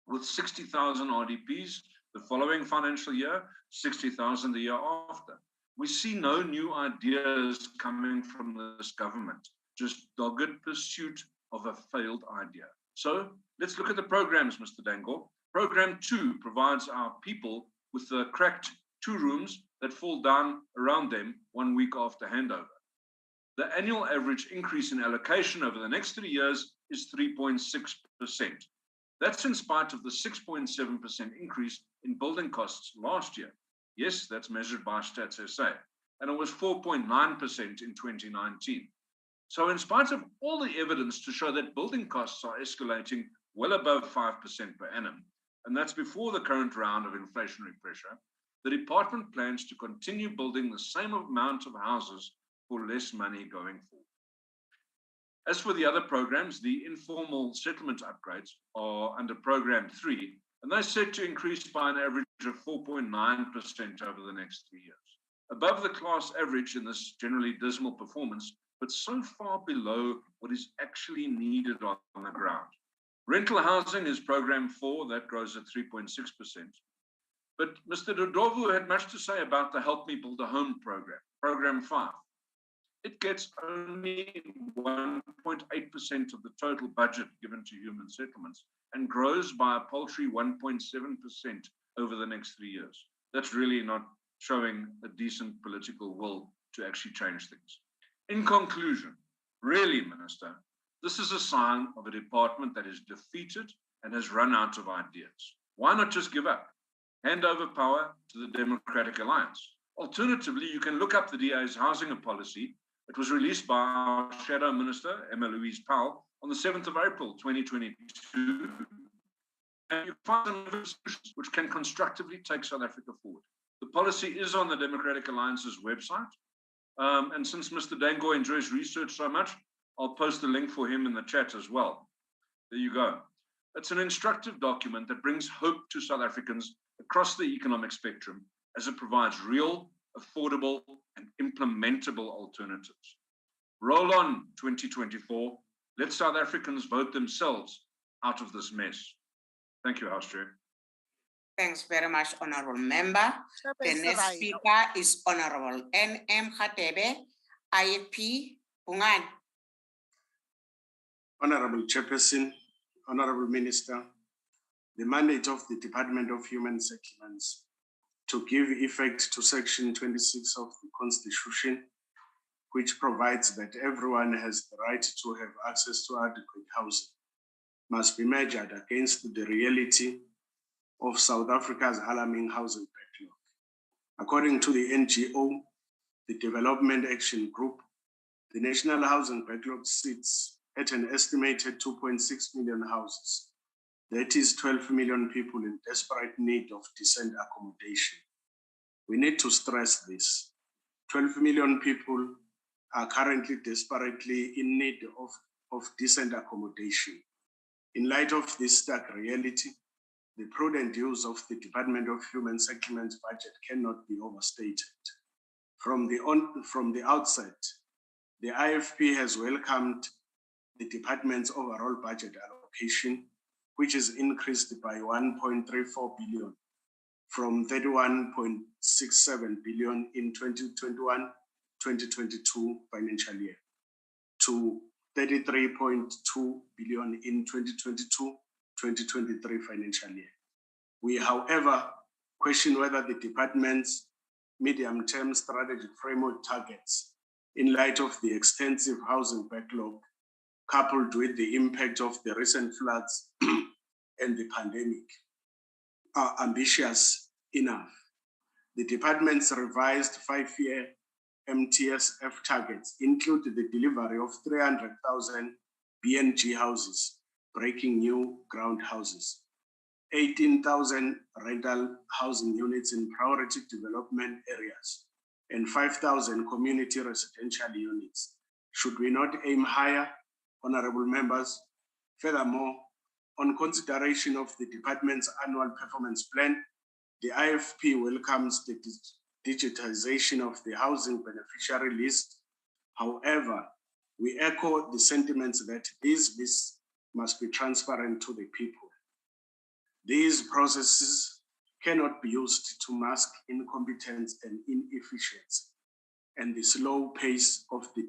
With 60,000 RDPs the following financial year, 60,000 the year after. We see no new ideas coming from this government, just dogged pursuit of a failed idea. So let's look at the programs, Mr. Dango. Program 2 provides our people with the cracked 2 rooms that fall down around them 1 week after handover. The annual average increase in allocation over the next 3 years is 3.6%. That's in spite of the 6.7% increase in building costs last year. Yes, that's measured by Stats SA, and it was 4.9% in 2019. So in spite of all the evidence to show that building costs are escalating well above 5% per annum, and that's before the current round of inflationary pressure, the department plans to continue building the same amount of houses for less money going forward. As for the other programs, the informal settlement upgrades are under Program 3, and they're set to increase by an average of 4.9% over the next 3 years. Above the class average in this generally dismal performance, but so far below what is actually needed on the ground. Rental housing is Program 4, that grows at 3.6%. But Mr. Dodovu had much to say about the Help Me Build a Home program, Program 5. It gets only 1.8% of the total budget given to human settlements and grows by a paltry 1.7% over the next 3 years. That's really not showing a decent political will to actually change things. In conclusion, really, Minister, this is a sign of a department that is defeated and has run out of ideas. Why not just give up? Hand over power to the Democratic Alliance. Alternatively, you can look up the DA's housing policy. It was released by our Shadow Minister, Emma Louise Powell, on the 7th of April, 2022. And you find some solutions which can constructively take South Africa forward. The policy is on the Democratic Alliance's website. And since Mr. Dango enjoys research so much, I'll post the link for him in the chat as well. There you go. It's an instructive document that brings hope to South Africans across the economic spectrum as it provides real, affordable, and implementable alternatives. Roll on 2024. Let South Africans vote themselves out of this mess. Thank you, House Chair. Thanks very much, Honorable Member. The next speaker is Honorable N.M. Khatebe, IFP, Bungan. Honorable Chairperson, Honorable Minister, the mandate of the Department of Human Settlements to give effect to Section 26 of the Constitution, which provides that everyone has the right to have access to adequate housing, must be measured against the reality of South Africa's alarming housing backlog. According to the NGO, the Development Action Group, the national housing backlog sits at an estimated 2.6 million houses. That is 12 million people in desperate need of decent accommodation. We need to stress this. 12 million people are currently desperately in need of decent accommodation. In light of this stark reality, the prudent use of the Department of Human Settlements budget cannot be overstated. From the outset, the IFP has welcomed the department's overall budget allocation, which is increased by 1.34 billion from 31.67 billion in 2021-2022 financial year to 33.2 billion in 2022-2023 financial year. We, however, question whether the department's medium-term strategic framework targets, in light of the extensive housing backlog, coupled with the impact of the recent floods and the pandemic, are ambitious enough. The department's revised 5-year MTSF targets include the delivery of 300,000 BNG houses, breaking new ground houses, 18,000 rental housing units in priority development areas, and 5,000 community residential units. Should we not aim higher, honorable members? Furthermore, on consideration of the department's annual performance plan, the IFP welcomes the digitization of the housing beneficiary list. However, we echo the sentiments that these lists must be transparent to the people. These processes cannot be used to mask incompetence and inefficiency, and the slow pace of the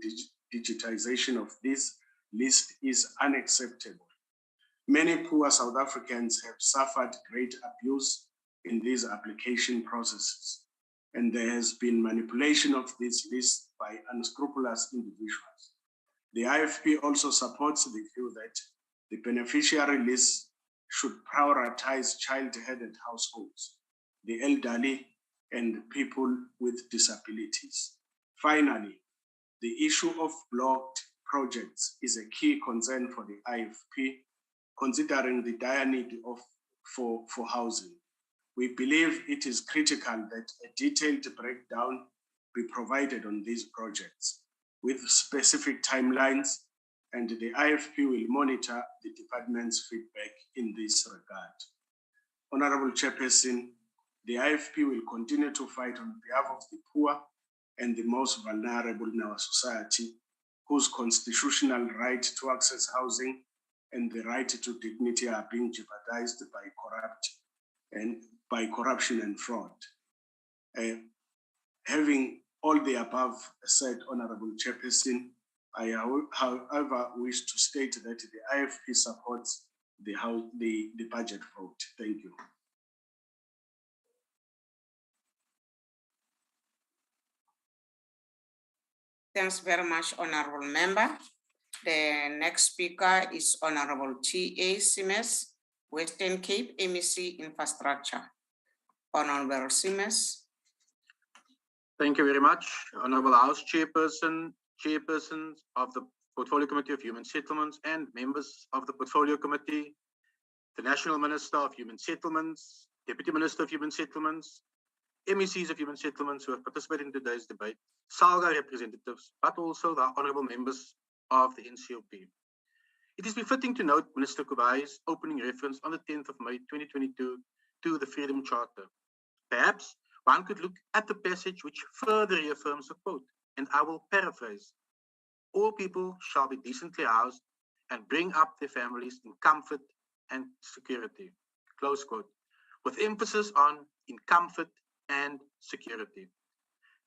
digitization of these list is unacceptable. Many poor South Africans have suffered great abuse in these application processes, and there has been manipulation of this list by unscrupulous individuals. The IFP also supports the view that the beneficiary list should prioritize child-headed households, the elderly, and people with disabilities. Finally, the issue of blocked projects is a key concern for the IFP, considering the dire need for housing. We believe it is critical that a detailed breakdown be provided on these projects with specific timelines, and the IFP will monitor the department's feedback in this regard. Honorable Chairperson, the IFP will continue to fight on behalf of the poor and the most vulnerable in our society, whose constitutional right to access housing and the right to dignity are being jeopardized by corruption and fraud. Having all the above said, Honorable Chairperson, I however wish to state that the IFP supports the budget vote. Thank you. Thanks very much, Honorable Member. The next speaker is Honorable T.A. Simes, Western Cape MEC Infrastructure. Honorable Simes. Thank you very much, Honorable House Chairperson, Chairpersons of the Portfolio Committee of Human Settlements, and members of the Portfolio Committee, the National Minister of Human Settlements, Deputy Minister of Human Settlements, MECs of Human Settlements who have participated in today's debate, SALGA representatives, but also the honorable members of the NCOP. It is befitting to note Minister Kubai's opening reference on the 10th of May 2022 to the Freedom Charter. Perhaps one could look at the passage which further reaffirms the quote, and I will paraphrase: all people shall be decently housed and bring up their families in comfort and security, close quote, with emphasis on in comfort and security.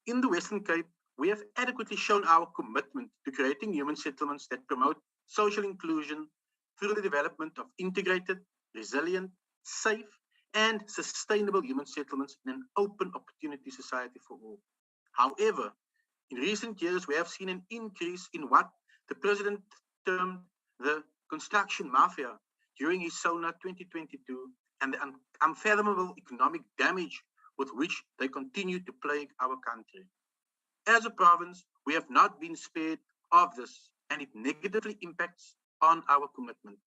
In the Western Cape, we have adequately shown our commitment to creating human settlements that promote social inclusion through the development of integrated, resilient, safe, and sustainable human settlements in an open opportunity society for all. However, in recent years, we have seen an increase in what the President termed the construction mafia during his SONA 2022 and the unfathomable economic damage with which they continue to plague our country. As a province, we have not been spared of this, and it negatively impacts on our commitment.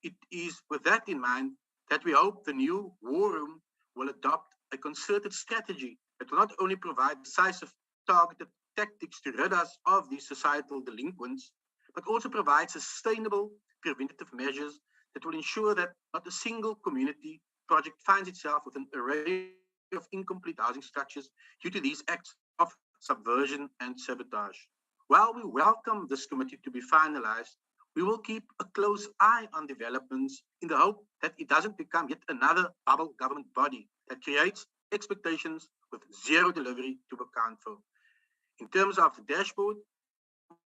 It is with that in mind that we hope the new war room will adopt a concerted strategy that will not only provide decisive, targeted tactics to rid us of these societal delinquents, but also provide sustainable preventative measures that will ensure that not a single community project finds itself with an array of incomplete housing structures due to these acts of subversion and sabotage. While we welcome this committee to be finalized, we will keep a close eye on developments in the hope that it doesn't become yet another bubble government body that creates expectations with zero delivery to account for. In terms of the dashboard,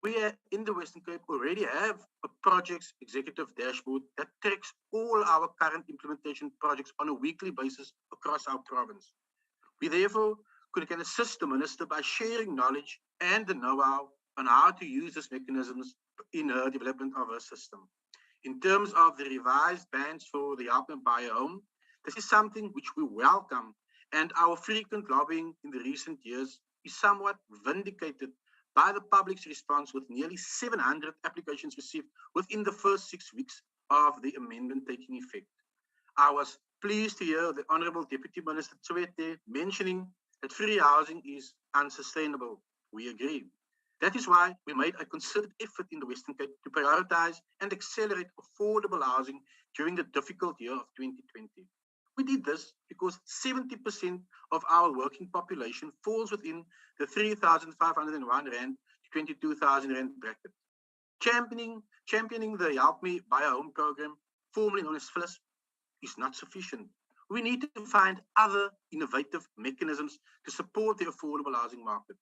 we in the Western Cape already have a projects executive dashboard that tracks all our current implementation projects on a weekly basis across our province. We therefore can assist the minister by sharing knowledge and the know-how on how to use these mechanisms in her development of her system. In terms of the revised bans for the help and buy a home, this is something which we welcome, and our frequent lobbying in the recent years is somewhat vindicated by the public's response, with nearly 700 applications received within the first 6 weeks of the amendment taking effect. I was pleased to hear the Honorable Deputy Minister Tswete mentioning that free housing is unsustainable. We agree. That is why we made a concerted effort in the Western Cape to prioritize and accelerate affordable housing during the difficult year of 2020. We did this because 70% of our working population falls within the 3,501 Rand to 22,000 Rand bracket. Championing the Help Me Buy a Home program, formerly known as FLIS, is not sufficient. We need to find other innovative mechanisms to support the affordable housing market.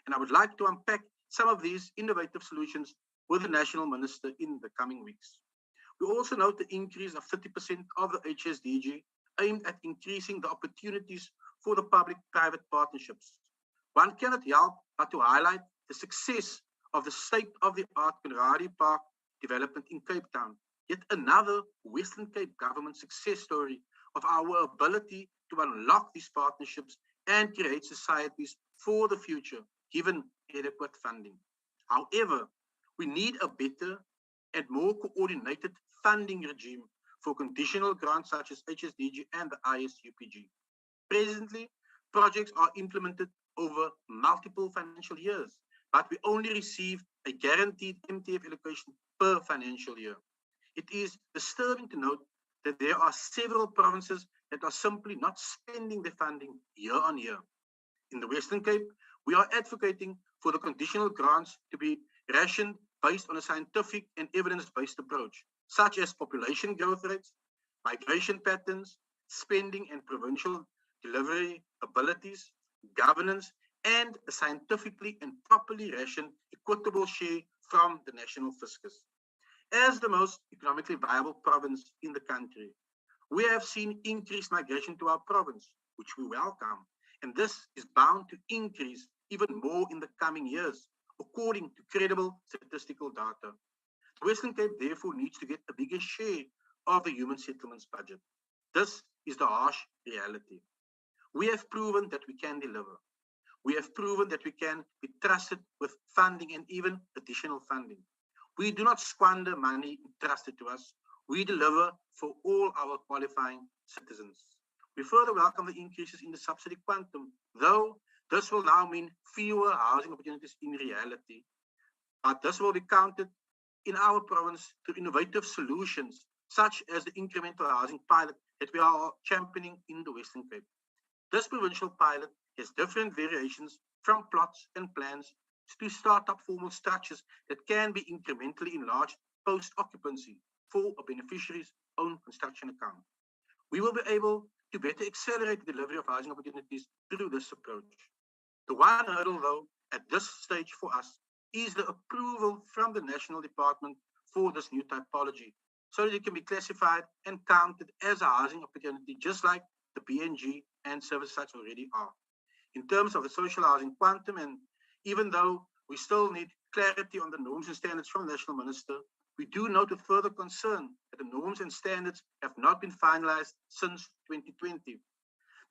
And I would like to unpack some of these innovative solutions with the National Minister in the coming weeks. We also note the increase of 30% of the HSDG aimed at increasing the opportunities for the public-private partnerships. One cannot help but to highlight the success of the state-of-the-art Conradi Park development in Cape Town, yet another Western Cape government success story of our ability to unlock these partnerships and create societies for the future, given adequate funding. However, we need a better and more coordinated funding regime for conditional grants such as HSDG and the ISUPG. Presently, projects are implemented over multiple financial years, but we only receive a guaranteed MTF allocation per financial year. It is disturbing to note that there are several provinces that are simply not spending their funding year on year. In the Western Cape, we are advocating for the conditional grants to be rationed based on a scientific and evidence-based approach, such as population growth rates, migration patterns, spending and provincial delivery abilities, governance, and a scientifically and properly rationed equitable share from the national fiscus. As the most economically viable province in the country, we have seen increased migration to our province, which we welcome, and this is bound to increase even more in the coming years, according to credible statistical data. The Western Cape therefore needs to get a bigger share of the human settlements budget. This is the harsh reality. We have proven that we can deliver. We have proven that we can be trusted with funding and even additional funding. We do not squander money entrusted to us. We deliver for all our qualifying citizens. We further welcome the increases in the subsidy quantum, though this will now mean fewer housing opportunities in reality. But this will be counted in our province through innovative solutions, such as the incremental housing pilot that we are championing in the Western Cape. This provincial pilot has different variations from plots and plans to start up formal structures that can be incrementally enlarged post-occupancy for a beneficiary's own construction account. We will be able to better accelerate the delivery of housing opportunities through this approach. The one hurdle, though, at this stage for us is the approval from the National Department for this new typology, so that it can be classified and counted as a housing opportunity, just like the BNG and service sites already are. In terms of the social housing quantum, and even though we still need clarity on the norms and standards from the National Minister, we do note with further concern that the norms and standards have not been finalized since 2020.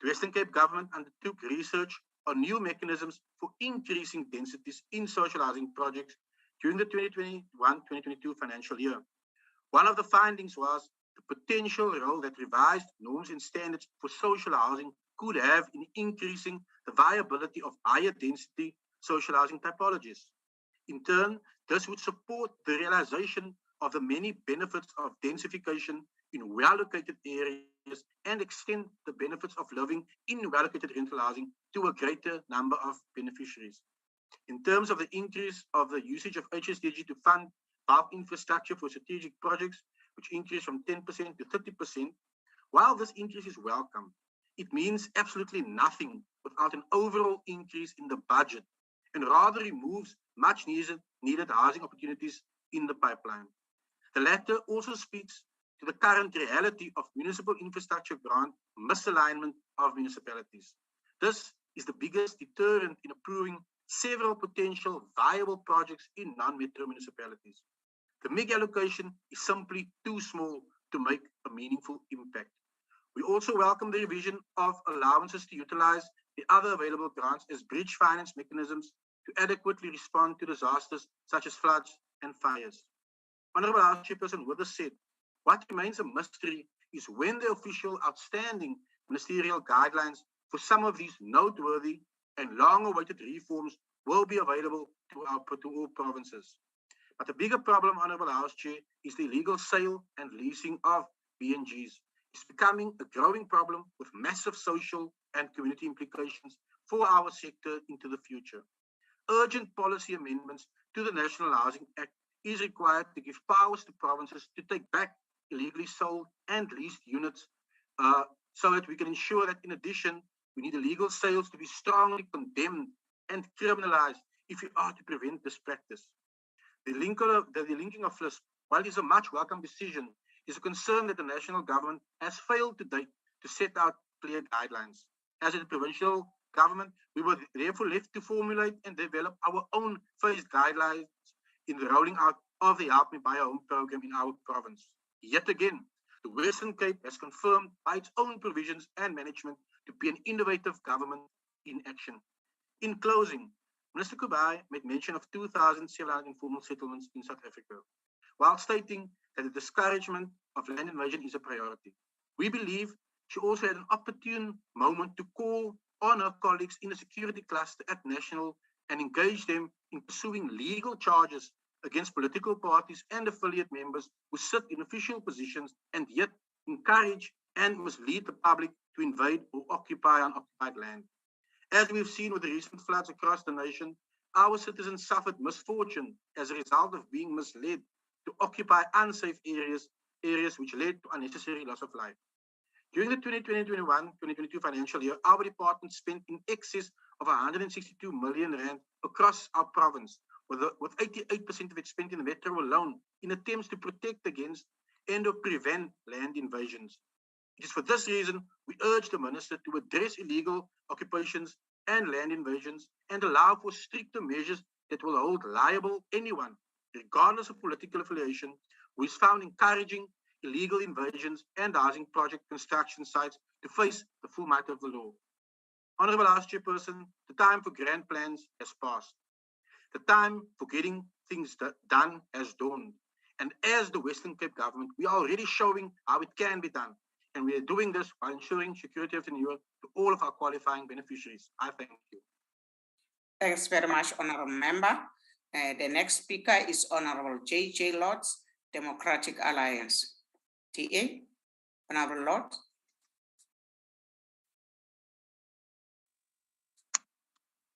The Western Cape government undertook research on new mechanisms for increasing densities in social housing projects during the 2021-2022 financial year. One of the findings was the potential role that revised norms and standards for social housing could have in increasing the viability of higher density social housing typologies. In turn, this would support the realization of the many benefits of densification in well-located areas and extend the benefits of living in well-located rental housing to a greater number of beneficiaries. In terms of the increase of the usage of HSDG to fund bulk infrastructure for strategic projects, which increased from 10% to 30%, while this increase is welcome, it means absolutely nothing without an overall increase in the budget, and rather removes much needed housing opportunities in the pipeline. The latter also speaks to the current reality of municipal infrastructure grant misalignment of municipalities. This is the biggest deterrent in approving several potential viable projects in non-metro municipalities. The MIG allocation is simply too small to make a meaningful impact. We also welcome the revision of allowances to utilize the other available grants as bridge finance mechanisms to adequately respond to disasters such as floods and fires. Honorable House Chairperson, with this said, what remains a mystery is when the official outstanding ministerial guidelines for some of these noteworthy and long-awaited reforms will be available to all provinces. But the bigger problem, Honorable House Chair, is the illegal sale and leasing of BNGs. It's becoming a growing problem with massive social and community implications for our sector into the future. Urgent policy amendments to the National Housing Act is required to give powers to provinces to take back illegally sold and leased units so that we can ensure that, in addition, we need illegal sales to be strongly condemned and criminalized if we are to prevent this practice. The linking of lists, while it is a much welcome decision, is a concern that the national government has failed to date to set out clear guidelines. As a provincial government, we were therefore left to formulate and develop our own phased guidelines in the rolling out of the Help Me Buy a Home program in our province. Yet again, the Western Cape has confirmed by its own provisions and management to be an innovative government in action. In closing, Minister Kubai made mention of 2,700 informal settlements in South Africa, while stating that the discouragement of land invasion is a priority. We believe she also had an opportune moment to call on her colleagues in the security cluster at national and engage them in pursuing legal charges against political parties and affiliate members who sit in official positions and yet encourage and mislead the public to invade or occupy unoccupied land. As we've seen with the recent floods across the nation, our citizens suffered misfortune as a result of being misled to occupy unsafe areas which led to unnecessary loss of life. During the 2020-21-2022 financial year, our department spent in excess of 162 million rand across our province, with 88% of it spent in the metro alone in attempts to protect against and or prevent land invasions. It is for this reason we urge the Minister to address illegal occupations and land invasions and allow for stricter measures that will hold liable anyone, regardless of political affiliation, who is found encouraging illegal invasions and housing project construction sites to face the full might of the law. Honorable House Chairperson, the time for grand plans has passed. The time for getting things done has dawned. And as the Western Cape government, we are already showing how it can be done. And we are doing this while ensuring security of renewal to all of our qualifying beneficiaries. I thank you. Thanks very much, Honorable Member. The next speaker is Honorable J.J. Lords, Democratic Alliance. TA, Honorable Lord.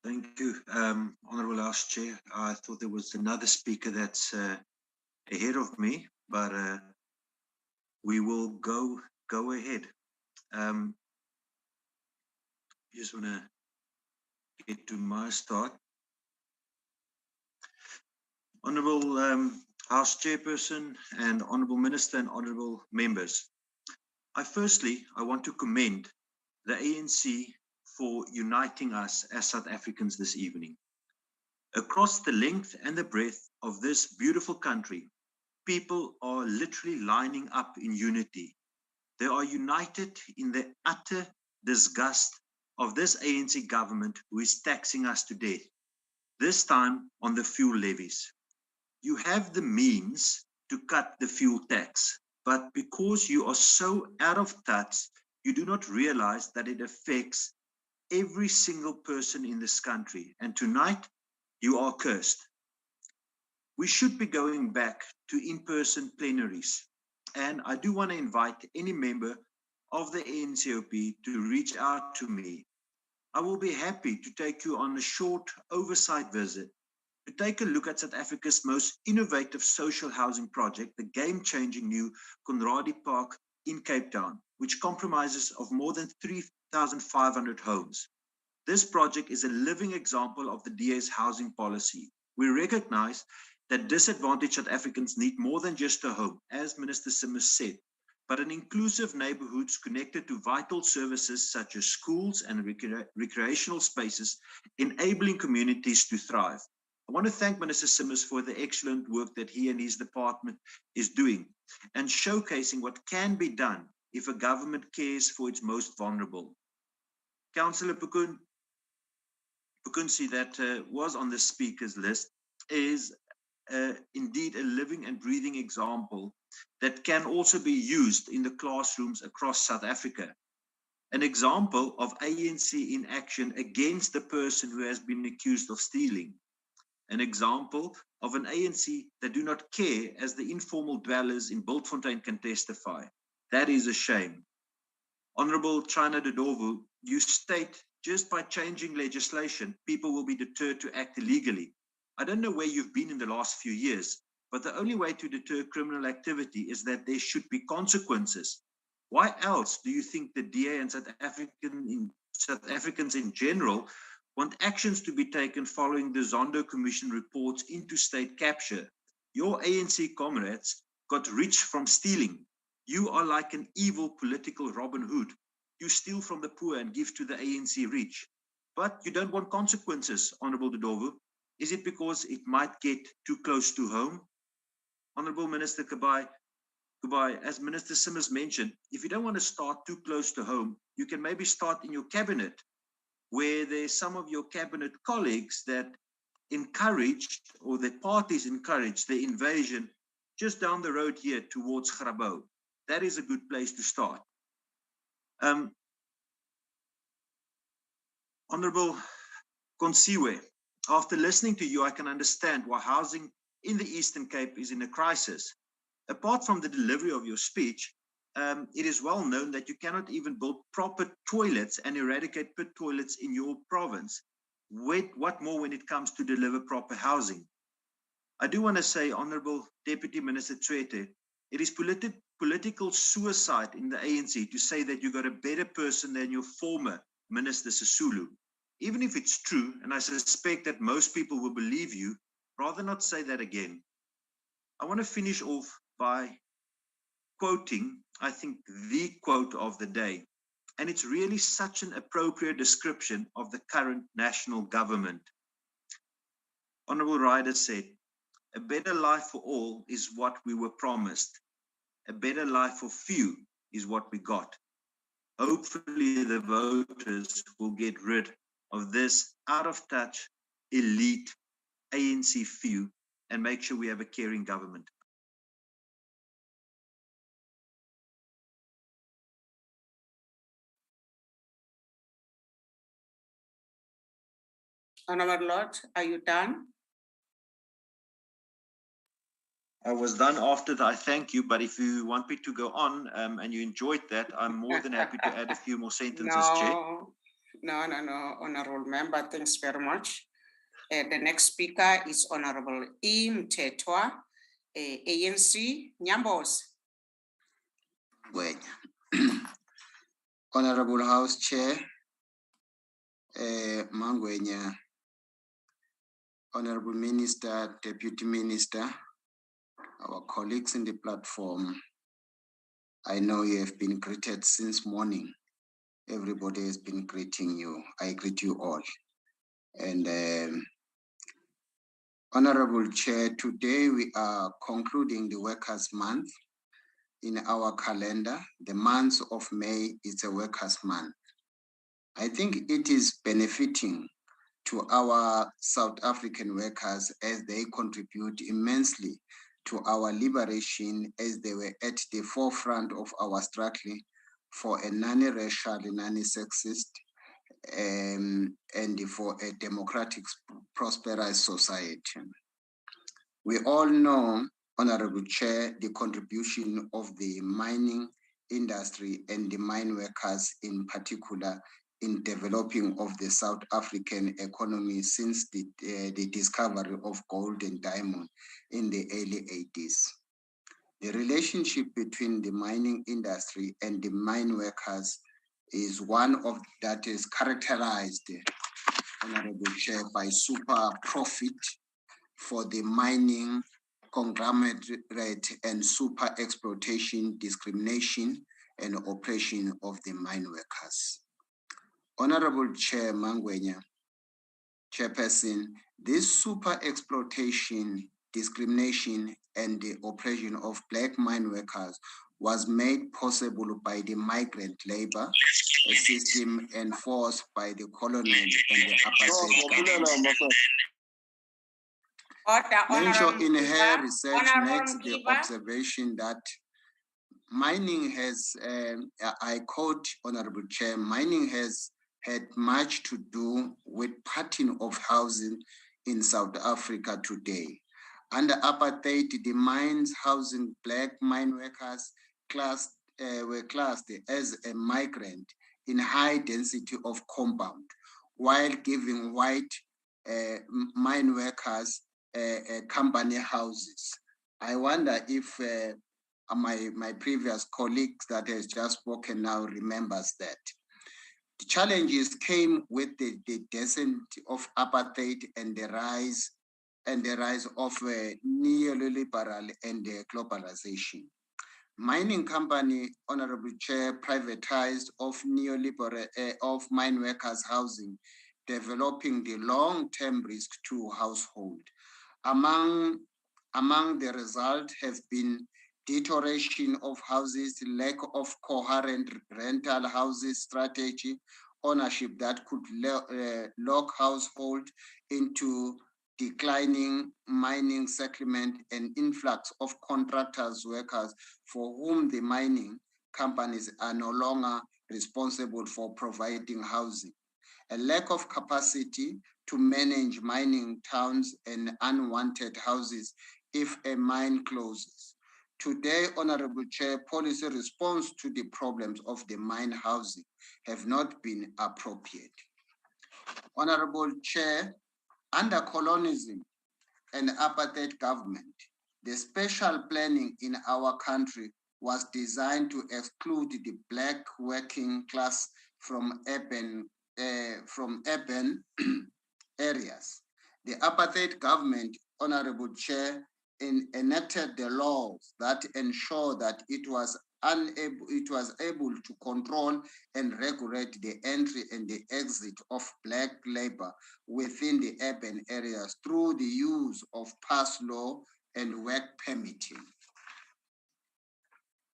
Thank you, Honorable House Chair. I thought there was another speaker that's ahead of me, but we will go ahead. Just want to get to my start. Honorable House Chairperson and Honorable Minister and Honorable Members. I want to commend the ANC for uniting us as South Africans this evening. Across the length and the breadth of this beautiful country, people are literally lining up in unity. They are united in the utter disgust of this ANC government who is taxing us to death, this time on the fuel levies. You have the means to cut the fuel tax, but because you are so out of touch, you do not realize that it affects every single person in this country. And tonight, you are cursed. We should be going back to in-person plenaries. And I do want to invite any member of the NCOP to reach out to me. I will be happy to take you on a short oversight visit to take a look at South Africa's most innovative social housing project, the game-changing new Conradie Park in Cape Town, which compromises of more than 3,500 homes. This project is a living example of the DA's housing policy. We recognize that disadvantaged South Africans need more than just a home, as Minister Simmers said, but an inclusive neighborhoods connected to vital services such as schools and recreational spaces, enabling communities to thrive. I want to thank Minister Simmers for the excellent work that he and his department is doing and showcasing what can be done if a government cares for its most vulnerable. Councillor Pukunsi, that was on the speaker's list, is indeed a living and breathing example that can also be used in the classrooms across South Africa. An example of ANC in action against the person who has been accused of stealing. An example of an ANC that do not care, as the informal dwellers in Bultfontein can testify. That is a shame. Honorable China Dodovu, you state just by changing legislation, people will be deterred to act illegally. I don't know where you've been in the last few years, but the only way to deter criminal activity is that there should be consequences. Why else do you think the DA and South Africans in general want actions to be taken following the Zondo Commission reports into state capture Your ANC comrades got rich from stealing. You are like an evil political Robin Hood. You steal from the poor and give to the ANC rich. But you don't want consequences, Honorable Dodovu. Is it because it might get too close to home? Honorable Minister Kubai, as Minister Simmers mentioned, if you don't want to start too close to home, you can maybe start in your cabinet, where there's some of your cabinet colleagues that encouraged, or the parties encouraged, the invasion just down the road here towards Grabouw. That is a good place to start. Honorable Consiwe, after listening to you, I can understand why housing in the Eastern Cape is in a crisis. Apart from the delivery of your speech, it is well known that you cannot even build proper toilets and eradicate pit toilets in your province. What more when it comes to deliver proper housing? I do want to say, Honorable Deputy Minister Tshwete, it is political suicide in the ANC to say that you got a better person than your former Minister Sisulu. Even if it's true, and I suspect that most people will believe you, rather not say that again. I want to finish off by quoting, I think, the quote of the day. And it's really such an appropriate description of the current national government. Honorable Ryder said, "A better life for all is what we were promised. A better life for few is what we got." Hopefully the voters will get rid of this out-of-touch, elite ANC few and make sure we have a caring government. Honorable Lord, are you done? I was done after that. I thank you, but if you want me to go on and you enjoyed that, I'm more than happy to add a few more sentences, Chair. No, Honorable Member, thanks very much. The next speaker is Honorable E. Mtetwa, ANC, Nyambos. Honorable House Chair, Mangwenya, Honorable Minister, Deputy Minister, our colleagues in the platform, I know you have been greeted since morning. Everybody has been greeting you. I greet you all. And Honorable Chair, today we are concluding the Workers' Month. In our calendar, the month of May is a Workers' Month. I think it is benefiting to our South African workers as they contribute immensely to our liberation, as they were at the forefront of our struggle for a non-racial, non-sexist, and for a democratic, prosperous society. We all know, Honorable Chair, the contribution of the mining industry and the mine workers in particular in developing of the South African economy since the discovery of gold and diamond in the early 80s. The relationship between the mining industry and the mine workers is one of that is characterized, Honorable Chair, by super profit for the mining conglomerate and super exploitation, discrimination, and oppression of the mine workers. Honorable Chair Mangwenya, Chairperson, this super exploitation, discrimination, and the oppression of Black mine workers was made possible by the migrant labor system enforced by the colonial and the apartheid government. Mention in her research makes the observation that mining has, I quote, Honorable Chair, mining has had much to do with pattern of housing in South Africa today. Under apartheid, the mines housing Black mine workers were classed as a migrant in high density of compound, while giving white mine workers company houses. I wonder if my previous colleagues that has just spoken now remembers that. The challenges came with the descent of apartheid and the rise and the rise of neoliberal and globalization. Mining company, Honorable Chair, privatized of neoliberal of mine workers' housing, developing the long-term risk to household. Among the results have been deterioration of houses, lack of coherent rental houses strategy, ownership that could lock household into declining mining settlement, and influx of contractors workers for whom the mining companies are no longer responsible for providing housing. A lack of capacity to manage mining towns and unwanted houses if a mine closes. Today, Honorable Chair, policy response to the problems of the mine housing have not been appropriate. Honorable Chair, under colonialism and apartheid government, the special planning in our country was designed to exclude the Black working class from urban areas. The apartheid government, Honorable Chair, enacted the laws that ensure that it was able to control and regulate the entry and the exit of Black labor within the urban areas through the use of pass law and work permitting.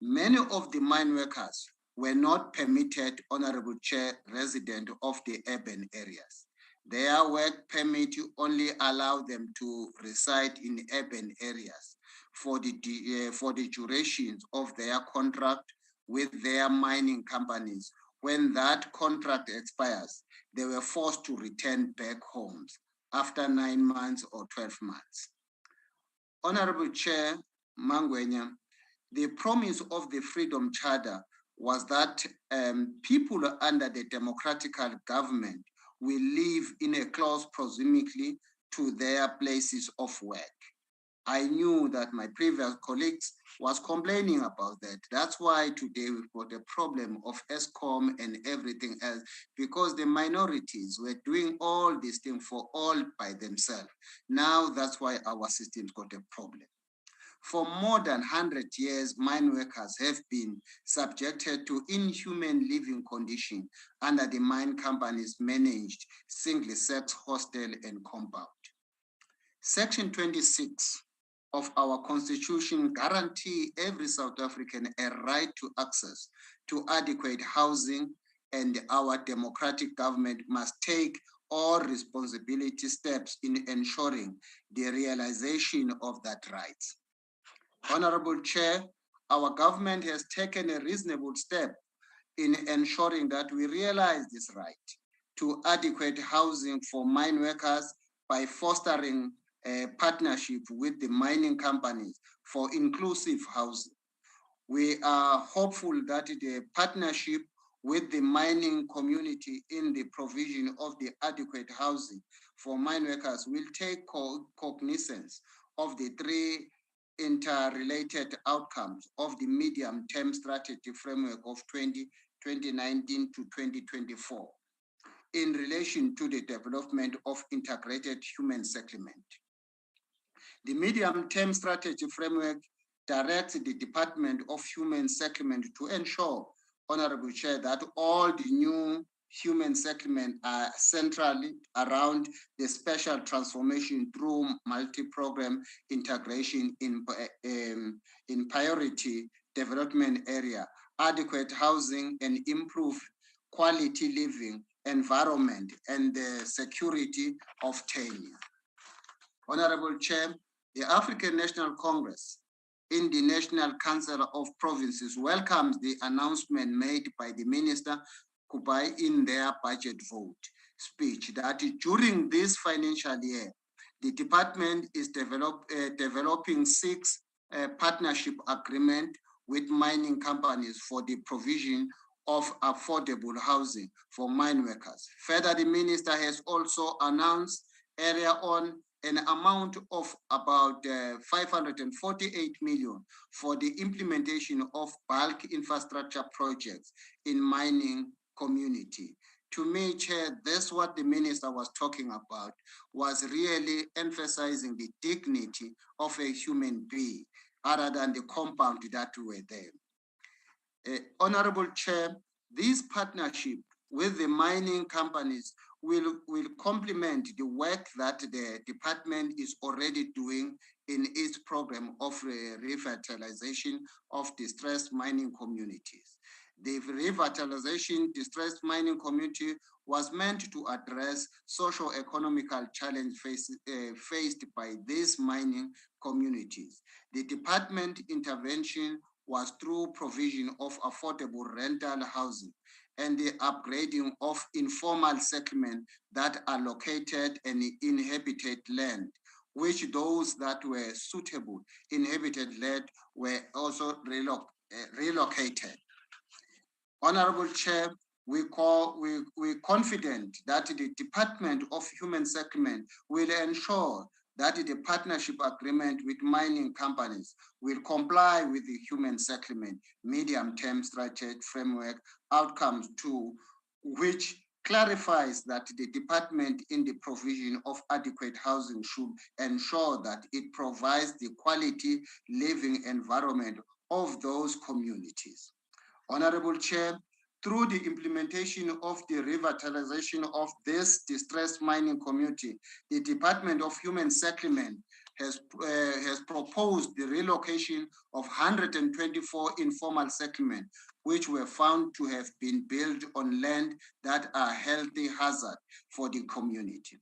Many of the mine workers were not permitted, Honorable Chair, resident of the urban areas. Their work permit only allow them to reside in urban areas for the durations of their contract with their mining companies. When that contract expires, they were forced to return back homes after 9 months or 12 months. Honorable Chair Mangwenya, the promise of the Freedom Charter was that people under the democratical government will live in a close proximity to their places of work. I knew that my previous colleagues was complaining about that. That's why today we've got a problem of ESCOM and everything else, because the minorities were doing all these things for all by themselves. Now that's why our system's got a problem. For more than 100 years, mine workers have been subjected to inhuman living conditions under the mine companies managed single-sex hostel and compound. Section 26 of our Constitution guarantee every South African a right to access to adequate housing, and our democratic government must take all responsibility steps in ensuring the realization of that right. Honorable Chair, our government has taken a reasonable step in ensuring that we realize this right to adequate housing for mine workers by fostering a partnership with the mining companies for inclusive housing. We are hopeful that the partnership with the mining community in the provision of the adequate housing for mine workers will take cognizance of the three interrelated outcomes of the medium-term strategy framework of 2019 to 2024 in relation to the development of integrated human settlement. The medium-term strategy framework directs the Department of Human Settlement to ensure, Honorable Chair, that all the new human settlement are centrally around the special transformation through multi-program integration in priority development area, adequate housing and improved quality living environment, and the security of tenure. Honorable Chair, the African National Congress in the National Council of Provinces welcomes the announcement made by the Minister Kubai in their budget vote speech that during this financial year, the department is developing 6 partnership agreements with mining companies for the provision of affordable housing for mine workers. Further, the minister has also announced earlier on an amount of about 548 million for the implementation of bulk infrastructure projects in mining community to me, Chair, that's what the minister was talking about, was really emphasizing the dignity of a human being other than the compound that were there. Honorable Chair, this partnership with the mining companies will complement the work that the department is already doing in its program of revitalization of distressed mining communities. The revitalization distressed mining community was meant to address socio-economical challenges faced by these mining communities. The department intervention was through provision of affordable rental housing and the upgrading of informal settlements that are located in inhabited land, which those that were suitable inhabited land were also relocated. Honorable Chair, we're confident that the Department of Human Settlement will ensure that the partnership agreement with mining companies will comply with the human settlement medium-term strategic framework outcomes 2, which clarifies that the department in the provision of adequate housing should ensure that it provides the quality living environment of those communities. Honorable Chair, through the implementation of the revitalization of this distressed mining community, the Department of Human Settlement has proposed the relocation of 124 informal settlements, which were found to have been built on land that are healthy hazard for the community.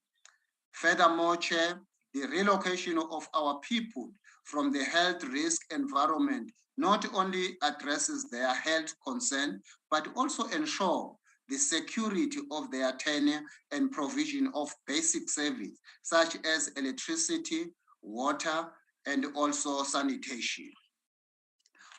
Furthermore, Chair, the relocation of our people from the health risk environment not only addresses their health concern, but also ensure the security of their tenure and provision of basic service, such as electricity, water, and also sanitation.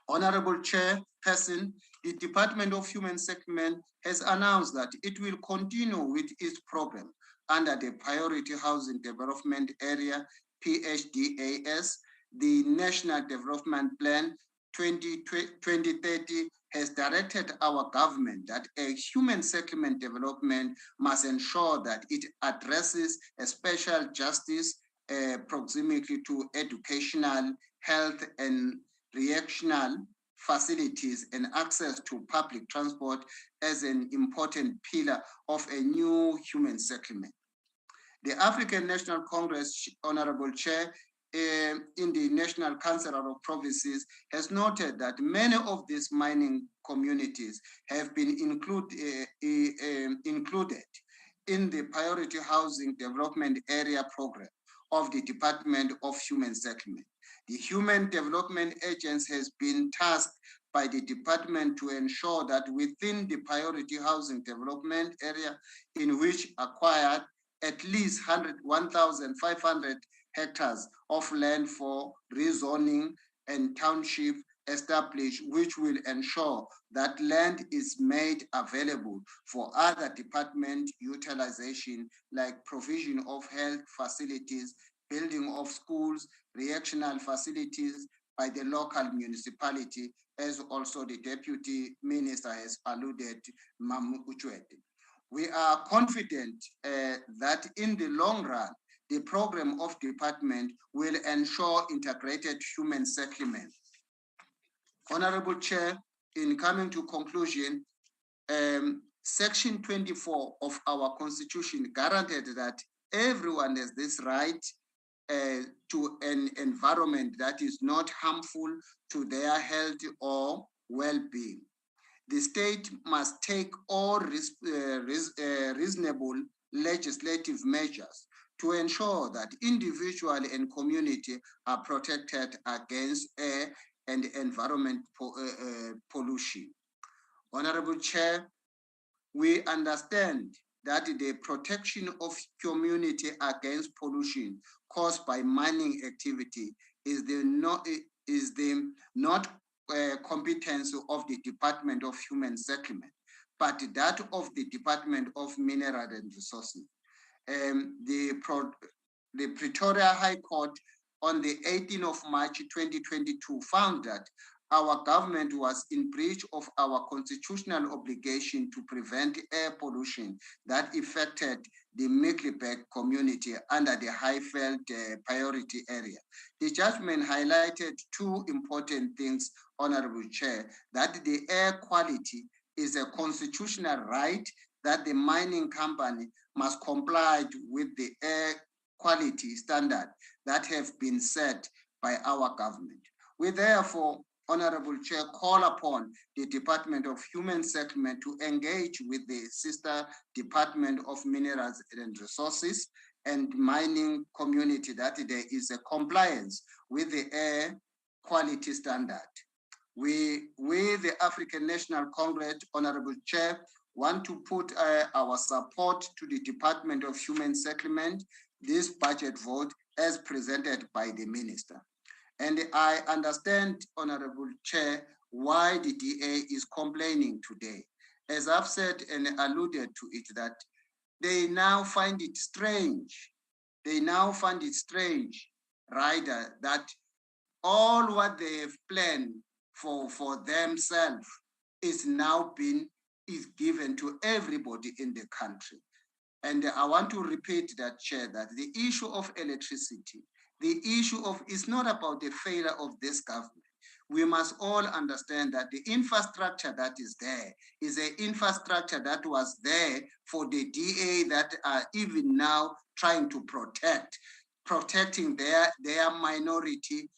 Honorable Chairperson, the Department of Human Settlement has announced that it will continue with its program under the Priority Housing Development Area, PHDAS. The National Development Plan 2030 has directed our government that a human settlement development must ensure that it addresses a special justice, proximity to educational, health, and recreational facilities and access to public transport as an important pillar of a new human settlement. The African National Congress, Honorable Chair, in the National Council of Provinces has noted that many of these mining communities have been included in the Priority Housing Development Area Program of the Department of Human Settlement. The Human Development Agency has been tasked by the department to ensure that within the Priority Housing Development Area, in which acquired at least 1,500 hectares of land for rezoning and township established, which will ensure that land is made available for other department utilization, like provision of health facilities, building of schools, recreational facilities by the local municipality, as also the Deputy Minister has alluded, Mamu Uchwete. We are confident that in the long run, the program of department will ensure integrated human settlement. Honorable Chair, in coming to conclusion, Section 24 of our Constitution guaranteed that everyone has this right to an environment that is not harmful to their health or well-being. The state must take all reasonable legislative measures to ensure that individual and community are protected against air and environment pollution. Honorable Chair, we understand that the protection of community against pollution caused by mining activity is the not competence of the Department of Human Settlement, but that of the Department of Mineral and Resources. The Pretoria High Court on the 18th of March 2022 found that our government was in breach of our constitutional obligation to prevent air pollution that affected the Mecklenburg community under the Highveld priority area. The judgment highlighted two important things, Honorable Chair, that the air quality is a constitutional right, that the mining company must comply with the air quality standard that have been set by our government. We therefore, Honorable Chair, call upon the Department of Human Settlement to engage with the sister Department of Minerals and Resources and mining community that there is a compliance with the air quality standard. We the African National Congress, Honorable Chair, want to put our support to the Department of Human Settlement, this budget vote as presented by the Minister. And I understand, Honorable Chair, why the DA is complaining today. As I've said and alluded to it, that they now find it strange. They now find it strange, rather, that all what they have planned for themselves is now given to everybody in the country. And I want to repeat that, Chair, that the issue of electricity, the issue of, is not about the failure of this government. We must all understand that the infrastructure that is there is an infrastructure that was there for the DA that are even now trying to protecting their minority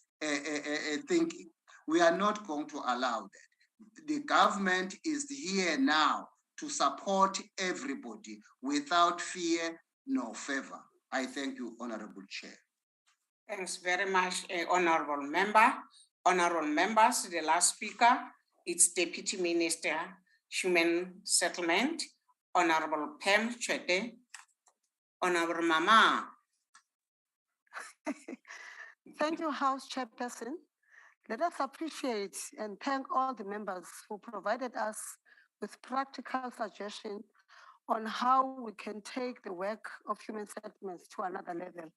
thinking. We are not going to allow that. The government is here now to support everybody without fear nor favor. I thank you, Honorable Chair. Thanks very much, Honorable Member. Honorable members, the last speaker, it's Deputy Minister, Human Settlement, Honorable Pam Chete. Honorable Mama. Thank you, House Chairperson. Let us appreciate and thank all the members who provided us with practical suggestions on how we can take the work of human settlements to another level.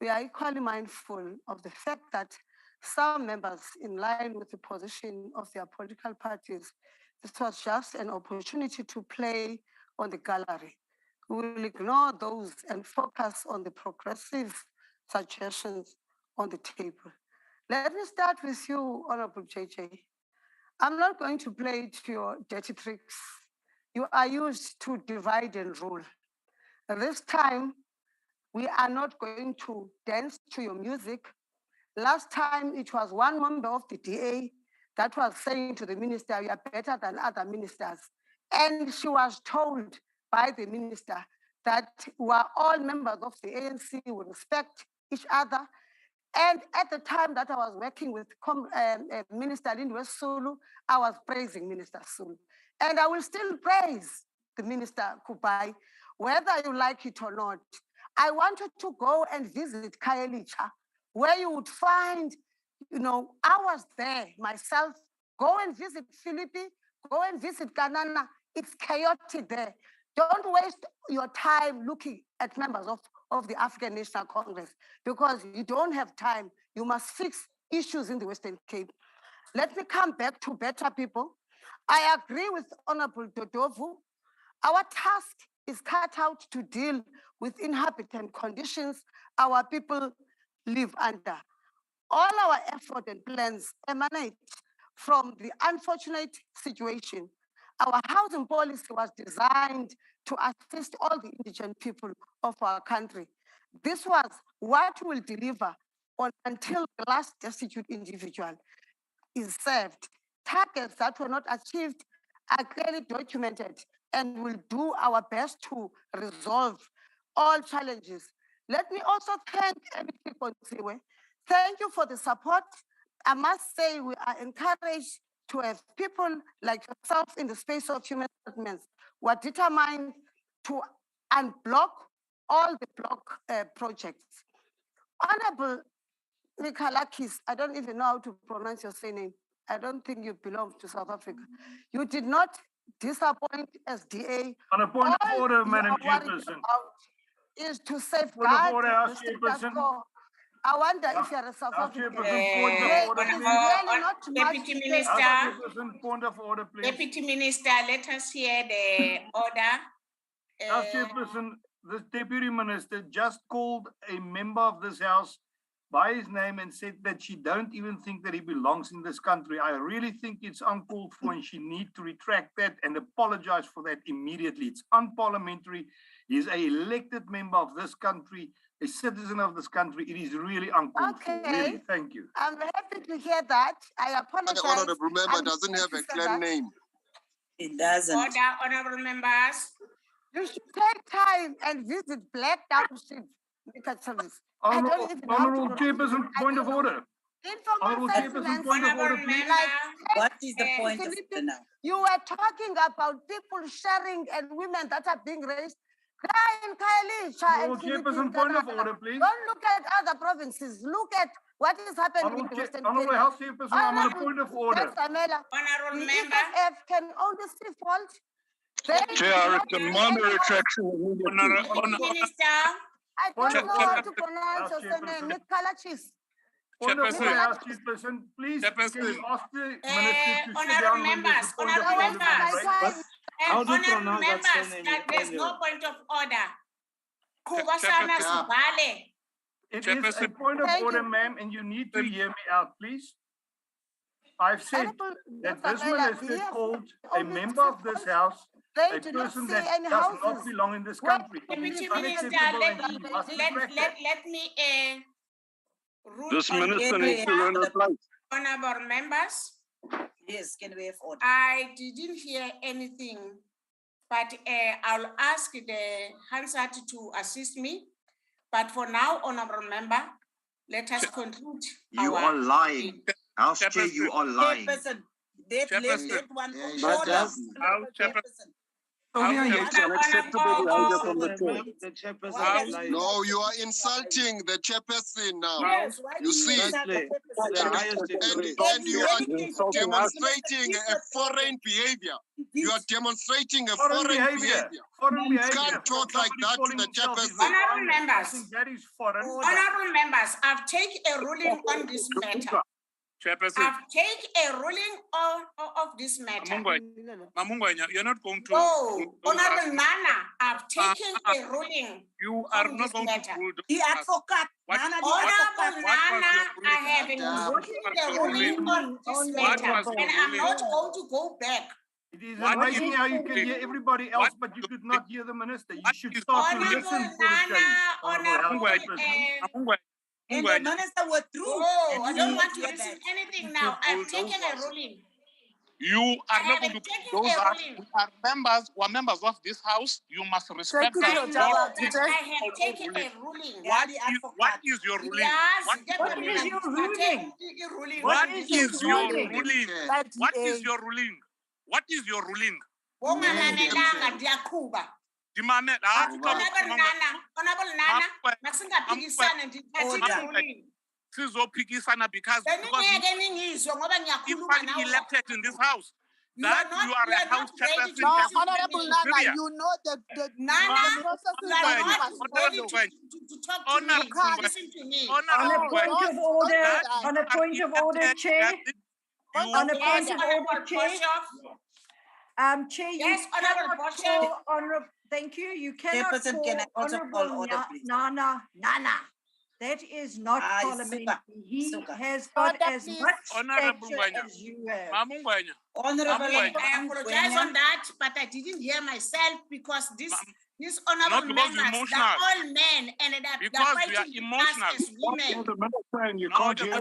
We are equally mindful of the fact that some members, in line with the position of their political parties, this was just an opportunity to play on the gallery. We will ignore those and focus on the progressive suggestions on the table. Let me start with you, Honorable JJ. I'm not going to play to your dirty tricks. You are used to divide and rule. This time, we are not going to dance to your music. Last time, it was one member of the DA that was saying to the minister, you are better than other ministers. And she was told by the minister that we are all members of the ANC, we respect each other. And at the time that I was working with Minister Lindwe Sulu, I was praising Minister Sulu. And I will still praise the Minister Kubai, whether you like it or not. I wanted to go and visit Khayelitsha, where you would find, I was there myself. Go and visit Philippi, go and visit Kanana. It's chaotic there. Don't waste your time looking at members of the African National Congress because you don't have time. You must fix issues in the Western Cape. Let me come back to better people. I agree with Honorable Dodovu. Our task is cut out to deal with inhabitant conditions our people live under. All our effort and plans emanate from the unfortunate situation. Our housing policy was designed to assist all the indigent people of our country. This was what will deliver until the last destitute individual is served. Targets that were not achieved are clearly documented and will do our best to resolve all challenges. Let me also thank MEC Kontsiwe. Thank you for the support. I must say we are encouraged to have people like yourself in the space of human settlements who are determined to unblock all the block projects. Honorable Mikalakis, I don't even know how to pronounce your surname. I don't think you belong to South Africa. You did not disappoint SDA. On a point of order, Madam Chairperson. Is to safeguard the status quo. I wonder if you're a South African. Chairperson, point of order, It is please. really not much Deputy to say. Minister. Chairperson, point of order, please. Deputy Minister, let us hear the order. House Chairperson, the Deputy Minister just called a member of this House by his name and said that she don't even think that he belongs in this country. I really think it's uncalled for and she needs to retract that and apologize for that immediately. It's unparliamentary. He's an elected member of this country, a citizen of this country. It is really uncalled for. Really, thank you. I'm happy to hear that. I apologize. The honorable member doesn't have a clan name. It doesn't. Order, honorable members. You should take time and visit Black Township. Honorable Chairperson, point of order. Honorable Chairperson, point of order, please. What is the point of order now? You were talking about people sharing and women that are being raised. Honorable Chairperson, point of order, please. Don't look at other provinces. Look at what is happening in Western Honorable Cape. House Chairperson, I'm on a point of order. Honorable The member. EFF can only see fault. Chair, I demand a retraction immediately. Minister. I don't know how to pronounce your surname. Miss Kalachis. Point of order, House Chairperson, please. Can you ask the minister to sit down when there's a point of order? How do you pronounce that surname? There's no point of order. It is a point of order, ma'am, and you need to hear me out, please. I've said that this minister called a member of this House a person that does not belong in this country. Deputy It's Minister, unacceptable and you must retract that. let me rule This on minister needs to learn her place. honorable members. Yes, can we have order? I didn't hear anything, but I'll ask the Hansard to assist me. But for now, honorable member, let us conclude. You are lying. House Chair, you are lying. Chairperson, that one It's unacceptable behavior from the chair. No, you are insulting the chairperson now. Yes, You see, and you are demonstrating a foreign behavior. You are demonstrating a foreign behavior. You can't talk like that to the chairperson. Honorable members, That is foreign. honorable members, I've taken a ruling on this matter. Chairperson. I've taken a ruling of this matter. Mamungwenya, you're not going to. Oh, Honorable Nana, I've taken a ruling. You are not going to rule. The advocate. Honorable Nana, I have been taking the ruling on this matter, and I'm not going to go back. It is amazing how you can hear everybody else, but you could not hear the minister. You should start to listen for the change. Honorable And the minister withdrew. Oh, I don't want to listen anything now. I've taken a ruling. You are not going to. Those are members. We are members of this house. You must respect that. I have taken a ruling. What is your ruling? Yes, What is your ruling? What is your ruling? What is your ruling? What is your ruling? Honorable Nana, masingaphikisana ndithathe ruling. Sizophikisana because if I'm elected in this house, that you are a house chairperson. No, Honorable Nana, you know the processes that you must follow. Listen to me. On a point of order, Chair. On a point of order, Chair. Chair, yes, Honorable Honorable. Thank you. You cannot call Honorable Nana. That is not parliamentary. He has got as much stature as you have. Honorable, I apologize on that, but I didn't hear myself because these honorable members, they're all men and they're fighting us as women. You can't hear You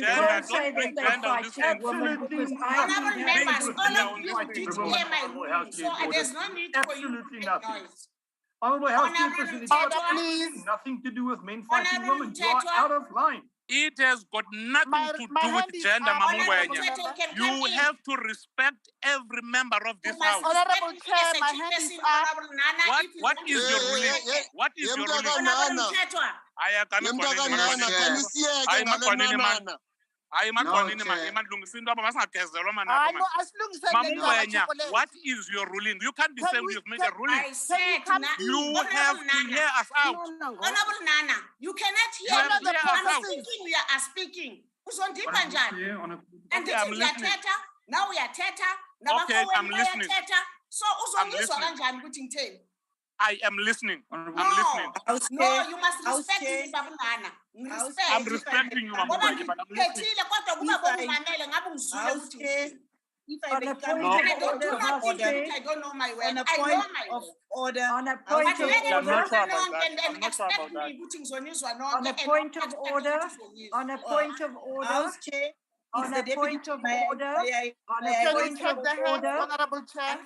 can't say that they're fighting women because honorable members, all of you did hear my ruling, so there's no need for you to make noise. Honorable House Chairperson, it has nothing to do with men fighting women. You are out of line. It has got nothing to do with gender, Mamungwenya. You have to respect every member of this house. Honorable Chair, my hand is up. What is your ruling? What is your ruling? Hayi makhonini Chair. manje mandlungisa into aba masingagezelwa I manapha know, as long as I Mamngwenya, what is your ruling? You can't be saying you've made a ruling. I said, You have to hear us out. Honorable Nana, you cannot You hear have me. to hear us out. Speaking, we are speaking. Uzondipha njani? And Okay, this I'm is listening. teta, now we are teta, Okay, I'm listening. teta. So uzondizwa kanjani ukuthi ngitheni? I am listening. I'm listening. No, you must respect me, Babu Nana. Respect. I'm respecting you, Mamngwenya, but I'm listening. Kodwa kuba bokungamele ngabe ungizwile ukuthi On a point No. of I don't order, do House not Chair. think I don't know my On word. a I know point my of word. order. On a But point let of me I'm not sure about know that. and I'm not sure expect about that. me ukuthi ngizonizwa On nonke a and point not of expect order, ukuthi ngizonizwa. on a point of order, House Chair, on is a the deputy point of may I- order, may I- on may a I Can you point check of the hands, order, Honorable Chair?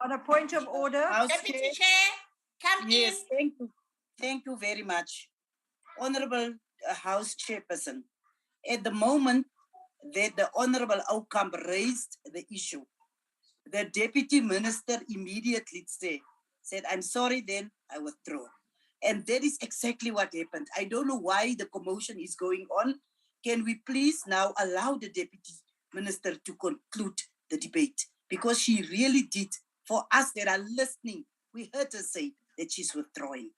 on a point of order. House Deputy Chair, Chair, come yes, in. thank you. Thank you very much. Honorable House Chairperson, at the moment that the Honorable Outcome raised the issue, the Deputy Minister immediately said, I'm sorry, then I withdraw. And that is exactly what happened. I don't know why the commotion is going on. Can we please now allow the Deputy Minister to conclude the debate? Because she really did. For us that are listening, we heard her say that she's withdrawing.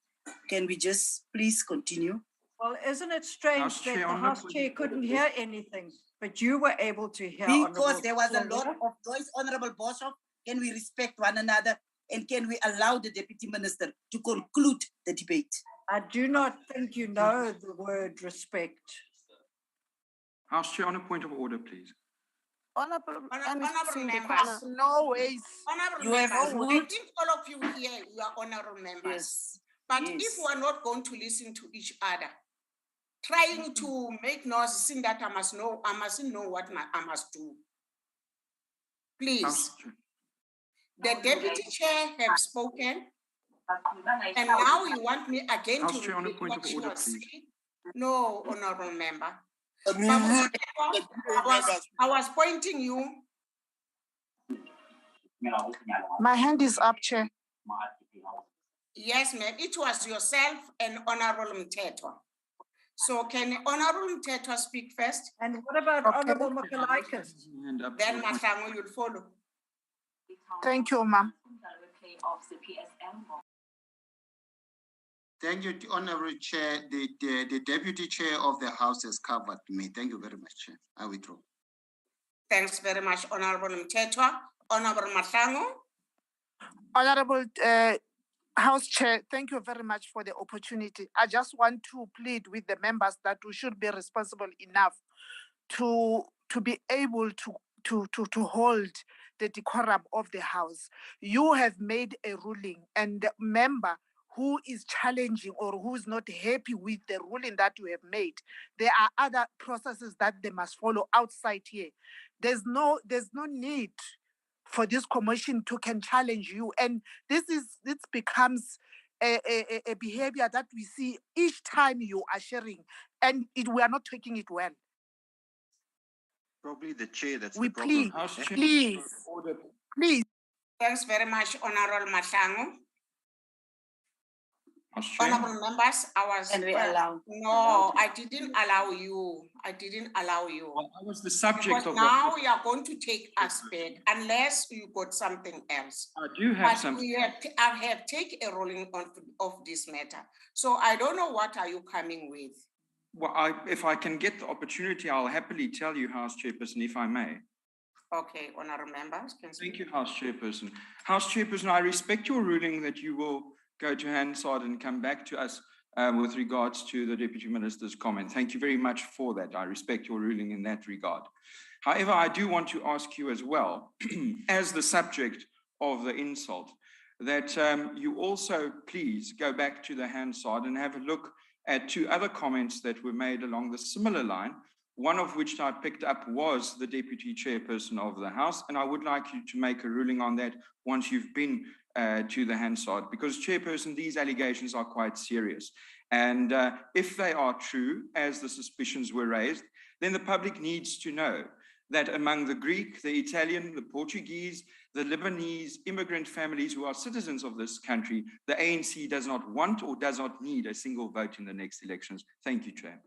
Can we just please continue? Well, isn't it strange House that Chair, the on the House point Chair of couldn't order, hear anything, but you were able to hear? Because there was a lot Saldana? of noise, Honorable Boshoff. Can we respect one another? And can we allow the Deputy Minister to conclude the debate? I do not think you know the word respect. House Chair, on a point of order, please. Honorable Honorable members. No ways. Honorable You have members, I ruled. think all of you here, you are honorable members. Yes. But Yes. if we are not going to listen to each other, trying to make noise, seeing that I must know what I must do. Please, House Chair. the deputy chair have spoken, and now you want me again House to Chair, on a repeat point what of she order, was please. saying? No, honorable member. I mean, I was pointing you. My hand is up, Chair. Yes, ma'am. It was yourself and Honorable Mtetwa. So can Honorable Mtetwa speak first? And what about Honorable Makalaikas? Then Mahlangu, you'll follow. Thank you, ma'am. Thank you, Honorable Chair. The Deputy Chair of the House has covered me. Thank you very much, Chair. I withdraw. Thanks very much, Honorable Mtetwa. Honorable Mahlangu. Honorable House Chair, thank you very much for the opportunity. I just want to plead with the members that we should be responsible enough to be able to hold the decorum of the House. You have made a ruling, and the member who is challenging or who is not happy with the ruling that you have made, there are other processes that they must follow outside here. There's no need for this commission to can challenge you. And this becomes a behavior that we see each time you are sharing, and we are not taking it well. Probably the chair that's We the problem. please. Thanks very much, Honorable Mahlangu. House Chair. Honorable members, Can we allow? No, I didn't allow you. I didn't allow you. Well, I was the subject Because of now that. we are going to take us back unless you got something else. I do have But something. I have taken a ruling of this matter. So I don't know what are you coming with. Well, if I can get the opportunity, I'll happily tell you, House Chairperson, if I may. Okay, honorable members. Thank you, House Chairperson. House Chairperson, I respect your ruling that you will go to Hansard and come back to us with regards to the Deputy Minister's comment. Thank you very much for that. I respect your ruling in that regard. However, I do want to ask you as well, as the subject of the insult, that you also please go back to the Hansard and have a look at two other comments that were made along the similar line, one of which I picked up was the Deputy Chairperson of the House, and I would like you to make a ruling on that once you've been to the Hansard, because Chairperson, these allegations are quite serious. And if they are true, as the suspicions were raised, then the public needs to know that among the Greek, the Italian, the Portuguese, the Lebanese immigrant families who are citizens of this country, the ANC does not want or does not need a single vote in the next elections. Thank you, Chair.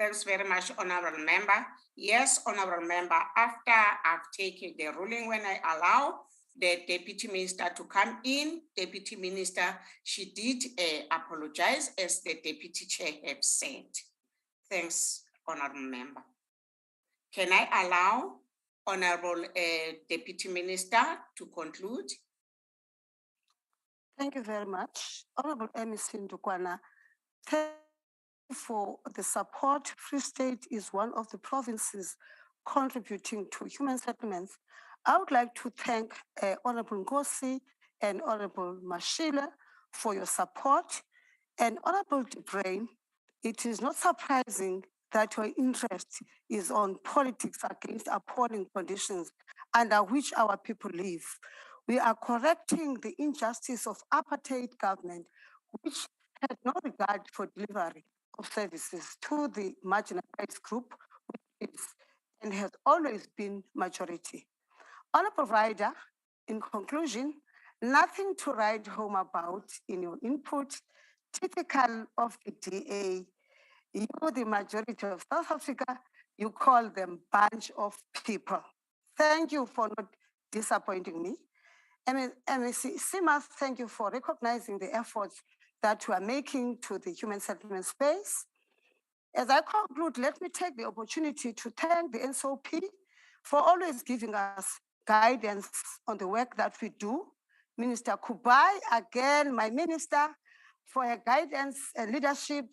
Thanks very much, Honorable Member. Yes, Honorable Member, after I've taken the ruling, when I allow the Deputy Minister to come in, Deputy Minister, she did apologize, as the Deputy Chair have said. Thanks, Honorable Member. Can I allow Honorable Deputy Minister to conclude? Thank you very much. Honorable MEC Ndukwana, thank you for the support. Free State is one of the provinces contributing to human settlements. I would like to thank Honorable Ngosi and Honorable Mashila for your support. And Honorable De Bruin, it is not surprising that your interest is on politics against appalling conditions under which our people live. We are correcting the injustice of apartheid government, which had no regard for delivery of services to the marginalized group, which is and has always been majority. Honorable Rider, in conclusion, nothing to write home about in your input, typical of the DA. You, the majority of South Africa, you call them bunch of people. Thank you for not disappointing me. MEC Simas, thank you for recognizing the efforts that you are making to the human settlement space. As I conclude, let me take the opportunity to thank the NSOP for always giving us guidance on the work that we do. Minister Kubai, again, my minister, for her guidance and leadership,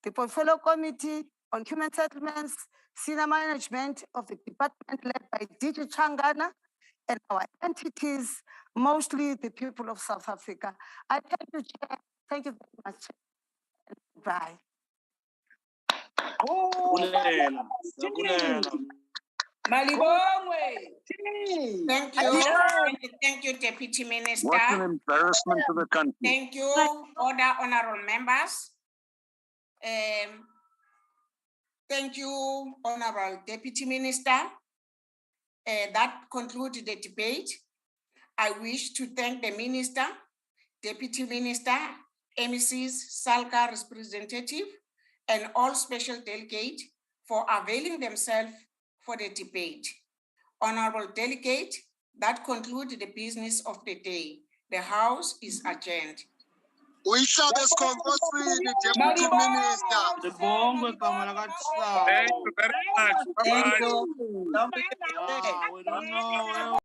the Portfolio Committee on Human Settlements, senior management of the department led by DG Changana, and our entities, mostly the people of South Africa. I thank you, Chair. Thank you very much. Bye. Thank you, Deputy Minister. What an embarrassment to the country. Thank you, other honorable members. Thank you, Honorable Deputy Minister. That concludes the debate. I wish to thank the Minister, Deputy Minister, MECs, SALGA representative, and all special delegates for availing themselves for the debate. Honorable delegate, that concludes the business of the day. The House is adjourned. We shall the Deputy Minister. Thank you very much. Thank you.